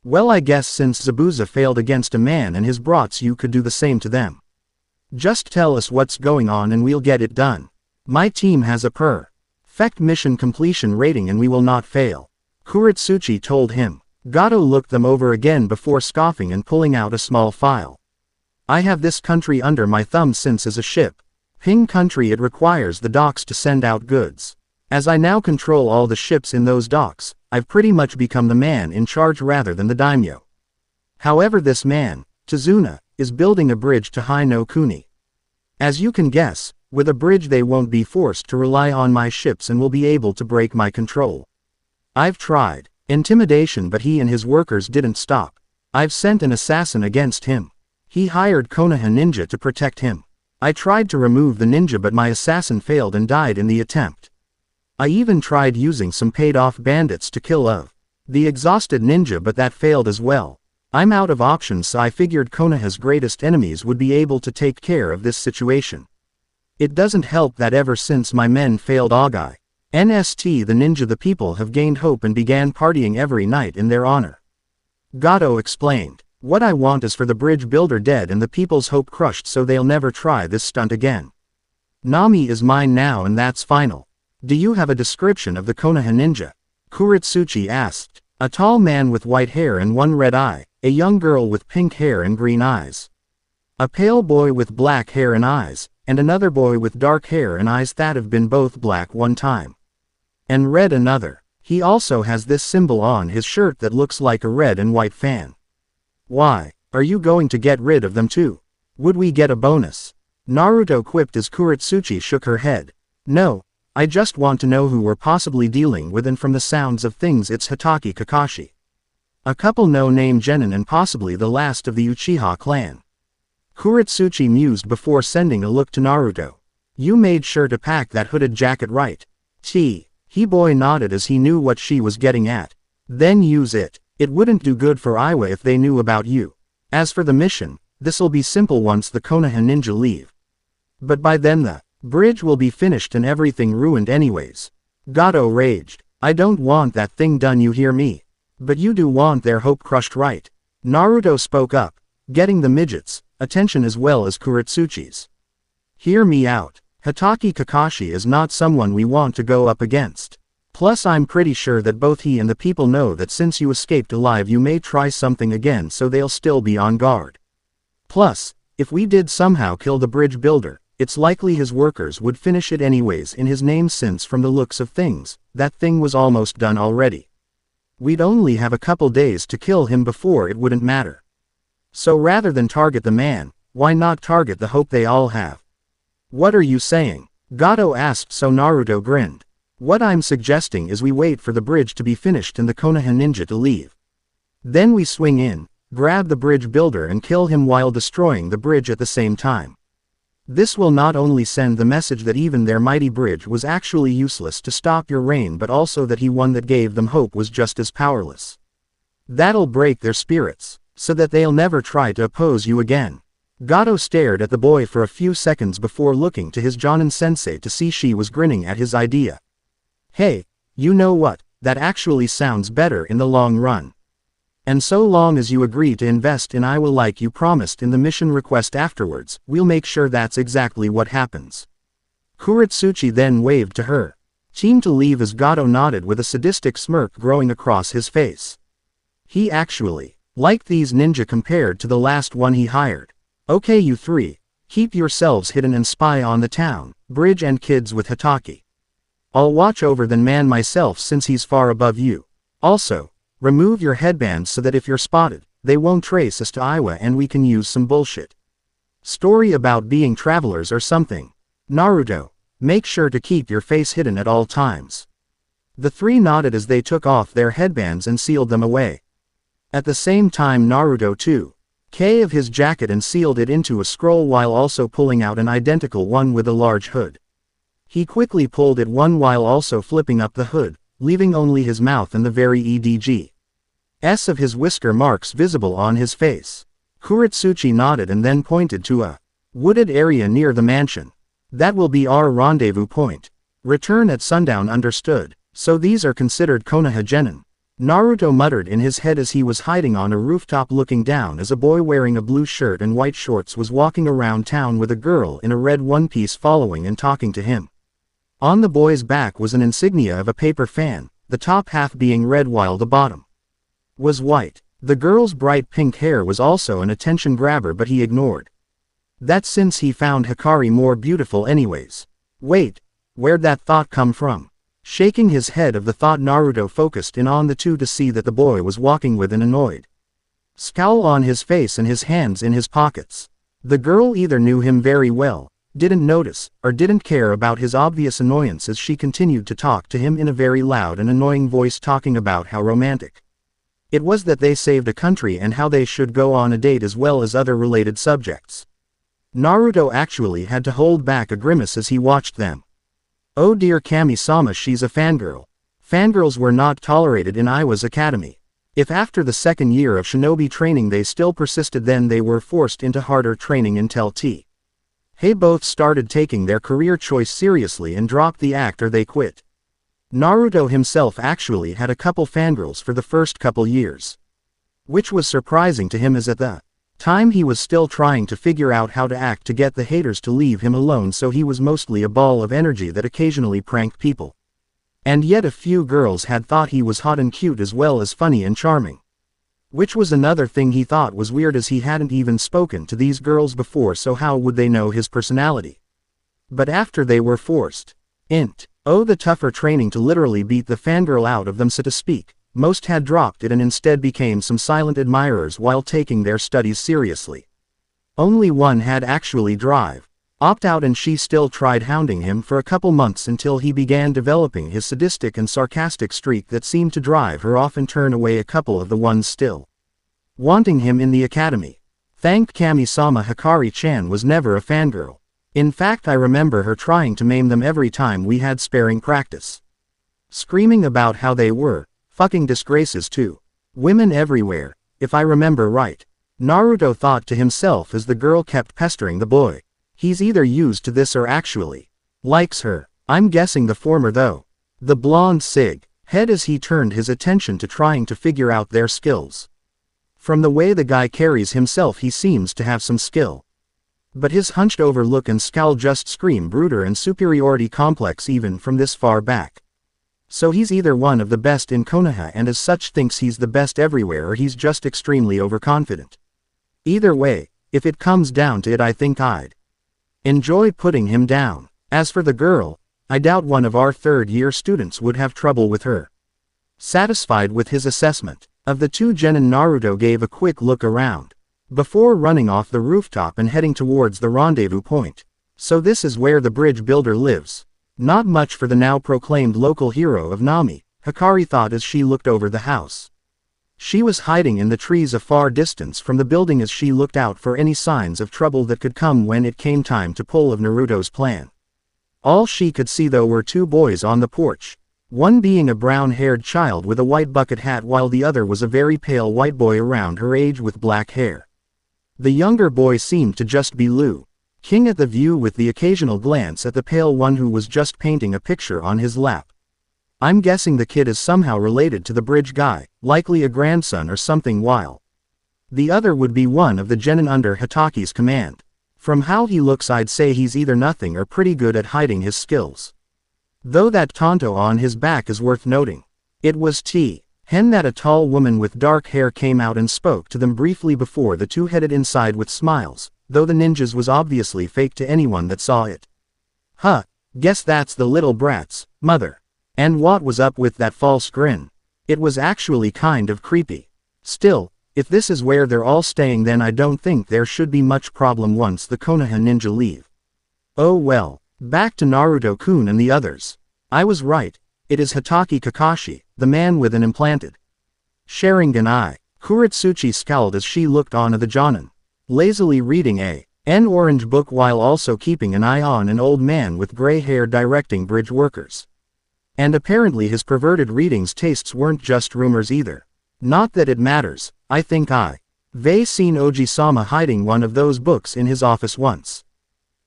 "Well, I guess since Zabuza failed against a man and his brats, you could do the same to them. Just tell us what's going on and we'll get it done. My team has a perfect mission completion rating and we will not fail," Kurotsuchi told him. Gato looked them over again before scoffing and pulling out a small file. "I have this country under my thumb since as a ship. Ping country, it requires the docks to send out goods. As I now control all the ships in those docks, I've pretty much become the man in charge rather than the daimyo. However, this man, Tazuna, is building a bridge to Hai no Kuni. As you can guess, with a bridge they won't be forced to rely on my ships and will be able to break my control. I've tried intimidation, but he and his workers didn't stop. I've sent an assassin against him. He hired Konoha ninja to protect him. I tried to remove the ninja, but my assassin failed and died in the attempt. I even tried using some paid-off bandits to kill the exhausted ninja, but that failed as well. I'm out of options, so I figured Konoha's greatest enemies would be able to take care of this situation. It doesn't help that ever since my men failed Agai NST the ninja, the people have gained hope and began partying every night in their honor." Gato explained. "What I want is for the bridge builder dead and the people's hope crushed, so they'll never try this stunt again. Nami is mine now and that's final." "Do you have a description of the Konoha ninja?" Kurotsuchi asked. "A tall man with white hair and one red eye, a young girl with pink hair and green eyes, a pale boy with black hair and eyes, and another boy with dark hair and eyes that have been both black one time and red another. He also has this symbol on his shirt that looks like a red and white fan. Why, are you going to get rid of them too? Would we get a bonus?" Naruto quipped as Kurotsuchi shook her head. "No, I just want to know who we're possibly dealing with, and from the sounds of things it's Hatake Kakashi. A couple no-name genin and possibly the last of the Uchiha clan." Kurotsuchi mused before sending a look to Naruto. "You made sure to pack that hooded jacket, right?" He boy nodded as he knew what she was getting at. "Then use it. It wouldn't do good for Iwa if they knew about you. As for the mission, this'll be simple once the Konoha ninja leave. But by then the bridge will be finished and everything ruined anyways." Gato raged. "I don't want that thing done, you hear me? But you do want their hope crushed, right?" Naruto spoke up, getting the midget's attention as well as Kurotsuchi's. "Hear me out. Hatake Kakashi is not someone we want to go up against. Plus I'm pretty sure that both he and the people know that since you escaped alive you may try something again, so they'll still be on guard. Plus, if we did somehow kill the bridge builder, it's likely his workers would finish it anyways in his name, since from the looks of things, that thing was almost done already. We'd only have a couple days to kill him before it wouldn't matter. So rather than target the man, why not target the hope they all have?" "What are you saying?" Gato asked, so Naruto grinned. "What I'm suggesting is we wait for the bridge to be finished and the Konoha ninja to leave. Then we swing in, grab the bridge builder and kill him while destroying the bridge at the same time. This will not only send the message that even their mighty bridge was actually useless to stop your reign, but also that he one that gave them hope was just as powerless. That'll break their spirits, so that they'll never try to oppose you again." Gato stared at the boy for a few seconds before looking to his Jonin sensei to see she was grinning at his idea. "Hey, you know what, that actually sounds better in the long run. And so long as you agree to invest in Iwa like you promised in the mission request afterwards, we'll make sure that's exactly what happens." Kurotsuchi then waved to her team to leave as Gato nodded with a sadistic smirk growing across his face. He actually liked these ninja compared to the last one he hired. "Okay, you three, keep yourselves hidden and spy on the town. Bridge and kids with Hatake. I'll watch over the man myself since he's far above you. Also, remove your headbands so that if you're spotted, they won't trace us to Iwa and we can use some bullshit story about being travelers or something. Naruto, make sure to keep your face hidden at all times. The three nodded as they took off their headbands and sealed them away. At the same time Naruto took of his jacket and sealed it into a scroll while also pulling out an identical one with a large hood. He quickly pulled it one while also flipping up the hood, leaving only his mouth and the very edges of his whisker marks visible on his face. Kurotsuchi nodded and then pointed to a wooded area near the mansion. That will be our rendezvous point. Return at sundown. Understood. So these are considered Konoha genin. Naruto muttered in his head as he was hiding on a rooftop looking down as a boy wearing a blue shirt and white shorts was walking around town with a girl in a red one-piece following and talking to him. On the boy's back was an insignia of a paper fan, the top half being red while the bottom was white. The girl's bright pink hair was also an attention grabber but he ignored that since he found Hikari more beautiful anyways. Wait, where'd that thought come from? Shaking his head of the thought Naruto focused in on the two to see that the boy was walking with an annoyed scowl on his face and his hands in his pockets. The girl either knew him very well, didn't notice, or didn't care about his obvious annoyance as she continued to talk to him in a very loud and annoying voice talking about how romantic it was that they saved a country and how they should go on a date as well as other related subjects. Naruto actually had to hold back a grimace as he watched them. Oh dear Kami-sama, she's a fangirl. Fangirls were not tolerated in Iwa's academy. If after the second year of shinobi training they still persisted then they were forced into harder training until they both started taking their career choice seriously and dropped the act or they quit. Naruto himself actually had a couple fangirls for the first couple years. Which was surprising to him as at the time he was still trying to figure out how to act to get the haters to leave him alone, so he was mostly a ball of energy that occasionally pranked people. And yet a few girls had thought he was hot and cute as well as funny and charming. Which was another thing he thought was weird as he hadn't even spoken to these girls before, so how would they know his personality? But after they were forced the tougher training to literally beat the fangirl out of them so to speak, most had dropped it and instead became some silent admirers while taking their studies seriously. Only one had actually opt out and she still tried hounding him for a couple months until he began developing his sadistic and sarcastic streak that seemed to drive her off and turn away a couple of the ones still wanting him in the academy. Thank Kami-sama, Hikari-chan was never a fangirl. In fact, I remember her trying to maim them every time we had sparring practice. Screaming about how they were fucking disgraces to women everywhere, if I remember right. Naruto thought to himself as the girl kept pestering the boy. He's either used to this or actually likes her. I'm guessing the former though. The blonde head as he turned his attention to trying to figure out their skills. From the way the guy carries himself he seems to have some skill. But his hunched over look and scowl just scream brooder and superiority complex even from this far back. So he's either one of the best in Konoha and as such thinks he's the best everywhere, or he's just extremely overconfident. Either way, if it comes down to it, I think I'd enjoy putting him down. As for the girl, I doubt one of our third-year students would have trouble with her. Satisfied with his assessment of the two genin, Naruto gave a quick look around before running off the rooftop and heading towards the rendezvous point. So this is where the bridge builder lives. Not much for the now proclaimed local hero of Nami, Hikari thought as she looked over the house. She was hiding in the trees a far distance from the building as she looked out for any signs of trouble that could come when it came time to pull of Naruto's plan. All she could see though were two boys on the porch, one being a brown-haired child with a white bucket hat while the other was a very pale white boy around her age with black hair. The younger boy seemed to just be looking at the view with the occasional glance at the pale one who was just painting a picture on his lap. I'm guessing the kid is somehow related to the bridge guy, likely a grandson or something, while the other would be one of the genin under Hitaki's command. From how he looks I'd say he's either nothing or pretty good at hiding his skills. Though that tanto on his back is worth noting. It was Hen that a tall woman with dark hair came out and spoke to them briefly before the two headed inside with smiles, though the ninjas was obviously fake to anyone that saw it. Huh, guess that's the little brat's mother. And what was up with that false grin? It was actually kind of creepy. Still, if this is where they're all staying, then I don't think there should be much problem once the Konoha ninja leave. Oh well, back to Naruto-kun and the others. I was right, it is Hatake Kakashi, the man with an implanted Sharingan eye. Kurotsuchi scowled as she looked on at the Jonin, lazily reading an orange book while also keeping an eye on an old man with gray hair directing bridge workers. And apparently his perverted readings tastes weren't just rumors either. Not that it matters, I think I've seen Oji-sama hiding one of those books in his office once.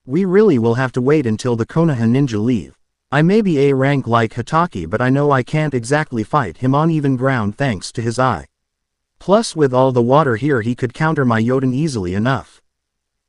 We really will have to wait until the Konoha ninja leave. I may be A rank like Hatake, but I know I can't exactly fight him on even ground thanks to his eye. Plus with all the water here he could counter my Yoden easily enough.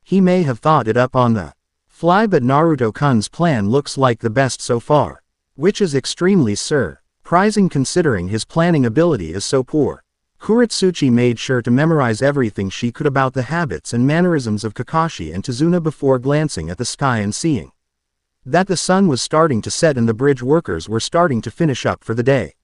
He may have thought it up on the fly, but Naruto-kun's plan looks like the best so far. Which is extremely surprising considering his planning ability is so poor. Kurotsuchi made sure to memorize everything she could about the habits and mannerisms of Kakashi and Tazuna before glancing at the sky and seeing that the sun was starting to set and the bridge workers were starting to finish up for the day.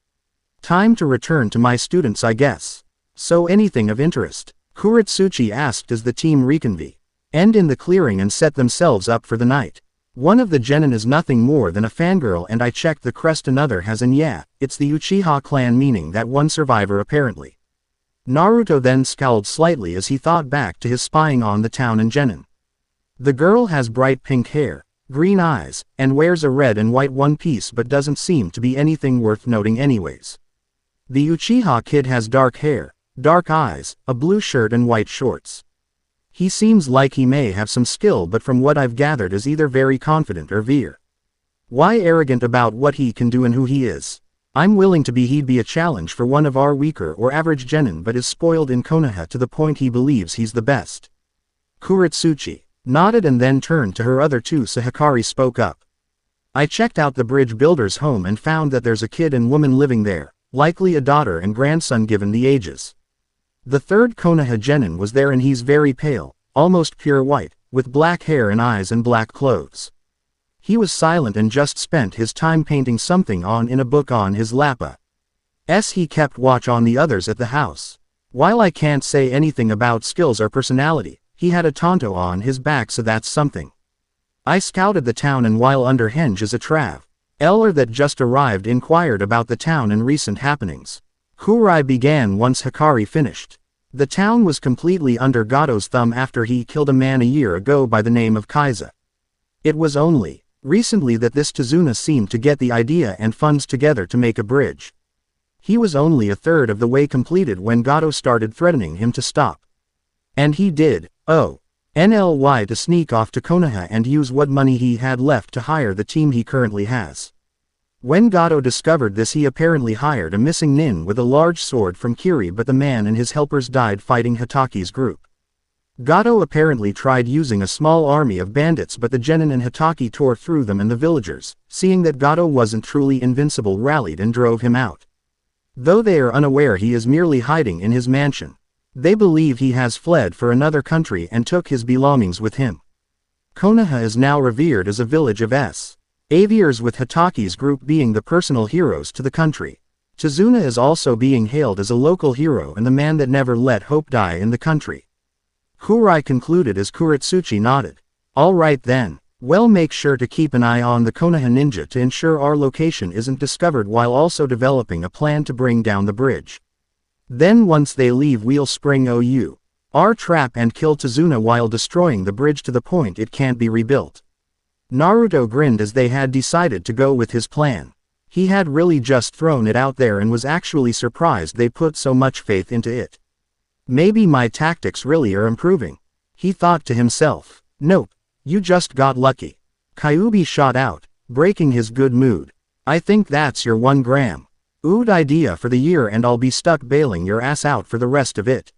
Time to return to my students, I guess. So anything of interest? Kurotsuchi asked as the team reconvened in the clearing and set themselves up for the night. One of the genin is nothing more than a fangirl, and I checked the crest another has, and yeah, it's the Uchiha clan, meaning that one survivor apparently. Naruto then scowled slightly as he thought back to his spying on the town and genin. The girl has bright pink hair, green eyes, and wears a red and white one piece but doesn't seem to be anything worth noting anyways. The Uchiha kid has dark hair, dark eyes, a blue shirt and white shorts. He seems like he may have some skill, but from what I've gathered is either very confident or why arrogant about what he can do and who he is. I'm willing to be he'd be a challenge for one of our weaker or average genin, but is spoiled in Konoha to the point he believes he's the best. Kurotsuchi nodded and then turned to her other two, so Hikari spoke up. I checked out the bridge builder's home and found that there's a kid and woman living there, likely a daughter and grandson given the ages. The third Konoha genin was there and he's very pale, almost pure white, with black hair and eyes and black clothes. He was silent and just spent his time painting something in a book on his lap. He kept watch on the others at the house. While I can't say anything about skills or personality, he had a tonto on his back, so that's something. I scouted the town, and while under henge is a traveler that just arrived, inquired about the town and recent happenings. Kurai began once Hikari finished. The town was completely under Gato's thumb after he killed a man a year ago by the name of Kaiza. It was only recently that this Tazuna seemed to get the idea and funds together to make a bridge. He was only a third of the way completed when Gato started threatening him to stop. And he did, to sneak off to Konoha and use what money he had left to hire the team he currently has. When Gato discovered this, he apparently hired a missing nin with a large sword from Kiri, but the man and his helpers died fighting Hitaki's group. Gato apparently tried using a small army of bandits, but the genin and Hitaki tore through them, and the villagers, seeing that Gato wasn't truly invincible, rallied and drove him out. Though they are unaware he is merely hiding in his mansion. They believe he has fled for another country and took his belongings with him. Konoha is now revered as a village of aviators, with Hitaki's group being the personal heroes to the country. Tazuna is also being hailed as a local hero and the man that never let hope die in the country. Kurai concluded as Kurotsuchi nodded. All right then. Well, make sure to keep an eye on the Konoha ninja to ensure our location isn't discovered, while also developing a plan to bring down the bridge. Then once they leave, we'll spring our trap and kill Tazuna while destroying the bridge to the point it can't be rebuilt. Naruto grinned as they had decided to go with his plan. He had really just thrown it out there and was actually surprised they put so much faith into it. Maybe my tactics really are improving, he thought to himself. Nope, you just got lucky. Kyuubi shot out, breaking his good mood. I think that's your 1 gram. Ood idea for the year, and I'll be stuck bailing your ass out for the rest of it.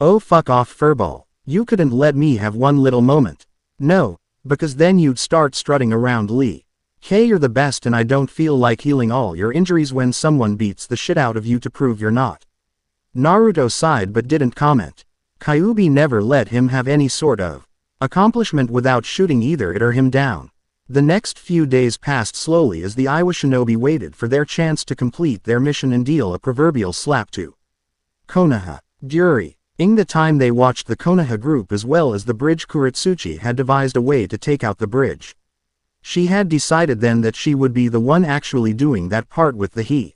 Oh fuck off, furball. You couldn't let me have one little moment. No, because then you'd start strutting around Lee. You're the best and I don't feel like healing all your injuries when someone beats the shit out of you to prove you're not. Naruto sighed but didn't comment. Kyuubi never let him have any sort of accomplishment without shooting either it or him down. The next few days passed slowly as the Iwa shinobi waited for their chance to complete their mission and deal a proverbial slap to Konoha. During the time they watched the Konoha group as well as the bridge, Kurotsuchi had devised a way to take out the bridge. She had decided then that she would be the one actually doing that part with the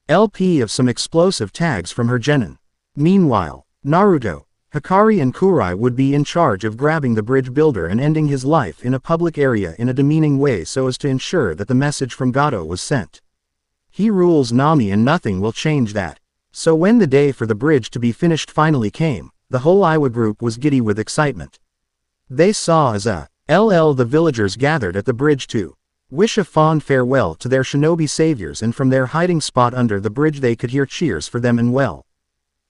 help of some explosive tags from her genin. Meanwhile, Naruto, Hikari and Kurai would be in charge of grabbing the bridge builder and ending his life in a public area in a demeaning way so as to ensure that the message from Gato was sent. He rules Nami and nothing will change that. So when the day for the bridge to be finished finally came, the whole Iwa group was giddy with excitement. They saw as the villagers gathered at the bridge to wish a fond farewell to their shinobi saviors, and from their hiding spot under the bridge they could hear cheers for them and well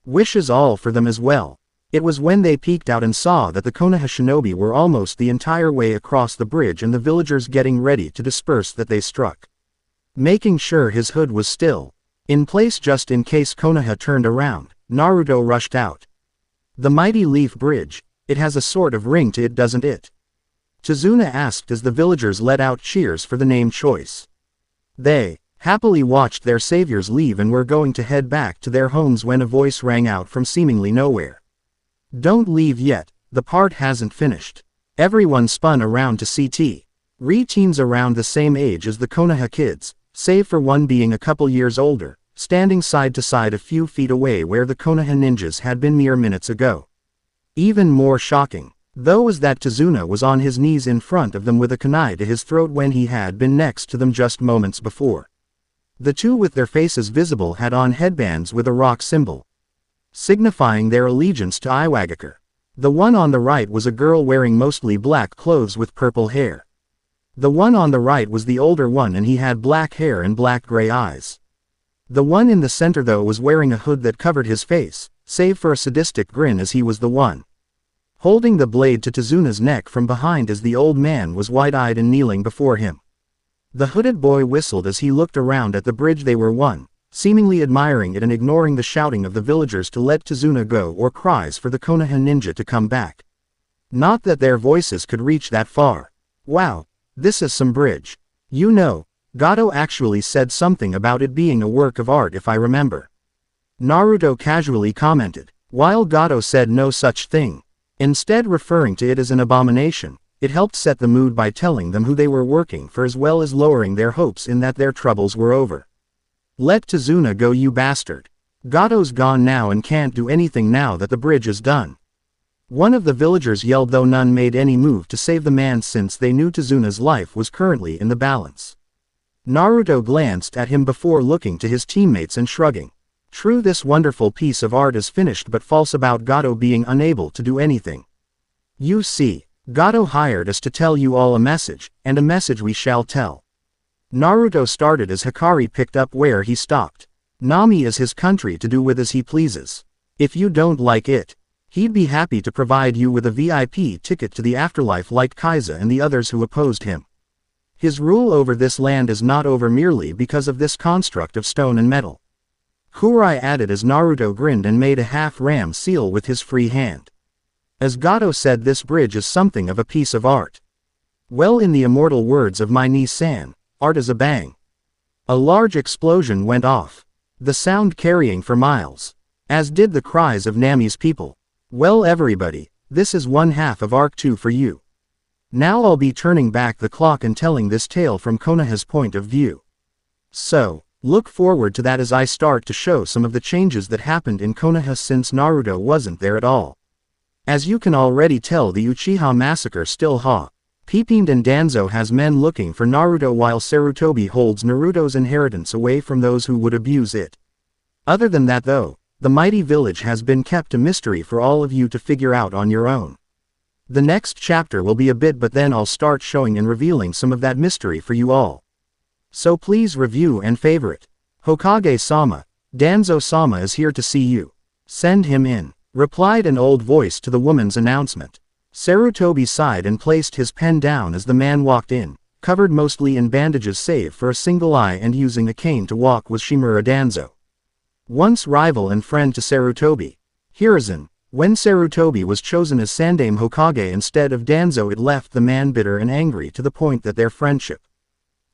wishes all for them as well. It was when they peeked out and saw that the Konoha shinobi were almost the entire way across the bridge and the villagers getting ready to disperse that they struck. Making sure his hood was still in place just in case Konoha turned around, Naruto rushed out. The mighty leaf bridge, it has a sort of ring to it, doesn't it? Tazuna asked as the villagers let out cheers for the name choice. They happily watched their saviors leave and were going to head back to their homes when a voice rang out from seemingly nowhere. Don't leave yet, the part hasn't finished. Everyone spun around to see teens around the same age as the Konoha kids, save for one being a couple years older, standing side to side a few feet away where the Konoha ninjas had been mere minutes ago. Even more shocking, though, was that Tazuna was on his knees in front of them with a kunai to his throat when he had been next to them just moments before. The two with their faces visible had on headbands with a rock symbol, signifying their allegiance to Iwagakure. The one on the right was a girl wearing mostly black clothes with purple hair. The one on the right was the older one and he had black hair and black-gray eyes. The one in the center though was wearing a hood that covered his face, save for a sadistic grin, as he was the one holding the blade to Tazuna's neck from behind as the old man was wide-eyed and kneeling before him. The hooded boy whistled as he looked around at the bridge they were seemingly admiring it and ignoring the shouting of the villagers to let Tazuna go or cries for the Konoha ninja to come back. Not that their voices could reach that far. Wow, this is some bridge. You know, Gato actually said something about it being a work of art if I remember. Naruto casually commented, while Gato said no such thing. Instead referring to it as an abomination, it helped set the mood by telling them who they were working for as well as lowering their hopes in that their troubles were over. Let Tazuna go, you bastard. Gato's gone now and can't do anything now that the bridge is done. One of the villagers yelled, though none made any move to save the man since they knew Tazuna's life was currently in the balance. Naruto glanced at him before looking to his teammates and shrugging. True, this wonderful piece of art is finished, but false about Gato being unable to do anything. You see, Gato hired us to tell you all a message, and a message we shall tell. Naruto started as Hikari picked up where he stopped. Nami is his country to do with as he pleases. If you don't like it, he'd be happy to provide you with a VIP ticket to the afterlife like Kaiza and the others who opposed him. His rule over this land is not over merely because of this construct of stone and metal. Kurai added as Naruto grinned and made a half-ram seal with his free hand. As Gato said, this bridge is something of a piece of art. Well, in the immortal words of my niece-san, art is a bang. A large explosion went off, the sound carrying for miles, as did the cries of Nami's people. Well everybody, this is one half of Arc 2 for you. Now I'll be turning back the clock and telling this tale from Konoha's point of view. So, look forward to that as I start to show some of the changes that happened in Konoha since Naruto wasn't there at all. As you can already tell, the Uchiha massacre still happened and Danzo has men looking for Naruto while Sarutobi holds Naruto's inheritance away from those who would abuse it. Other than that though, the mighty village has been kept a mystery for all of you to figure out on your own. The next chapter will be a bit, but then I'll start showing and revealing some of that mystery for you all. So please review and favorite. Hokage-sama, Danzo-sama is here to see you. Send him in, replied an old voice to the woman's announcement. Sarutobi sighed and placed his pen down as the man walked in, covered mostly in bandages save for a single eye and using a cane to walk was Shimura Danzo. Once rival and friend to Sarutobi. Hiruzen, When Sarutobi was chosen as Sandaime Hokage instead of Danzo, it left the man bitter and angry to the point that their friendship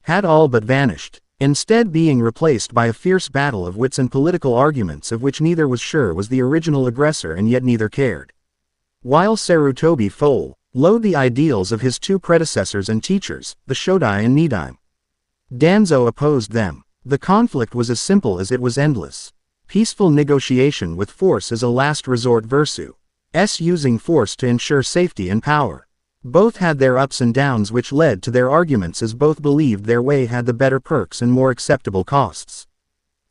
had all but vanished, instead being replaced by a fierce battle of wits and political arguments of which neither was sure was the original aggressor and yet neither cared. While Sarutobi followed the ideals of his two predecessors and teachers, the Shodai and Nidaime, Danzo opposed them. The conflict was as simple as it was endless. Peaceful negotiation with force as a last resort versus using force to ensure safety and power. Both had their ups and downs which led to their arguments as both believed their way had the better perks and more acceptable costs.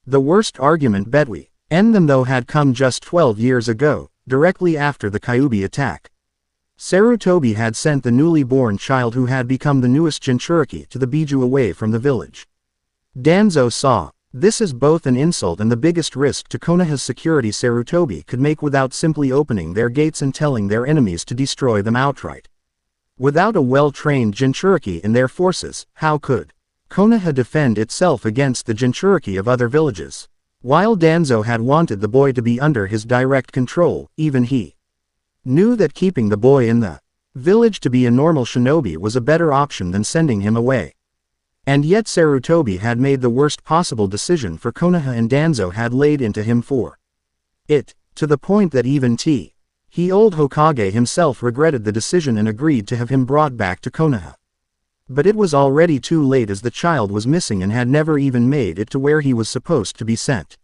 The worst argument between them though had come just 12 years ago, directly after the Kyuubi attack. Sarutobi had sent the newly born child who had become the newest Jinchuriki to the Biju away from the village. Danzo saw this as both an insult and the biggest risk to Konoha's security Sarutobi could make without simply opening their gates and telling their enemies to destroy them outright. Without a well-trained Jinchuriki in their forces, how could Konoha defend itself against the Jinchuriki of other villages? While Danzo had wanted the boy to be under his direct control, even he knew that keeping the boy in the village to be a normal shinobi was a better option than sending him away. And yet Sarutobi had made the worst possible decision for Konoha and Danzo had laid into him for it, to the point that even old Hokage himself regretted the decision and agreed to have him brought back to Konoha. But it was already too late as the child was missing and had never even made it to where he was supposed to be sent.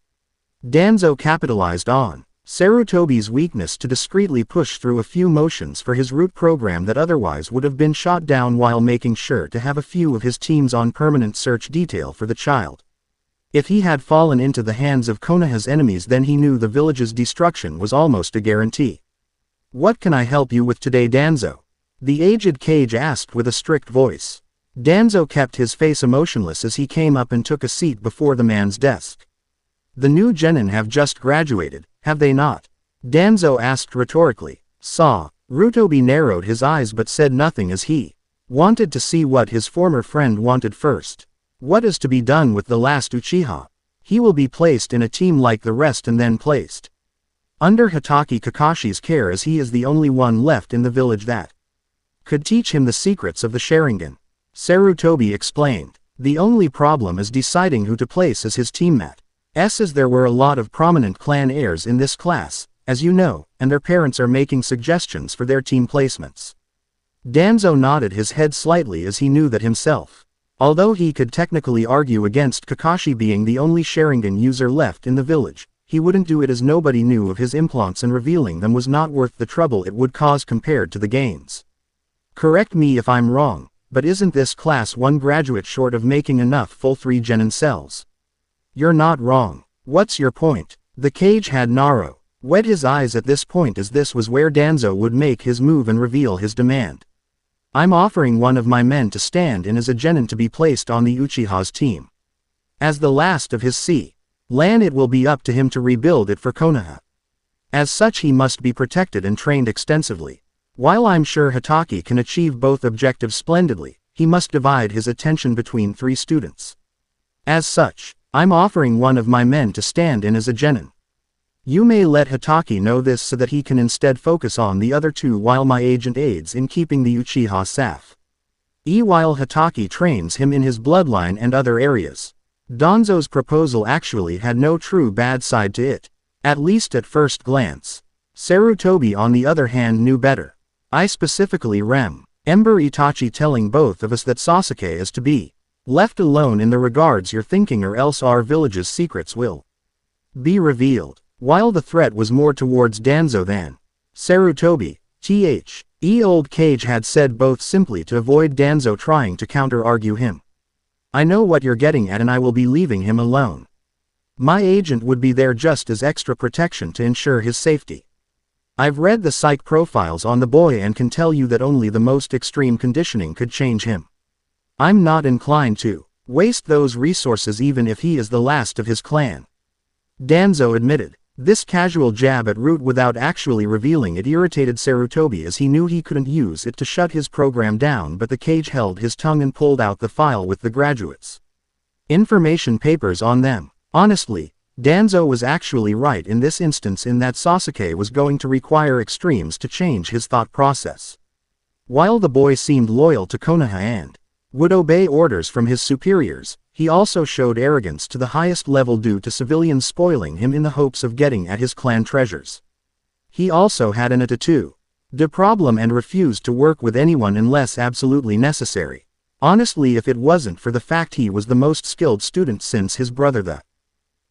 Danzo capitalized on Sarutobi's weakness to discreetly push through a few motions for his route program that otherwise would have been shot down while making sure to have a few of his teams on permanent search detail for the child. If he had fallen into the hands of Konoha's enemies, then he knew the village's destruction was almost a guarantee. "What can I help you with today, Danzo?" the aged Kage asked with a strict voice. Danzo kept his face emotionless as he came up and took a seat before the man's desk. "The new genin have just graduated, have they not?" Danzo asked rhetorically. Sarutobi narrowed his eyes but said nothing as he wanted to see what his former friend wanted first. "What is to be done with the last Uchiha? He will be placed in a team like the rest and then placed under Hitaki Kakashi's care, as he is the only one left in the village that could teach him the secrets of the Sharingan," Sarutobi explained. "The only problem is deciding who to place as his teammate. As there were a lot of prominent clan heirs in this class, as you know, and their parents are making suggestions for their team placements." Danzo nodded his head slightly as he knew that himself, although he could technically argue against Kakashi being the only Sharingan user left in the village, he wouldn't do it as nobody knew of his implants and revealing them was not worth the trouble it would cause compared to the gains. "Correct me if I'm wrong, but isn't this class one graduate short of making enough full 3 genin cells?" "You're not wrong. What's your point?" The Kage had narrowed his eyes at this point, as this was where Danzo would make his move and reveal his demand. "I'm offering one of my men to stand in as a genin to be placed on the Uchiha's team. As the last of his clan, it will be up to him to rebuild it for Konoha. As such, he must be protected and trained extensively. While I'm sure Hitaki can achieve both objectives splendidly, he must divide his attention between 3 students. As such, I'm offering one of my men to stand in as a genin. You may let Hitaki know this so that he can instead focus on the other 2 while my agent aids in keeping the Uchiha safe. While Hitaki trains him in his bloodline and other areas." Danzo's proposal actually had no true bad side to it, at least at first glance. Sarutobi on the other hand knew better. "I specifically remember Itachi telling both of us that Sasuke is to be left alone in the regards you're thinking, or else our village's secrets will be revealed." While the threat was more towards Danzo than Sarutobi, old Kage had said both simply to avoid Danzo trying to counter-argue him. "I know what you're getting at, and I will be leaving him alone. My agent would be there just as extra protection to ensure his safety. I've read the psych profiles on the boy and can tell you that only the most extreme conditioning could change him. I'm not inclined to waste those resources even if he is the last of his clan." Danzo admitted. This casual jab at root without actually revealing it irritated Sarutobi, as he knew he couldn't use it to shut his program down, but the Kage held his tongue and pulled out the file with the graduates' information papers on them. "Honestly, Danzo was actually right in this instance in that Sasuke was going to require extremes to change his thought process. While the boy seemed loyal to Konoha and would obey orders from his superiors, he also showed arrogance to the highest level due to civilians spoiling him in the hopes of getting at his clan treasures. He also had an attitude problem and refused to work with anyone unless absolutely necessary. Honestly, if it wasn't for the fact he was the most skilled student since his brother the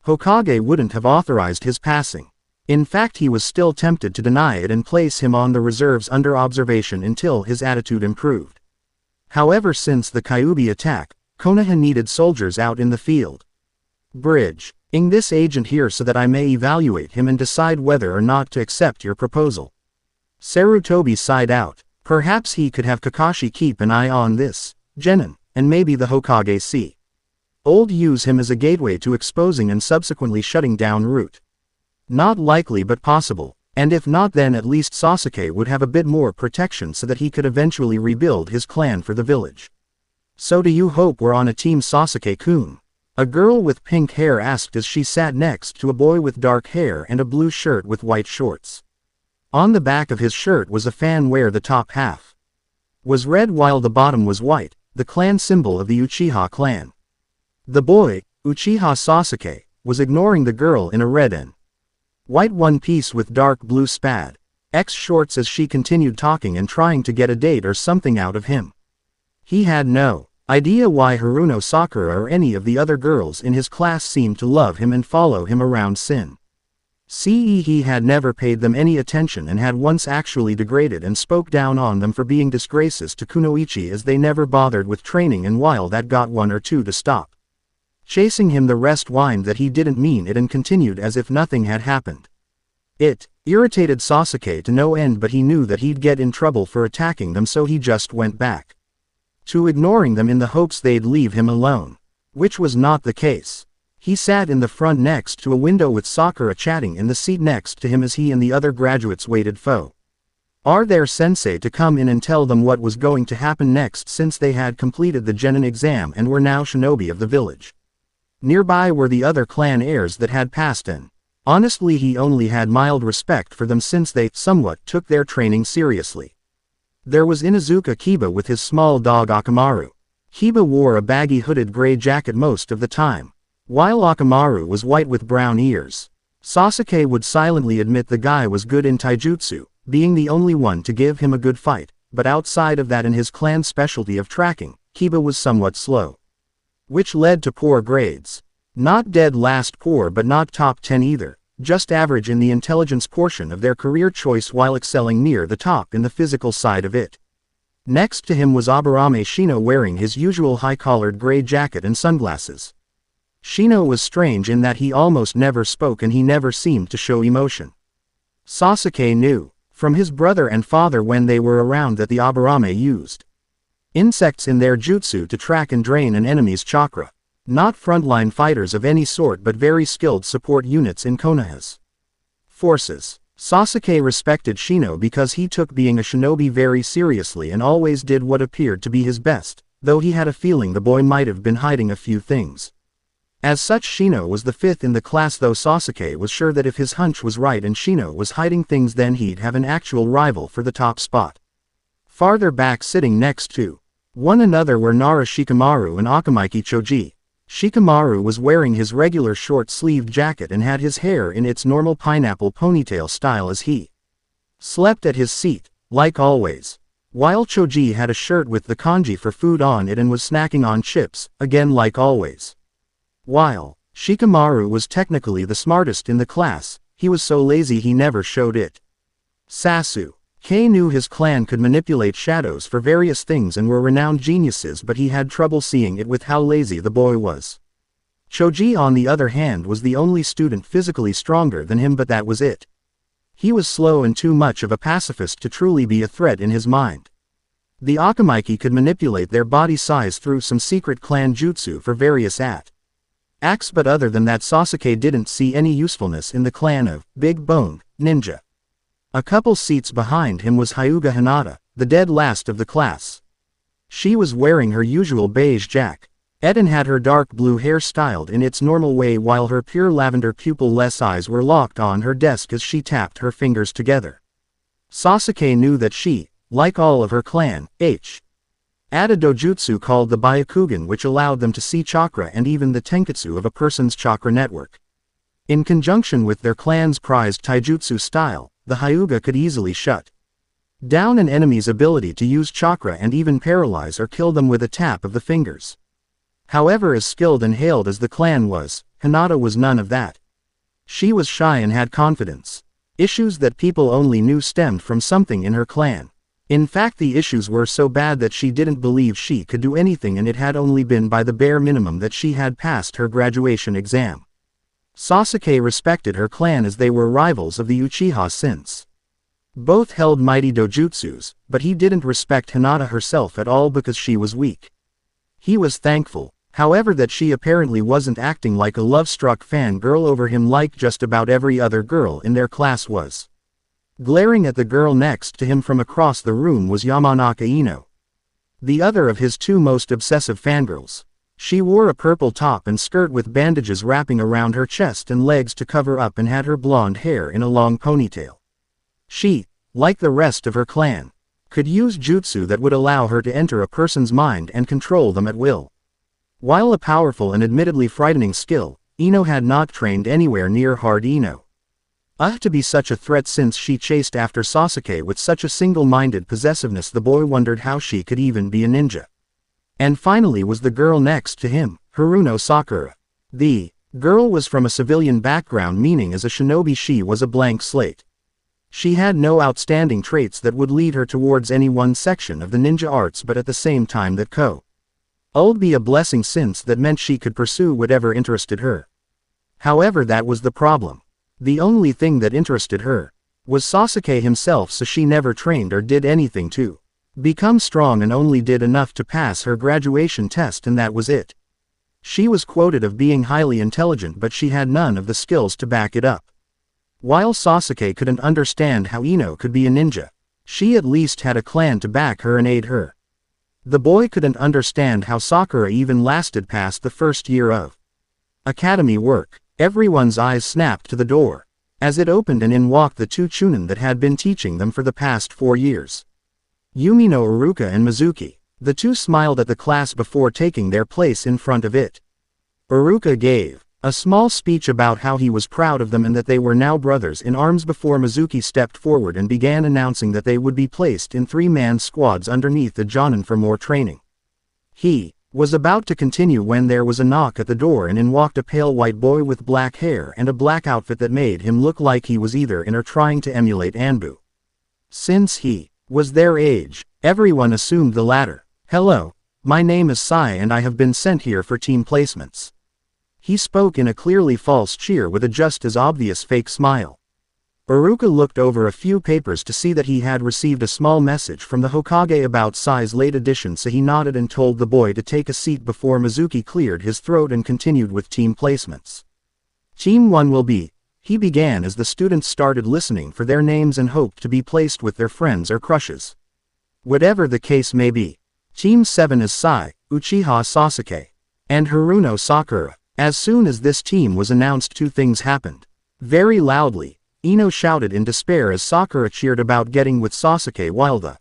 Hokage wouldn't have authorized his passing. In fact, he was still tempted to deny it and place him on the reserves under observation until his attitude improved. However, since the Kyuubi attack, Konoha needed soldiers out in the field. Bring this agent here so that I may evaluate him and decide whether or not to accept your proposal. Sarutobi sighed out. Perhaps he could have Kakashi keep an eye on this genin, and maybe the Hokage see old use him as a gateway to exposing and subsequently shutting down Root. Not likely but possible, and if not then at least Sasuke would have a bit more protection so that he could eventually rebuild his clan for the village. So do you hope we're on a team, Sasuke-kun? A girl with pink hair asked as she sat next to a boy with dark hair and a blue shirt with white shorts. On the back of his shirt was a fan where the top half was red while the bottom was white, the clan symbol of the Uchiha clan. The boy, Uchiha Sasuke, was ignoring the girl in a red and white one-piece with dark blue spad X shorts as she continued talking and trying to get a date or something out of him. He had no idea why Haruno Sakura or any of the other girls in his class seemed to love him and follow him around since he had never paid them any attention and had once actually degraded and spoke down on them for being disgraces to Kunoichi as they never bothered with training, and while that got one or two to stop chasing him, the rest whined that he didn't mean it and continued as if nothing had happened. It irritated Sasuke to no end, but he knew that he'd get in trouble for attacking them, so he just went back to ignoring them in the hopes they'd leave him alone. Which was not the case. He sat in the front next to a window with Sakura chatting in the seat next to him as he and the other graduates waited for their sensei to come in and tell them what was going to happen next, since they had completed the genin exam and were now shinobi of the village. Nearby were the other clan heirs that had passed in. Honestly, he only had mild respect for them since they somewhat took their training seriously. There was Inuzuka Kiba with his small dog Akamaru. Kiba wore a baggy hooded gray jacket most of the time, while Akamaru was white with brown ears. Sasuke would silently admit the guy was good in taijutsu, being the only one to give him a good fight, but outside of that and his clan's specialty of tracking, Kiba was somewhat slow, which led to poor grades. Not dead last poor but not top 10 either, just average in the intelligence portion of their career choice while excelling near the top in the physical side of it. Next to him was Aburame Shino wearing his usual high-collared gray jacket and sunglasses. Shino was strange in that he almost never spoke and he never seemed to show emotion. Sasuke knew from his brother and father when they were around that the Aburame used insects in their jutsu to track and drain an enemy's chakra. Not frontline fighters of any sort but very skilled support units in Konoha's forces. Sasuke respected Shino because he took being a shinobi very seriously and always did what appeared to be his best, though he had a feeling the boy might have been hiding a few things. As such, Shino was the fifth in the class, though Sasuke was sure that if his hunch was right and Shino was hiding things, then he'd have an actual rival for the top spot. Farther back, sitting next to one another, were Nara Shikamaru and Akamaiki Choji. Shikamaru was wearing his regular short-sleeved jacket and had his hair in its normal pineapple ponytail style as he slept at his seat, like always. While Choji had a shirt with the kanji for food on it and was snacking on chips, again like always. While Shikamaru was technically the smartest in the class, he was so lazy he never showed it. Sasuke knew his clan could manipulate shadows for various things and were renowned geniuses, but he had trouble seeing it with how lazy the boy was. Choji, on the other hand, was the only student physically stronger than him, but that was it. He was slow and too much of a pacifist to truly be a threat in his mind. The Akamaiki could manipulate their body size through some secret clan jutsu for various acts, but other than that Sasuke didn't see any usefulness in the clan of Big Bone Ninja. A couple seats behind him was Hyuga Hinata, the dead last of the class. She was wearing her usual beige Eden had her dark blue hair styled in its normal way while her pure lavender pupil-less eyes were locked on her desk as she tapped her fingers together. Sasuke knew that she, like all of her clan, had a dojutsu called the Byakugan, which allowed them to see chakra and even the tenketsu of a person's chakra network. In conjunction with their clan's prized taijutsu style, the Hyuga could easily shut down an enemy's ability to use chakra and even paralyze or kill them with a tap of the fingers. However, as skilled and hailed as the clan was, Hinata was none of that. She was shy and had confidence issues that people only knew stemmed from something in her clan. In fact, the issues were so bad that she didn't believe she could do anything, and it had only been by the bare minimum that she had passed her graduation exam. Sasuke respected her clan as they were rivals of the Uchiha since both held mighty dojutsus, but he didn't respect Hinata herself at all because she was weak. He was thankful, however, that she apparently wasn't acting like a love-struck fangirl over him like just about every other girl in their class was. Glaring at the girl next to him from across the room was Yamanaka Ino, the other of his two most obsessive fangirls. She wore a purple top and skirt with bandages wrapping around her chest and legs to cover up and had her blonde hair in a long ponytail. She, like the rest of her clan, could use jutsu that would allow her to enter a person's mind and control them at will. While a powerful and admittedly frightening skill, Ino had not trained anywhere near hard Ino. To be such a threat since she chased after Sasuke with such a single-minded possessiveness, the boy wondered how she could even be a ninja. And finally was the girl next to him, Haruno Sakura. The girl was from a civilian background, meaning as a shinobi she was a blank slate. She had no outstanding traits that would lead her towards any one section of the ninja arts, but at the same time that would be a blessing since that meant she could pursue whatever interested her. However, that was the problem. The only thing that interested her was Sasuke himself, so she never trained or did anything to become strong and only did enough to pass her graduation test, and that was it. She was quoted of being highly intelligent, but she had none of the skills to back it up. While Sasuke couldn't understand how Ino could be a ninja, she at least had a clan to back her and aid her. The boy couldn't understand how Sakura even lasted past the first year of academy work. Everyone's eyes snapped to the door as it opened, and in walked the two Chunin that had been teaching them for the past 4 years. Yumino Iruka and Mizuki. The two smiled at the class before taking their place in front of it. Iruka gave a small speech about how he was proud of them and that they were now brothers in arms before Mizuki stepped forward and began announcing that they would be placed in 3-man squads underneath the Jonin for more training. He was about to continue when there was a knock at the door, and in walked a pale white boy with black hair and a black outfit that made him look like he was either in or trying to emulate Anbu. Since he was their age, everyone assumed the latter. "Hello, my name is Sai and I have been sent here for team placements." He spoke in a clearly false cheer with a just as obvious fake smile. Iruka looked over a few papers to see that he had received a small message from the Hokage about Sai's late addition, so he nodded and told the boy to take a seat before Mizuki cleared his throat and continued with team placements. Team 1 will be, he began as the students started listening for their names and hoped to be placed with their friends or crushes. Whatever the case may be. Team 7 is Sai, Uchiha Sasuke, and Haruno Sakura. As soon as this team was announced, two things happened. Very loudly, Ino shouted in despair as Sakura cheered about getting with Sasuke, while the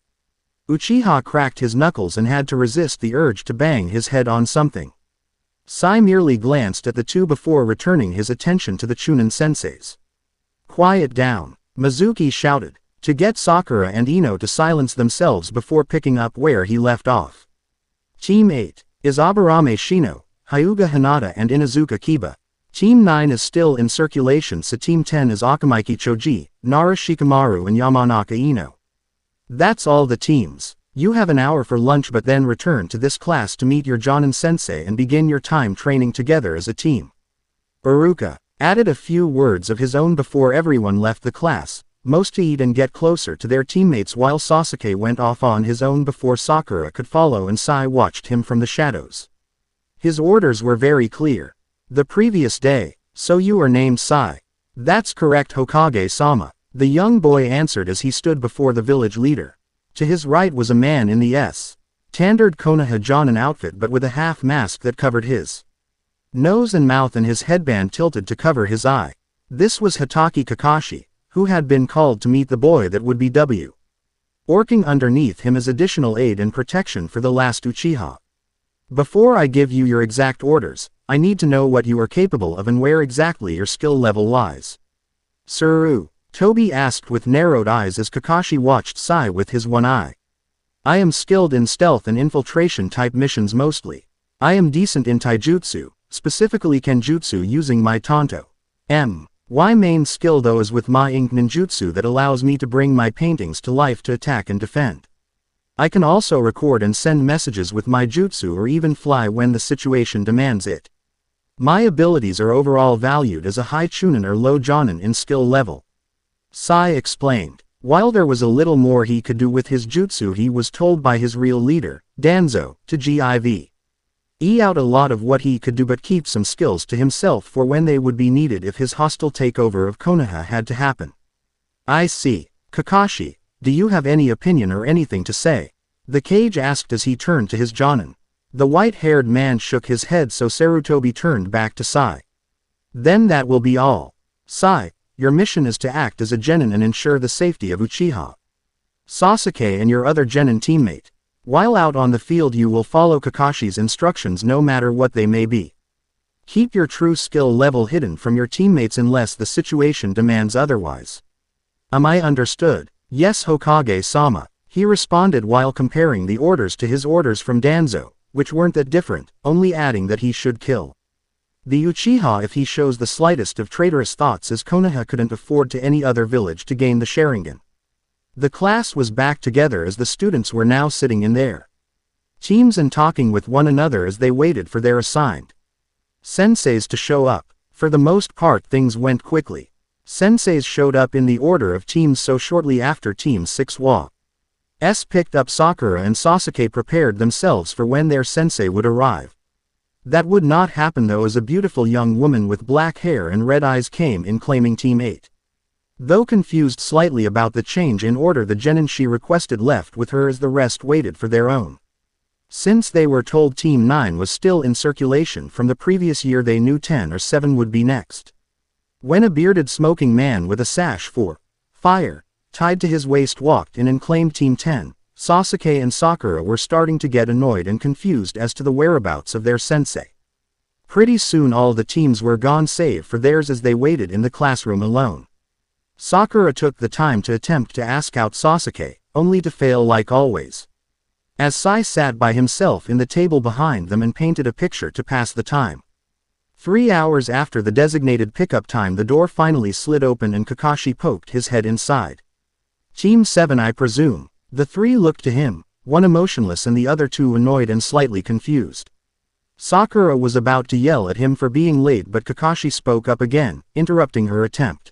Uchiha cracked his knuckles and had to resist the urge to bang his head on something. Sai merely glanced at the two before returning his attention to the Chunin senseis. "Quiet down," Mizuki shouted, to get Sakura and Ino to silence themselves before picking up where he left off. Team 8 is Aburame Shino, Hyuga Hinata and Inazuka Kiba. Team 9 is still in circulation, so Team 10 is Akamaiki Choji, Nara Shikamaru and Yamanaka Ino. That's all the teams. You have an hour for lunch, but then return to this class to meet your Jonin sensei and begin your time training together as a team. Iruka added a few words of his own before everyone left the class, most to eat and get closer to their teammates, while Sasuke went off on his own before Sakura could follow and Sai watched him from the shadows. His orders were very clear. The previous day, "So you are named Sai." "That's correct, Hokage-sama," the young boy answered as he stood before the village leader. To his right was a man in the Tandered Konoha Jonin outfit but with a half mask that covered his nose and mouth and his headband tilted to cover his eye. This was Hatake Kakashi, who had been called to meet the boy that would be working underneath him as additional aid and protection for the last Uchiha. Before I give you your exact orders, I need to know what you are capable of and where exactly your skill level lies. Suru, Tobi asked with narrowed eyes as Kakashi watched Sai with his one eye. I am skilled in stealth and infiltration type missions mostly. I am decent in taijutsu, specifically kenjutsu using my Tonto. My main skill though is with my ink ninjutsu that allows me to bring my paintings to life to attack and defend. I can also record and send messages with my jutsu or even fly when the situation demands it. My abilities are overall valued as a high Chunin or low Jonin in skill level. Sai explained. While there was a little more he could do with his jutsu, he was told by his real leader, Danzo, to give out a lot of what he could do but keep some skills to himself for when they would be needed if his hostile takeover of Konoha had to happen. I see. Kakashi, do you have any opinion or anything to say? The Kage asked as he turned to his Jonin. The white-haired man shook his head so Sarutobi turned back to Sai. Then that will be all. Sai, your mission is to act as a genin and ensure the safety of Uchiha Sasuke and your other genin teammate. While out on the field you will follow Kakashi's instructions no matter what they may be. Keep your true skill level hidden from your teammates unless the situation demands otherwise. Am I understood? Yes Hokage-sama, he responded while comparing the orders to his orders from Danzo, which weren't that different, only adding that he should kill the Uchiha if he shows the slightest of traitorous thoughts, as Konoha couldn't afford to any other village to gain the Sharingan. The class was back together as the students were now sitting in their teams and talking with one another as they waited for their assigned senseis to show up. For the most part things went quickly. Senseis showed up in the order of teams, so shortly after Team 6 picked up Sakura and Sasuke prepared themselves for when their sensei would arrive. That would not happen though, as a beautiful young woman with black hair and red eyes came in claiming Team 8. Though confused slightly about the change in order, the genin she requested left with her as the rest waited for their own. Since they were told Team 9 was still in circulation from the previous year, they knew 10 or 7 would be next. When a bearded smoking man with a sash for fire tied to his waist walked in and claimed Team 10, Sasuke and Sakura were starting to get annoyed and confused as to the whereabouts of their sensei. Pretty soon all the teams were gone save for theirs as they waited in the classroom alone. Sakura took the time to attempt to ask out Sasuke, only to fail like always. As Sai sat by himself in the table behind them and painted a picture to pass the time. 3 hours after the designated pickup time, the door finally slid open and Kakashi poked his head inside. Team 7, I presume. The 3 looked to him, one emotionless and the other 2 annoyed and slightly confused. Sakura was about to yell at him for being late, but Kakashi spoke up again, interrupting her attempt.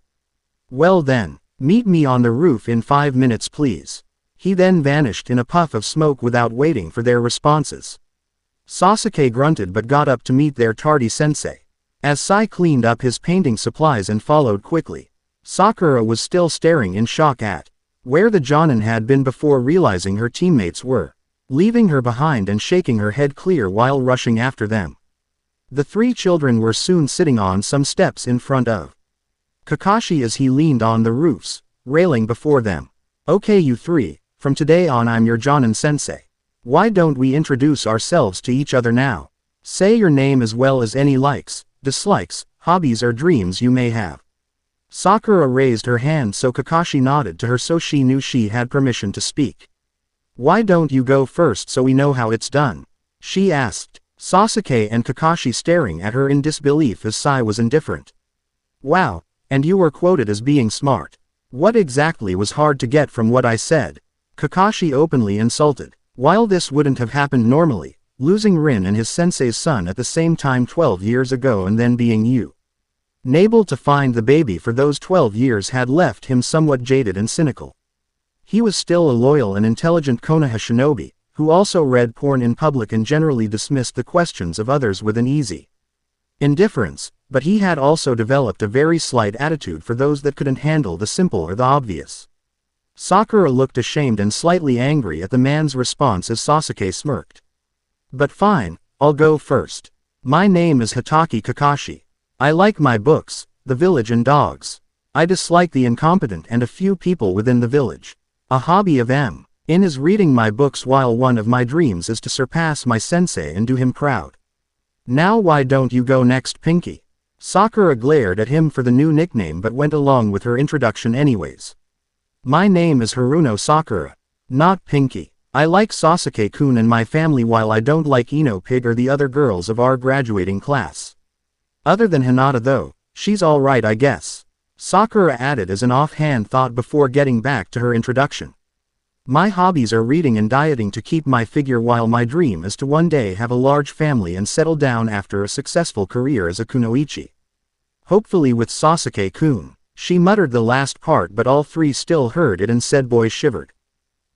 Well then, meet me on the roof in 5 minutes please. He then vanished in a puff of smoke without waiting for their responses. Sasuke grunted but got up to meet their tardy sensei. As Sai cleaned up his painting supplies and followed quickly, Sakura was still staring in shock at where the Jonin had been before realizing her teammates were leaving her behind and shaking her head clear while rushing after them. The 3 children were soon sitting on some steps in front of Kakashi as he leaned on the roof's railing before them. Okay you 3, from today on I'm your Jonin sensei. Why don't we introduce ourselves to each other now? Say your name as well as any likes, dislikes, hobbies or dreams you may have. Sakura raised her hand so Kakashi nodded to her so she knew she had permission to speak. Why don't you go first so we know how it's done? She asked. Sasuke and Kakashi staring at her in disbelief as Sai was indifferent. Wow, and you were quoted as being smart. What exactly was hard to get from what I said? Kakashi openly insulted. While this wouldn't have happened normally, losing Rin and his sensei's son at the same time 12 years ago and then being unable to find the baby for those 12 years had left him somewhat jaded and cynical. He was still a loyal and intelligent Konoha shinobi, who also read porn in public and generally dismissed the questions of others with an easy indifference, but he had also developed a very slight attitude for those that couldn't handle the simple or the obvious. Sakura looked ashamed and slightly angry at the man's response as Sasuke smirked. But fine, I'll go first. My name is Hitaki Kakashi. I like my books, the village and dogs. I dislike the incompetent and a few people within the village. A hobby of M. In is reading my books, while one of my dreams is to surpass my sensei and do him proud. Now why don't you go next, Pinky? Sakura glared at him for the new nickname but went along with her introduction anyways. My name is Haruno Sakura. Not Pinky. I like Sasuke-kun and my family, while I don't like Ino Pig or the other girls of our graduating class. Other than Hinata though, she's alright I guess. Sakura added as an offhand thought before getting back to her introduction. My hobbies are reading and dieting to keep my figure, while my dream is to one day have a large family and settle down after a successful career as a kunoichi. Hopefully with Sasuke-kun. She muttered the last part, but all three still heard it and said boy shivered.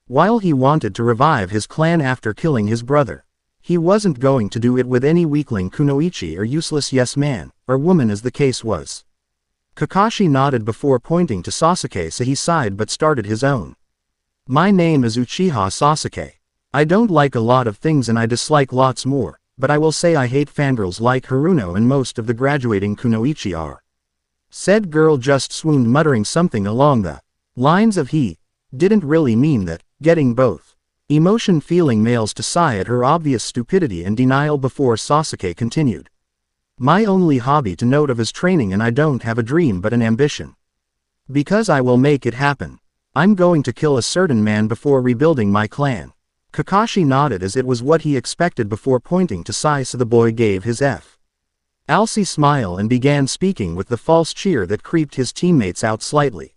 While he wanted to revive his clan after killing his brother, he wasn't going to do it with any weakling kunoichi or useless yes man, or woman as the case was. Kakashi nodded before pointing to Sasuke, so he sighed but started his own. My name is Uchiha Sasuke. I don't like a lot of things and I dislike lots more, but I will say I hate fangirls like Haruno and most of the graduating kunoichi are. Said girl just swooned, muttering something along the lines of he didn't really mean that, getting both emotion feeling males to sigh at her obvious stupidity and denial before Sasuke continued. My only hobby to note of is training, and I don't have a dream but an ambition. Because I will make it happen. I'm going to kill a certain man before rebuilding my clan. Kakashi nodded as it was what he expected before pointing to Sai, so the boy gave his Alcy smile and began speaking with the false cheer that creeped his teammates out slightly.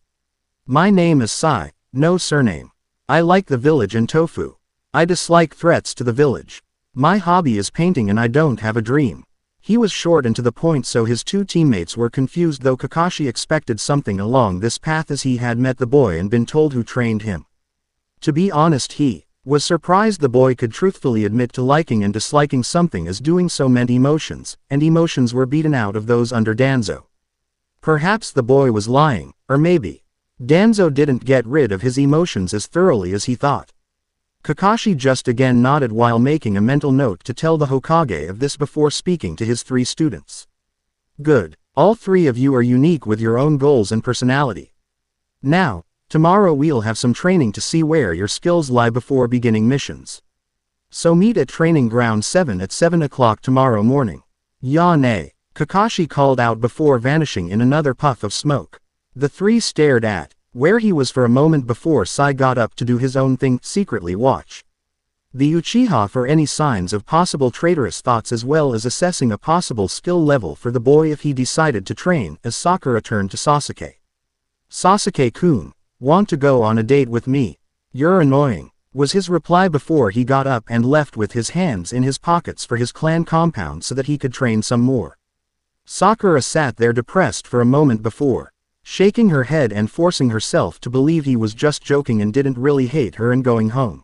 My name is Sai, no surname. I like the village and tofu. I dislike threats to the village. My hobby is painting and I don't have a dream. He was short and to the point, so his two teammates were confused, though Kakashi expected something along this path as he had met the boy and been told who trained him. To be honest, he was surprised the boy could truthfully admit to liking and disliking something, as doing so meant emotions, and emotions were beaten out of those under Danzo. Perhaps the boy was lying, or maybe Danzo didn't get rid of his emotions as thoroughly as he thought. Kakashi just again nodded while making a mental note to tell the Hokage of this before speaking to his three students. Good. All three of you are unique with your own goals and personality. Now, tomorrow we'll have some training to see where your skills lie before beginning missions. So meet at Training Ground 7 at 7 o'clock tomorrow morning. Yane, Kakashi called out before vanishing in another puff of smoke. The three stared at where he was for a moment before Sai got up to do his own thing, secretly watch the Uchiha for any signs of possible traitorous thoughts, as well as assessing a possible skill level for the boy if he decided to train, as Sakura turned to Sasuke. Sasuke-kun, want to go on a date with me? You're annoying, was his reply before he got up and left with his hands in his pockets for his clan compound so that he could train some more. Sakura sat there depressed for a moment before shaking her head and forcing herself to believe he was just joking and didn't really hate her and going home.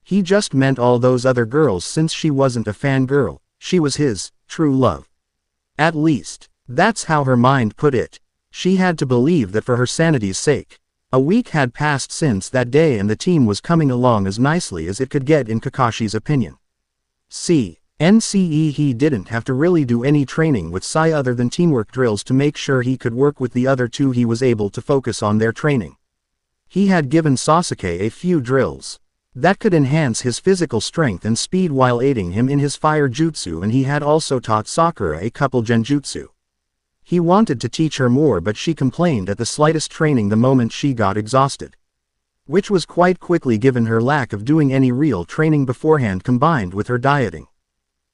He just meant all those other girls, since she wasn't a fangirl, she was his true love. At least, that's how her mind put it. She had to believe that for her sanity's sake. A week had passed since that day and the team was coming along as nicely as it could get in Kakashi's opinion. He didn't have to really do any training with Sai other than teamwork drills to make sure he could work with the other two. He was able to focus on their training. He had given Sasuke a few drills that could enhance his physical strength and speed while aiding him in his fire jutsu, and he had also taught Sakura a couple genjutsu. He wanted to teach her more, but she complained at the slightest training the moment she got exhausted, which was quite quickly given her lack of doing any real training beforehand combined with her dieting.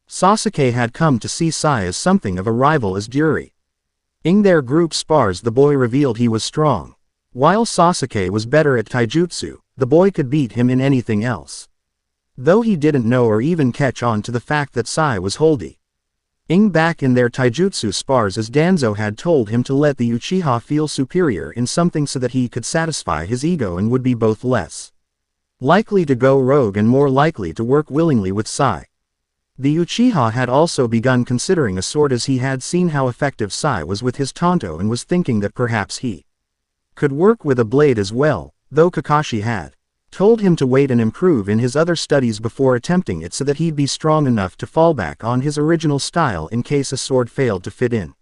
Sasuke had come to see Sai as something of a rival as Dury. In their group spars the boy revealed he was strong. While Sasuke was better at taijutsu, the boy could beat him in anything else. Though he didn't know or even catch on to the fact that Sai was holding back in their taijutsu spars, as Danzo had told him to let the Uchiha feel superior in something so that he could satisfy his ego and would be both less likely to go rogue and more likely to work willingly with Sai. The Uchiha had also begun considering a sword, as he had seen how effective Sai was with his Tonto and was thinking that perhaps he could work with a blade as well, though Kakashi had told him to wait and improve in his other studies before attempting it so that he'd be strong enough to fall back on his original style in case a sword failed to fit in.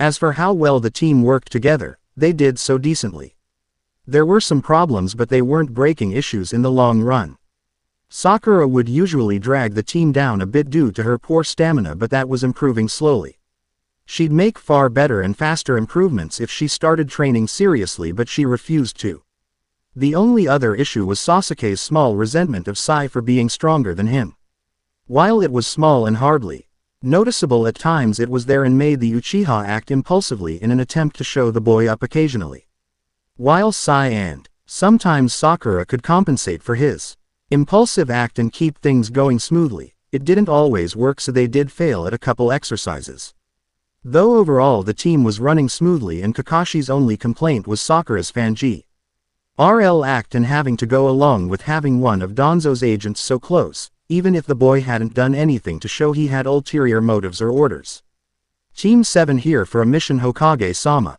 As for how well the team worked together, they did so decently. There were some problems, but they weren't breaking issues in the long run. Sakura would usually drag the team down a bit due to her poor stamina, but that was improving slowly. She'd make far better and faster improvements if she started training seriously, but she refused to. The only other issue was Sasuke's small resentment of Sai for being stronger than him. While it was small and hardly noticeable at times, it was there and made the Uchiha act impulsively in an attempt to show the boy up occasionally. While Sai and sometimes Sakura could compensate for his impulsive act and keep things going smoothly, it didn't always work, so they did fail at a couple exercises. Though overall the team was running smoothly, and Kakashi's only complaint was Sakura's Fanji RL act and having to go along with having one of Danzo's agents so close, even if the boy hadn't done anything to show he had ulterior motives or orders. Team 7 here for a mission, Hokage-sama.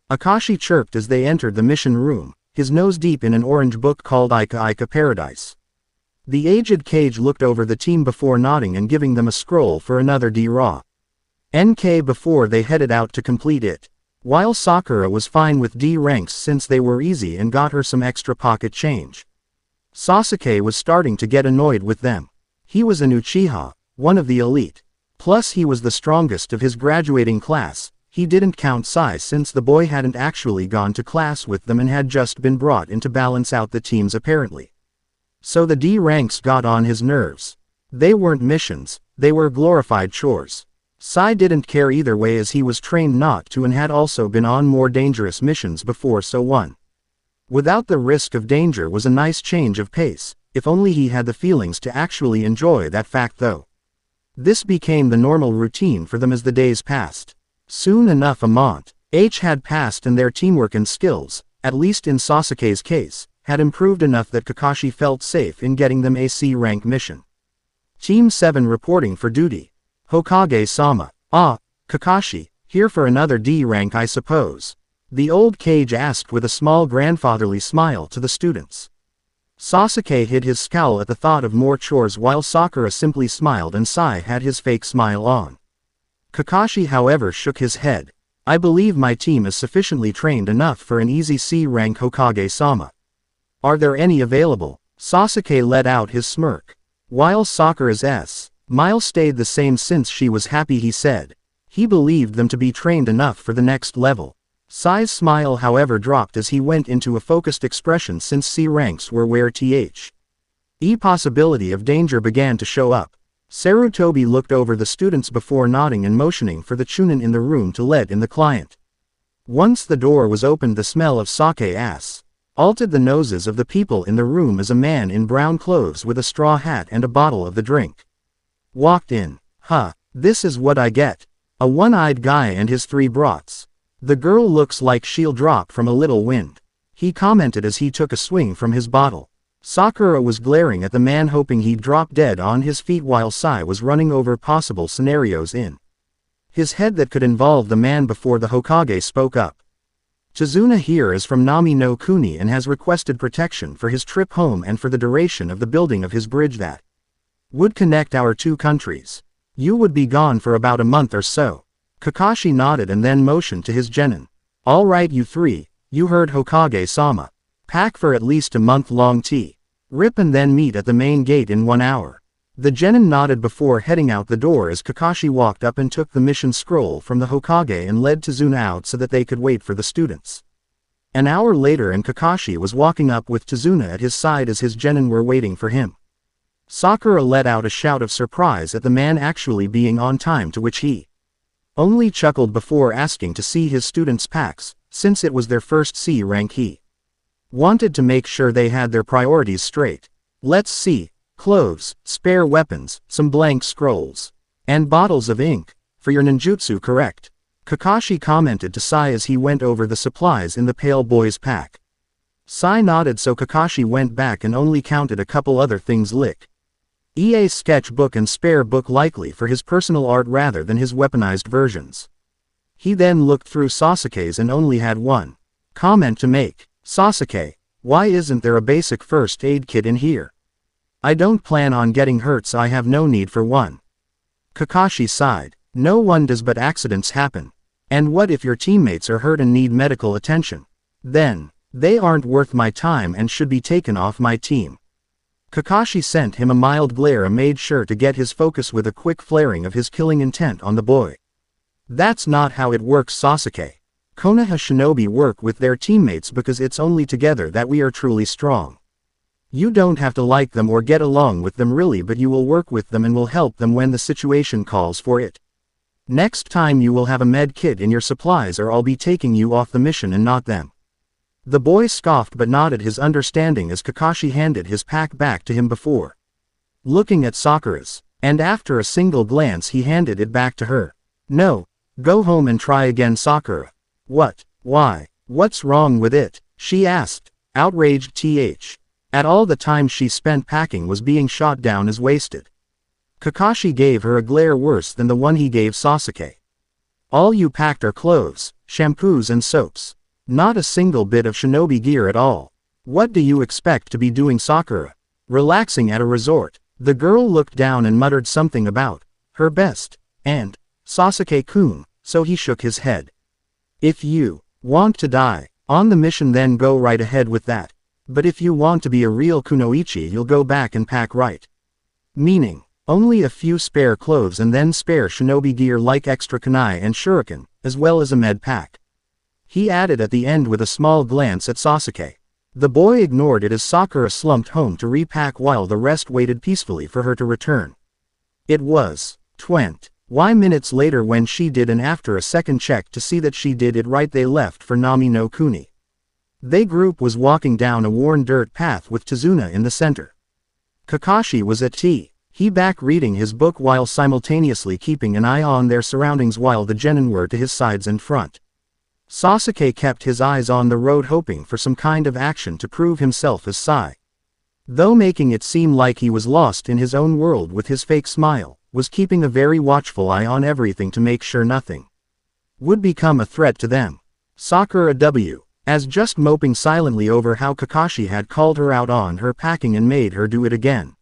Akashi chirped as they entered the mission room, his nose deep in an orange book called Ika Paradise. The aged Kage looked over the team before nodding and giving them a scroll for another D-Raw NK before they headed out to complete it. While Sakura was fine with D ranks since they were easy and got her some extra pocket change, Sasuke was starting to get annoyed with them. He was an Uchiha, one of the elite. Plus he was the strongest of his graduating class. He didn't count Sai since the boy hadn't actually gone to class with them and had just been brought in to balance out the teams apparently. So the D ranks got on his nerves. They weren't missions, they were glorified chores. Sai didn't care either way, as he was trained not to and had also been on more dangerous missions before, so one without the risk of danger was a nice change of pace, if only he had the feelings to actually enjoy that fact though. This became the normal routine for them as the days passed. Soon enough a month had passed and their teamwork and skills, at least in Sasuke's case, had improved enough that Kakashi felt safe in getting them a C rank mission. Team 7 reporting for duty. Hokage-sama. Ah, Kakashi, here for another D rank I suppose. The old Kage asked with a small grandfatherly smile to the students. Sasuke hid his scowl at the thought of more chores while Sakura simply smiled and Sai had his fake smile on. Kakashi however shook his head. I believe my team is sufficiently trained enough for an easy C rank, Hokage-sama. Are there any available? Sasuke let out his smirk. While Sakura's smile stayed the same since she was happy, he said. He believed them to be trained enough for the next level. Sai's smile however dropped as he went into a focused expression since C ranks were where possibility of danger began to show up. Sarutobi looked over the students before nodding and motioning for the Chunin in the room to let in the client. Once the door was opened, the smell of sake altered the noses of the people in the room as a man in brown clothes with a straw hat and a bottle of the drink walked in. This is what I get. A one-eyed guy and his 3 brats. The girl looks like she'll drop from a little wind, he commented as he took a swing from his bottle. Sakura was glaring at the man, hoping he'd drop dead on his feet, while Sai was running over possible scenarios in his head that could involve the man before the Hokage spoke up. Chizuna here is from Nami no Kuni and has requested protection for his trip home and for the duration of the building of his bridge that would connect our 2 countries. You would be gone for about a month or so. Kakashi nodded and then motioned to his genin. All right, you 3, you heard Hokage-sama. Pack for at least a month-long tea. Rip and then meet at the main gate in 1 hour. The genin nodded before heading out the door as Kakashi walked up and took the mission scroll from the Hokage and led Chizuna out so that they could wait for the students. An hour later and Kakashi was walking up with Chizuna at his side as his genin were waiting for him. Sakura let out a shout of surprise at the man actually being on time, to which he only chuckled before asking to see his students' packs, since it was their first C rank. He wanted to make sure they had their priorities straight. Let's see. Clothes, spare weapons, some blank scrolls, and bottles of ink. For your ninjutsu, correct? Kakashi commented to Sai as he went over the supplies in the pale boy's pack. Sai nodded, so Kakashi went back and only counted a couple other things: EA's sketchbook and spare book, likely for his personal art rather than his weaponized versions. He then looked through Sasuke's and only had one comment to make. Sasuke, Why isn't there a basic first aid kit in here? I don't plan on getting hurt, so I have no need for one. Kakashi sighed. No one does, but accidents happen. And what if your teammates are hurt and need medical attention? Then, they aren't worth my time and should be taken off my team. Kakashi sent him a mild glare and made sure to get his focus with a quick flaring of his killing intent on the boy. That's not how it works, Sasuke. Konoha shinobi work with their teammates because it's only together that we are truly strong. You don't have to like them or get along with them really, but you will work with them and will help them when the situation calls for it. Next time you will have a med kit in your supplies, or I'll be taking you off the mission and not them. The boy scoffed but nodded his understanding as Kakashi handed his pack back to him before looking at Sakura's, and after a single glance he handed it back to her. No, go home and try again, Sakura. What? Why? What's wrong with it? She asked, outraged. At all the time she spent packing was being shot down as wasted. Kakashi gave her a glare worse than the one he gave Sasuke. All you packed are clothes, shampoos and soaps. Not a single bit of shinobi gear at all. What do you expect to be doing, Sakura? Relaxing at a resort? The girl looked down and muttered something about her best and Sasuke-kun, so he shook his head. If you want to die on the mission, then go right ahead with that. But if you want to be a real kunoichi, you'll go back and pack right. Meaning, only a few spare clothes and then spare shinobi gear like extra kunai and shuriken, as well as a med pack. He added at the end with a small glance at Sasuke. The boy ignored it as Sakura slumped home to repack while the rest waited peacefully for her to return. It was 20 minutes later when she did, and after a second check to see that she did it right, they left for Nami no Kuni. They group was walking down a worn dirt path with Tazuna in the center. Kakashi was at he back reading his book while simultaneously keeping an eye on their surroundings while the genin were to his sides and front. Sasuke kept his eyes on the road, hoping for some kind of action to prove himself as Sai. Though making it seem like he was lost in his own world with his fake smile, was keeping a very watchful eye on everything to make sure nothing would become a threat to them. Sakura as just moping silently over how Kakashi had called her out on her packing and made her do it again.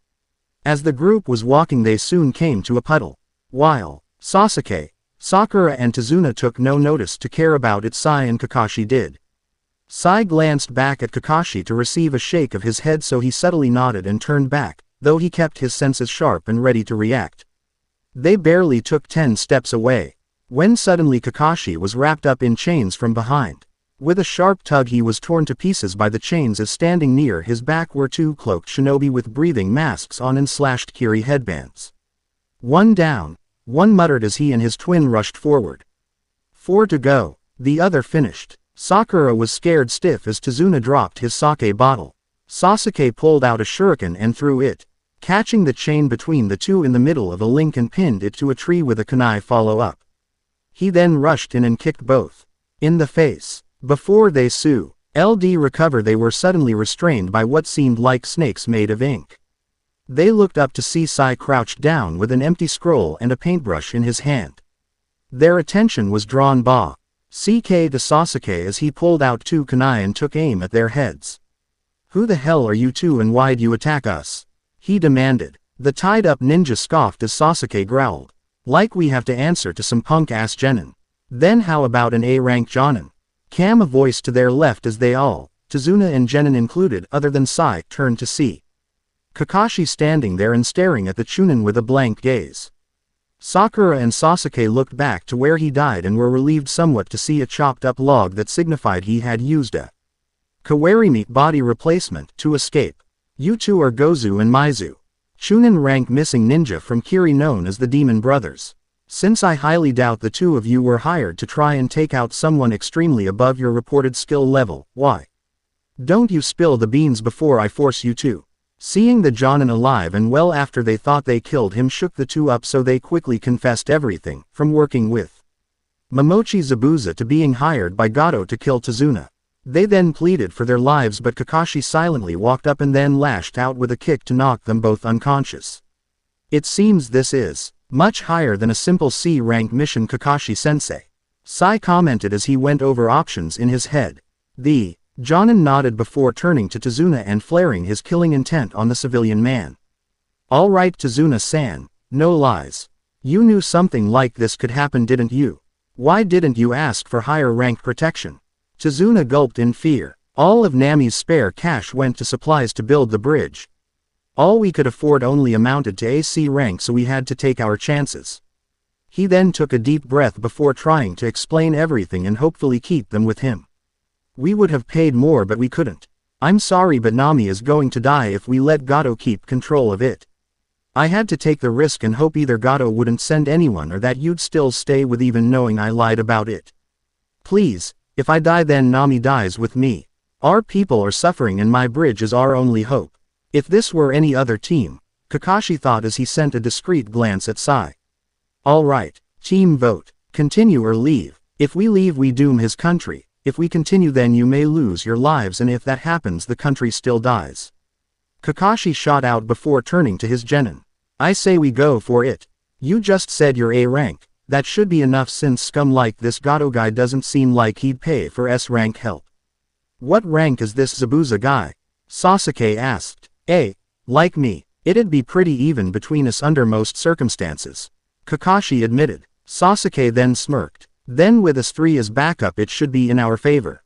As the group was walking, they soon came to a puddle. While Sasuke, Sakura and Tazuna took no notice to care about it, Sai and Kakashi did. Sai glanced back at Kakashi to receive a shake of his head, so he subtly nodded and turned back, though he kept his senses sharp and ready to react. They barely took 10 steps away, when suddenly Kakashi was wrapped up in chains from behind. With a sharp tug he was torn to pieces by the chains, as standing near his back were 2 cloaked shinobi with breathing masks on and slashed kiri headbands. One down, one muttered as he and his twin rushed forward. 4 to go, the other finished. Sakura was scared stiff as Tazuna dropped his sake bottle. Sasuke pulled out a shuriken and threw it, catching the chain between the two in the middle of a link and pinned it to a tree with a kunai follow-up. He then rushed in and kicked both in the face. Before they recover, they were suddenly restrained by what seemed like snakes made of ink. They looked up to see Sai crouched down with an empty scroll and a paintbrush in his hand. Their attention was drawn to Sasuke as he pulled out 2 kunai and took aim at their heads. Who the hell are you two and why'd you attack us? He demanded. The tied-up ninja scoffed as Sasuke growled. Like we have to answer to some punk-ass genin. Then how about an A-rank jonin? Cam, a voice to their left as they all, Tazuna and genin included other than Sai, turned to see Kakashi standing there and staring at the Chunin with a blank gaze. Sakura and Sasuke looked back to where he died and were relieved somewhat to see a chopped-up log that signified he had used a qUEEN body replacement to escape. You two are Gozu and Maizu, Chunin rank missing ninja from Kiri known as the Demon Brothers. Since I highly doubt the two of you were hired to try and take out someone extremely above your reported skill level, why don't you spill the beans before I force you to? Seeing the jonin alive and well after they thought they killed him shook the two up, so they quickly confessed everything, from working with Momochi Zabuza to being hired by Gato to kill Tazuna. They then pleaded for their lives, but Kakashi silently walked up and then lashed out with a kick to knock them both unconscious. It seems this is much higher than a simple C-rank mission, Kakashi-sensei. Sai commented as he went over options in his head. The Jonin nodded before turning to Tazuna and flaring his killing intent on the civilian man. Alright Tazuna-san, no lies. You knew something like this could happen, didn't you? Why didn't you ask for higher rank protection? Tazuna gulped in fear. All of Nami's spare cash went to supplies to build the bridge. All we could afford only amounted to AC rank, so we had to take our chances. He then took a deep breath before trying to explain everything and hopefully keep them with him. We would have paid more, but we couldn't. I'm sorry, but Nami is going to die if we let Gato keep control of it. I had to take the risk and hope either Gato wouldn't send anyone or that you'd still stay with, even knowing I lied about it. Please, if I die then Nami dies with me. Our people are suffering and my bridge is our only hope. If this were any other team, Kakashi thought as he sent a discreet glance at Sai. Alright, team vote. Continue or leave. If we leave we doom his country. If we continue then you may lose your lives, and if that happens the country still dies. Kakashi shot out before turning to his genin. I say we go for it. You just said you're A rank. That should be enough, since scum like this Gato guy doesn't seem like he'd pay for S rank help. What rank is this Zabuza guy? Sasuke asked. A. Like me. It'd be pretty even between us under most circumstances. Kakashi admitted. Sasuke then smirked. Then with us three as backup it should be in our favor.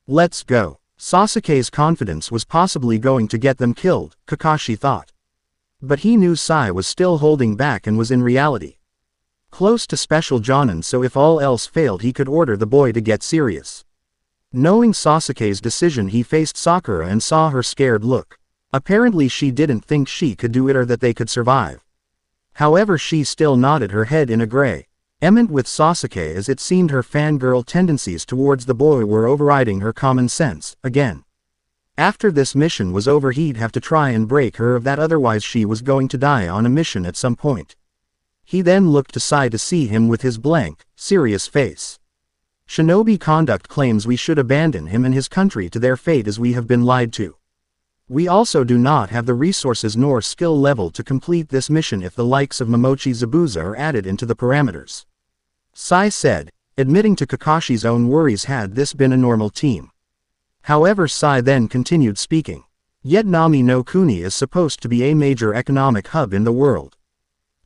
Let's go. Sasuke's confidence was possibly going to get them killed, Kakashi thought. But he knew Sai was still holding back and was in reality close to Special Jonin, so if all else failed he could order the boy to get serious. Knowing Sasuke's decision, he faced Sakura and saw her scared look. Apparently she didn't think she could do it or that they could survive. However, she still nodded her head in agreement with Sasuke, as it seemed her fangirl tendencies towards the boy were overriding her common sense again. After this mission was over he'd have to try and break her of that, otherwise she was going to die on a mission at some point. He then looked to Sai to see him with his blank, serious face. Shinobi conduct claims we should abandon him and his country to their fate, as we have been lied to. We also do not have the resources nor skill level to complete this mission if the likes of Momochi Zabuza are added into the parameters. Sai said, admitting to Kakashi's own worries had this been a normal team. However, Sai then continued speaking. Yet Nami no Kuni is supposed to be a major economic hub in the world.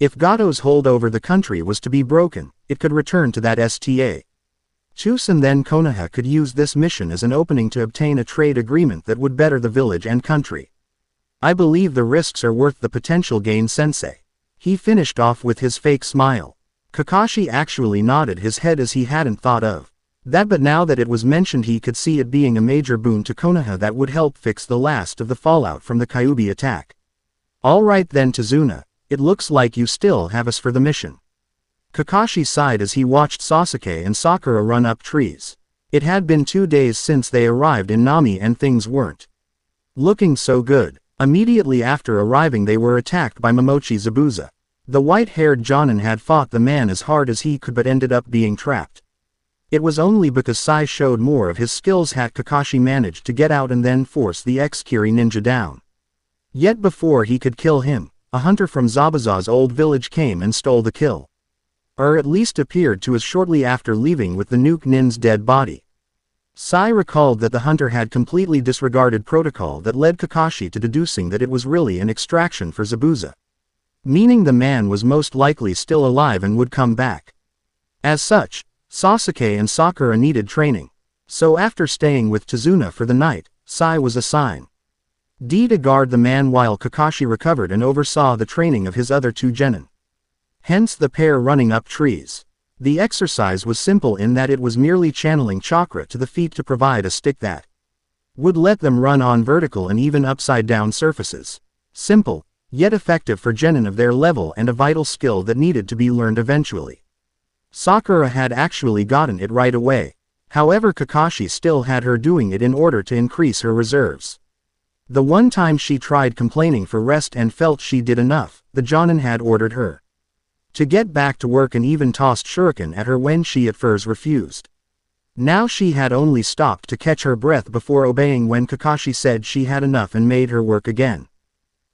If Gato's hold over the country was to be broken, it could return to that STA. Chunin then Konoha could use this mission as an opening to obtain a trade agreement that would better the village and country. I believe the risks are worth the potential gain, sensei. He finished off with his fake smile. Kakashi actually nodded his head, as he hadn't thought of that, but now that it was mentioned he could see it being a major boon to Konoha that would help fix the last of the fallout from the Kyuubi attack. Alright then Tazuna, it looks like you still have us for the mission. Kakashi sighed as he watched Sasuke and Sakura run up trees. It had been 2 days since they arrived in Nami and things weren't looking so good. Immediately after arriving they were attacked by Momochi Zabuza. The white-haired Jonin had fought the man as hard as he could but ended up being trapped. It was only because Sai showed more of his skills had Kakashi managed to get out and then force the ex-Kiri ninja down. Yet before he could kill him, a hunter from Zabuza's old village came and stole the kill. Or at least appeared to, as shortly after leaving with the nuke nin's dead body. Sai recalled that the hunter had completely disregarded protocol that led Kakashi to deducing that it was really an extraction for Zabuza. Meaning the man was most likely still alive and would come back. As such, Sasuke and Sakura needed training. So after staying with Tazuna for the night, Sai was assigned to guard the man while Kakashi recovered and oversaw the training of his other 2 genin. Hence the pair running up trees. The exercise was simple in that it was merely channeling chakra to the feet to provide a stick that would let them run on vertical and even upside down surfaces. Simple, yet effective for genin of their level, and a vital skill that needed to be learned eventually. Sakura had actually gotten it right away. However, Kakashi still had her doing it in order to increase her reserves. The one time she tried complaining for rest and felt she did enough, the Jonin had ordered her to get back to work and even tossed shuriken at her when she at first refused. Now she had only stopped to catch her breath before obeying when Kakashi said she had enough and made her work again.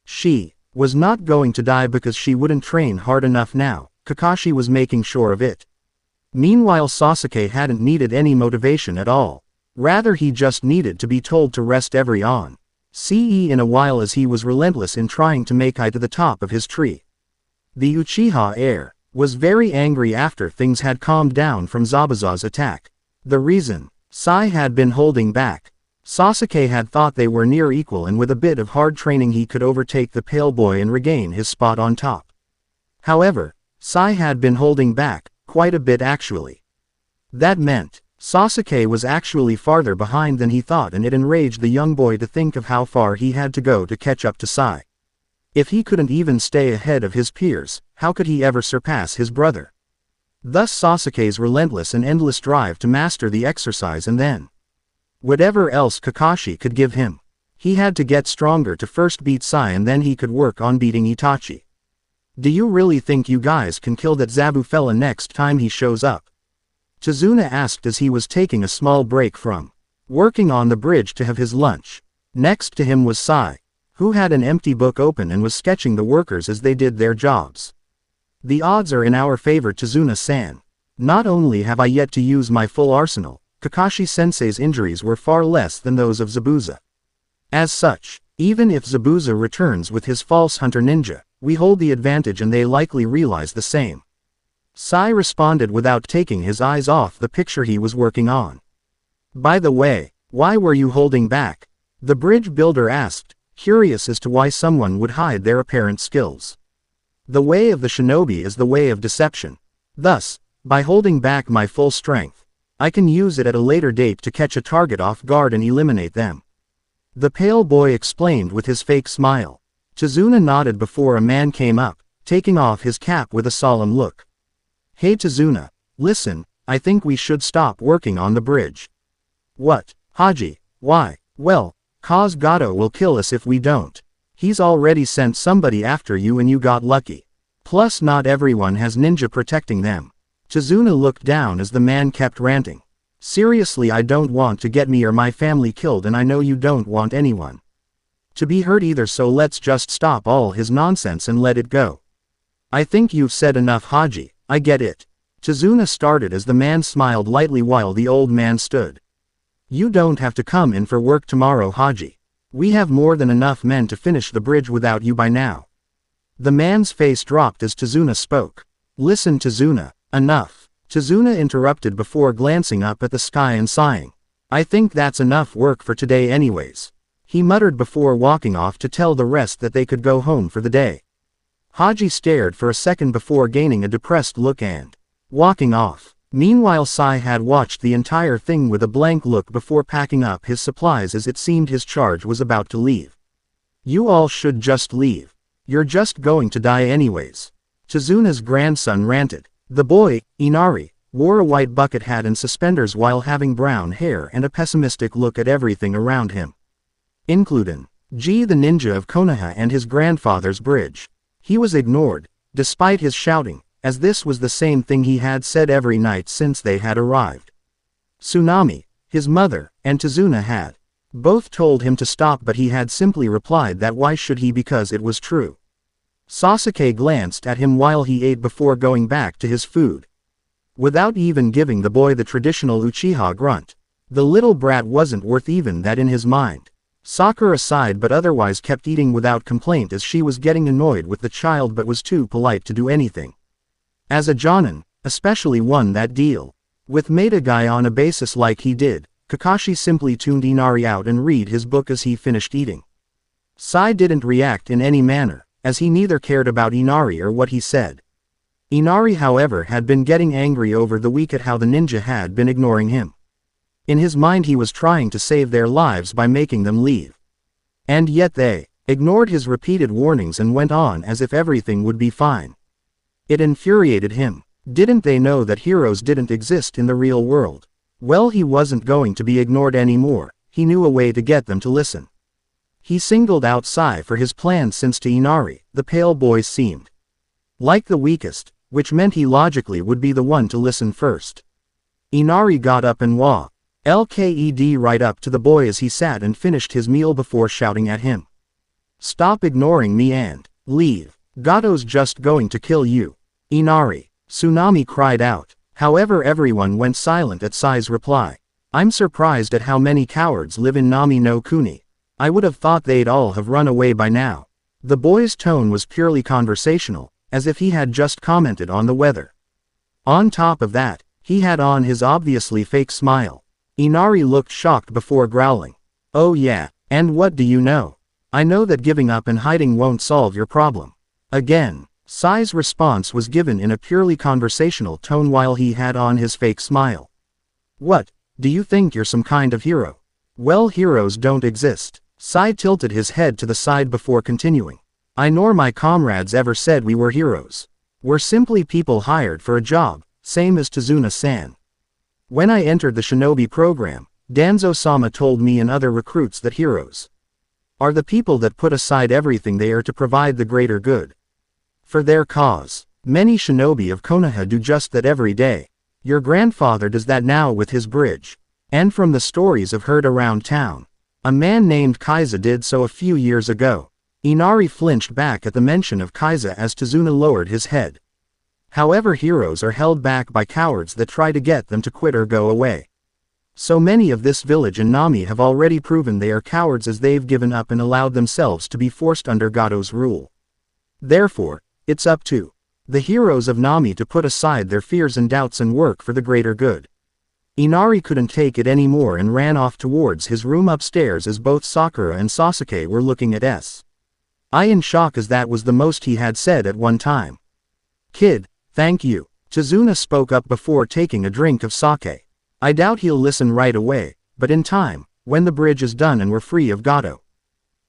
She was not going to die because she wouldn't train hard enough now, Kakashi was making sure of it. Meanwhile Sasuke hadn't needed any motivation at all. Rather he just needed to be told to rest every on. Ce in a while as he was relentless in trying to make it to the top of his tree. The Uchiha heir was very angry after things had calmed down from Zabuza's attack. The reason Sai had been holding back. Sasuke had thought they were near equal and with a bit of hard training he could overtake the pale boy and regain his spot on top. However, Sai had been holding back, quite a bit actually. That meant Sasuke was actually farther behind than he thought, and it enraged the young boy to think of how far he had to go to catch up to Sai. If he couldn't even stay ahead of his peers, how could he ever surpass his brother? Thus Sasuke's relentless and endless drive to master the exercise and then whatever else Kakashi could give him. He had to get stronger to first beat Sai and then he could work on beating Itachi. Do you really think you guys can kill that Zabu fella next time he shows up? Tazuna asked as he was taking a small break from working on the bridge to have his lunch. Next to him was Sai, who had an empty book open and was sketching the workers as they did their jobs. The odds are in our favor, Tazuna-san. Not only have I yet to use my full arsenal, Kakashi-sensei's injuries were far less than those of Zabuza. As such, even if Zabuza returns with his false hunter ninja, we hold the advantage and they likely realize the same. Sai responded without taking his eyes off the picture he was working on. By the way, why were you holding back? The bridge builder asked, curious as to why someone would hide their apparent skills. The way of the shinobi is the way of deception. Thus, by holding back my full strength, I can use it at a later date to catch a target off guard and eliminate them. The pale boy explained with his fake smile. Tazuna nodded before a man came up, taking off his cap with a solemn look. Hey Tazuna, listen, I think we should stop working on the bridge. What, Haji, why? Well, cause Gato will kill us if we don't. He's already sent somebody after you and you got lucky. Plus not everyone has ninja protecting them. Tazuna looked down as the man kept ranting. Seriously, I don't want to get me or my family killed and I know you don't want anyone to be hurt either, so let's just stop all his nonsense and let it go. I think you've said enough, Haji, I get it. Tazuna started as the man smiled lightly while the old man stood. You don't have to come in for work tomorrow, Haji. We have more than enough men to finish the bridge without you by now. The man's face dropped as Tazuna spoke. Listen Tazuna, enough. Tazuna interrupted before glancing up at the sky and sighing. I think that's enough work for today anyways. He muttered before walking off to tell the rest that they could go home for the day. Haji stared for a second before gaining a depressed look and walking off. Meanwhile Sai had watched the entire thing with a blank look before packing up his supplies as it seemed his charge was about to leave. You all should just leave. You're just going to die anyways. Tazuna's grandson ranted. The boy, Inari, wore a white bucket hat and suspenders while having brown hair and a pessimistic look at everything around him. Including the ninja of Konoha and his grandfather's bridge. He was ignored, despite his shouting, as this was the same thing he had said every night since they had arrived. Tsunami, his mother, and Tazuna had both told him to stop, but he had simply replied that why should he, because it was true. Sasuke glanced at him while he ate before going back to his food. Without even giving the boy the traditional Uchiha grunt. The little brat wasn't worth even that in his mind. Sakura sighed but otherwise kept eating without complaint as she was getting annoyed with the child but was too polite to do anything. As a jonin, especially one that deal with made a guy on a basis like he did, Kakashi simply tuned Inari out and read his book as he finished eating. Sai didn't react in any manner, as he neither cared about Inari or what he said. Inari however had been getting angry over the week at how the ninja had been ignoring him. In his mind he was trying to save their lives by making them leave. And yet they ignored his repeated warnings and went on as if everything would be fine. It infuriated him. Didn't they know that heroes didn't exist in the real world? Well, he wasn't going to be ignored anymore. He knew a way to get them to listen. He singled out Sai for his plan since to Inari, the pale boy seemed like the weakest, which meant he logically would be the one to listen first. Inari got up and walked right up to the boy as he sat and finished his meal before shouting at him. Stop ignoring me and leave. Gato's just going to kill you. Inari, Tsunami cried out. However, everyone went silent at Sai's reply. I'm surprised at how many cowards live in Nami no Kuni. I would have thought they'd all have run away by now. The boy's tone was purely conversational, as if he had just commented on the weather. On top of that, he had on his obviously fake smile. Inari looked shocked before growling. Oh yeah, and what do you know? I know that giving up and hiding won't solve your problem. Again, Sai's response was given in a purely conversational tone while he had on his fake smile. What, do you think you're some kind of hero? Well, heroes don't exist. Sai tilted his head to the side before continuing. I nor my comrades ever said we were heroes. We're simply people hired for a job, same as Tazuna-san. When I entered the shinobi program, Danzo-sama told me and other recruits that heroes are the people that put aside everything they are to provide the greater good for their cause. Many shinobi of Konoha do just that every day. Your grandfather does that now with his bridge. And from the stories I've heard around town, a man named Kaiza did so a few years ago. Inari flinched back at the mention of Kaiza as Tazuna lowered his head. However, heroes are held back by cowards that try to get them to quit or go away. So many of this village and Nami have already proven they are cowards as they've given up and allowed themselves to be forced under Gato's rule. Therefore, it's up to the heroes of Nami to put aside their fears and doubts and work for the greater good. Inari couldn't take it anymore and ran off towards his room upstairs as both Sakura and Sasuke were looking at I in shock as that was the most he had said at one time. Kid, thank you. Tazuna spoke up before taking a drink of sake. I doubt he'll listen right away, but in time, when the bridge is done and we're free of Gato,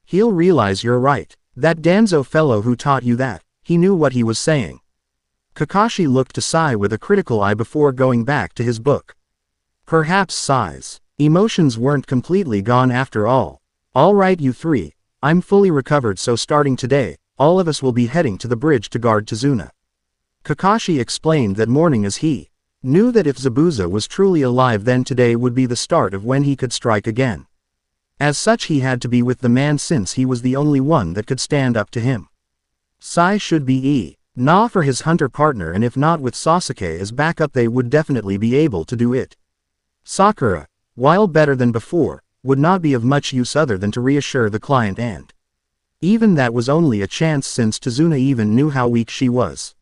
he'll realize you're right. That Danzo fellow who taught you that, he knew what he was saying. Kakashi looked to Sai with a critical eye before going back to his book. Perhaps Sai's emotions weren't completely gone after all. All right, you three, I'm fully recovered, so starting today, all of us will be heading to the bridge to guard Tazuna. Kakashi explained that morning as he knew that if Zabuza was truly alive, then today would be the start of when he could strike again. As such, he had to be with the man since he was the only one that could stand up to him. Sai should be Na for his hunter partner, and if not with Sasuke as backup, they would definitely be able to do it. Sakura, while better than before, would not be of much use other than to reassure the client, and even that was only a chance since Tazuna even knew how weak she was.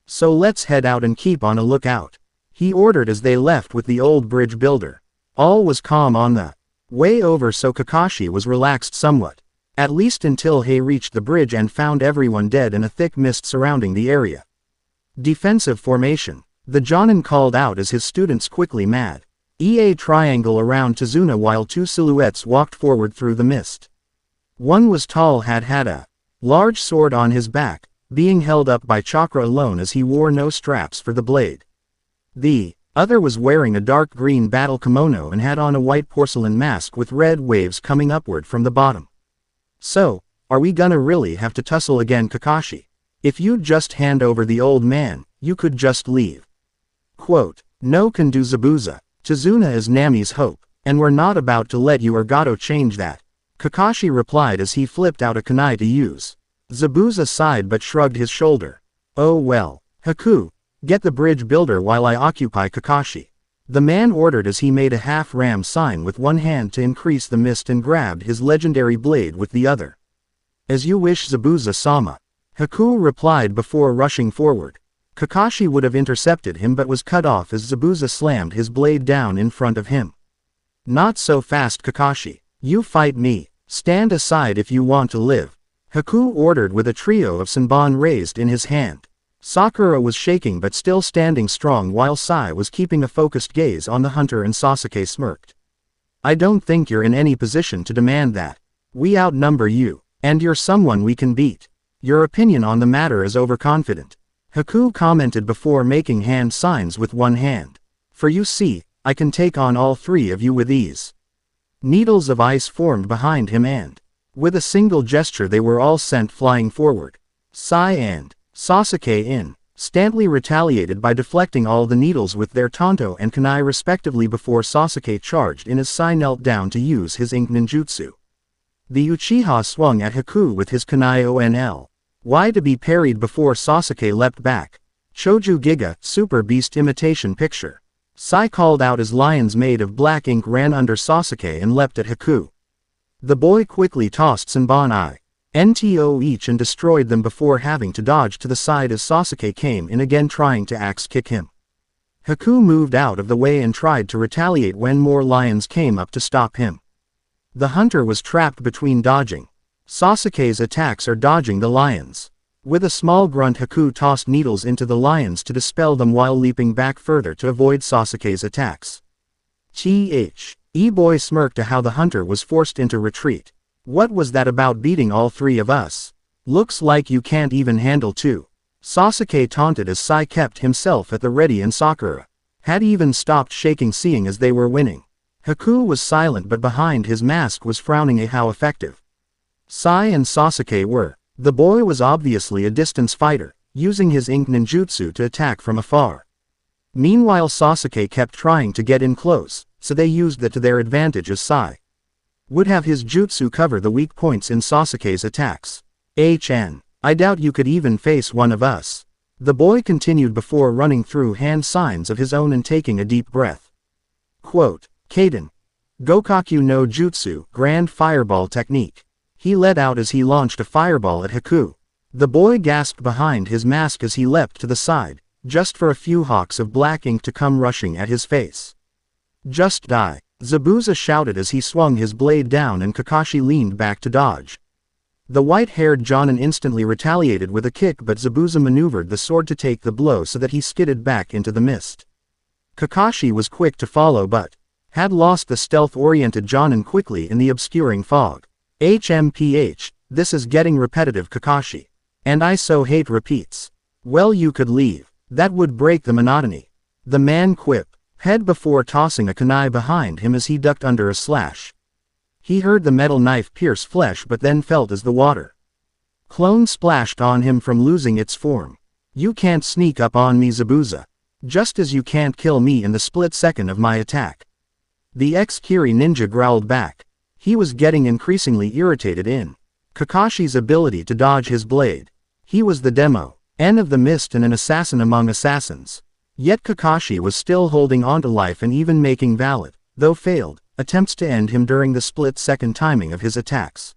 So let's head out and keep on a lookout, he ordered as they left with the old bridge builder. All was calm on the way over, so Kakashi was relaxed somewhat, at least until he reached the bridge and found everyone dead and a thick mist surrounding the area. Defensive formation, the Jonin called out as his students quickly mad a triangle around Tazuna while two silhouettes walked forward through the mist. One was tall, had a large sword on his back, being held up by chakra alone as he wore no straps for the blade. The other was wearing a dark green battle kimono and had on a white porcelain mask with red waves coming upward from the bottom. So, are we gonna really have to tussle again, Kakashi? If you'd just hand over the old man, you could just leave. Quote, no can do, Zabuza. Tazuna is Nami's hope, and we're not about to let you or Gato change that, Kakashi replied as he flipped out a kunai to use. Zabuza sighed but shrugged his shoulder. Oh well, Haku, get the bridge builder while I occupy Kakashi. The man ordered as he made a half-ram sign with one hand to increase the mist and grabbed his legendary blade with the other. As you wish, Zabuza-sama, Haku replied before rushing forward. Kakashi would have intercepted him but was cut off as Zabuza slammed his blade down in front of him. Not so fast, Kakashi. You fight me. Stand aside if you want to live, Haku ordered with a trio of Senbon raised in his hand. Sakura was shaking but still standing strong while Sai was keeping a focused gaze on the hunter, and Sasuke smirked. I don't think you're in any position to demand that. We outnumber you, and you're someone we can beat. Your opinion on the matter is overconfident, Haku commented before making hand signs with one hand. For you see, I can take on all three of you with ease. Needles of ice formed behind him and, with a single gesture, they were all sent flying forward. Sai and Sasuke instantly retaliated by deflecting all the needles with their Tonto and Kunai respectively before Sasuke charged in as Sai knelt down to use his ink ninjutsu. The Uchiha swung at Haku with his Kunai onl. Y to be parried before Sasuke leapt back. Choju Giga, Super Beast imitation picture. Sai called out as lions made of black ink ran under Sasuke and leapt at Haku. The boy quickly tossed Senbon Nto each and destroyed them before having to dodge to the side as Sasuke came in again trying to axe kick him. Haku moved out of the way and tried to retaliate when more lions came up to stop him. The hunter was trapped between dodging Sasuke's attacks or dodging the lions. With a small grunt, Haku tossed needles into the lions to dispel them while leaping back further to avoid Sasuke's attacks. E-boy smirked at how the hunter was forced into retreat. What was that about beating all three of us? Looks like you can't even handle two. Sasuke taunted as Sai kept himself at the ready and Sakura had even stopped shaking seeing as they were winning. Haku was silent but behind his mask was frowning at how effective Sai and Sasuke were. The boy was obviously a distance fighter, using his ink ninjutsu to attack from afar. Meanwhile Sasuke kept trying to get in close, so they used that to their advantage as Sai would have his jutsu cover the weak points in Sasuke's attacks. I doubt you could even face one of us. The boy continued before running through hand signs of his own and taking a deep breath. Quote, Kaden. Gokaku no Jutsu, Grand Fireball Technique. He let out as he launched a fireball at Haku. The boy gasped behind his mask as he leapt to the side, just for a few hawks of black ink to come rushing at his face. Just die. Zabuza shouted as he swung his blade down and Kakashi leaned back to dodge. The white-haired Jonin instantly retaliated with a kick but Zabuza maneuvered the sword to take the blow so that he skidded back into the mist. Kakashi was quick to follow but had lost the stealth-oriented Jonin quickly in the obscuring fog. HMPH, this is getting repetitive Kakashi. And I so hate repeats. Well you could leave. That would break the monotony. The man quipped head before tossing a kunai behind him as he ducked under a slash. He heard the metal knife pierce flesh but then felt as the water clone splashed on him from losing its form. You can't sneak up on me Zabuza. Just as you can't kill me in the split second of my attack. The ex-Kiri ninja growled back. He was getting increasingly irritated in Kakashi's ability to dodge his blade. He was the demo N of the mist and an assassin among assassins. Yet Kakashi was still holding onto life and even making valid, though failed, attempts to end him during the split-second timing of his attacks.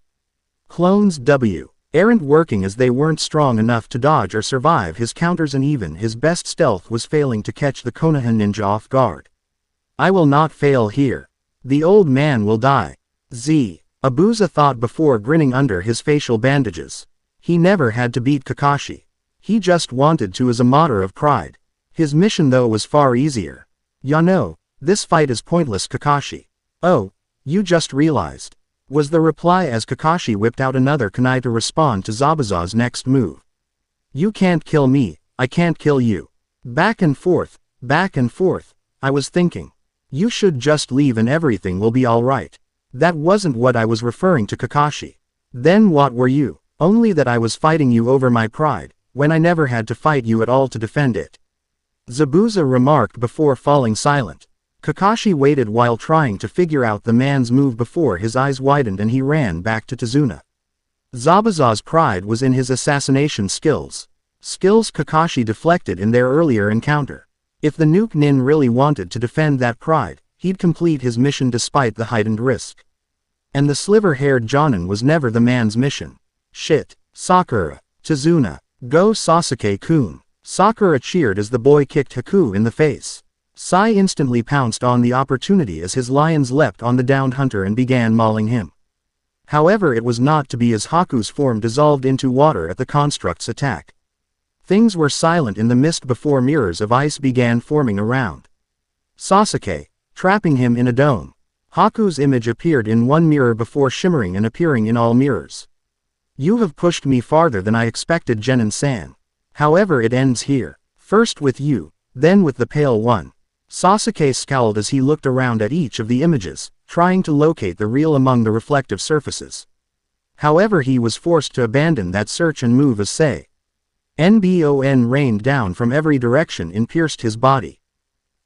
Clones W. Aren't working as they weren't strong enough to dodge or survive his counters and even his best stealth was failing to catch the Konoha ninja off guard. I will not fail here. The old man will die. Zabuza thought before grinning under his facial bandages. He never had to beat Kakashi. He just wanted to as a matter of pride. His mission though was far easier. Ya know, this fight is pointless Kakashi. Oh, you just realized. Was the reply as Kakashi whipped out another kunai to respond to Zabuza's next move. You can't kill me, I can't kill you. Back and forth, I was thinking. You should just leave and everything will be alright. That wasn't what I was referring to Kakashi. Then what were you? Only that I was fighting you over my pride, when I never had to fight you at all to defend it. Zabuza remarked before falling silent. Kakashi waited while trying to figure out the man's move before his eyes widened and he ran back to Tazuna. Zabuza's pride was in his assassination skills. Skills Kakashi deflected in their earlier encounter. If the Nuke Nin really wanted to defend that pride, he'd complete his mission despite the heightened risk. And the sliver-haired Jonin was never the man's mission. Shit. Sakura. Tazuna. Go Sasuke-kun. Sakura cheered as the boy kicked Haku in the face. Sai instantly pounced on the opportunity as his lions leapt on the downed hunter and began mauling him. However, it was not to be as Haku's form dissolved into water at the construct's attack. Things were silent in the mist before mirrors of ice began forming around Sasuke, trapping him in a dome. Haku's image appeared in one mirror before shimmering and appearing in all mirrors. You have pushed me farther than I expected, Genin-san. However, it ends here. First with you, then with the pale one. Sasuke scowled as he looked around at each of the images, trying to locate the real among the reflective surfaces. However, he was forced to abandon that search and move as Sei. Nbon rained down from every direction and pierced his body.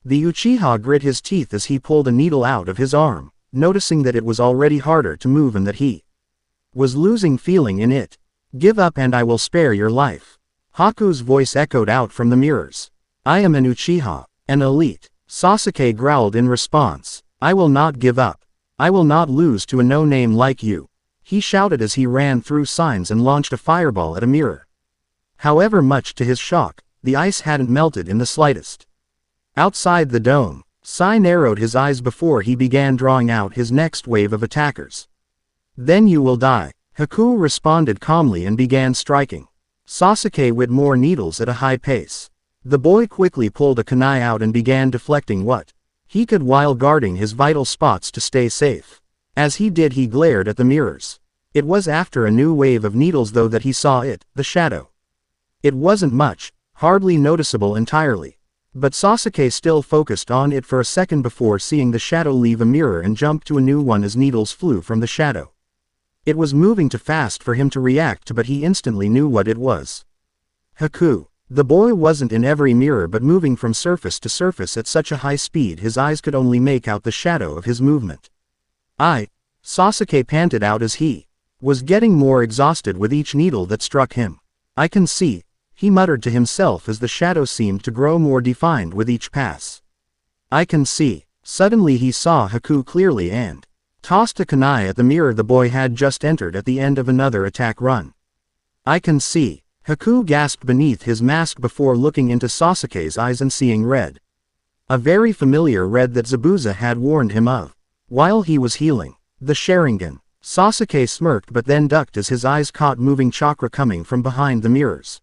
The Uchiha grit his teeth as he pulled a needle out of his arm, noticing that it was already harder to move and that he was losing feeling in it. Give up and I will spare your life. Haku's voice echoed out from the mirrors. I am an Uchiha, an elite. Sasuke growled in response. I will not give up. I will not lose to a no-name like you. He shouted as he ran through signs and launched a fireball at a mirror. However, much to his shock, the ice hadn't melted in the slightest. Outside the dome, Sai narrowed his eyes before he began drawing out his next wave of attackers. Then you will die. Haku responded calmly and began striking Sasuke with more needles at a high pace. The boy quickly pulled a kunai out and began deflecting what he could while guarding his vital spots to stay safe. As he did, he glared at the mirrors. It was after a new wave of needles though that he saw it, the shadow. It wasn't much, hardly noticeable entirely. But Sasuke still focused on it for a second before seeing the shadow leave a mirror and jump to a new one as needles flew from the shadow. It was moving too fast for him to react to, but he instantly knew what it was. Haku. The boy wasn't in every mirror but moving from surface to surface at such a high speed his eyes could only make out the shadow of his movement. Sasuke panted out as he was getting more exhausted with each needle that struck him. I can see, he muttered to himself as the shadow seemed to grow more defined with each pass. I can see. Suddenly he saw Haku clearly and tossed a kunai at the mirror the boy had just entered at the end of another attack run. I can see. Haku gasped beneath his mask before looking into Sasuke's eyes and seeing red. A very familiar red that Zabuza had warned him of while he was healing. The Sharingan. Sasuke smirked but then ducked as his eyes caught moving chakra coming from behind the mirrors.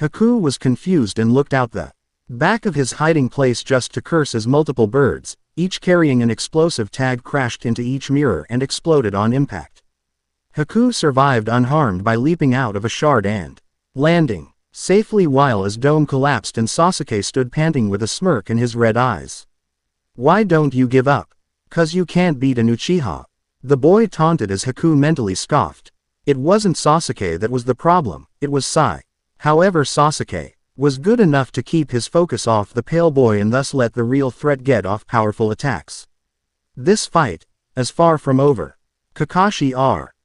Haku was confused and looked out the back of his hiding place just to curse as multiple birds, each carrying an explosive tag, crashed into each mirror and exploded on impact. Haku survived unharmed by leaping out of a shard and landing safely while his dome collapsed and Sasuke stood panting with a smirk in his red eyes. Why don't you give up? 'Cause you can't beat an Uchiha. The boy taunted as Haku mentally scoffed. It wasn't Sasuke that was the problem, it was Sai. However, Sasuke was good enough to keep his focus off the pale boy and thus let the real threat get off powerful attacks. This fight is far from over. Kakashi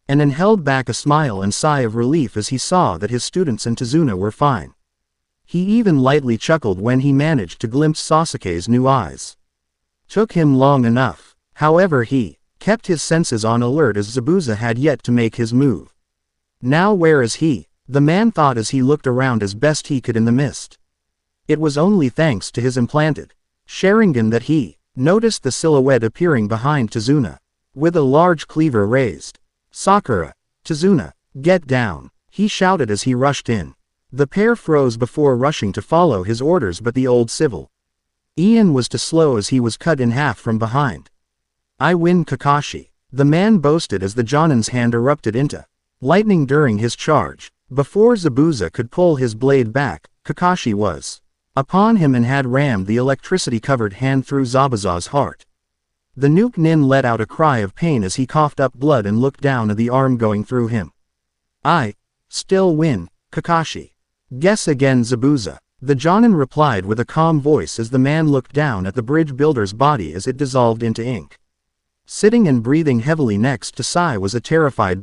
and then held back a smile and sigh of relief as he saw that his students and Tazuna were fine. He even lightly chuckled when he managed to glimpse Sasuke's new eyes. Took him long enough. However, he kept his senses on alert as Zabuza had yet to make his move. Now where is he? The man thought as he looked around as best he could in the mist. It was only thanks to his implanted Sharingan that he noticed the silhouette appearing behind Tazuna, with a large cleaver raised. Sakura, Tazuna, get down, he shouted as he rushed in. The pair froze before rushing to follow his orders, but the old civil Ian was too slow as he was cut in half from behind. I win, Kakashi, the man boasted as the Jonin's hand erupted into lightning during his charge. Before Zabuza could pull his blade back, Kakashi was upon him and had rammed the electricity-covered hand through Zabuza's heart. The Nuke Nin let out a cry of pain as he coughed up blood and looked down at the arm going through him. I still win, Kakashi. Guess again, Zabuza, the Jonin replied with a calm voice as the man looked down at the bridge builder's body as it dissolved into ink. Sitting and breathing heavily next to Sai was a terrified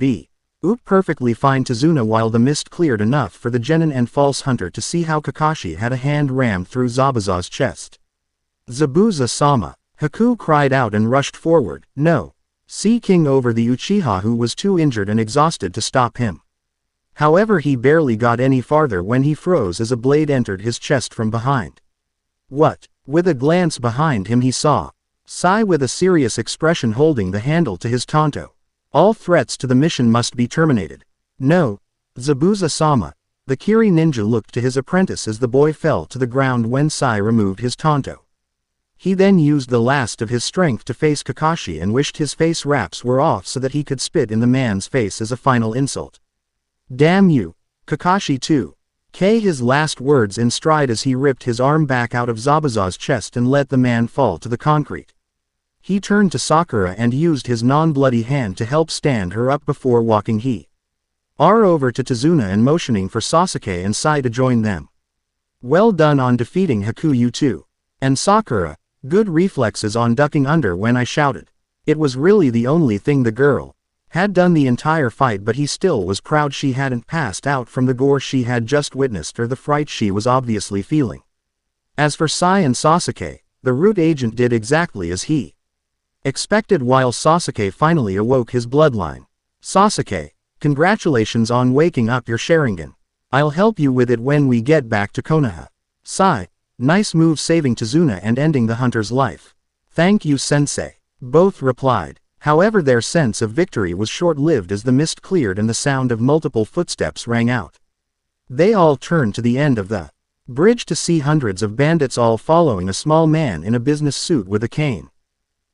perfectly fine Tazuna while the mist cleared enough for the genin and false hunter to see how Kakashi had a hand rammed through Zabuza's chest. Zabuza-sama, Haku cried out and rushed forward, no, seeking over the Uchiha who was too injured and exhausted to stop him. However, he barely got any farther when he froze as a blade entered his chest from behind. What? With a glance behind him he saw Sai with a serious expression holding the handle to his tanto. All threats to the mission must be terminated. No, Zabuza-sama, the Kiri ninja looked to his apprentice as the boy fell to the ground when Sai removed his tanto. He then used the last of his strength to face Kakashi and wished his face wraps were off so that he could spit in the man's face as a final insult. Damn you, Kakashi too. His last words in stride as he ripped his arm back out of Zabuza's chest and let the man fall to the concrete. He turned to Sakura and used his non-bloody hand to help stand her up before walking over to Tazuna and motioning for Sasuke and Sai to join them. Well done on defeating Haku, you two. And Sakura, good reflexes on ducking under when I shouted. It was really the only thing the girl had done the entire fight, but he still was proud she hadn't passed out from the gore she had just witnessed or the fright she was obviously feeling. As for Sai and Sasuke, The root agent did exactly as he expected while Sasuke finally awoke his bloodline. Sasuke, congratulations on waking up your Sharingan. I'll help you with it when we get back to Konoha. Sigh. Nice move saving Tazuna and ending the hunter's life. Thank you sensei. Both replied. However, their sense of victory was short-lived as the mist cleared and the sound of multiple footsteps rang out. They all turned to the end of the bridge to see hundreds of bandits all following a small man in a business suit with a cane.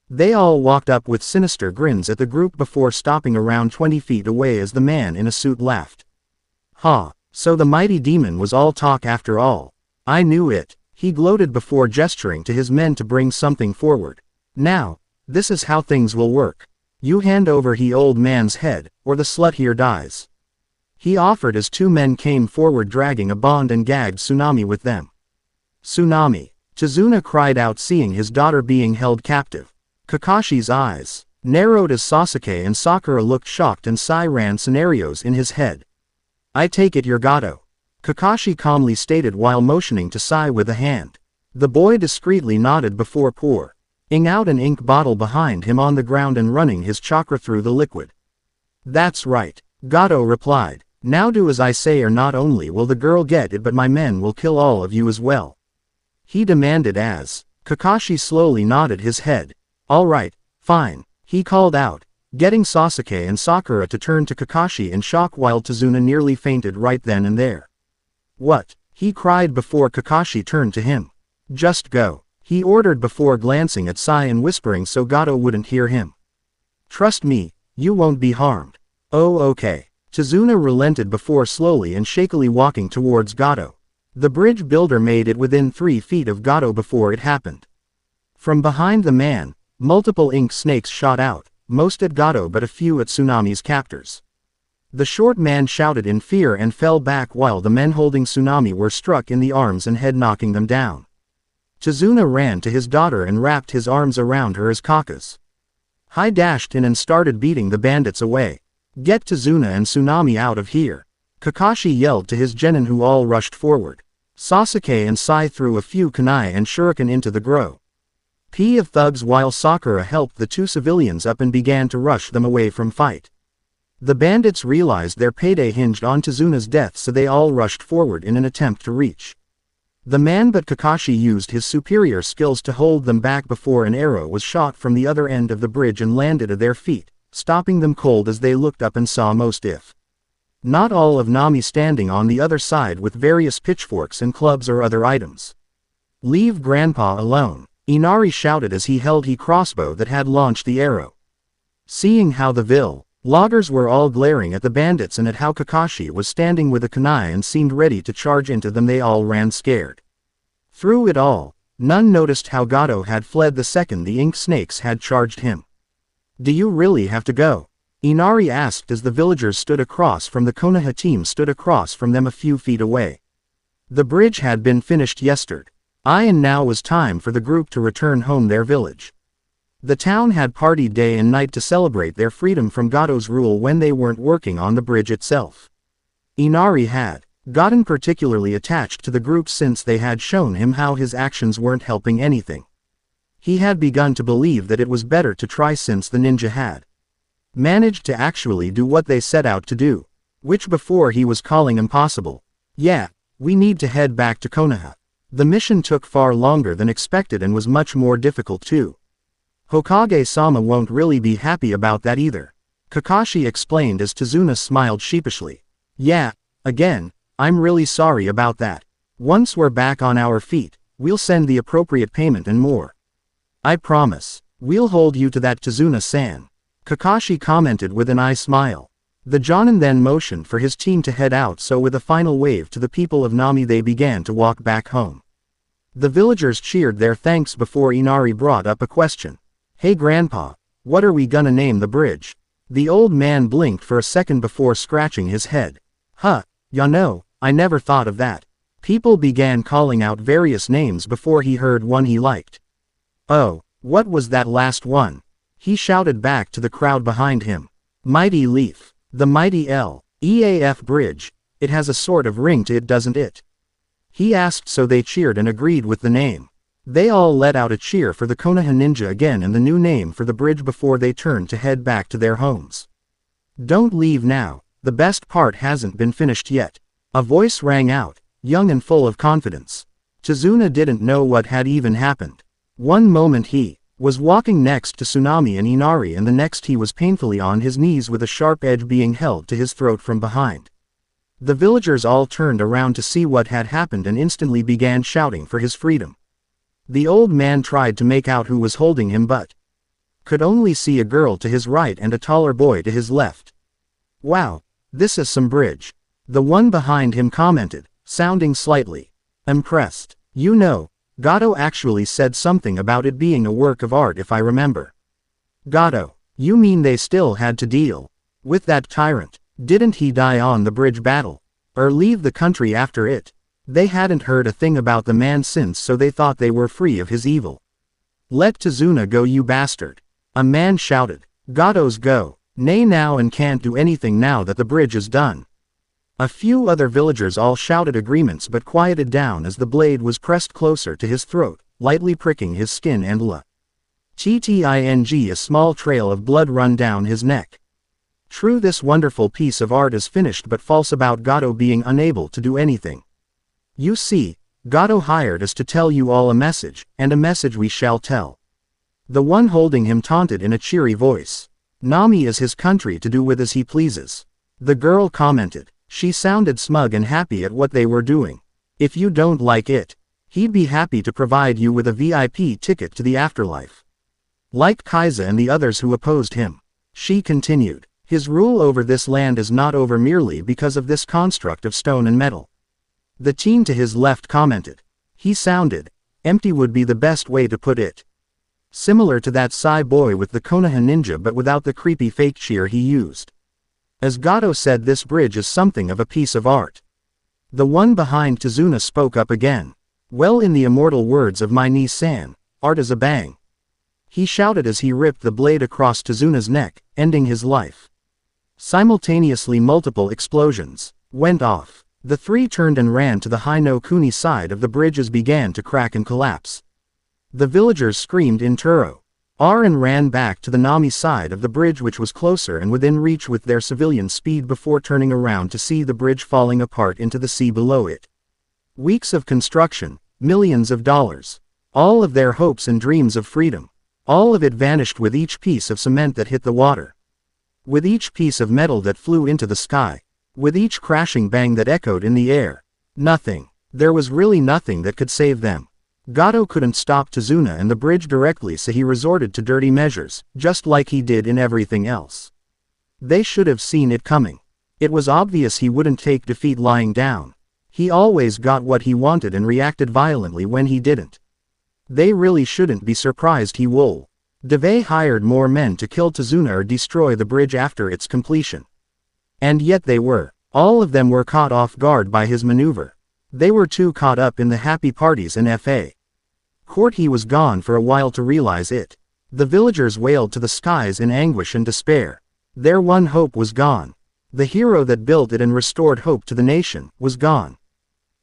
They all walked up with sinister grins at the group before stopping around 20 feet away as the man in a suit laughed. Ha, so the mighty demon was all talk after all. I knew it, he gloated before gesturing to his men to bring something forward. Now, this is how things will work. You hand over he old man's head, or the slut here dies. He offered as two men came forward dragging a bond and gagged Tsunami with them. Tsunami. Tazuna cried out seeing his daughter being held captive. Kakashi's eyes narrowed as Sasuke and Sakura looked shocked and Sai ran scenarios in his head. I take it you're Gato. Kakashi calmly stated while motioning to Sai with a hand. The boy discreetly nodded before pouring out an ink bottle behind him on the ground and running his chakra through the liquid. That's right, Gato replied. Now do as I say or not only will the girl get it but my men will kill all of you as well. He demanded as Kakashi slowly nodded his head. All right, fine, he called out, getting Sasuke and Sakura to turn to Kakashi in shock while Tazuna nearly fainted right then and there. What? He cried before Kakashi turned to him. Just go, he ordered before glancing at Sai and whispering so Gato wouldn't hear him. Trust me, you won't be harmed. Oh okay. Tazuna relented before slowly and shakily walking towards Gato. The bridge builder made it within 3 feet of Gato before it happened. From behind the man, multiple ink snakes shot out, most at Gato but a few at Tsunami's captors. The short man shouted in fear and fell back while the men holding Tsunami were struck in the arms and head knocking them down. Tazuna ran to his daughter and wrapped his arms around her as Kaka's. Hai dashed in and started beating the bandits away. Get Tazuna and Tsunami out of here. Kakashi yelled to his genin who all rushed forward. Sasuke and Sai threw a few kunai and shuriken into the grove of thugs while Sakura helped the two civilians up and began to rush them away from fight. The bandits realized their payday hinged on Tazuna's death so they all rushed forward in an attempt to reach the man but Kakashi used his superior skills to hold them back before an arrow was shot from the other end of the bridge and landed at their feet, stopping them cold as they looked up and saw most if not all of Nami standing on the other side with various pitchforks and clubs or other items. Leave Grandpa alone, Inari shouted as he held his crossbow that had launched the arrow. Seeing how the loggers were all glaring at the bandits and at how Kakashi was standing with a kunai and seemed ready to charge into them, they all ran scared. Through it all, none noticed how Gato had fled the second the ink snakes had charged him. Do you really have to go? Inari asked as the villagers stood across from the Konoha team stood across from them a few feet away. The bridge had been finished yesterday. And now was time for the group to return home their village. The town had partied day and night to celebrate their freedom from Gato's rule when they weren't working on the bridge itself. Inari had gotten particularly attached to the group since they had shown him how his actions weren't helping anything. He had begun to believe that it was better to try since the ninja had managed to actually do what they set out to do, which before he was calling impossible. Yeah, we need to head back to Konoha. The mission took far longer than expected and was much more difficult too. Hokage-sama won't really be happy about that either, Kakashi explained as Tazuna smiled sheepishly. Yeah, again, I'm really sorry about that. Once we're back on our feet, we'll send the appropriate payment and more. I promise, we'll hold you to that, Tazuna-san, Kakashi commented with an eye smile. The Jonin then motioned for his team to head out, so with a final wave to the people of Nami they began to walk back home. The villagers cheered their thanks before Inari brought up a question. Hey Grandpa, what are we gonna name the bridge? The old man blinked for a second before scratching his head. Huh, ya know, I never thought of that. People began calling out various names before he heard one he liked. Oh, what was that last one? He shouted back to the crowd behind him. Mighty Leaf. The Mighty Leaf Bridge. It has a sort of ring to it, doesn't it? He asked, so they cheered and agreed with the name. They all let out a cheer for the Konoha ninja again and the new name for the bridge before they turned to head back to their homes. Don't leave now, the best part hasn't been finished yet. A voice rang out, young and full of confidence. Tazuna didn't know what had even happened. One moment he was walking next to Tsunami and Inari and the next he was painfully on his knees with a sharp edge being held to his throat from behind. The villagers all turned around to see what had happened and instantly began shouting for his freedom. The old man tried to make out who was holding him but could only see a girl to his right and a taller boy to his left. Wow, this is some bridge. The one behind him commented, sounding slightly impressed. You know, Gato actually said something about it being a work of art if I remember. Gato, you mean they still had to deal with that tyrant? Didn't he die on the bridge battle? Or leave the country after it? They hadn't heard a thing about the man since, so they thought they were free of his evil. Let Tazuna go, you bastard. A man shouted. Gato's go. Nay now and can't do anything now that the bridge is done. A few other villagers all shouted agreements but quieted down as the blade was pressed closer to his throat, lightly pricking his skin and a small trail of blood run down his neck. True, this wonderful piece of art is finished but false about Gato being unable to do anything. You see, Gato hired us to tell you all a message, and a message we shall tell. The one holding him taunted in a cheery voice. Nami is his country to do with as he pleases. The girl commented. She sounded smug and happy at what they were doing. If you don't like it, he'd be happy to provide you with a VIP ticket to the afterlife. Like Kaiza and the others who opposed him. She continued. His rule over this land is not over merely because of this construct of stone and metal. The teen to his left commented. He sounded empty would be the best way to put it. Similar to that Psy boy with the Konoha ninja but without the creepy fake cheer he used. As Gato said, this bridge is something of a piece of art. The one behind Tazuna spoke up again. Well, in the immortal words of my niece-san, art is a bang. He shouted as he ripped the blade across Tazuna's neck, ending his life. Simultaneously multiple explosions went off. The three turned and ran to the Hi-no-Kuni side of the bridge as began to crack and collapse. The villagers screamed in Turo. And ran back to the Nami side of the bridge, which was closer and within reach with their civilian speed, before turning around to see the bridge falling apart into the sea below it. Weeks of construction, millions of dollars. All of their hopes and dreams of freedom. All of it vanished with each piece of cement that hit the water. With each piece of metal that flew into the sky. With each crashing bang that echoed in the air. Nothing. There was really nothing that could save them. Gato couldn't stop Tazuna and the bridge directly, so he resorted to dirty measures, just like he did in everything else. They should have seen it coming. It was obvious he wouldn't take defeat lying down. He always got what he wanted and reacted violently when he didn't. They really shouldn't be surprised he would. Deve hired more men to kill Tazuna or destroy the bridge after its completion. And yet they were. All of them were caught off guard by his maneuver. They were too caught up in the happy parties and F.A. court he was gone for a while to realize it. The villagers wailed to the skies in anguish and despair. Their one hope was gone. The hero that built it and restored hope to the nation was gone.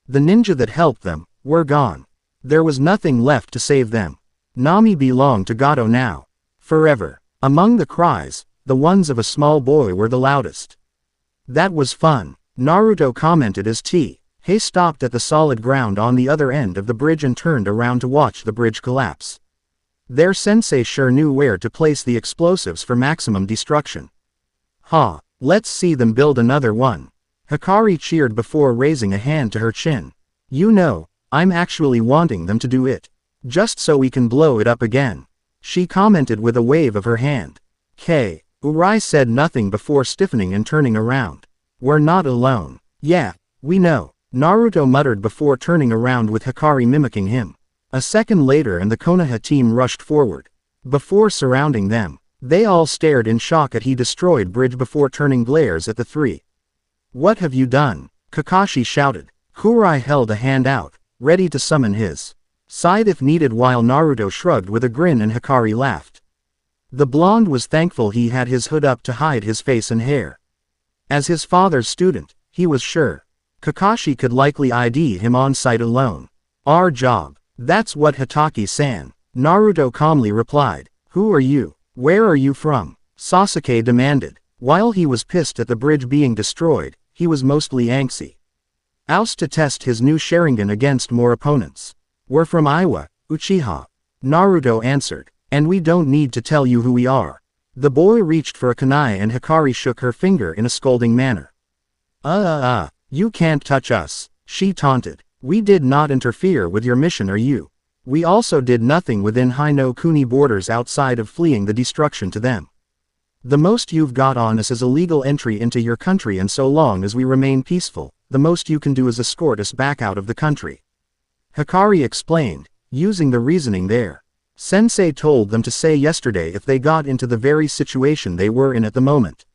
The ninja that helped them were gone. There was nothing left to save them. Nami belonged to Gato now. Forever. Among the cries, the ones of a small boy were the loudest. That was fun, Naruto commented as He stopped at the solid ground on the other end of the bridge and turned around to watch the bridge collapse. Their sensei sure knew where to place the explosives for maximum destruction. Let's see them build another one. Hikari cheered before raising a hand to her chin. You know, I'm actually wanting them to do it. Just so we can blow it up again. She commented with a wave of her hand. Urai said nothing before stiffening and turning around. We're not alone. Yeah, we know. Naruto muttered before turning around with Hikari mimicking him. A second later and the Konoha team rushed forward. Before surrounding them, they all stared in shock at he destroyed bridge before turning glares at the three. What have you done? Kakashi shouted. Kurai held a hand out, ready to summon his side if needed, while Naruto shrugged with a grin and Hikari laughed. The blonde was thankful he had his hood up to hide his face and hair. As his father's student, he was sure Kakashi could likely ID him on sight alone. Our job. That's what Hatake-san. Naruto calmly replied. Who are you? Where are you from? Sasuke demanded. While he was pissed at the bridge being destroyed, he was mostly angsty. Oust to test his new Sharingan against more opponents. We're from Iwa, Uchiha. Naruto answered. And we don't need to tell you who we are. The boy reached for a kunai and Hikari shook her finger in a scolding manner. You can't touch us, she taunted. We did not interfere with your mission or you. We also did nothing within Hino Kuni borders outside of fleeing the destruction to them. The most you've got on us is illegal entry into your country, and so long as we remain peaceful, the most you can do is escort us back out of the country. Hikari explained, using the reasoning there. Sensei told them to say yesterday if they got into the very situation they were in at the moment.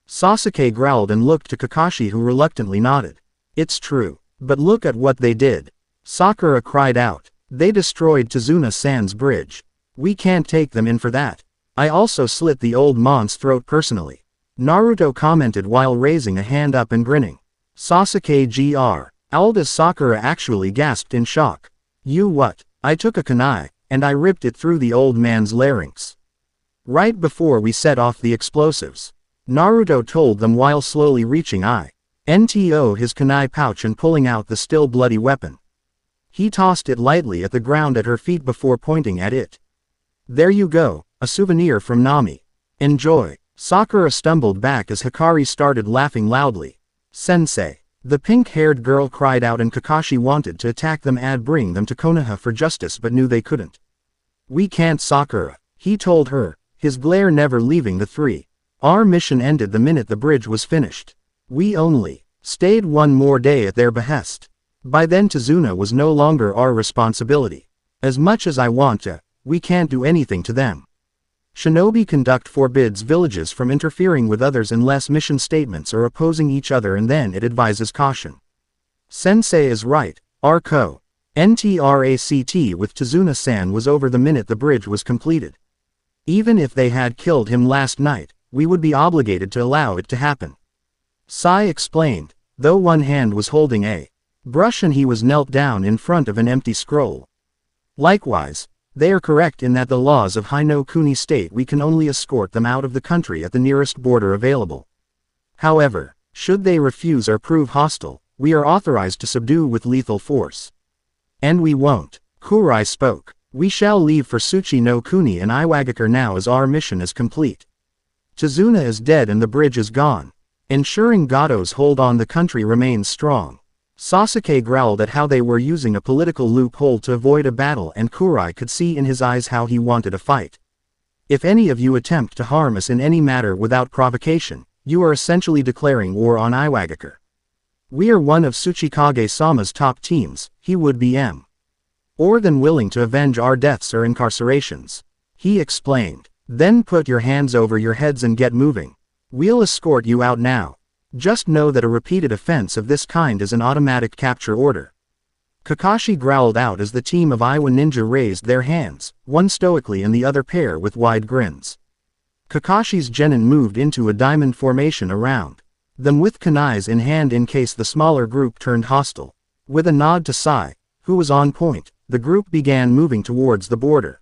Sasuke growled and looked to Kakashi, who reluctantly nodded. It's true, but look at what they did. Sakura cried out. They destroyed Tazuna-san's bridge. We can't take them in for that. I also slit the old mon's throat personally. Naruto commented while raising a hand up and grinning. Sasuke Gr. Aldous Sakura actually gasped in shock. You what? I took a kunai, and I ripped it through the old man's larynx. Right before we set off the explosives. Naruto told them while slowly reaching into his kunai pouch and pulling out the still bloody weapon. He tossed it lightly at the ground at her feet before pointing at it. There you go, a souvenir from Nami. Enjoy. Sakura stumbled back as Hikari started laughing loudly. Sensei. The pink-haired girl cried out, and Kakashi wanted to attack them and bring them to Konoha for justice but knew they couldn't. We can't, Sakura, he told her, his glare never leaving the three. Our mission ended the minute the bridge was finished. We only stayed one more day at their behest. By then Tazuna was no longer our responsibility. As much as I want to, we can't do anything to them. Shinobi Conduct forbids villages from interfering with others unless mission statements are opposing each other, and then it advises caution. Sensei is right. Our NTRACT with Tazuna-san was over the minute the bridge was completed. Even if they had killed him last night, we would be obligated to allow it to happen. Sai explained, though one hand was holding a brush and he was knelt down in front of an empty scroll. Likewise, they are correct in that the laws of Hino Kuni state we can only escort them out of the country at the nearest border available. However, should they refuse or prove hostile, we are authorized to subdue with lethal force. And we won't. Kurai spoke. We shall leave for Tsuchi no Kuni and Iwagakure now as our mission is complete. Tazuna is dead and the bridge is gone. Ensuring Gato's hold on the country remains strong. Sasuke growled at how they were using a political loophole to avoid a battle, and Kurai could see in his eyes how he wanted a fight. If any of you attempt to harm us in any matter without provocation, you are essentially declaring war on Iwagakure. We are one of Tsuchikage-sama's top teams, he would be more than willing to avenge our deaths or incarcerations. He explained. Then put your hands over your heads and get moving. We'll escort you out now. Just know that a repeated offense of this kind is an automatic capture order. Kakashi growled out as the team of Iwa ninja raised their hands, one stoically and the other pair with wide grins. Kakashi's genin moved into a diamond formation around them with kunais in hand in case the smaller group turned hostile. With a nod to Sai, who was on point, the group began moving towards the border.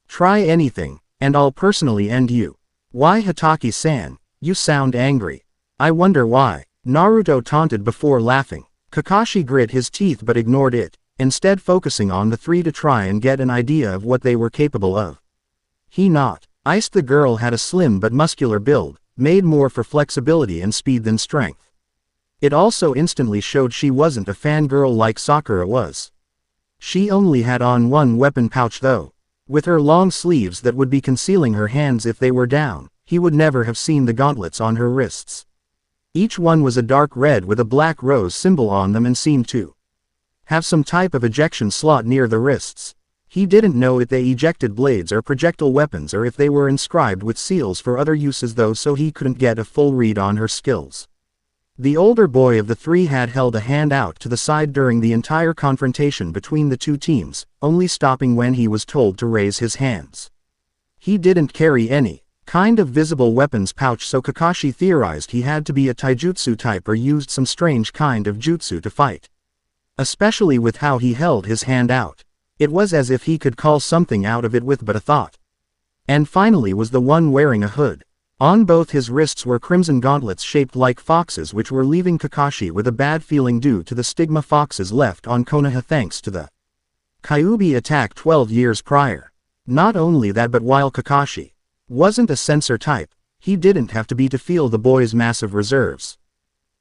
Try anything, and I'll personally end you. Why, Hatake-san, you sound angry. I wonder why. Naruto taunted before laughing. Kakashi grit his teeth but ignored it, instead focusing on the three to try and get an idea of what they were capable of. He not iced the girl had a slim but muscular build, made more for flexibility and speed than strength. It also instantly showed she wasn't a fangirl like Sakura was. She only had on one weapon pouch though. With her long sleeves that would be concealing her hands if they were down, he would never have seen the gauntlets on her wrists. Each one was a dark red with a black rose symbol on them and seemed to have some type of ejection slot near the wrists. He didn't know if they ejected blades or projectile weapons or if they were inscribed with seals for other uses though, so he couldn't get a full read on her skills. The older boy of the three had held a hand out to the side during the entire confrontation between the two teams, only stopping when he was told to raise his hands. He didn't carry any kind of visible weapons pouch, so Kakashi theorized he had to be a taijutsu type or used some strange kind of jutsu to fight. Especially with how he held his hand out. It was as if he could call something out of it with but a thought. And finally was the one wearing a hood. On both his wrists were crimson gauntlets shaped like foxes which were leaving Kakashi with a bad feeling due to the stigma foxes left on Konoha thanks to the Kyuubi attack 12 years prior. Not only that, but while Kakashi wasn't a censor type, he didn't have to be to feel the boy's massive reserves.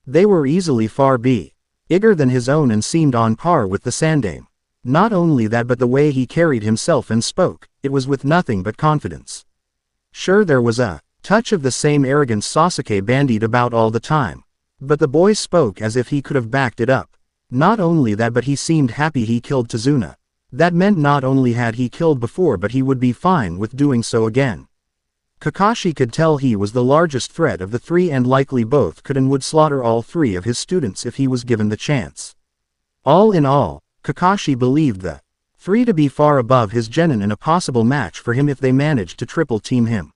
They were easily far bigger than his own and seemed on par with the Sandaime. Not only that, but the way he carried himself and spoke, it was with nothing but confidence. Sure, there was a touch of the same arrogance Sasuke bandied about all the time, but the boy spoke as if he could have backed it up. Not only that, but he seemed happy he killed Tazuna. That meant not only had he killed before, but he would be fine with doing so again. Kakashi could tell he was the largest threat of the three and likely both could and would slaughter all three of his students if he was given the chance. All in all, Kakashi believed the three to be far above his genin and a possible match for him if they managed to triple team him.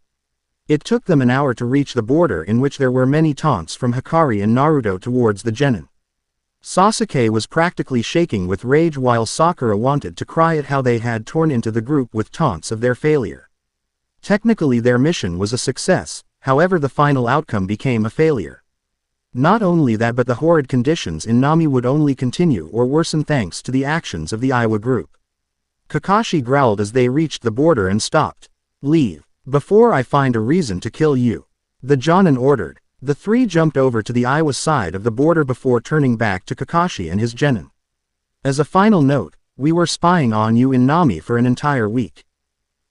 It took them an hour to reach the border, in which there were many taunts from Hikari and Naruto towards the genin. Sasuke was practically shaking with rage while Sakura wanted to cry at how they had torn into the group with taunts of their failure. Technically their mission was a success, however the final outcome became a failure. Not only that, but the horrid conditions in Nami would only continue or worsen thanks to the actions of the Iwa group. Kakashi growled as they reached the border and stopped. "Leave, before I find a reason to kill you," the Jonin ordered. The three jumped over to the Iwa side of the border before turning back to Kakashi and his genin. "As a final note, we were spying on you in Nami for an entire week,"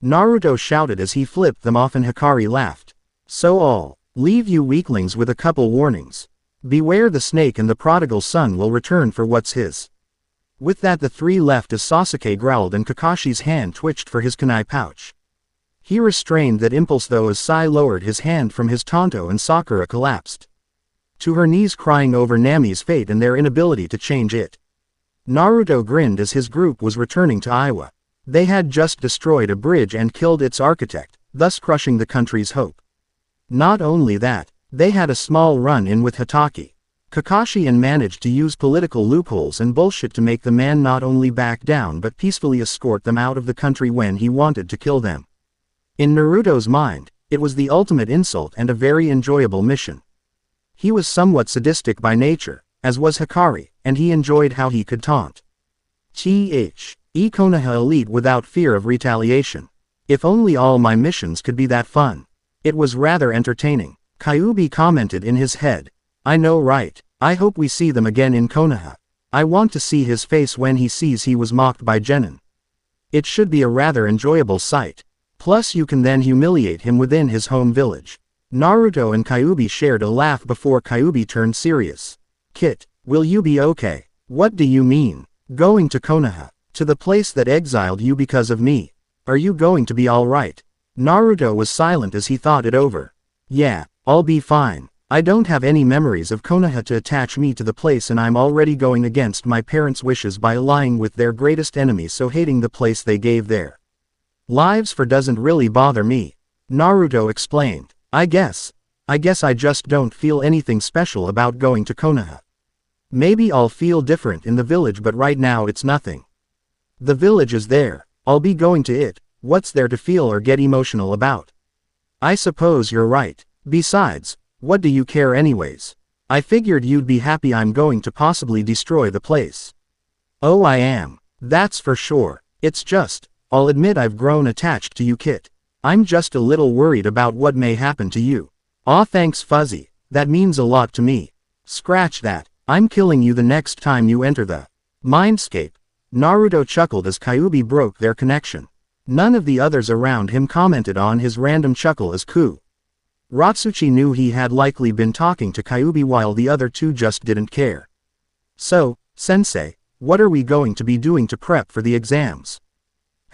Naruto shouted as he flipped them off, and Hikari laughed. "So I'll leave you weaklings with a couple warnings. Beware the snake, and the prodigal son will return for what's his." With that the three left as Sasuke growled and Kakashi's hand twitched for his kunai pouch. He restrained that impulse though as Sai lowered his hand from his tanto and Sakura collapsed to her knees, crying over Nami's fate and their inability to change it. Naruto grinned as his group was returning to Iwa. They had just destroyed a bridge and killed its architect, thus crushing the country's hope. Not only that, they had a small run-in with Hitaki, Kakashi, and managed to use political loopholes and bullshit to make the man not only back down but peacefully escort them out of the country when he wanted to kill them. In Naruto's mind, it was the ultimate insult and a very enjoyable mission. He was somewhat sadistic by nature, as was Hikari, and he enjoyed how he could taunt Konoha elite without fear of retaliation. If only all my missions could be that fun. It was rather entertaining. Kyuubi commented in his head. "I know, right? I hope we see them again in Konoha. I want to see his face when he sees he was mocked by genin. It should be a rather enjoyable sight. Plus you can then humiliate him within his home village." Naruto and Kyuubi shared a laugh before Kyuubi turned serious. "Kit, will you be okay?" "What do you mean? Going to Konoha? To the place that exiled you because of me? Are you going to be alright?" Naruto was silent as he thought it over. "Yeah, I'll be fine. I don't have any memories of Konoha to attach me to the place, and I'm already going against my parents' wishes by allying with their greatest enemy, so hating the place they gave their lives for doesn't really bother me," Naruto explained. I guess I just don't feel anything special about going to Konoha. Maybe I'll feel different in the village, but right now it's nothing. The village is there. I'll be going to it. What's there to feel or get emotional about?" "I suppose you're right. Besides, what do you care anyways? I figured you'd be happy I'm going to possibly destroy the place." "Oh, I am. That's for sure. It's just, I'll admit I've grown attached to you, Kit. I'm just a little worried about what may happen to you." "Aw, thanks Fuzzy. That means a lot to me." "Scratch that. I'm killing you the next time you enter the mindscape." Naruto chuckled as Kyuubi broke their connection. None of the others around him commented on his random chuckle as Kurotsuchi knew he had likely been talking to Kyuubi while the other two just didn't care. "So, sensei, what are we going to be doing to prep for the exams?"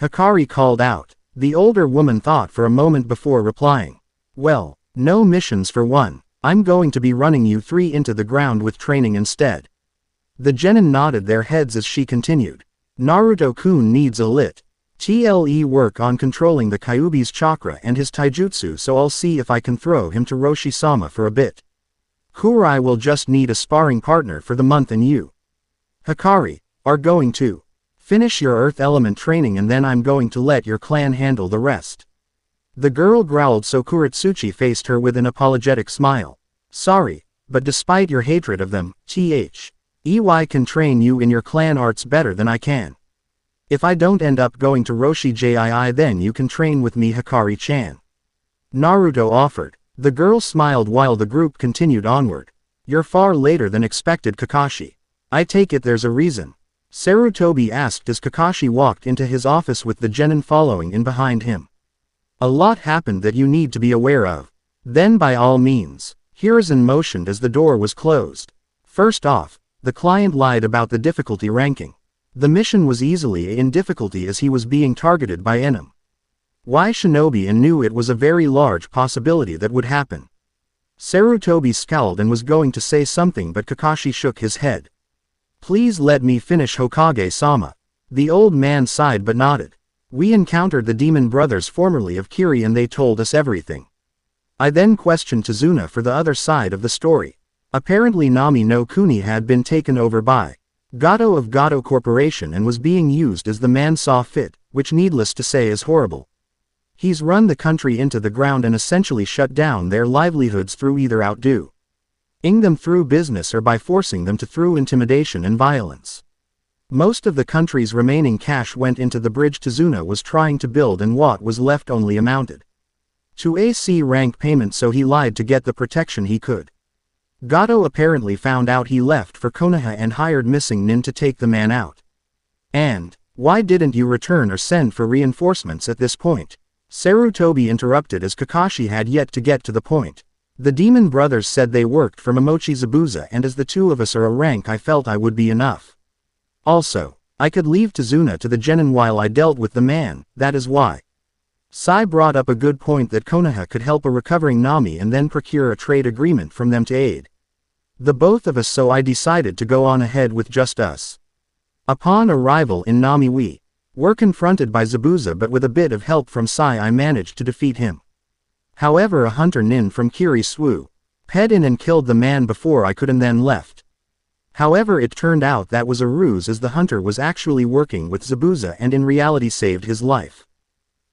Hikari called out. The older woman thought for a moment before replying. "Well, no missions for one. I'm going to be running you three into the ground with training instead." The genin nodded their heads as she continued. "Naruto-kun needs a tle work on controlling the Kyuubi's chakra and his taijutsu, so I'll see if I can throw him to Roshi-sama for a bit. Kurai will just need a sparring partner for the month, and you, Hikari, are going to Finish your earth element training and then I'm going to let your clan handle the rest." The girl growled, so Kurotsuchi faced her with an apologetic smile. "Sorry, but despite your hatred of them, EY can train you in your clan arts better than I can. If I don't end up going to Roshi JII, then you can train with me, Hikari-chan," Naruto offered. The girl smiled while the group continued onward. "You're far later than expected, Kakashi. I take it there's a reason?" Sarutobi asked as Kakashi walked into his office with the genin following in behind him. "A lot happened that you need to be aware of." "Then by all means." Hiruzen motioned as the door was closed. First off, the client lied about the difficulty ranking. The mission was easily in difficulty as he was being targeted by Enem. Why Shinobi and knew it was a very large possibility that would happen. Sarutobi scowled and was going to say something, but Kakashi shook his head. "Please let me finish, Hokage-sama." The old man sighed but nodded. "We encountered the demon brothers formerly of Kiri and they told us everything. I then questioned Tazuna for the other side of the story. Apparently Nami no Kuni had been taken over by Gato of Gato Corporation and was being used as the man saw fit, which needless to say is horrible. He's run the country into the ground and essentially shut down their livelihoods through either outdoing them through business or by forcing them to through intimidation and violence. Most of the country's remaining cash went into the bridge Tazuna was trying to build, and what was left only amounted to a C rank payment, so he lied to get the protection he could. Gato apparently found out he left for Konoha and hired missing Nin to take the man out. And why didn't you return or send for reinforcements at this point?" Sarutobi interrupted as Kakashi had yet to get to the point. "The demon brothers said they worked for Momochi Zabuza, and as the two of us are a rank, I felt I would be enough. Also, I could leave Tazuna to the genin while I dealt with the man, that is why." Sai brought up a good point that Konoha could help a recovering Nami and then procure a trade agreement from them to aid the both of us, so I decided to go on ahead with just us. Upon arrival in Nami, we were confronted by Zabuza, but with a bit of help from Sai I managed to defeat him. However, a hunter Nin from Kiri swooped in and killed the man before I could and then left. However, it turned out that was a ruse, as the hunter was actually working with Zabuza and in reality saved his life.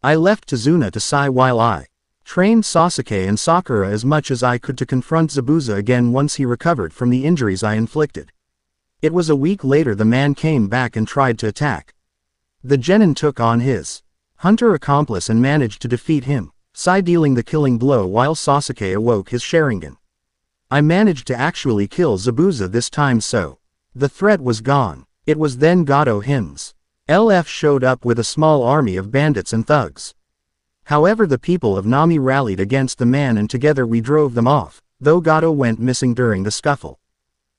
I left Tazuna to Sai while I trained Sasuke and Sakura as much as I could to confront Zabuza again once he recovered from the injuries I inflicted. It was a week later the man came back and tried to attack. The genin took on his hunter accomplice and managed to defeat him, Sai dealing the killing blow while Sasuke awoke his Sharingan. I managed to actually kill Zabuza this time, so the threat was gone. It was then Gato himself showed up with a small army of bandits and thugs. However, the people of Nami rallied against the man and together we drove them off, though Gato went missing during the scuffle.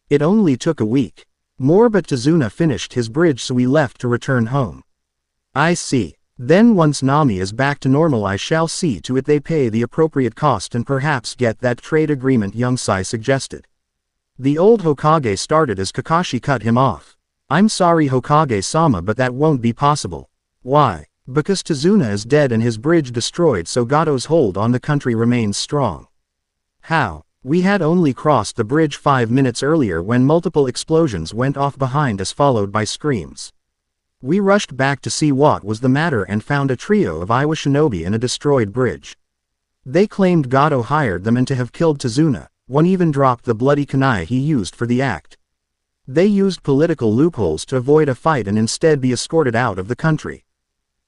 It only took a week more, but Tazuna finished his bridge, so we left to return home. I see. Then once Nami is back to normal, I shall see to it they pay the appropriate cost and perhaps get that trade agreement young Sai suggested. The old Hokage started as Kakashi cut him off. I'm sorry, Hokage-sama, but that won't be possible. Why? Because Tazuna is dead and his bridge destroyed, so Gato's hold on the country remains strong. How? We had only crossed the bridge 5 minutes earlier when multiple explosions went off behind us, followed by screams. We rushed back to see what was the matter and found a trio of Iwa shinobi in a destroyed bridge. They claimed Gato hired them and to have killed Tazuna. One even dropped the bloody kunai he used for the act. They used political loopholes to avoid a fight and instead be escorted out of the country.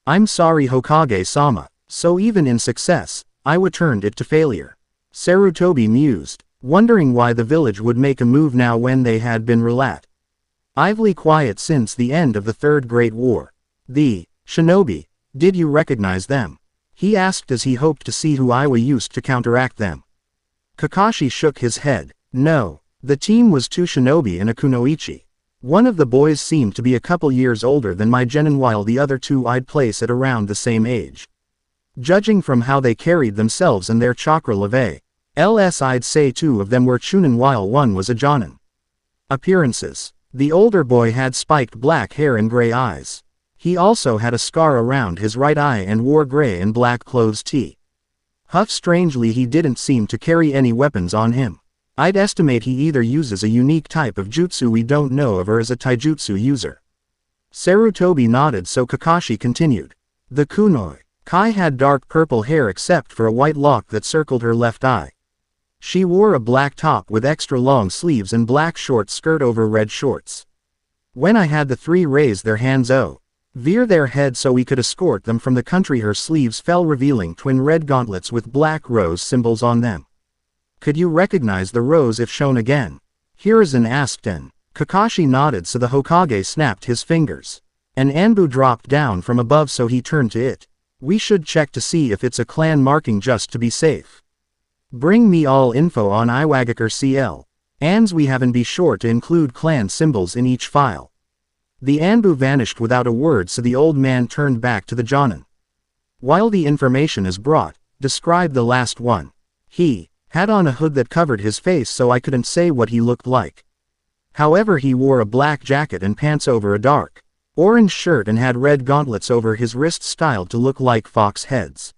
I'm sorry, Hokage-sama. So even in success, Iwa turned it to failure. Sarutobi mused, wondering why the village would make a move now when they had been relatively quiet since the end of the Third Great War. The shinobi, did you recognize them? He asked as he hoped to see who Iwa used to counteract them. Kakashi shook his head. No, the team was 2 shinobi and a kunoichi. One of the boys seemed to be a couple years older than my genin, while the other 2 I'd place at around the same age. Judging from how they carried themselves and their chakra levels, I'd say 2 of them were Chunin while 1 was a jonin. Appearances. The older boy had spiked black hair and gray eyes. He also had a scar around his right eye and wore gray and black clothes strangely he didn't seem to carry any weapons on him. I'd estimate he either uses a unique type of jutsu we don't know of or is a taijutsu user. Sarutobi nodded so Kakashi continued. The kunoi. Kai had dark purple hair except for a white lock that circled her left eye. She wore a black top with extra long sleeves and black short skirt over red shorts. When I had the three raise their hands veer their head so we could escort them from the country, her sleeves fell revealing twin red gauntlets with black rose symbols on them. Could you recognize the rose if shown again? Hiruzen asked and Kakashi nodded so the Hokage snapped his fingers. An anbu dropped down from above so he turned to it. We should check to see if it's a clan marking just to be safe. Bring me all info on Iwagakure CL. Ans we have and be sure to include clan symbols in each file. The anbu vanished without a word so the old man turned back to the Jonin. While the information is brought, describe the last one. He had on a hood that covered his face so I couldn't say what he looked like. However, he wore a black jacket and pants over a dark orange shirt and had red gauntlets over his wrists styled to look like fox heads.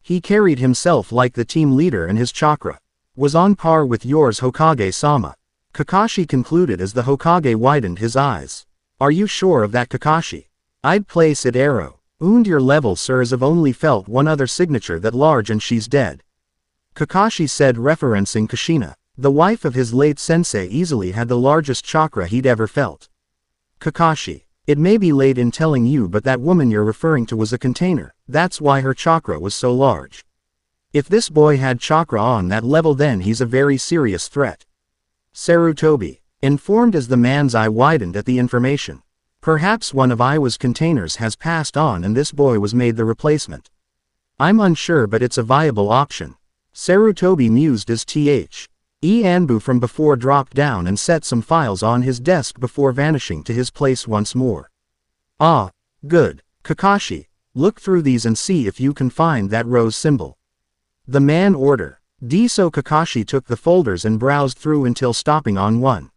He carried himself like the team leader and his chakra was on par with yours, Hokage-sama. Kakashi concluded as the Hokage widened his eyes. Are you sure of that, Kakashi? I'd place it arrow. Your level, sir, as I've only felt one other signature that large and she's dead. Kakashi said, referencing Kushina. The wife of his late sensei easily had the largest chakra he'd ever felt. Kakashi. It may be late in telling you, but that woman you're referring to was a container. That's why her chakra was so large. If this boy had chakra on that level, then he's a very serious threat. Sarutobi informed as the man's eye widened at the information. Perhaps one of Iwa's containers has passed on and this boy was made the replacement. I'm unsure, but it's a viable option. Sarutobi mused as Anbu from before dropped down and set some files on his desk before vanishing to his place once more. Ah, good. Kakashi, look through these and see if you can find that rose symbol. The man ordered. So Kakashi took the folders and browsed through until stopping on one.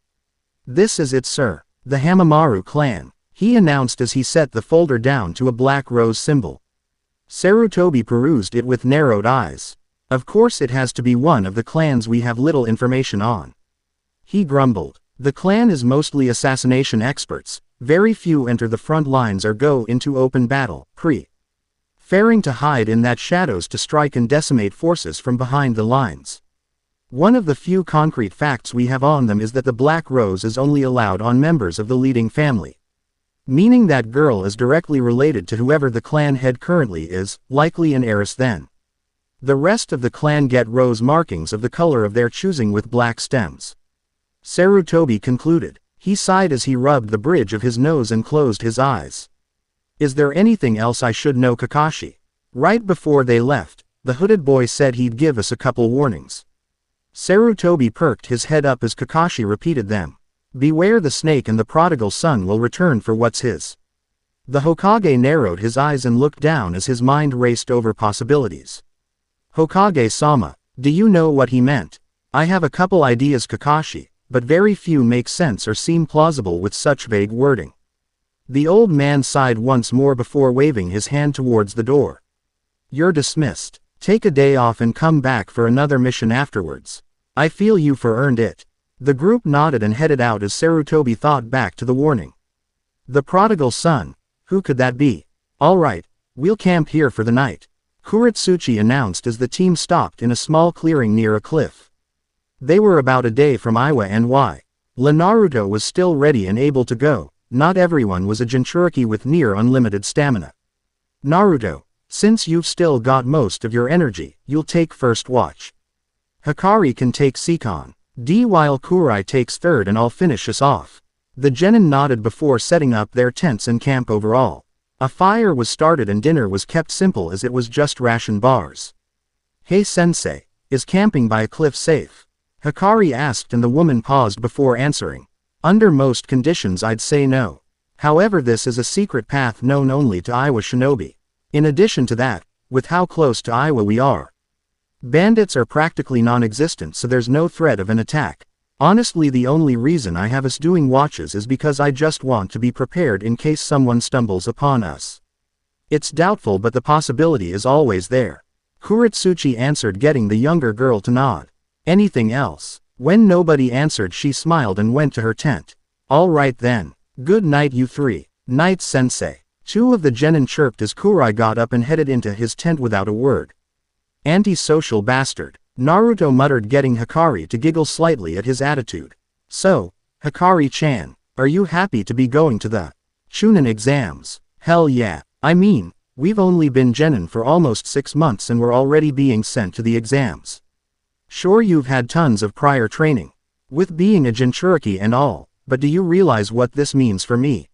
This is it, sir. The Hamamaru clan, he announced as he set the folder down to a black rose symbol. Sarutobi perused it with narrowed eyes. Of course it has to be one of the clans we have little information on. He grumbled. The clan is mostly assassination experts, very few enter the front lines or go into open battle, preferring to hide in that shadows to strike and decimate forces from behind the lines. One of the few concrete facts we have on them is that the Black Rose is only allowed on members of the leading family. Meaning that girl is directly related to whoever the clan head currently is, likely an heiress then. The rest of the clan get rose markings of the color of their choosing with black stems. Sarutobi concluded. He sighed as he rubbed the bridge of his nose and closed his eyes. Is there anything else I should know, Kakashi? Right before they left, the hooded boy said he'd give us a couple warnings. Sarutobi perked his head up as Kakashi repeated them. Beware the snake and the prodigal son will return for what's his. The Hokage narrowed his eyes and looked down as his mind raced over possibilities. Hokage-sama, do you know what he meant? I have a couple ideas, Kakashi, but very few make sense or seem plausible with such vague wording. The old man sighed once more before waving his hand towards the door. You're dismissed. Take a day off and come back for another mission afterwards. I feel you've earned it. The group nodded and headed out as Sarutobi thought back to the warning. The prodigal son. Who could that be? All right, we'll camp here for the night. Kurotsuchi announced as the team stopped in a small clearing near a cliff. They were about a day from Iwa and Naruto was still ready and able to go. Not everyone was a Jinchuriki with near unlimited stamina. Naruto, since you've still got most of your energy, you'll take first watch. Hikari can take Sekon. While Kurai takes third and I'll finish us off. The genin nodded before setting up their tents and camp overall. A fire was started and dinner was kept simple as it was just ration bars. Hey sensei, is camping by a cliff safe? Hikari asked and the woman paused before answering. Under most conditions I'd say no. However, this is a secret path known only to Iwa shinobi. In addition to that, with how close to Iwa we are, bandits are practically non-existent, so there's no threat of an attack. Honestly, the only reason I have us doing watches is because I just want to be prepared in case someone stumbles upon us. It's doubtful, but the possibility is always there. Kurotsuchi answered, getting the younger girl to nod. Anything else? When nobody answered, she smiled and went to her tent. All right then. Good night, you three. Knight sensei. Two of the genin chirped as Kurai got up and headed into his tent without a word. Anti-social bastard. Naruto muttered, getting Hikari to giggle slightly at his attitude. So, Hikari-chan, are you happy to be going to the Chunin exams? Hell yeah. I mean, we've only been genin for almost 6 months and we're already being sent to the exams. Sure, you've had tons of prior training, with being a Jinchuriki and all, but do you realize what this means for me?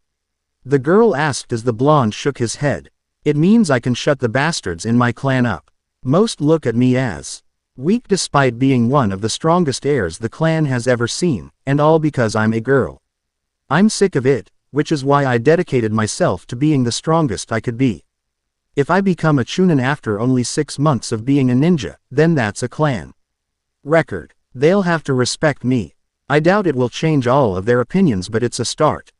The girl asked as the blonde shook his head. It means I can shut the bastards in my clan up. Most look at me as weak despite being one of the strongest heirs the clan has ever seen, and all because I'm a girl. I'm sick of it, which is why I dedicated myself to being the strongest I could be. If I become a Chunin after only 6 months of being a ninja, then that's a clan record. They'll have to respect me. I doubt it will change all of their opinions, but it's a start.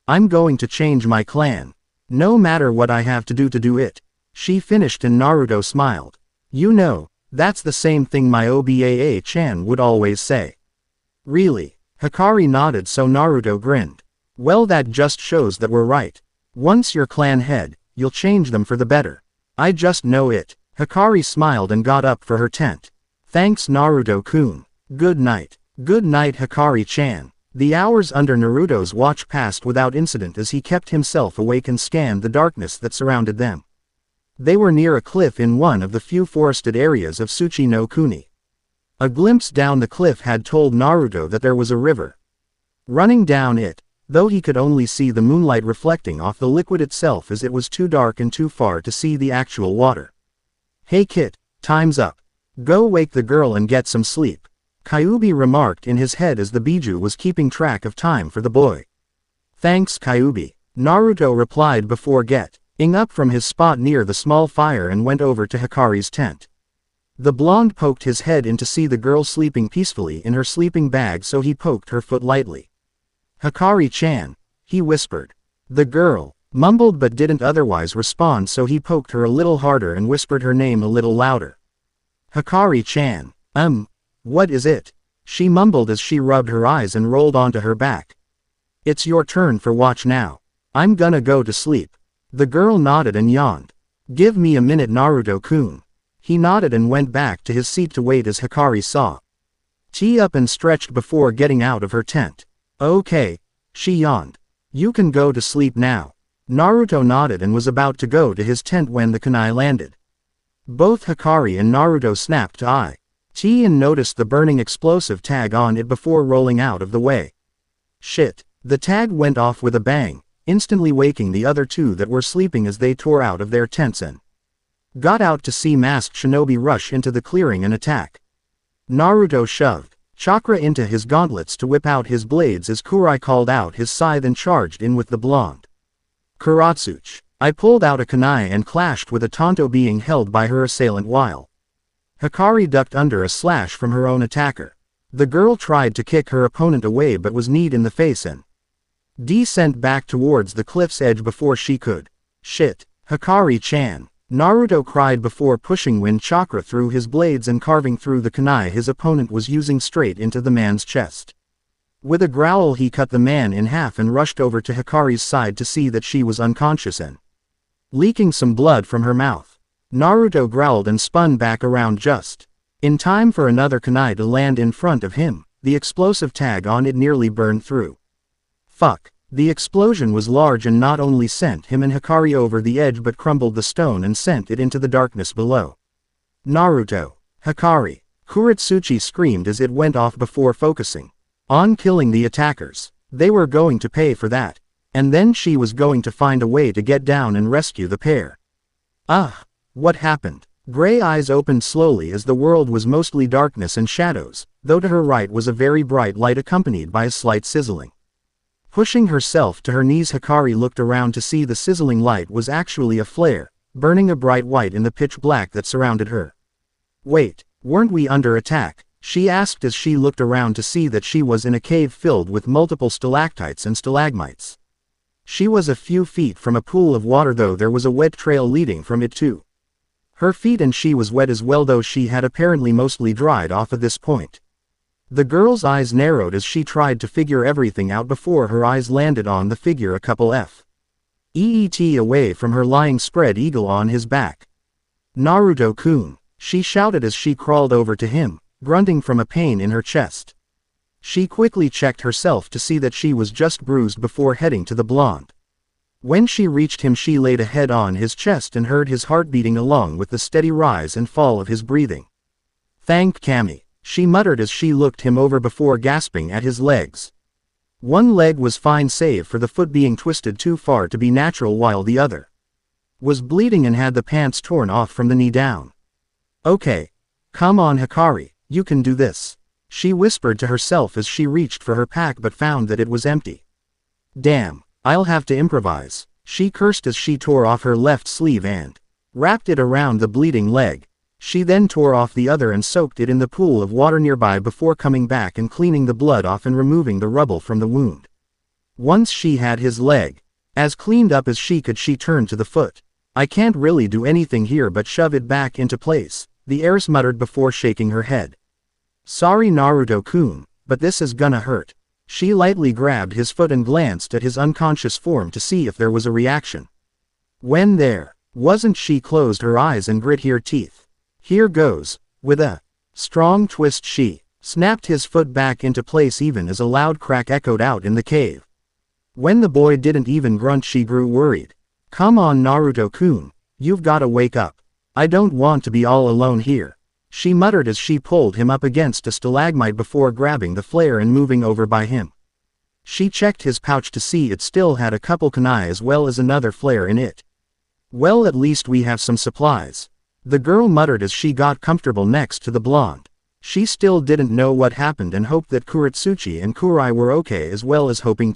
I'm going to change my clan. No matter what I have to do it. She finished and Naruto smiled. You know, that's the same thing my Obaa-chan would always say. Really? Hikari nodded, so Naruto grinned. Well, that just shows that we're right. Once you're clan head, you'll change them for the better. I just know it. Hikari smiled and got up for her tent. Thanks, Naruto-kun. Good night. Good night, Hikari-chan. The hours under Naruto's watch passed without incident as he kept himself awake and scanned the darkness that surrounded them. They were near a cliff in one of the few forested areas of Tsuchi no Kuni. A glimpse down the cliff had told Naruto that there was a river running down it, though he could only see the moonlight reflecting off the liquid itself as it was too dark and too far to see the actual water. Hey kid, time's up. Go wake the girl and get some sleep, Kyuubi remarked in his head as the Biju was keeping track of time for the boy. Thanks, Kyuubi, Naruto replied before getting up from his spot near the small fire and went over to Hikari's tent. The blonde poked his head in to see the girl sleeping peacefully in her sleeping bag, so he poked her foot lightly. Hikari-chan, he whispered. The girl mumbled but didn't otherwise respond, so he poked her a little harder and whispered her name a little louder. Hikari-chan, what is it? She mumbled as she rubbed her eyes and rolled onto her back. It's your turn for watch now. I'm gonna go to sleep. The girl nodded and yawned. Give me a minute, Naruto-kun. He nodded and went back to his seat to wait as Hikari saw tea up and stretched before getting out of her tent. Okay, she yawned. You can go to sleep now. Naruto nodded and was about to go to his tent when the kunai landed. Both Hikari and Naruto snapped eyes and noticed the burning explosive tag on it before rolling out of the way. Shit. The tag went off with a bang, instantly waking the other two that were sleeping as they tore out of their tents and got out to see masked shinobi rush into the clearing and attack. Naruto shoved chakra into his gauntlets to whip out his blades as Kurai called out his scythe and charged in with the blonde. Kurotsuchi. I pulled out a kunai and clashed with a Tonto being held by her assailant while Hikari ducked under a slash from her own attacker. The girl tried to kick her opponent away but was kneed in the face and sent back towards the cliff's edge before she could. Shit. Hikari-chan. Naruto cried before pushing wind chakra through his blades and carving through the kunai his opponent was using straight into the man's chest. With a growl he cut the man in half and rushed over to Hikari's side to see that she was unconscious and leaking some blood from her mouth. Naruto growled and spun back around just in time for another kunai to land in front of him. The explosive tag on it nearly burned through. Fuck. The explosion was large and not only sent him and Hikari over the edge but crumbled the stone and sent it into the darkness below. Naruto. Hikari. Kurotsuchi screamed as it went off before focusing on killing the attackers. They were going to pay for that. And then she was going to find a way to get down and rescue the pair. What happened? Gray eyes opened slowly as the world was mostly darkness and shadows, though to her right was a very bright light accompanied by a slight sizzling. Pushing herself to her knees, Hikari looked around to see the sizzling light was actually a flare, burning a bright white in the pitch black that surrounded her. Wait, weren't we under attack? She asked as she looked around to see that she was in a cave filled with multiple stalactites and stalagmites. She was a few feet from a pool of water, though there was a wet trail leading from it too. Her feet and she was wet as well, though she had apparently mostly dried off at this point. The girl's eyes narrowed as she tried to figure everything out before her eyes landed on the figure a couple away from her lying spread eagle on his back. Naruto-kun, she shouted as she crawled over to him, grunting from a pain in her chest. She quickly checked herself to see that she was just bruised before heading to the blonde. When she reached him, she laid a head on his chest and heard his heart beating along with the steady rise and fall of his breathing. "Thank Kami," she muttered as she looked him over before gasping at his legs. One leg was fine save for the foot being twisted too far to be natural, while the other was bleeding and had the pants torn off from the knee down. "Okay. Come on Hikari, you can do this," she whispered to herself as she reached for her pack but found that it was empty. "Damn, I'll have to improvise," she cursed as she tore off her left sleeve and wrapped it around the bleeding leg. She then tore off the other and soaked it in the pool of water nearby before coming back and cleaning the blood off and removing the rubble from the wound. Once she had his leg as cleaned up as she could, she turned to the foot. "I can't really do anything here but shove it back into place," the heiress muttered before shaking her head. "Sorry Naruto-kun, but this is gonna hurt." She lightly grabbed his foot and glanced at his unconscious form to see if there was a reaction. When there wasn't, she closed her eyes and grit her teeth. "Here goes." With a strong twist she snapped his foot back into place even as a loud crack echoed out in the cave. When the boy didn't even grunt, she grew worried. "Come on Naruto-kun, you've gotta wake up. I don't want to be all alone here," she muttered as she pulled him up against a stalagmite before grabbing the flare and moving over by him. She checked his pouch to see it still had a couple kunai as well as another flare in it. "Well, at least we have some supplies," the girl muttered as she got comfortable next to the blonde. She still didn't know what happened and hoped that Kurotsuchi and Kurai were okay, as well as hoping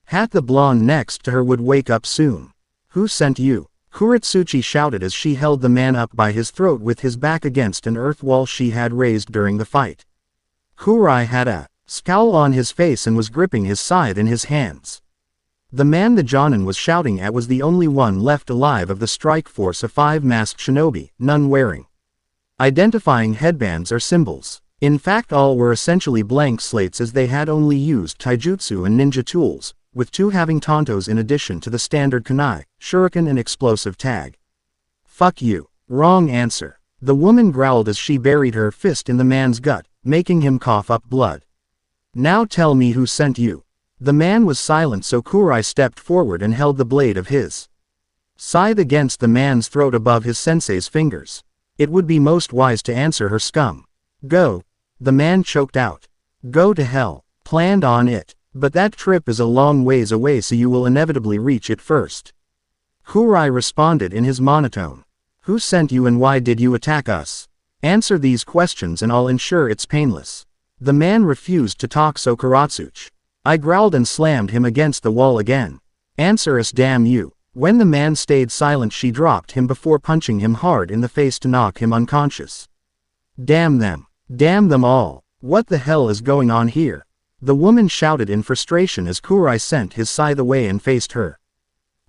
Had the blonde next to her would wake up soon. "Who sent you?" Kurotsuchi shouted as she held the man up by his throat with his back against an earth wall she had raised during the fight. Kurai had a scowl on his face and was gripping his scythe in his hands. The man the Jonin was shouting at was the only one left alive of the strike force of 5 masked shinobi, none wearing identifying headbands or symbols. In fact, all were essentially blank slates as they had only used taijutsu and ninja tools, with 2 having tantos in addition to the standard kunai, shuriken and explosive tag. "Fuck you." "Wrong answer," the woman growled as she buried her fist in the man's gut, making him cough up blood. "Now tell me who sent you." The man was silent, so Kurai stepped forward and held the blade of his scythe against the man's throat above his sensei's fingers. "It would be most wise to answer her, scum." "Go," the man choked out. "Go to hell." "Planned on it. But that trip is a long ways away, so you will inevitably reach it first." Kurai responded in his monotone. "Who sent you and why did you attack us? Answer these questions and I'll ensure it's painless." The man refused to talk, so Kurotsuchi I growled and slammed him against the wall again. "Answer us, damn you." When the man stayed silent, she dropped him before punching him hard in the face to knock him unconscious. "Damn them. Damn them all. What the hell is going on here?" the woman shouted in frustration as Kurai sent his scythe away and faced her.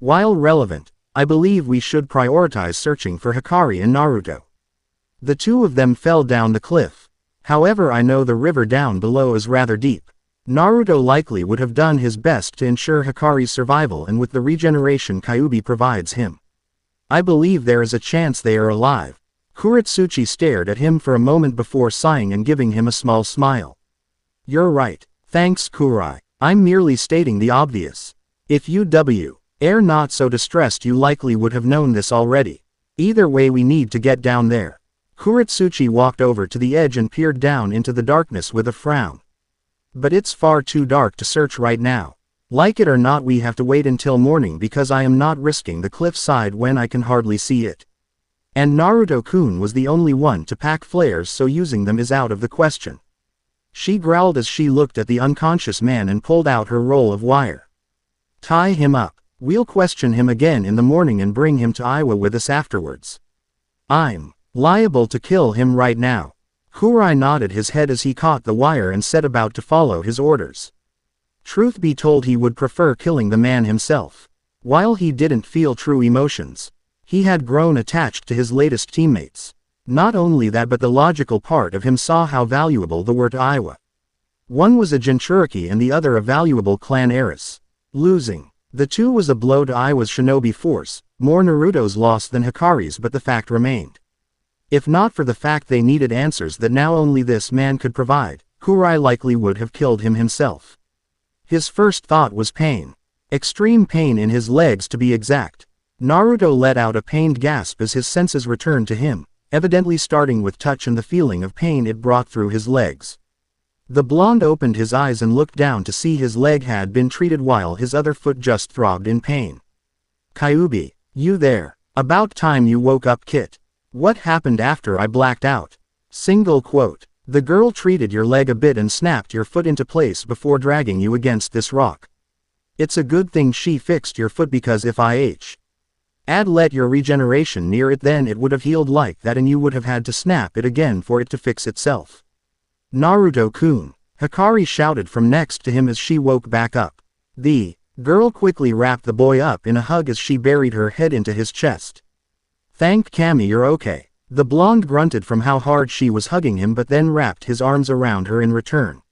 "While relevant, I believe we should prioritize searching for Hikari and Naruto. The 2 of them fell down the cliff. However, I know the river down below is rather deep. Naruto likely would have done his best to ensure Hikari's survival, and with the regeneration Kyuubi provides him, I believe there is a chance they are alive." Kurotsuchi stared at him for a moment before sighing and giving him a small smile. "You're right. Thanks Kurai. I'm merely stating the obvious. If you are not so distressed, you likely would have known this already. Either way, we need to get down there." Kurotsuchi walked over to the edge and peered down into the darkness with a frown. "But it's far too dark to search right now. Like it or not, we have to wait until morning because I am not risking the cliffside when I can hardly see it. And Naruto-kun was the only one to pack flares, so using them is out of the question." She growled as she looked at the unconscious man and pulled out her roll of wire. "Tie him up. We'll question him again in the morning and bring him to Iwa with us afterwards. I'm liable to kill him right now." Kurai nodded his head as he caught the wire and set about to follow his orders. Truth be told, he would prefer killing the man himself. While he didn't feel true emotions, he had grown attached to his latest teammates. Not only that, but the logical part of him saw how valuable they were to Iwa. One was a Jinchuriki and the other a valuable clan heiress. Losing The two was a blow to Iwa's shinobi force, more Naruto's loss than Hikari's, but the fact remained. If not for the fact they needed answers that now only this man could provide, Kurai likely would have killed him himself. His first thought was pain. Extreme pain in his legs to be exact. Naruto let out a pained gasp as his senses returned to him, evidently starting with touch and the feeling of pain it brought through his legs. The blonde opened his eyes and looked down to see his leg had been treated while his other foot just throbbed in pain. "Kyuubi, you there? About time you woke up, Kit. What happened after I blacked out?" Single quote. "The girl treated your leg a bit and snapped your foot into place before dragging you against this rock. It's a good thing she fixed your foot, because if I'd let your regeneration near it, then it would have healed like that and you would have had to snap it again for it to fix itself." "Naruto-kun," Hikari shouted from next to him as she woke back up. The girl quickly wrapped the boy up in a hug as she buried her head into his chest. "Thank Kami you're okay." The blonde grunted from how hard she was hugging him, but then wrapped his arms around her in return.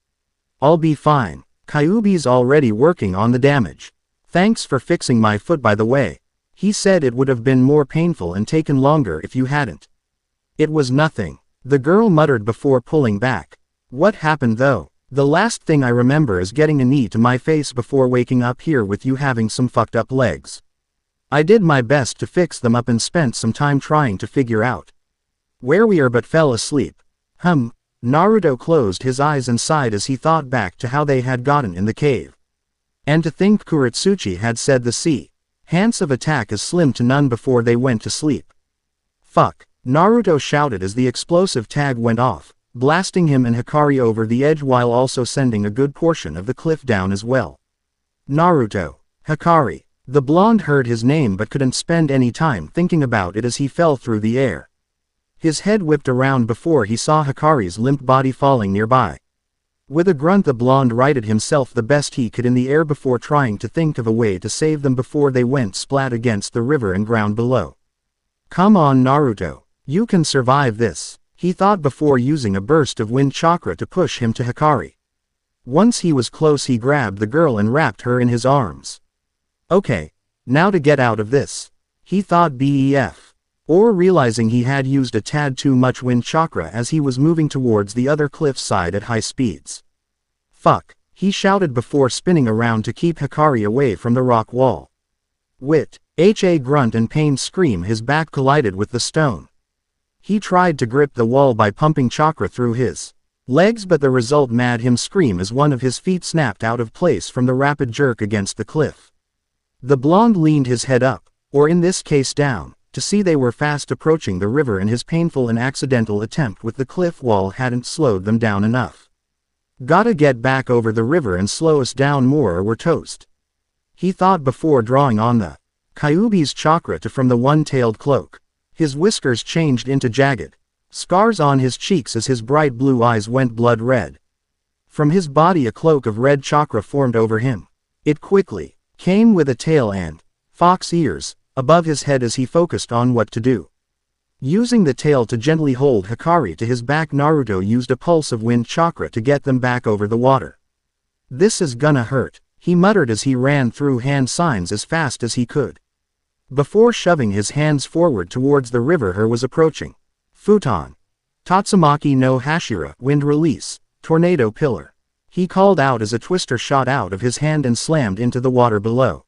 "I'll be fine. Kyuubi's already working on the damage. Thanks for fixing my foot, by the way. He said it would have been more painful and taken longer if you hadn't." "It was nothing," the girl muttered before pulling back. "What happened though? The last thing I remember is getting a knee to my face before waking up here with you having some fucked up legs. I did my best to fix them up and spent some time trying to figure out where we are, but fell asleep." Naruto closed his eyes and sighed as he thought back to how they had gotten in the cave. And to think Kurotsuchi had said the chance of attack is slim to none before they went to sleep. "Fuck," Naruto shouted as the explosive tag went off, blasting him and Hikari over the edge while also sending a good portion of the cliff down as well. "Naruto, Hikari." The blonde heard his name but couldn't spend any time thinking about it as he fell through the air. His head whipped around before he saw Hikari's limp body falling nearby. With a grunt, the blonde righted himself the best he could in the air before trying to think of a way to save them before they went splat against the river and ground below. "Come on Naruto, you can survive this," he thought before using a burst of wind chakra to push him to Hikari. Once he was close, he grabbed the girl and wrapped her in his arms. "Okay, now to get out of this," he thought or realizing he had used a tad too much wind chakra as he was moving towards the other cliff side at high speeds. "Fuck," he shouted before spinning around to keep Hikari away from the rock wall. A grunt and pained scream, his back collided with the stone. He tried to grip the wall by pumping chakra through his legs, but the result made him scream as one of his feet snapped out of place from the rapid jerk against the cliff. The blonde leaned his head up, or in this case down, to see they were fast approaching the river, and his painful and accidental attempt with the cliff wall hadn't slowed them down enough. "Gotta get back over the river and slow us down more or we're toast," he thought before drawing on the Kyuubi's chakra to from the one-tailed cloak. His whiskers changed into jagged scars on his cheeks as his bright blue eyes went blood red. From his body a cloak of red chakra formed over him. It quickly came with a tail and fox ears above his head as he focused on what to do. Using the tail to gently hold Hikari to his back, Naruto used a pulse of wind chakra to get them back over the water. "This is gonna hurt," he muttered as he ran through hand signs as fast as he could. Before shoving his hands forward towards the river her was approaching. "Futon. Tatsumaki no Hashira, wind release, tornado pillar," he called out as a twister shot out of his hand and slammed into the water below.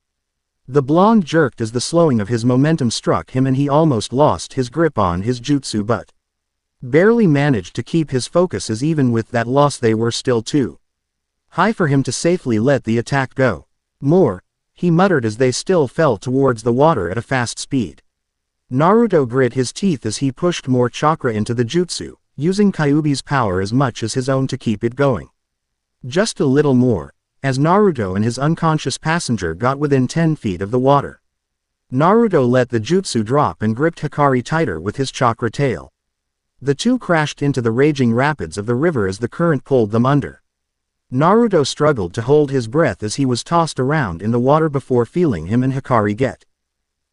The blonde jerked as the slowing of his momentum struck him and he almost lost his grip on his jutsu but barely managed to keep his focus, as even with that loss they were still too high for him to safely let the attack go. "More," he muttered as they still fell towards the water at a fast speed. Naruto grit his teeth as he pushed more chakra into the jutsu, using Kyuubi's power as much as his own to keep it going. Just a little more, as Naruto and his unconscious passenger got within 10 feet of the water. Naruto let the jutsu drop and gripped Hikari tighter with his chakra tail. The two crashed into the raging rapids of the river as the current pulled them under. Naruto struggled to hold his breath as he was tossed around in the water before feeling him and Hikari get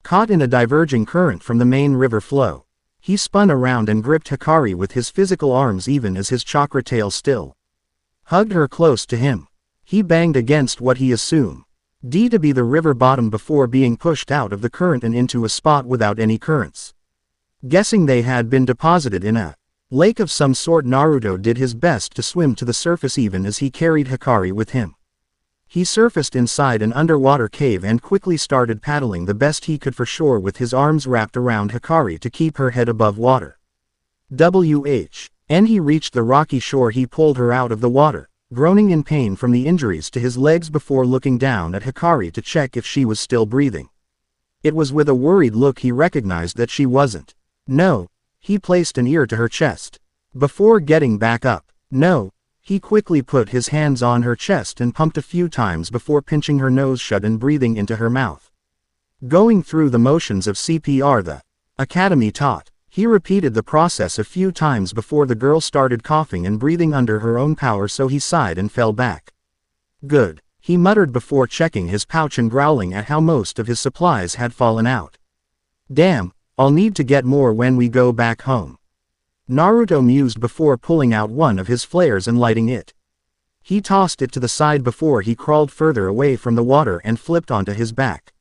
caught in a diverging current from the main river flow. He spun around and gripped Hikari with his physical arms even as his chakra tail still hugged her close to him. He banged against what he assumed D to be the river bottom before being pushed out of the current and into a spot without any currents. Guessing they had been deposited in a lake of some sort, Naruto did his best to swim to the surface even as he carried Hikari with him. He surfaced inside an underwater cave and quickly started paddling the best he could for shore with his arms wrapped around Hikari to keep her head above water. When he reached the rocky shore, he pulled her out of the water, groaning in pain from the injuries to his legs before looking down at Hikari to check if she was still breathing. It was with a worried look he recognized that she wasn't. No. He placed an ear to her chest. Before getting back up. No. He quickly put his hands on her chest and pumped a few times before pinching her nose shut and breathing into her mouth. Going through the motions of CPR the academy taught, he repeated the process a few times before the girl started coughing and breathing under her own power, so he sighed and fell back. Good, he muttered before checking his pouch and growling at how most of his supplies had fallen out. Damn, I'll need to get more when we go back home. Naruto mused before pulling out one of his flares and lighting it. He tossed it to the side before he crawled further away from the water and flipped onto his back.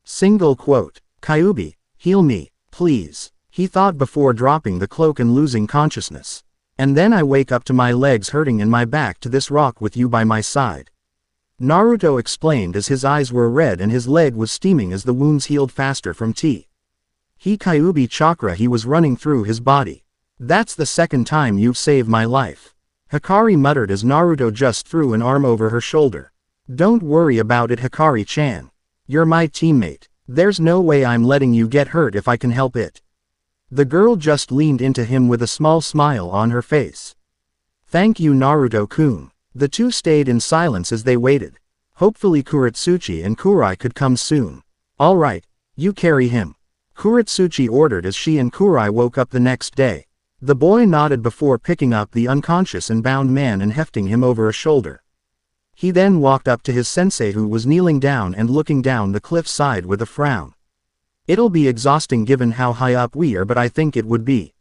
Single quote, Kyuubi, heal me, please, he thought before dropping the cloak and losing consciousness. And then I wake up to my legs hurting and my back to this rock with you by my side. Naruto explained as his eyes were red and his leg was steaming as the wounds healed faster from Kyuubi chakra he was running through his body. That's the second time you've saved my life. Hikari muttered as Naruto just threw an arm over her shoulder. Don't worry about it, Hikari-chan. You're my teammate. There's no way I'm letting you get hurt if I can help it. The girl just leaned into him with a small smile on her face. Thank you, Naruto-kun. The two stayed in silence as they waited. Hopefully Kurotsuchi and Kurai could come soon. All right, you carry him. Kurotsuchi ordered as she and Kurai woke up the next day. The boy nodded before picking up the unconscious and bound man and hefting him over a shoulder. He then walked up to his sensei who was kneeling down and looking down the cliff side with a frown. It'll be exhausting given how high up we are, but I think it would be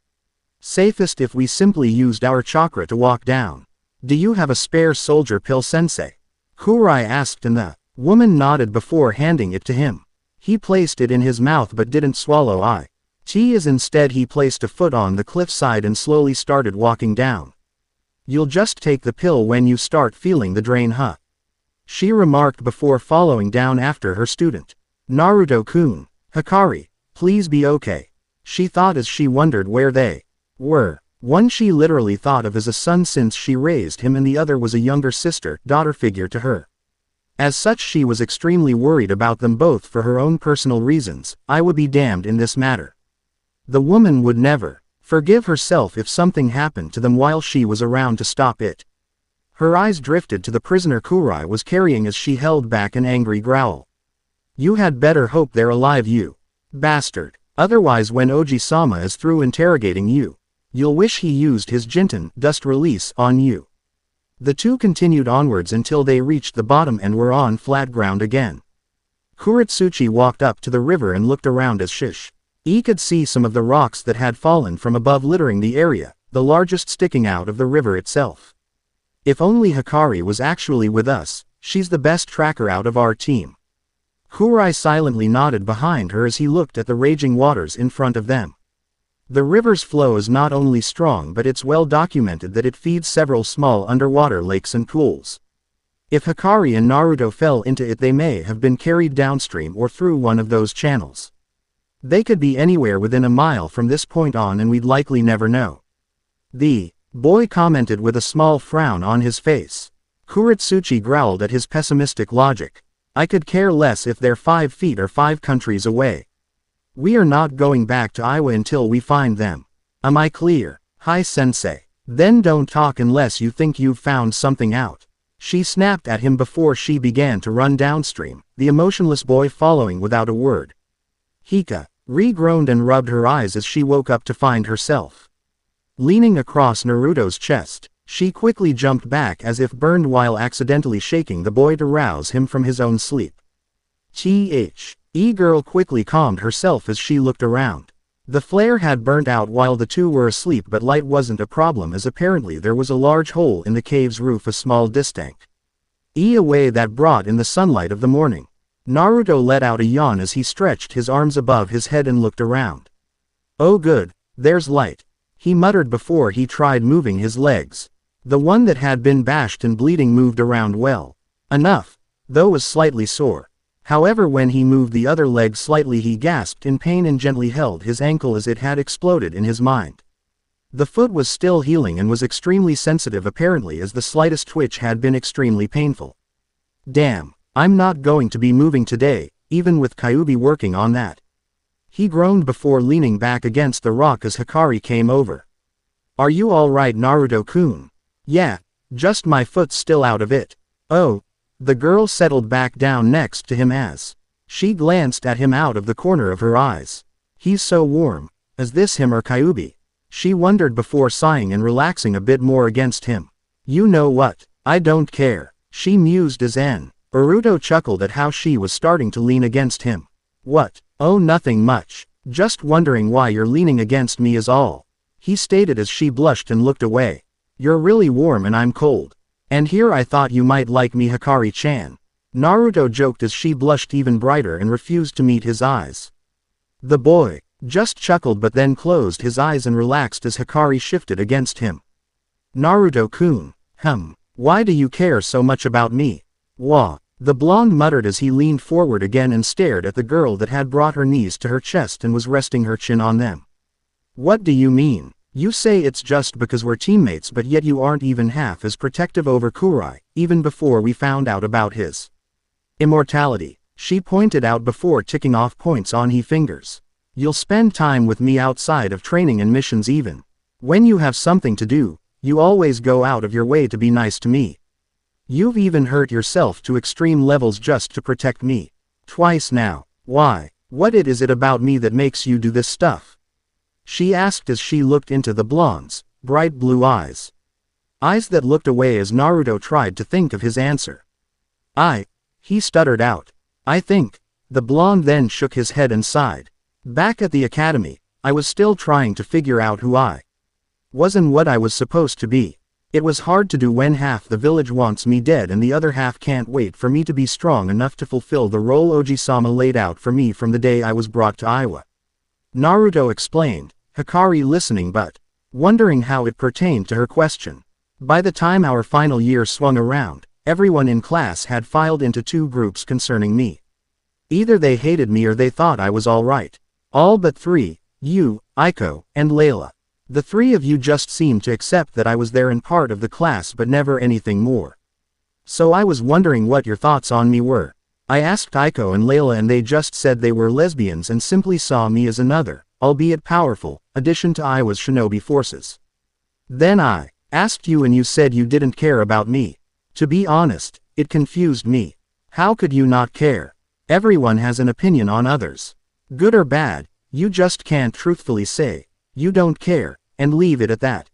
safest if we simply used our chakra to walk down. Do you have a spare soldier pill, sensei? Kurai asked and the woman nodded before handing it to him. He placed it in his mouth but didn't swallow it. Instead he placed a foot on the cliffside and slowly started walking down. You'll just take the pill when you start feeling the drain, huh? She remarked before following down after her student. Naruto-kun, Hikari, please be okay, she thought as she wondered where they were. One she literally thought of as a son since she raised him and the other was a younger daughter figure to her. As such she was extremely worried about them both for her own personal reasons. I would be damned in this matter. The woman would never forgive herself if something happened to them while she was around to stop it. Her eyes drifted to the prisoner Kurai was carrying as she held back an angry growl. You had better hope they're alive, you bastard. Otherwise when Oji-sama is through interrogating you, you'll wish he used his Jinten dust release on you. The two continued onwards until they reached the bottom and were on flat ground again. Kurotsuchi walked up to the river and looked around as he could see some of the rocks that had fallen from above littering the area, the largest sticking out of the river itself. If only Hikari was actually with us, she's the best tracker out of our team. Kurai silently nodded behind her as he looked at the raging waters in front of them. The river's flow is not only strong but it's well documented that it feeds several small underwater lakes and pools. If Hikari and Naruto fell into it they may have been carried downstream or through one of those channels. They could be anywhere within a mile from this point on and we'd likely never know. The boy commented with a small frown on his face. Kurotsuchi growled at his pessimistic logic. I could care less if they're 5 feet or 5 countries away. We are not going back to Iwa until we find them. Am I clear? Hi, sensei. Then don't talk unless you think you've found something out. She snapped at him before she began to run downstream, the emotionless boy following without a word. Hika groaned and rubbed her eyes as she woke up to find herself leaning across Naruto's chest. She quickly jumped back as if burned while accidentally shaking the boy to rouse him from his own sleep. Girl quickly calmed herself as she looked around. The flare had burnt out while the two were asleep, but light wasn't a problem as apparently there was a large hole in the cave's roof a small distance A way that brought in the sunlight of the morning. Naruto let out a yawn as he stretched his arms above his head and looked around. Oh good, there's light, he muttered before he tried moving his legs. The one that had been bashed and bleeding moved around well enough, though was slightly sore. However, when he moved the other leg slightly, he gasped in pain and gently held his ankle as it had exploded in his mind. The foot was still healing and was extremely sensitive apparently, as the slightest twitch had been extremely painful. Damn, I'm not going to be moving today, even with Kyuubi working on that. He groaned before leaning back against the rock as Hikari came over. Are you alright, Naruto-kun? Yeah, just my foot's still out of it. Oh. The girl settled back down next to him as she glanced at him out of the corner of her eyes. He's so warm. Is this him or Kyuubi? She wondered before sighing and relaxing a bit more against him. You know what? I don't care, she mused as Naruto chuckled at how she was starting to lean against him. What? Oh, nothing much. Just wondering why you're leaning against me is all, he stated as she blushed and looked away. You're really warm and I'm cold. And here I thought you might like me, Hikari-chan. Naruto joked as she blushed even brighter and refused to meet his eyes. The boy just chuckled but then closed his eyes and relaxed as Hikari shifted against him. Naruto-kun, why do you care so much about me? Wah, the blonde muttered as he leaned forward again and stared at the girl that had brought her knees to her chest and was resting her chin on them. What do you mean? You say it's just because we're teammates, but yet you aren't even half as protective over Kurai, even before we found out about his immortality, she pointed out before ticking off points on her fingers. You'll spend time with me outside of training and missions even. When you have something to do, you always go out of your way to be nice to me. You've even hurt yourself to extreme levels just to protect me. Twice now. Why? What is it about me that makes you do this stuff? She asked as she looked into the blonde's bright blue eyes. Eyes that looked away as Naruto tried to think of his answer. He stuttered out. I think. The blonde then shook his head and sighed. Back at the academy, I was still trying to figure out who I was and what I was supposed to be. It was hard to do when half the village wants me dead and the other half can't wait for me to be strong enough to fulfill the role Oji-sama laid out for me from the day I was brought to Iwa. Naruto explained, Hikari listening but wondering how it pertained to her question. By the time our final year swung around, everyone in class had filed into two groups concerning me. Either they hated me or they thought I was alright. All but three, you, Aiko, and Layla. The three of you just seemed to accept that I was there and part of the class but never anything more. So I was wondering what your thoughts on me were. I asked Aiko and Layla and they just said they were lesbians and simply saw me as another, albeit powerful, addition to Iwa's shinobi forces. Then I asked you and you said you didn't care about me. To be honest, it confused me. How could you not care? Everyone has an opinion on others. Good or bad, you just can't truthfully say, you don't care, and leave it at that.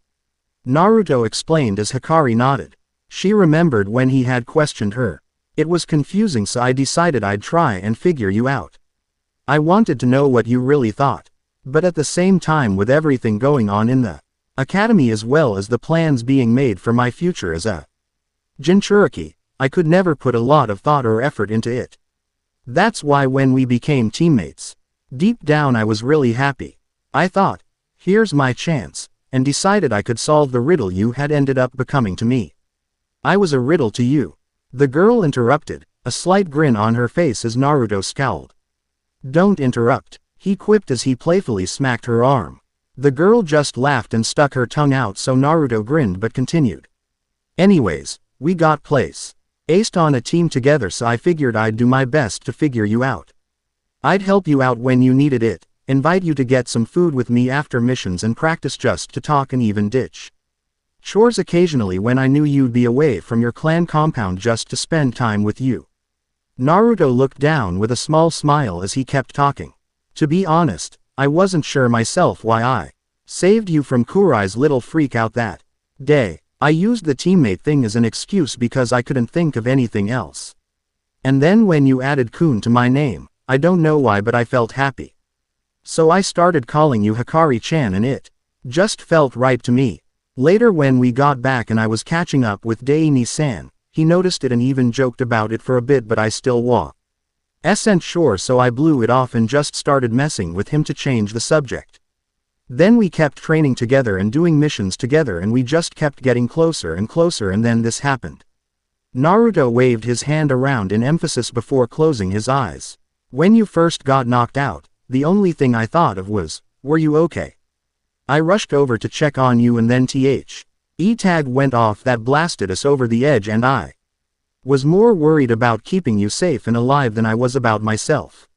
Naruto explained as Hikari nodded. She remembered when he had questioned her. It was confusing, so I decided I'd try and figure you out. I wanted to know what you really thought. But at the same time, with everything going on in the academy as well as the plans being made for my future as a Jinchuriki, I could never put a lot of thought or effort into it. That's why when we became teammates, deep down I was really happy. I thought, here's my chance, and decided I could solve the riddle you had ended up becoming to me. I was a riddle to you. The girl interrupted, a slight grin on her face as Naruto scowled. Don't interrupt, he quipped as he playfully smacked her arm. The girl just laughed and stuck her tongue out, so Naruto grinned but continued. Anyways, we got aced on a team together, so I figured I'd do my best to figure you out. I'd help you out when you needed it, invite you to get some food with me after missions and practice just to talk and even ditch chores occasionally when I knew you'd be away from your clan compound just to spend time with you. Naruto looked down with a small smile as he kept talking. To be honest, I wasn't sure myself why I saved you from Kurai's little freak out that day. I used the teammate thing as an excuse because I couldn't think of anything else. And then when you added Kun to my name, I don't know why but I felt happy. So I started calling you Hikari-chan and it just felt right to me. Later when we got back and I was catching up with Daini-san, he noticed it and even joked about it for a bit, but I still wasn't sure, so I blew it off and just started messing with him to change the subject. Then we kept training together and doing missions together, and we just kept getting closer and closer, and then this happened. Naruto waved his hand around in emphasis before closing his eyes. When you first got knocked out, the only thing I thought of was, were you okay? I rushed over to check on you, and then tag went off that blasted us over the edge, and I was more worried about keeping you safe and alive than I was about myself.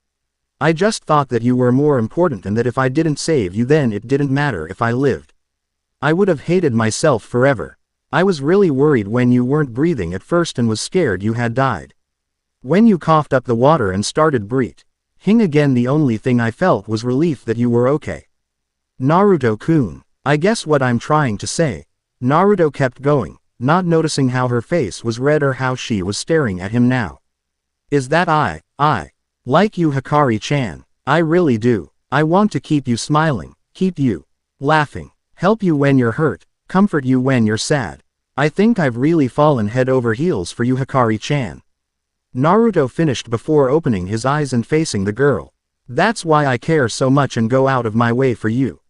I just thought that you were more important, and that if I didn't save you, then it didn't matter if I lived. I would have hated myself forever. I was really worried when you weren't breathing at first and was scared you had died. When you coughed up the water and started breathing again, the only thing I felt was relief that you were okay. Naruto-kun, I guess what I'm trying to say. Naruto kept going, not noticing how her face was red or how she was staring at him now. Is that I like you, Hikari-chan. I really do. I want to keep you smiling, keep you laughing, help you when you're hurt, comfort you when you're sad. I think I've really fallen head over heels for you, Hikari-chan. Naruto finished before opening his eyes and facing the girl. That's why I care so much and go out of my way for you.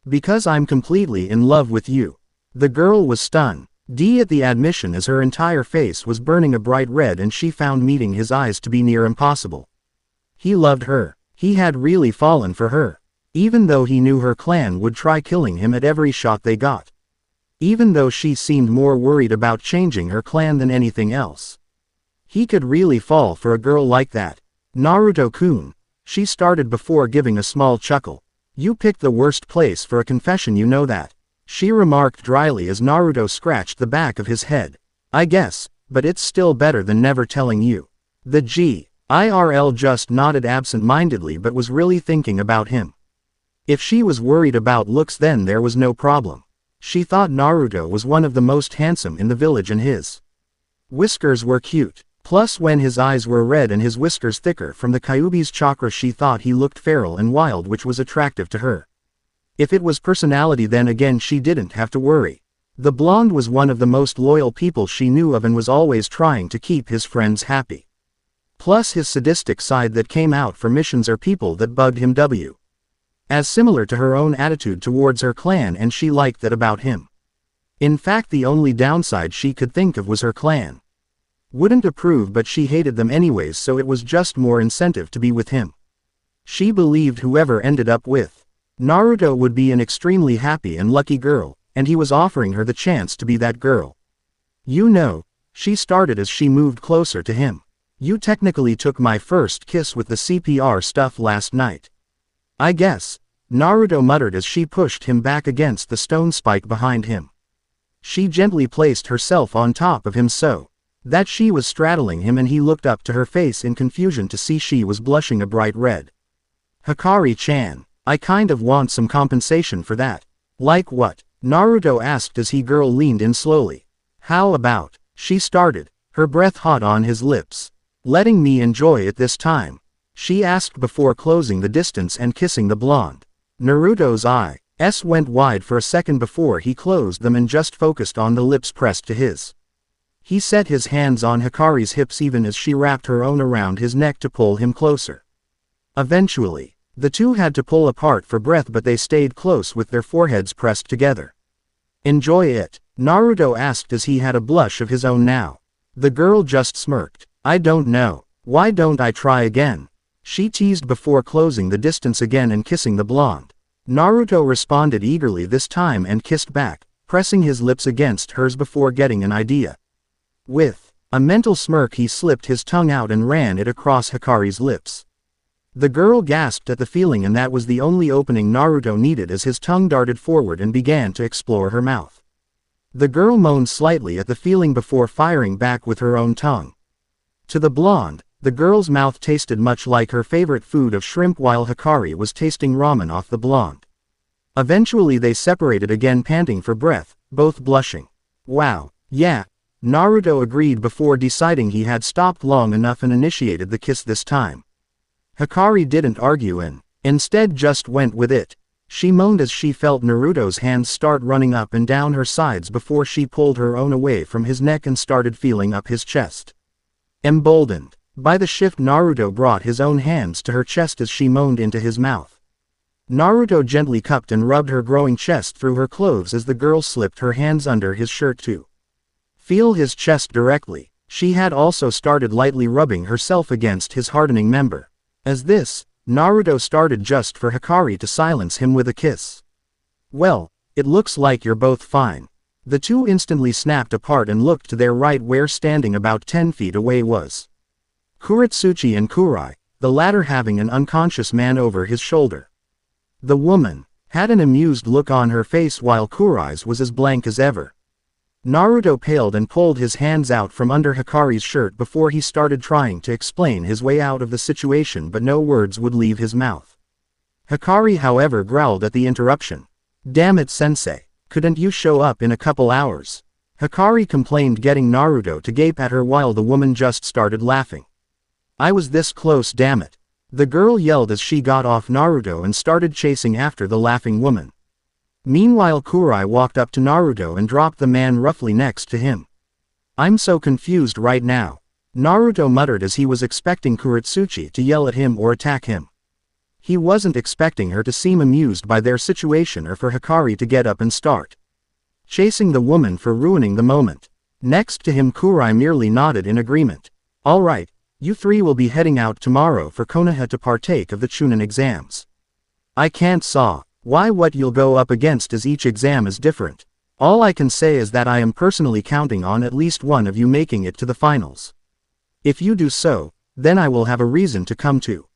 Because I'm completely in love with you. The girl was stunned at the admission, as her entire face was burning a bright red, and she found meeting his eyes to be near impossible. He loved her. He had really fallen for her. Even though he knew her clan would try killing him at every shot they got. Even though she seemed more worried about changing her clan than anything else. He could really fall for a girl like that. Naruto-kun, she started before giving a small chuckle. You picked the worst place for a confession, you know that. She remarked dryly as Naruto scratched the back of his head. I guess, but it's still better than never telling you. The GIRL just nodded absent-mindedly, but was really thinking about him. If she was worried about looks, then there was no problem. She thought Naruto was one of the most handsome in the village, and his whiskers were cute. Plus, when his eyes were red and his whiskers thicker from the Kyuubi's chakra, she thought he looked feral and wild, which was attractive to her. If it was personality, then again she didn't have to worry. The blonde was one of the most loyal people she knew of and was always trying to keep his friends happy. Plus his sadistic side that came out for missions or people that bugged him as similar to her own attitude towards her clan, and she liked that about him. In fact, the only downside she could think of was her clan wouldn't approve, but she hated them anyways, so it was just more incentive to be with him. She believed whoever ended up with Naruto would be an extremely happy and lucky girl, and he was offering her the chance to be that girl. You know, she started as she moved closer to him. You technically took my first kiss with the CPR stuff last night. I guess, Naruto muttered as she pushed him back against the stone spike behind him. She gently placed herself on top of him so that she was straddling him, and he looked up to her face in confusion to see she was blushing a bright red. Hikari-chan, I kind of want some compensation for that. Like what? Naruto asked as he girl leaned in slowly. How about, she started, her breath hot on his lips. Letting me enjoy it this time? She asked before closing the distance and kissing the blonde. Naruto's eyes went wide for a second before he closed them and just focused on the lips pressed to his. He set his hands on Hikari's hips even as she wrapped her own around his neck to pull him closer. Eventually, the two had to pull apart for breath, but they stayed close with their foreheads pressed together. Enjoy it? Naruto asked as he had a blush of his own now. The girl just smirked. I don't know. Why don't I try again? She teased before closing the distance again and kissing the blonde. Naruto responded eagerly this time and kissed back, pressing his lips against hers before getting an idea. With a mental smirk, he slipped his tongue out and ran it across Hikari's lips. The girl gasped at the feeling, and that was the only opening Naruto needed as his tongue darted forward and began to explore her mouth. The girl moaned slightly at the feeling before firing back with her own tongue. To the blonde, the girl's mouth tasted much like her favorite food of shrimp, while Hikari was tasting ramen off the blonde. Eventually they separated again, panting for breath, both blushing. Wow, yeah. Naruto agreed before deciding he had stopped long enough and initiated the kiss this time. Hikari didn't argue and instead just went with it. She moaned as she felt Naruto's hands start running up and down her sides before she pulled her own away from his neck and started feeling up his chest. Emboldened by the shift, Naruto brought his own hands to her chest as she moaned into his mouth. Naruto gently cupped and rubbed her growing chest through her clothes as the girl slipped her hands under his shirt to feel his chest directly. She had also started lightly rubbing herself against his hardening member. As this, Naruto started just for Hikari to silence him with a kiss. "Well, it looks like you're both fine." The two instantly snapped apart and looked to their right, where standing about 10 feet away was Kurotsuchi and Kurai, the latter having an unconscious man over his shoulder. The woman had an amused look on her face while Kurai's was as blank as ever. Naruto paled and pulled his hands out from under Hikari's shirt before he started trying to explain his way out of the situation, but no words would leave his mouth. Hikari, however, growled at the interruption. "Damn it, sensei, couldn't you show up in a couple hours?" Hikari complained, getting Naruto to gape at her while the woman just started laughing. "I was this close, damn it," the girl yelled as she got off Naruto and started chasing after the laughing woman. Meanwhile, Kurai walked up to Naruto and dropped the man roughly next to him. "I'm so confused right now," Naruto muttered as he was expecting Kurotsuchi to yell at him or attack him. He wasn't expecting her to seem amused by their situation or for Hikari to get up and start chasing the woman for ruining the moment. Next to him, Kurai merely nodded in agreement. "All right, you three will be heading out tomorrow for Konoha to partake of the Chunin exams. I can't saw why what you'll go up against as each exam is different. All I can say is that I am personally counting on at least one of you making it to the finals. If you do so, then I will have a reason to come to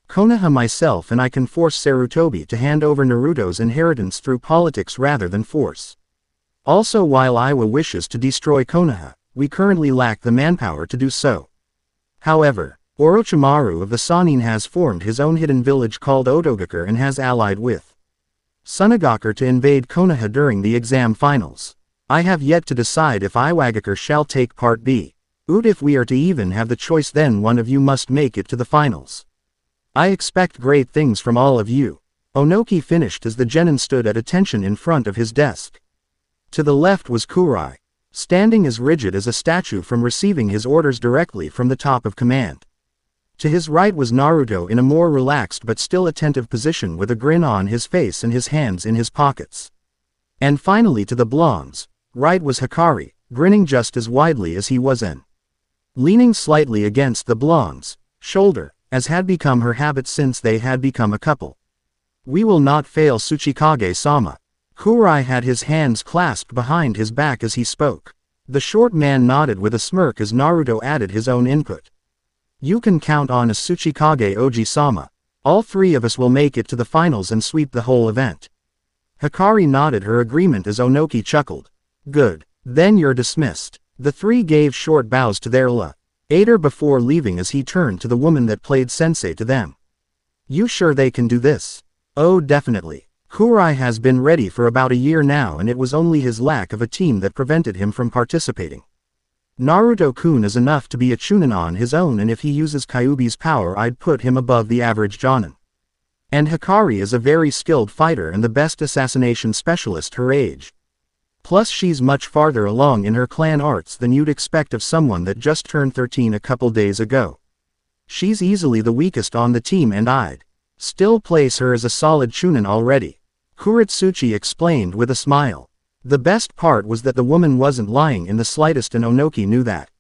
Konoha myself, and I can force Sarutobi to hand over Naruto's inheritance through politics rather than force. Also, while Iwa wishes to destroy Konoha, we currently lack the manpower to do so. However, Orochimaru of the Sannin has formed his own hidden village called Iwagakure and has allied with Sunagakure to invade Konoha during the exam finals. I have yet to decide if Iwagakure shall take part B. If we are to even have the choice, then one of you must make it to the finals. I expect great things from all of you." Onoki finished as the genin stood at attention in front of his desk. To the left was Kurai, standing as rigid as a statue from receiving his orders directly from the top of command. To his right was Naruto in a more relaxed but still attentive position with a grin on his face and his hands in his pockets. And finally, to the blonde's right was Hikari, grinning just as widely as he was and leaning slightly against the blonde's shoulder, as had become her habit since they had become a couple. "We will not fail, Tsuchikage-sama." Kurai had his hands clasped behind his back as he spoke. The short man nodded with a smirk as Naruto added his own input. "You can count on us, Tsuchikage Oji-sama. All three of us will make it to the finals and sweep the whole event." Hikari nodded her agreement as Onoki chuckled. "Good. Then you're dismissed." The three gave short bows to their leader before leaving as he turned to the woman that played sensei to them. "You sure they can do this?" "Oh, definitely. Kurai has been ready for about a year now, and it was only his lack of a team that prevented him from participating. Naruto-kun is enough to be a Chunin on his own, and if he uses Kyuubi's power, I'd put him above the average Jonin. And Hikari is a very skilled fighter and the best assassination specialist her age. Plus she's much farther along in her clan arts than you'd expect of someone that just turned 13 a couple days ago. She's easily the weakest on the team, and I'd still place her as a solid Chunin already," Kurotsuchi explained with a smile. The best part was that the woman wasn't lying in the slightest, and Onoki knew that.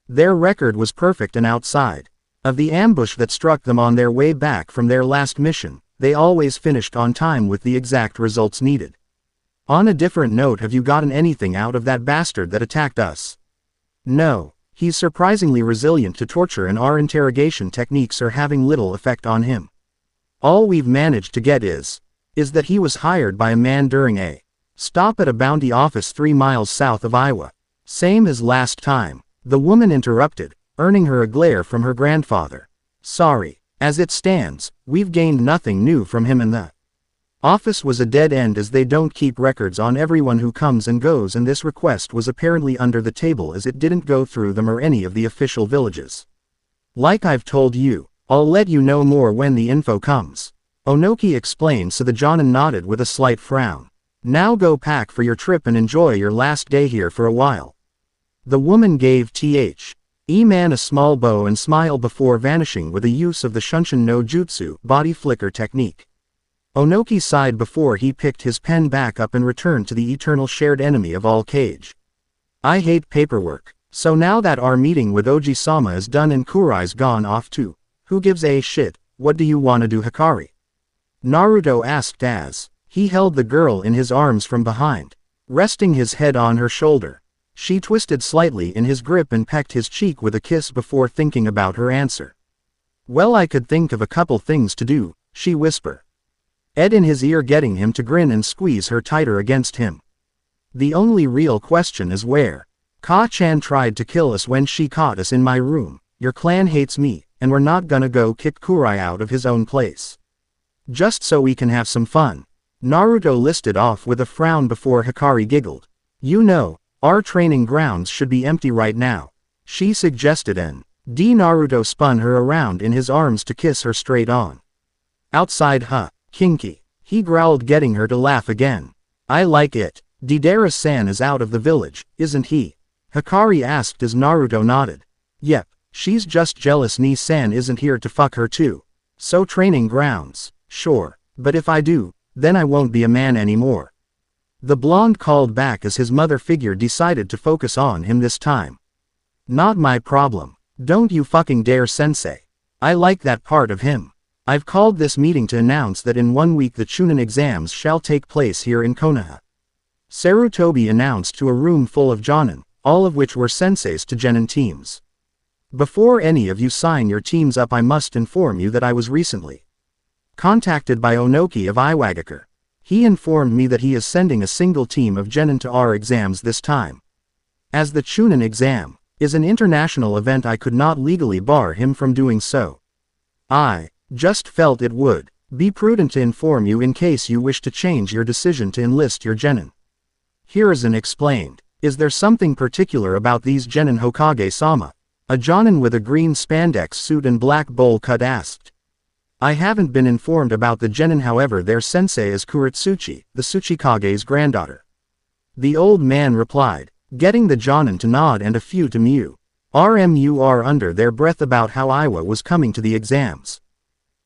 Their record was perfect, and outside of the ambush that struck them on their way back from their last mission, they always finished on time with the exact results needed. "On a different note, have you gotten anything out of that bastard that attacked us?" "No. He's surprisingly resilient to torture, and our interrogation techniques are having little effect on him. All we've managed to get is that he was hired by a man during a stop at a bounty office 3 miles south of Iwa. Same as last time," the woman interrupted, earning her a glare from her grandfather. "Sorry. As it stands, we've gained nothing new from him, and the office was a dead end as they don't keep records on everyone who comes and goes, and this request was apparently under the table as it didn't go through them or any of the official villages. Like I've told you, I'll let you know more when the info comes." Onoki explained, so the Jonin nodded with a slight frown. Now go pack for your trip and enjoy your last day here for a while. The woman gave the man a small bow and smiled before vanishing with the use of the Shunshin no Jutsu body flicker technique. Onoki sighed before he picked his pen back up and returned to the eternal shared enemy of all cage. I hate paperwork. So now that our meeting with Oji-sama is done and Kurai's gone off too, who gives a shit, what do you wanna do, Hikari? Naruto asked as he held the girl in his arms from behind, resting his head on her shoulder. She twisted slightly in his grip and pecked his cheek with a kiss before thinking about her answer. Well, I could think of a couple things to do, she whispered. Ed in his ear, getting him to grin and squeeze her tighter against him. The only real question is where. Ka-chan tried to kill us when she caught us in my room. Your clan hates me, and we're not gonna go kick Kurai out of his own place. Just so we can have some fun. Naruto listed off with a frown before Hikari giggled. You know, our training grounds should be empty right now, she suggested, and Naruto spun her around in his arms to kiss her straight on. Outside, huh, kinky, he growled, getting her to laugh again. I like it. Deidara-san is out of the village, isn't he? Hikari asked as Naruto nodded. Yep, she's just jealous Nii-san isn't here to fuck her too. So training grounds, sure, but if I do, then I won't be a man anymore. The blonde called back as his mother figure decided to focus on him this time. Not my problem. Don't you fucking dare, sensei. I like that part of him. I've called this meeting to announce that in 1 week the Chunin exams shall take place here in Konoha. Sarutobi announced to a room full of jonin, all of which were senseis to genin teams. Before any of you sign your teams up, I must inform you that I was recently contacted by Onoki of Iwagakure. He informed me that he is sending a single team of genin to our exams this time. As the Chunin exam is an international event, I could not legally bar him from doing so. I just felt it would be prudent to inform you in case you wish to change your decision to enlist your genin. Hiruzen explained. Is there something particular about these genin, Hokage-sama? A jonin with a green spandex suit and black bowl cut asked. I haven't been informed about the genin, however their sensei is Kurotsuchi, the Tsuchikage's granddaughter. The old man replied, getting the jonin to nod and a few to mew. RMUR under their breath about how Iwa was coming to the exams.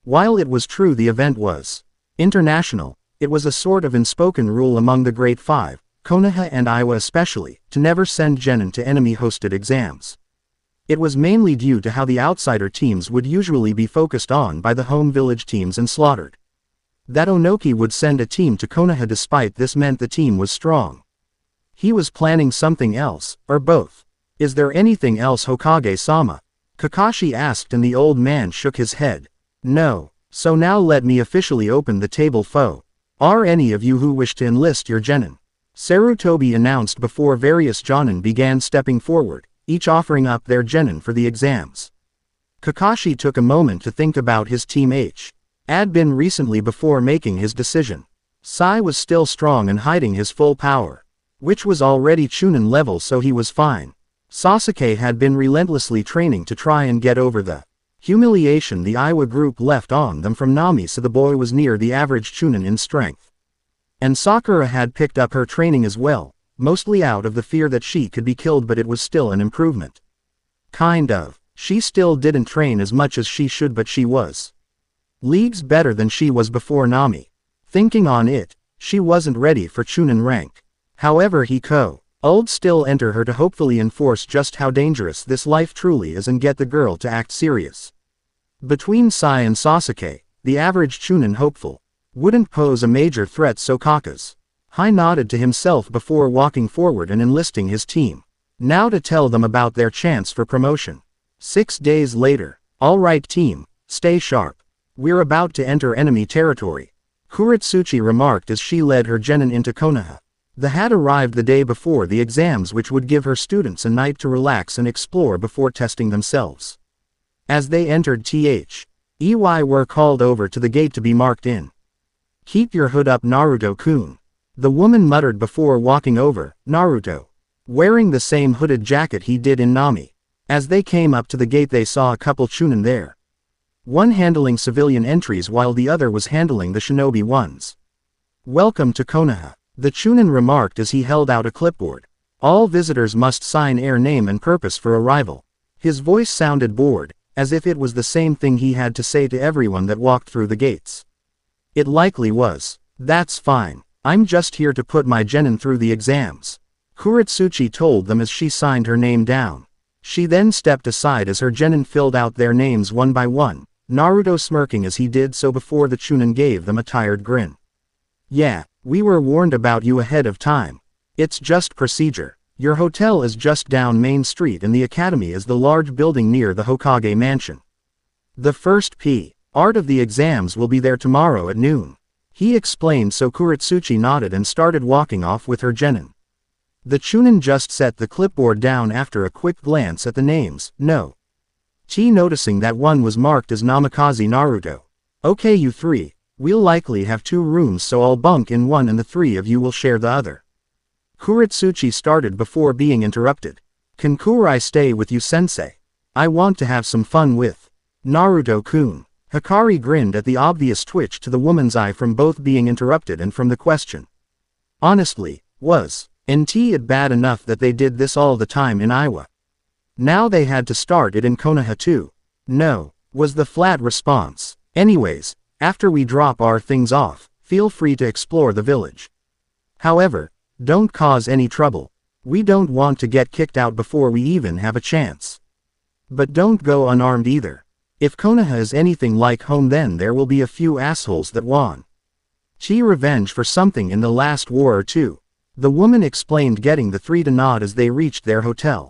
While it was true the event was international, it was a sort of unspoken rule among the Great Five, Konoha and Iwa especially, to never send genin to enemy-hosted exams. It was mainly due to how the outsider teams would usually be focused on by the home village teams and slaughtered. That Onoki would send a team to Konoha despite this meant the team was strong. He was planning something else, or both. Is there anything else, Hokage-sama? Kakashi asked, and the old man shook his head. No. So now let me officially open the table. Are any of you who wish to enlist your genin? Sarutobi announced before various jonin began stepping forward, each offering up their genin for the exams. Kakashi took a moment to think about his team had been recently before making his decision. Sai was still strong and hiding his full power, which was already Chunin level, so he was fine. Sasuke had been relentlessly training to try and get over the humiliation the Iwa group left on them from Nami, so the boy was near the average Chunin in strength. And Sakura had picked up her training as well, mostly out of the fear that she could be killed, but it was still an improvement. Kind of. She still didn't train as much as she should, but she was leagues better than she was before Nami. Thinking on it, she wasn't ready for Chunin rank. However, he could still enter her to hopefully enforce just how dangerous this life truly is and get the girl to act serious. Between Sai and Sasuke, the average Chunin hopeful wouldn't pose a major threat, so Kaka's Hai nodded to himself before walking forward and enlisting his team. Now to tell them about their chance for promotion. 6 days later. All right team, stay sharp. We're about to enter enemy territory, Kurotsuchi remarked as she led her genin into Konoha. The Had arrived the day before the exams, which would give her students a night to relax and explore before testing themselves. As they entered Iwagakure were called over to the gate to be marked in. Keep your hood up, Naruto-kun. The woman muttered before walking over, Naruto, wearing the same hooded jacket he did in Nami. As they came up to the gate they saw a couple Chunin there. one handling civilian entries while the other was handling the shinobi ones. "Welcome to Konoha," the Chunin remarked as he held out a clipboard. "All visitors must sign their name and purpose for arrival." His voice sounded bored, as if it was the same thing he had to say to everyone that walked through the gates. It likely was. "That's fine. I'm just here to put my genin through the exams," Kurotsuchi told them as she signed her name down. She then stepped aside as her genin filled out their names one by one, Naruto smirking as he did so before the Chunin gave them a tired grin. "Yeah, we were warned about you ahead of time. It's just procedure. Your hotel is just down Main Street and the academy is the large building near the Hokage mansion. The first part of the exams will be there tomorrow at noon," he explained, so Kurotsuchi nodded and started walking off with her genin. The Chunin just set the clipboard down after a quick glance at the names, noticing that one was marked as Namikaze Naruto. "Okay, you three, we'll likely have 2 rooms, so I'll bunk in one and the 3 of you will share the other." Kurotsuchi started before being interrupted. "Can Kurai stay with you, sensei? I want to have some fun with Naruto-kun." Hikari grinned at the obvious twitch to the woman's eye from both being interrupted and from the question. Honestly, wasn't it bad enough that they did this all the time in Iwa? Now they had to start it in Konoha too. "No," was the flat response. "Anyways, after we drop our things off, feel free to explore the village. However, don't cause any trouble. We don't want to get kicked out before we even have a chance. But don't go unarmed either. If Konoha is anything like home, then there will be a few assholes that want revenge for something in the last war or two," the woman explained, getting the 3 to nod as they reached their hotel.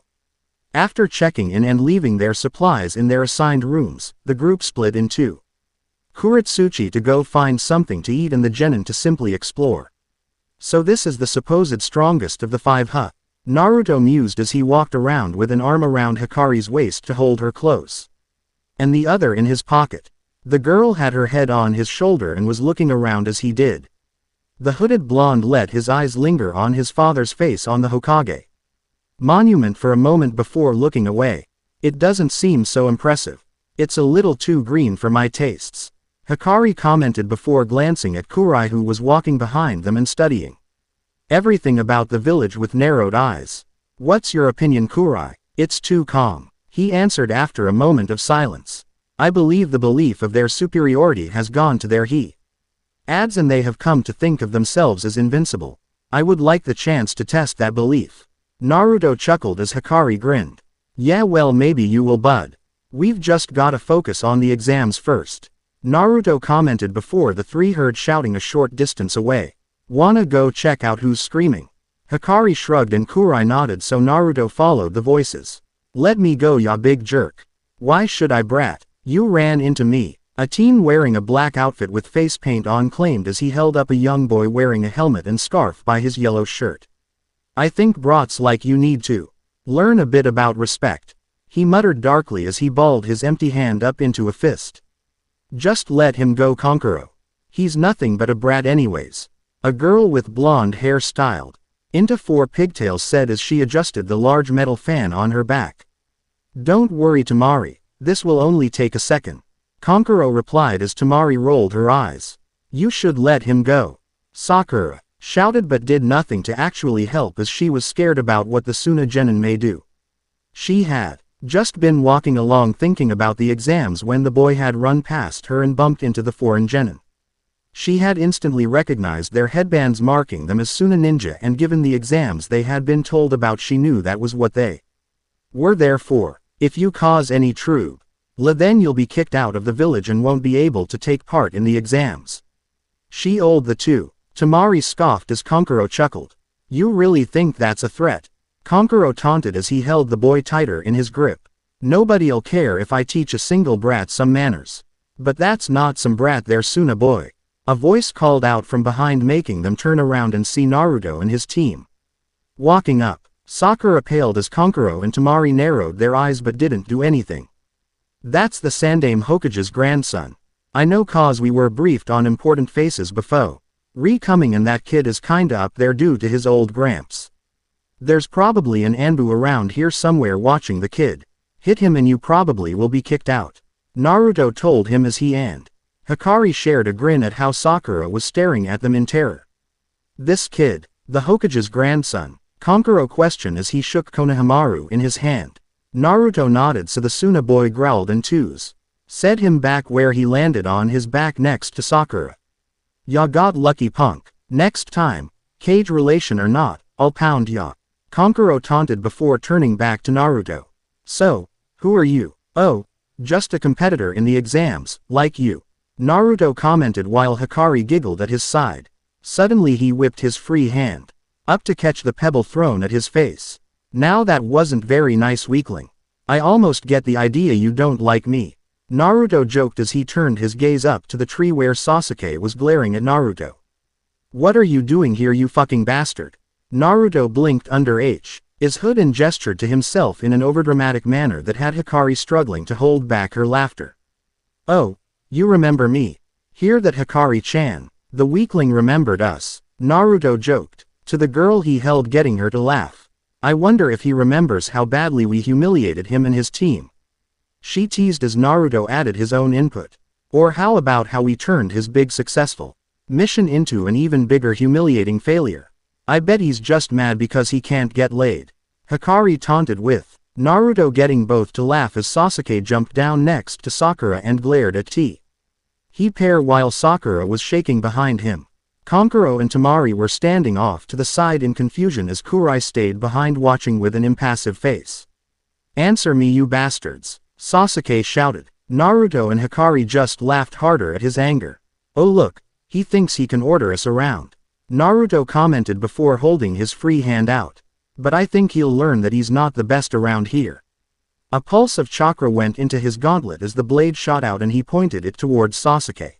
After checking in and leaving their supplies in their assigned rooms, the group split in 2. Kurotsuchi to go find something to eat and the genin to simply explore. "So this is the supposed strongest of the 5, huh?" Naruto mused as he walked around with an arm around Hikari's waist to hold her close, and the other in his pocket. The girl had her head on his shoulder and was looking around as he did. The hooded blonde let his eyes linger on his father's face on the Hokage monument for a moment before looking away. "It doesn't seem so impressive. It's a little too green for my tastes," Hikari commented before glancing at Kurai, who was walking behind them and studying everything about the village with narrowed eyes. "What's your opinion, Kurai?" "It's too calm," he answered after a moment of silence. "I believe the belief of their superiority has gone to their heads and they have come to think of themselves as invincible. I would like the chance to test that belief." Naruto chuckled as Hikari grinned. "Yeah, well, maybe you will, bud. We've just gotta focus on the exams first," Naruto commented before the 3 heard shouting a short distance away. "Wanna go check out who's screaming?" Hikari shrugged and Kurai nodded, so Naruto followed the voices. "Let me go, ya big jerk. Why should I, brat? You ran into me," a teen wearing a black outfit with face paint on claimed as he held up a young boy wearing a helmet and scarf by his yellow shirt. "I think brats like you need to learn a bit about respect," he muttered darkly as he balled his empty hand up into a fist. "Just let him go, Kankuro. He's nothing but a brat anyways," a girl with blonde hair styled into 4 pigtails said as she adjusted the large metal fan on her back. "Don't worry, Tamari. This will only take a second," Kankuro replied as Tamari rolled her eyes. "You should let him go," Sakura shouted, but did nothing to actually help as she was scared about what the Suna genin may do. She had just been walking along thinking about the exams when the boy had run past her and bumped into the foreign genin. She had instantly recognized their headbands marking them as Suna ninja, and given the exams they had been told about, she knew that was what they were there for. "If you cause any trouble, then you'll be kicked out of the village and won't be able to take part in the exams." She owed the 2. Tamari scoffed as Kankuro chuckled. "You really think that's a threat?" Kankuro taunted as he held the boy tighter in his grip. "Nobody'll care if I teach a single brat some manners." "But that's not some brat there, Suna boy," a voice called out from behind, making them turn around and see Naruto and his team walking up. Sakura paled as Kankuro and Tamari narrowed their eyes but didn't do anything. "That's the Sandaime Hokage's grandson. I know, cause we were briefed on important faces before coming, and that kid is kinda up there due to his old gramps. There's probably an Anbu around here somewhere watching the kid. Hit him and you probably will be kicked out." Naruto told him as he and Hikari shared a grin at how Sakura was staring at them in terror. This kid, the Hokage's grandson, Kankuro questioned as he shook Konohamaru in his hand. Naruto nodded so the Suna boy growled and set him back where he landed on his back next to Sakura. Ya got lucky punk. Next time, cage relation or not, I'll pound ya. Kankuro taunted before turning back to Naruto. So, who are you? Oh, just a competitor in the exams, like you. Naruto commented while Hikari giggled at his side. Suddenly he whipped his free hand up to catch the pebble thrown at his face. Now that wasn't very nice, weakling. I almost get the idea you don't like me. Naruto joked as he turned his gaze up to the tree where Sasuke was glaring at Naruto. What are you doing here, you fucking bastard? Naruto blinked under his hood and gestured to himself in an overdramatic manner that had Hikari struggling to hold back her laughter. Oh, you remember me. Hear that, Hikari-chan. The weakling remembered us. Naruto joked to the girl he held, getting her to laugh. I wonder if he remembers how badly we humiliated him and his team. She teased as Naruto added his own input. Or how about how we turned his big successful mission into an even bigger humiliating failure? I bet he's just mad because he can't get laid. Hikari taunted with Naruto getting both to laugh as Sasuke jumped down next to Sakura and glared at he pair while Sakura was shaking behind him. Kankuro and Temari were standing off to the side in confusion as Kurai stayed behind watching with an impassive face. Answer me, you bastards, Sasuke shouted. Naruto and Hikari just laughed harder at his anger. Oh look, he thinks he can order us around. Naruto commented before holding his free hand out. But I think he'll learn that he's not the best around here. A pulse of chakra went into his gauntlet as the blade shot out and he pointed it towards Sasuke.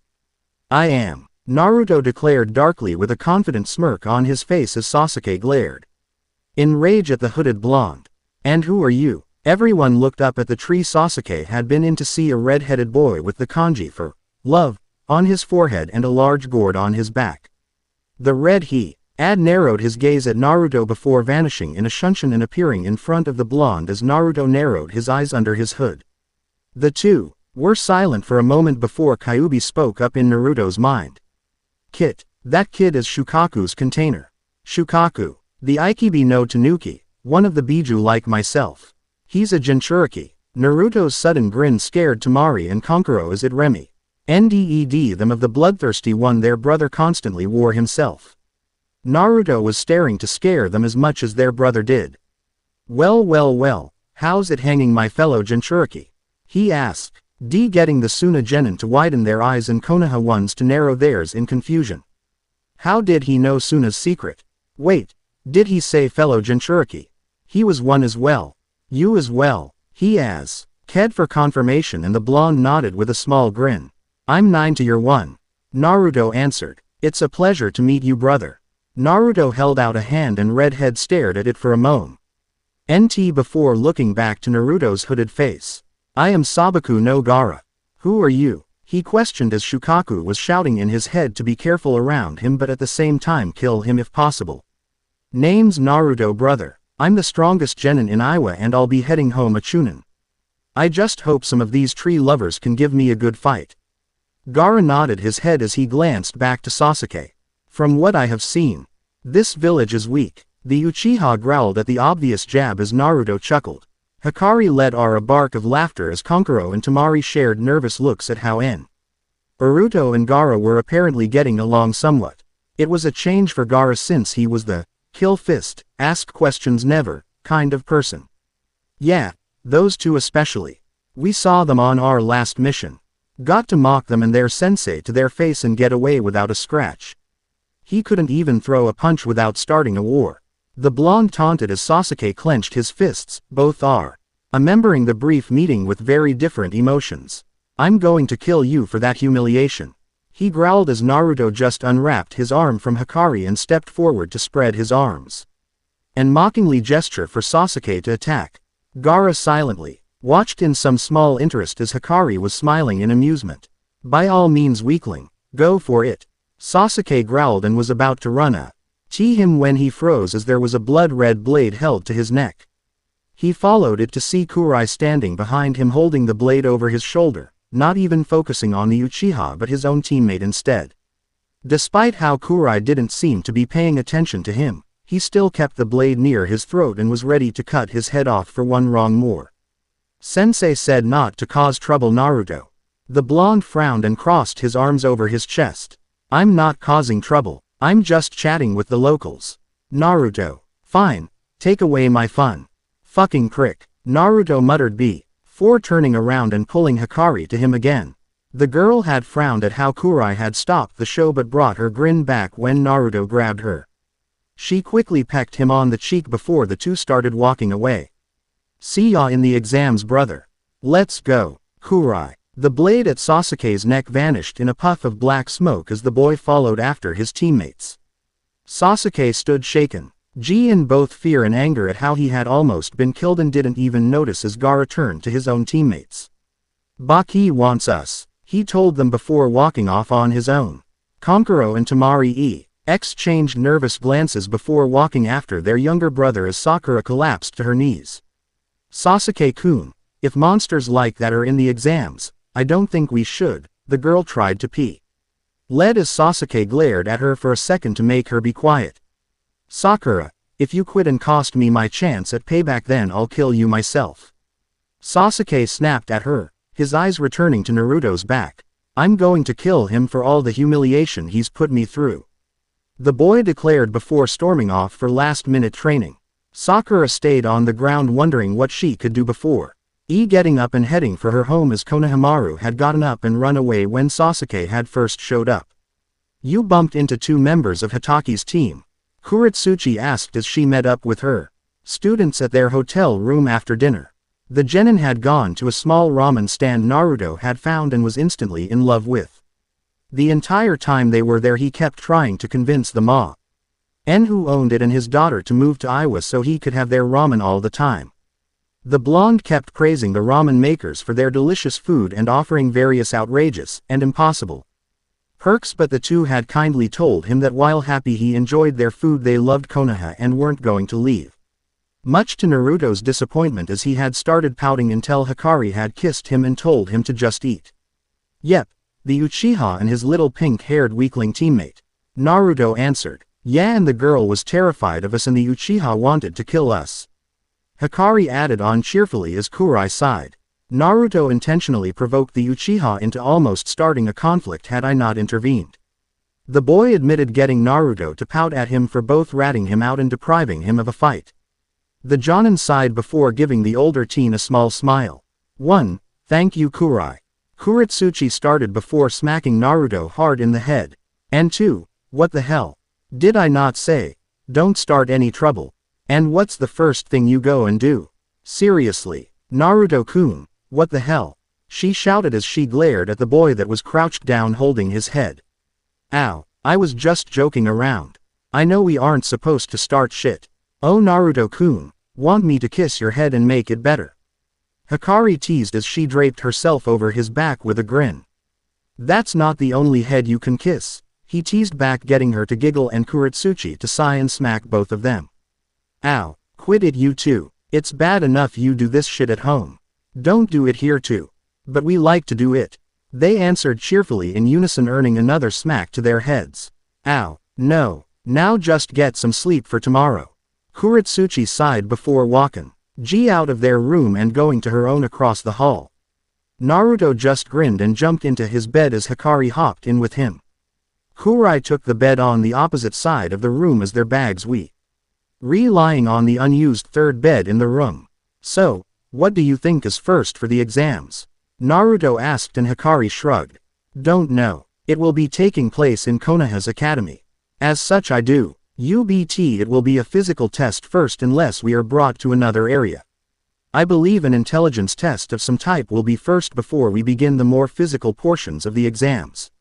I am, Naruto declared darkly with a confident smirk on his face as Sasuke glared in rage at the hooded blonde. And who are you? Everyone looked up at the tree Sasuke had been in to see a red-headed boy with the kanji for love on his forehead and a large gourd on his back. The red Had narrowed his gaze at Naruto before vanishing in a shunshin and appearing in front of the blonde as Naruto narrowed his eyes under his hood. The two were silent for a moment before Kyuubi spoke up in Naruto's mind. Kit, that kid is Shukaku's container. Shukaku, the Ikibi no Tanuki, one of the Biju like myself. He's a Jinchuriki. Naruto's sudden grin scared Temari and Kankuro as it Remi. Nded them of the bloodthirsty one their brother constantly wore himself. Naruto was staring to scare them as much as their brother did. Well, how's it hanging, my fellow Jinchuriki? He asked, getting the Suna genin to widen their eyes and Konoha ones to narrow theirs in confusion. How did he know Suna's secret? Wait, did he say fellow Jinchuriki? He was one as well. You as well, he asked for confirmation, and the blonde nodded with a small grin. I'm 9 to your 1. Naruto answered. It's a pleasure to meet you, brother. Naruto held out a hand and Redhead stared at it for a moment. Before looking back to Naruto's hooded face. I am Sabaku no Gaara. Who are you? He questioned as Shukaku was shouting in his head to be careful around him but at the same time kill him if possible. Name's Naruto, brother. I'm the strongest genin in Iwa and I'll be heading home a Chunin. I just hope some of these tree lovers can give me a good fight. Gaara nodded his head as he glanced back to Sasuke. From what I have seen, this village is weak. The Uchiha growled at the obvious jab as Naruto chuckled. Hikari let out a bark of laughter as Kankuro and Temari shared nervous looks at how Naruto and Gaara were apparently getting along somewhat. It was a change for Gaara since he was the kill fist, ask questions never kind of person. Yeah, those two especially. We saw them on our last mission. Got to mock them and their sensei to their face and get away without a scratch. He couldn't even throw a punch without starting a war. The blonde taunted as Sasuke clenched his fists. Both are remembering the brief meeting with very different emotions. I'm going to kill you for that humiliation. He growled as Naruto just unwrapped his arm from Hikari and stepped forward to spread his arms and mockingly gesture for Sasuke to attack. Gaara silently watched in some small interest as Hikari was smiling in amusement. By all means, weakling, go for it. Sasuke growled and was about to run at him when he froze as there was a blood-red blade held to his neck. He followed it to see Kurai standing behind him holding the blade over his shoulder. not even focusing on the Uchiha but his own teammate instead. Despite how Kurai didn't seem to be paying attention to him, he still kept the blade near his throat and was ready to cut his head off for one wrong more. Sensei said not to cause trouble, Naruto. The blonde frowned and crossed his arms over his chest. I'm not causing trouble, I'm just chatting with the locals. Naruto. Fine. Take away my fun. Fucking prick. Naruto muttered before turning around and pulling Hikari to him again. The girl had frowned at how Kurai had stopped the show but brought her grin back when Naruto grabbed her. She quickly pecked him on the cheek before the two started walking away. See ya in the exams, brother. Let's go. Kurai. The blade at Sasuke's neck vanished in a puff of black smoke as the boy followed after his teammates. Sasuke stood shaken, in both fear and anger at how he had almost been killed and didn't even notice as Gaara turned to his own teammates. Baki wants us, he told them before walking off on his own. Kankuro and Tamari exchanged nervous glances before walking after their younger brother as Sakura collapsed to her knees. Sasuke-kun, if monsters like that are in the exams, I don't think we should, the girl tried to pee. Led as Sasuke glared at her for a second to make her be quiet. Sakura, if you quit and cost me my chance at payback then I'll kill you myself. Sasuke snapped at her, his eyes returning to Naruto's back. I'm going to kill him for all the humiliation he's put me through. The boy declared before storming off for last-minute training. Sakura stayed on the ground wondering what she could do before getting up and heading for her home as Konohamaru had gotten up and run away when Sasuke had first showed up. You bumped into two members of Hitaki's team, Kurotsuchi asked as she met up with her students at their hotel room after dinner. The genin had gone to a small ramen stand Naruto had found and was instantly in love with. The entire time they were there he kept trying to convince the ma-en who owned it and his daughter to move to Iwa so he could have their ramen all the time. The blonde kept praising the ramen makers for their delicious food and offering various outrageous and impossible perks, but the two had kindly told him that while happy he enjoyed their food they loved Konoha and weren't going to leave. Much to Naruto's disappointment as he had started pouting until Hikari had kissed him and told him to just eat. Yep, the Uchiha and his little pink-haired weakling teammate. Naruto answered, yeah, and the girl was terrified of us and the Uchiha wanted to kill us. Hikari added on cheerfully as Kurai sighed. Naruto intentionally provoked the Uchiha into almost starting a conflict had I not intervened. The boy admitted getting Naruto to pout at him for both ratting him out and depriving him of a fight. The Jonin sighed before giving the older teen a small smile. 1. Thank you, Kurai. Kurotsuchi started before smacking Naruto hard in the head. And 2. What the hell? Did I not say, don't start any trouble? And what's the first thing you go and do? Seriously, Naruto-kun, what the hell? She shouted as she glared at the boy that was crouched down holding his head. Ow, I was just joking around. I know we aren't supposed to start shit. Oh Naruto-kun, want me to kiss your head and make it better? Hikari teased as she draped herself over his back with a grin. That's not the only head you can kiss, he teased back, getting her to giggle and Kurotsuchi to sigh and smack both of them. Ow, quit it you two, it's bad enough you do this shit at home. Don't do it here too. But we like to do it. They answered cheerfully in unison, earning another smack to their heads. Ow, no, now just get some sleep for tomorrow. Kurotsuchi sighed before walking out of their room and going to her own across the hall. Naruto just grinned and jumped into his bed as Hikari hopped in with him. Kurai took the bed on the opposite side of the room as their bags lying on the unused third bed in the room. So, what do you think is first for the exams? Naruto asked and Hikari shrugged. Don't know. It will be taking place in Konoha's academy. As such I do. UBT it will be a physical test first unless we are brought to another area. I believe an intelligence test of some type will be first before we begin the more physical portions of the exams.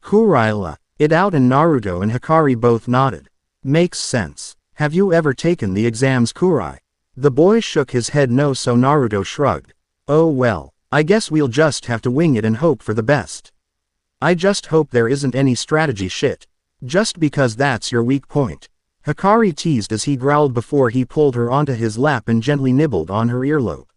Kurai let it out and Naruto and Hikari both nodded. Makes sense. Have you ever taken the exams, Kurai? The boy shook his head no, so Naruto shrugged. Oh well, I guess we'll just have to wing it and hope for the best. I just hope there isn't any strategy shit. Just because that's your weak point. Hikari teased as he growled before he pulled her onto his lap and gently nibbled on her earlobe.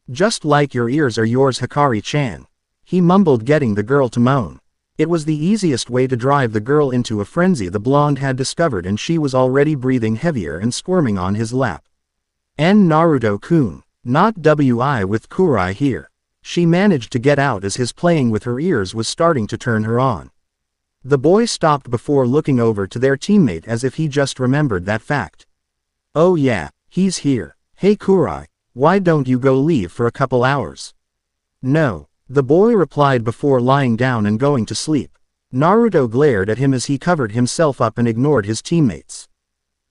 Just like your ears are yours, Hikari-chan. he mumbled, getting the girl to moan. It was the easiest way to drive the girl into a frenzy the blonde had discovered, and she was already breathing heavier and squirming on his lap. Naruto-kun. Not WI with Kurai here. She managed to get out as his playing with her ears was starting to turn her on. The boy stopped before looking over to their teammate as if he just remembered that fact. Oh yeah, he's here. Hey Kurai, why don't you go leave for a couple hours? No, the boy replied before lying down and going to sleep. Naruto glared at him as he covered himself up and ignored his teammates.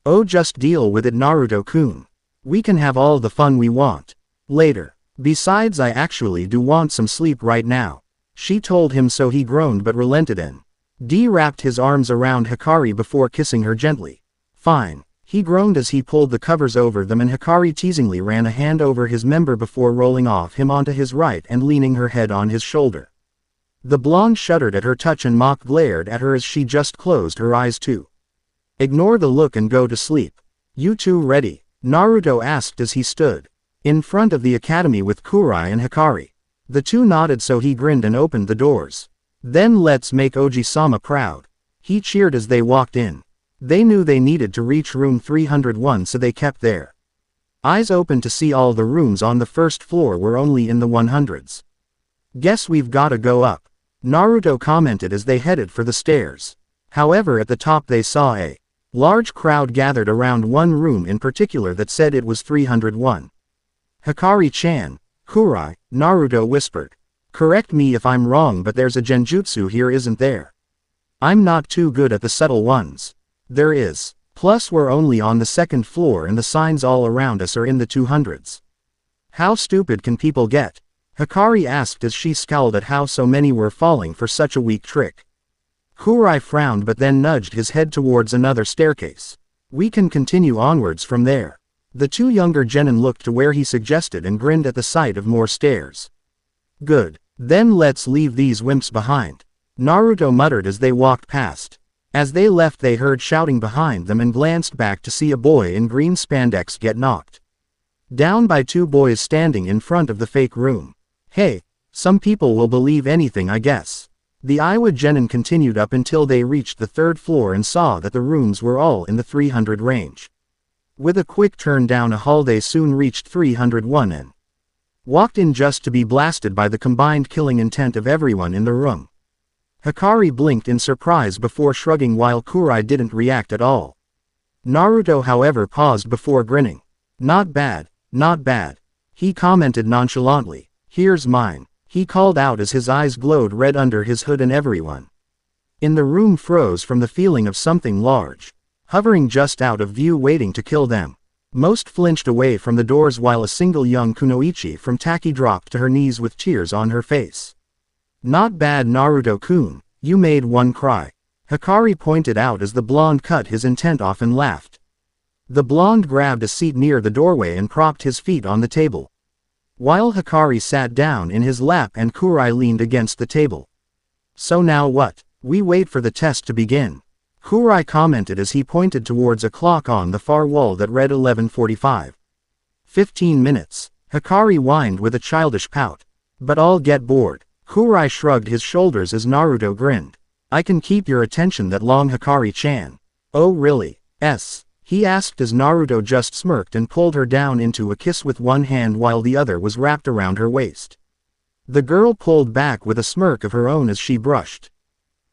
Oh, just deal with it, Naruto-kun. We can have all the fun we want later. Besides, I actually do want some sleep right now. She told him, so he groaned but relented and wrapped his arms around Hikari before kissing her gently. Fine. He groaned as he pulled the covers over them, and Hikari teasingly ran a hand over his member before rolling off him onto his right and leaning her head on his shoulder. The blonde shuddered at her touch and mock glared at her as she just closed her eyes too. Ignore the look and go to sleep. You two ready? Naruto asked as he stood in front of the academy with Kurai and Hikari. The two nodded, so he grinned and opened the doors. Then let's make Oji-sama proud. He cheered as they walked in. They knew they needed to reach room 301, so they kept their eyes open to see all the rooms on the first floor were only in the 100s. Guess we've gotta go up, Naruto commented as they headed for the stairs. However, at the top they saw a large crowd gathered around one room in particular that said it was 301. Hikari-chan, Kurai, Naruto whispered. Correct me if I'm wrong, but there's a genjutsu here, isn't there? I'm not too good at the subtle ones. There is. Plus we're only on the second floor and the signs all around us are in the 200s. How stupid can people get? Hikari asked as she scowled at how so many were falling for such a weak trick. Kurai frowned but then nudged his head towards another staircase. We can continue onwards from there. The two younger genin looked to where he suggested and grinned at the sight of more stairs. Good. Then let's leave these wimps behind, Naruto muttered as they walked past. As they left, they heard shouting behind them and glanced back to see a boy in green spandex get knocked down by two boys standing in front of the fake room. Hey, some people will believe anything, I guess. The Iwa genin continued up until they reached the third floor and saw that the rooms were all in the 300 range. With a quick turn down a hall, they soon reached 301 and walked in just to be blasted by the combined killing intent of everyone in the room. Hikari blinked in surprise before shrugging, while Kurai didn't react at all. Naruto, however, paused before grinning. Not bad, not bad. He commented nonchalantly. Here's mine, he called out as his eyes glowed red under his hood, and everyone in the room froze from the feeling of something large hovering just out of view waiting to kill them. Most flinched away from the doors, while a single young kunoichi from Taki dropped to her knees with tears on her face. Not bad, Naruto-kun, you made one cry, Hikari pointed out as the blonde cut his intent off and laughed. The blonde grabbed a seat near the doorway and propped his feet on the table, while Hikari sat down in his lap and Kurai leaned against the table. So now what? We wait for the test to begin, Kurai commented as he pointed towards a clock on the far wall that read 11:45. 15 minutes, Hikari whined with a childish pout. But I'll get bored. Kurai shrugged his shoulders as Naruto grinned. I can keep your attention that long, Hikari-chan. Oh really? He asked as Naruto just smirked and pulled her down into a kiss with one hand while the other was wrapped around her waist. The girl pulled back with a smirk of her own as she brushed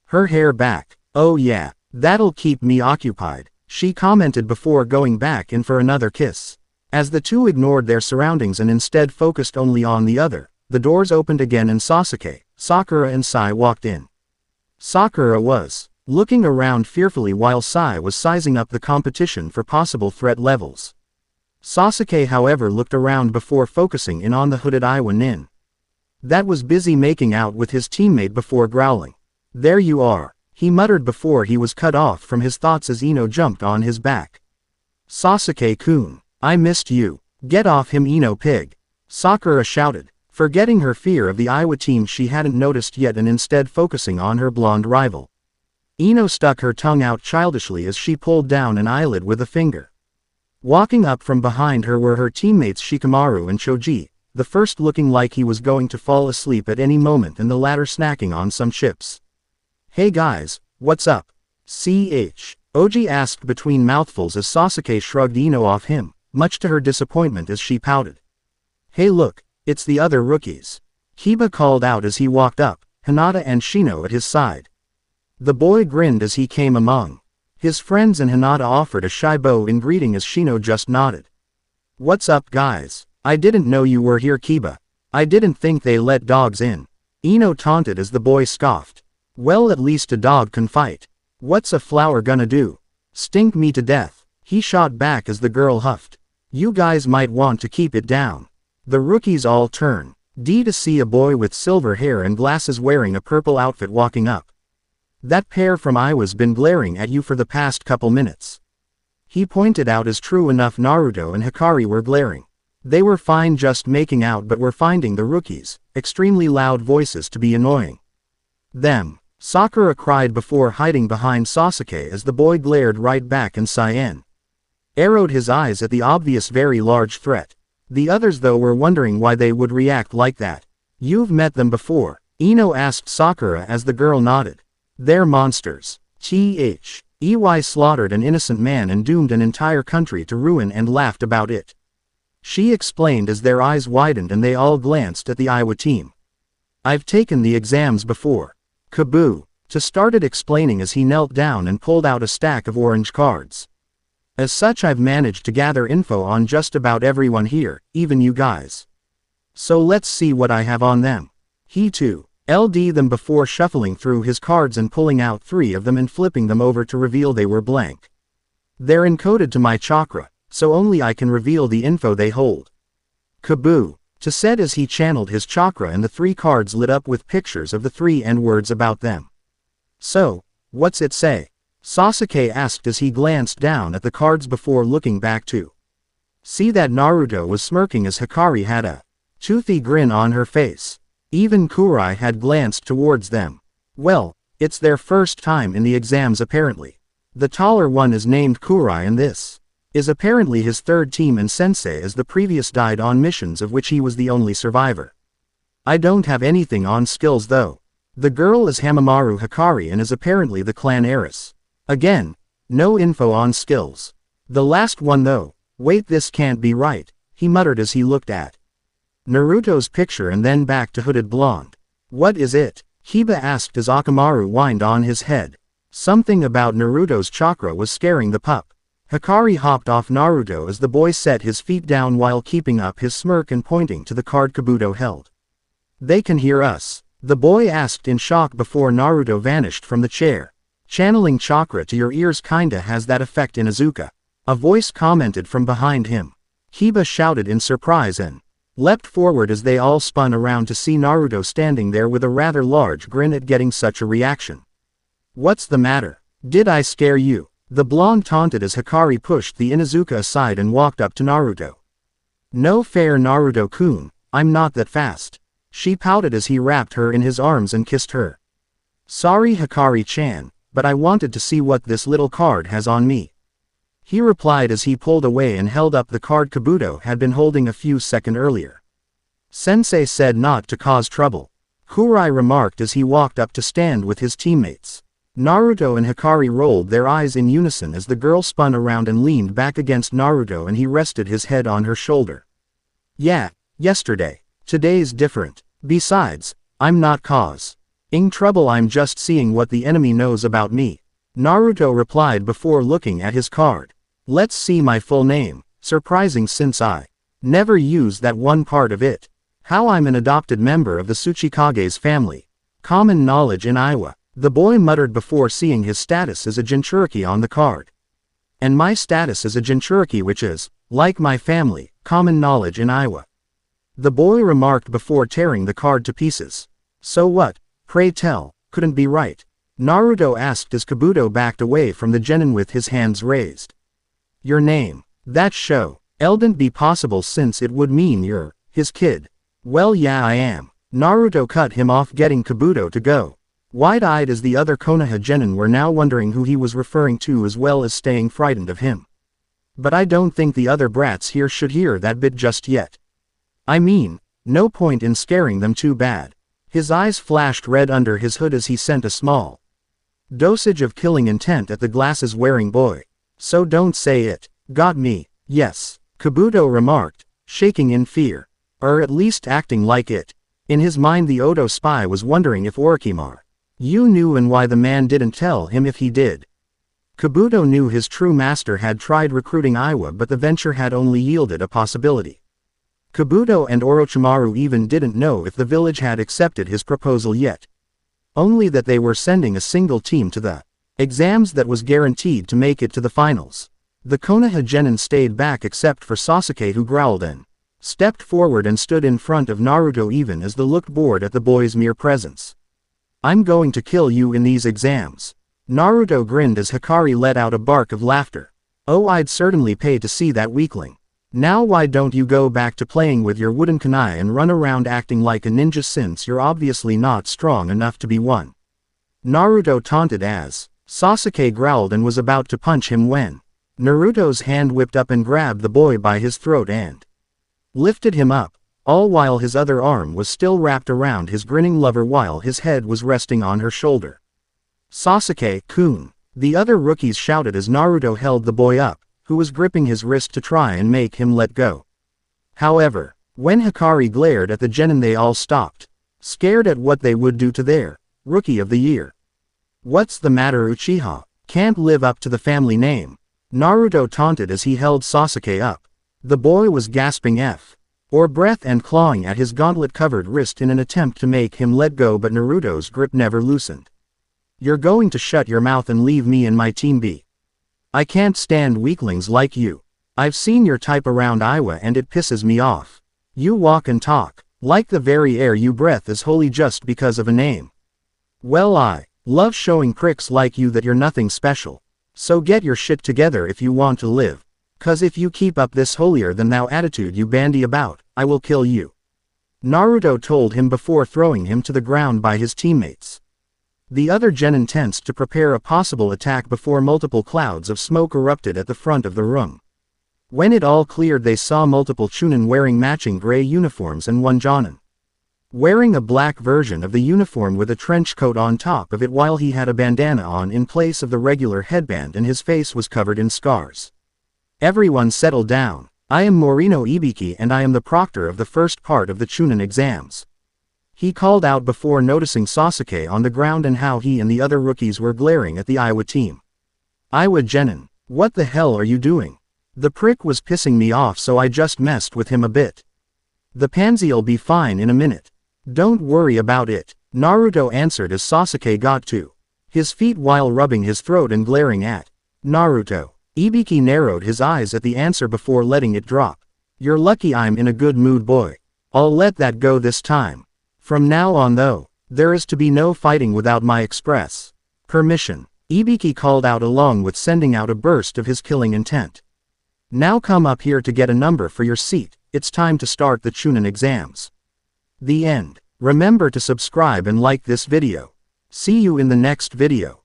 her hair back. Oh yeah, that'll keep me occupied, she commented before going back in for another kiss. As the two ignored their surroundings and instead focused only on the other, the doors opened again and Sasuke, Sakura and Sai walked in. Sakura was looking around fearfully while Sai was sizing up the competition for possible threat levels. Sasuke, however, looked around before focusing in on the hooded Iwa nin that was busy making out with his teammate before growling. There you are, he muttered before he was cut off from his thoughts as Ino jumped on his back. Sasuke-kun, I missed you. Get off him, Ino pig, Sakura shouted, forgetting her fear of the Iwa team she hadn't noticed yet and instead focusing on her blonde rival. Ino stuck her tongue out childishly as she pulled down an eyelid with a finger. Walking up from behind her were her teammates Shikamaru and Choji, the first looking like he was going to fall asleep at any moment and the latter snacking on some chips. "Hey guys, what's up?" Oji asked between mouthfuls as Sasuke shrugged Ino off him, much to her disappointment as she pouted. "Hey look, it's the other rookies," Kiba called out as he walked up, Hinata and Shino at his side. The boy grinned as he came among his friends and Hinata offered a shy bow in greeting as Shino just nodded. "What's up guys? I didn't know you were here Kiba. I didn't think they let dogs in," Ino taunted as the boy scoffed. "Well at least a dog can fight. What's a flower gonna do? Stink me to death," he shot back as the girl huffed. "You guys might want to keep it down." The rookies all turn to see a boy with silver hair and glasses wearing a purple outfit walking up. "That pair from Iwa's been glaring at you for the past couple minutes," he pointed out as true enough Naruto and Hikari were glaring. They were fine just making out but were finding the rookies' extremely loud voices to be annoying. "Them," Sakura cried before hiding behind Sasuke as the boy glared right back and Cyan arrowed his eyes at the obvious very large threat. The others though were wondering why they would react like that. "You've met them before?" Ino asked Sakura as the girl nodded. "They're monsters. EY slaughtered an innocent man and doomed an entire country to ruin and laughed about it," she explained as their eyes widened and they all glanced at the Iwa team. "I've taken the exams before." "Kaboo," to started explaining as he knelt down and pulled out a stack of orange cards. "As such I've managed to gather info on just about everyone here, even you guys. So let's see what I have on them." He too LD them before shuffling through his cards and pulling out 3 of them and flipping them over to reveal they were blank. "They're encoded to my chakra, so only I can reveal the info they hold." "Kaboo," to said as he channeled his chakra and the 3 cards lit up with pictures of the 3 and words about them. "So, what's it say?" Sasuke asked as he glanced down at the cards before looking back to see that Naruto was smirking as Hikari had a toothy grin on her face. Even Kurai had glanced towards them. "Well, it's their first time in the exams apparently. The taller one is named Kurai and this is apparently his 3rd team and sensei as the previous died on missions of which he was the only survivor. I don't have anything on skills though. The girl is Hamaru Hikari and is apparently the clan heiress. Again, no info on skills. The last one though, wait this can't be right," he muttered as he looked at Naruto's picture and then back to hooded blonde. "What is it?" Kiba asked as Akamaru whined on his head. Something about Naruto's chakra was scaring the pup. Hikari hopped off Naruto as the boy set his feet down while keeping up his smirk and pointing to the card Kabuto held. "They can hear us?" the boy asked in shock before Naruto vanished from the chair. "Channeling chakra to your ears kinda has that effect in Izuka," a voice commented from behind him. Kiba shouted in surprise and leapt forward as they all spun around to see Naruto standing there with a rather large grin at getting such a reaction. "What's the matter? Did I scare you?" the blonde taunted as Hikari pushed the Inuzuka aside and walked up to Naruto. "No fair Naruto-kun, I'm not that fast," she pouted as he wrapped her in his arms and kissed her. "Sorry Hikari-chan, but I wanted to see what this little card has on me," he replied as he pulled away and held up the card Kabuto had been holding a few seconds earlier. "Sensei said not to cause trouble," Kurai remarked as he walked up to stand with his teammates. Naruto and Hikari rolled their eyes in unison as the girl spun around and leaned back against Naruto and he rested his head on her shoulder. "Yeah, yesterday. Today's different. Besides, I'm not causing trouble, I'm just seeing what the enemy knows about me," Naruto replied before looking at his card. "Let's see my full name, surprising since I never use that one part of it. How I'm an adopted member of the Tsuchikage's family. Common knowledge in Iwa," the boy muttered before seeing his status as a Jinchuriki on the card. "And my status as a Jinchuriki which is, like my family, common knowledge in Iwa," the boy remarked before tearing the card to pieces. "So what, pray tell, couldn't be right?" Naruto asked as Kabuto backed away from the genin with his hands raised. "Your name? That shouldn't be possible since it would mean you're his kid." "Well yeah I am." Naruto cut him off, getting Kabuto to go. Wide-eyed as the other Konoha genin were now wondering who he was referring to as well as staying frightened of him. "But I don't think the other brats here should hear that bit just yet. I mean, No point in scaring them too bad. His eyes flashed red under his hood as he sent a small dosage of killing intent at the glasses-wearing boy. So don't say it. Got me. Yes, Kabuto remarked, shaking in fear. Or at least acting like it. In his mind the Odo spy was wondering if Orochimaru knew and why the man didn't tell him if he did. Kabuto knew his true master had tried recruiting Iwa, but the venture had only yielded a possibility. Kabuto and Orochimaru even didn't know if the village had accepted his proposal yet. Only that they were sending a single team to the exams that was guaranteed to make it to the finals. The Konoha genin stayed back except for Sasuke, who growled and stepped forward and stood in front of Naruto even as the looked bored at the boy's mere presence. I'm going to kill you in these exams. Naruto grinned as Hikari let out a bark of laughter. Oh, I'd certainly pay to see that weakling. Now why don't you go back to playing with your wooden kunai and run around acting like a ninja, since you're obviously not strong enough to be one? Naruto taunted as Sasuke growled and was about to punch him when Naruto's hand whipped up and grabbed the boy by his throat and lifted him up, all while his other arm was still wrapped around his grinning lover while his head was resting on her shoulder. Sasuke-kun, the other rookies shouted as Naruto held the boy up, who was gripping his wrist to try and make him let go. However, when Hikari glared at the genin, they all stopped, scared at what they would do to their Rookie of the Year. What's the matter, Uchiha? Can't live up to the family name? Naruto taunted as he held Sasuke up. The boy was gasping for breath and clawing at his gauntlet-covered wrist in an attempt to make him let go, but Naruto's grip never loosened. You're going to shut your mouth and leave me and my team be. I can't stand weaklings like you. I've seen your type around Iwa and it pisses me off. You walk and talk like the very air you breathe is holy just because of a name. Well, I love showing pricks like you that you're nothing special. So get your shit together if you want to live. 'Cause if you keep up this holier-than-thou attitude you bandy about, I will kill you. Naruto told him before throwing him to the ground by his teammates. The other genin tensed to prepare a possible attack before multiple clouds of smoke erupted at the front of the room. When it all cleared, they saw multiple Chunin wearing matching gray uniforms and one jonin wearing a black version of the uniform with a trench coat on top of it, while he had a bandana on in place of the regular headband and his face was covered in scars. Everyone settle down. I am Morino Ibiki and I am the proctor of the first part of the Chunin exams. He called out before noticing Sasuke on the ground and how he and the other rookies were glaring at the Iwa team. Iwa genin, what the hell are you doing? The prick was pissing me off, so I just messed with him a bit. The pansy'll be fine in a minute. Don't worry about it, Naruto answered as Sasuke got to his feet while rubbing his throat and glaring at Naruto. Ibiki narrowed his eyes at the answer before letting it drop. You're lucky I'm in a good mood, boy. I'll let that go this time. From now on though, there is to be no fighting without my express permission, Ibiki called out along with sending out a burst of his killing intent. Now come up here to get a number for your seat, it's time to start the Chunin exams. The end. Remember to subscribe and like this video. See you in the next video.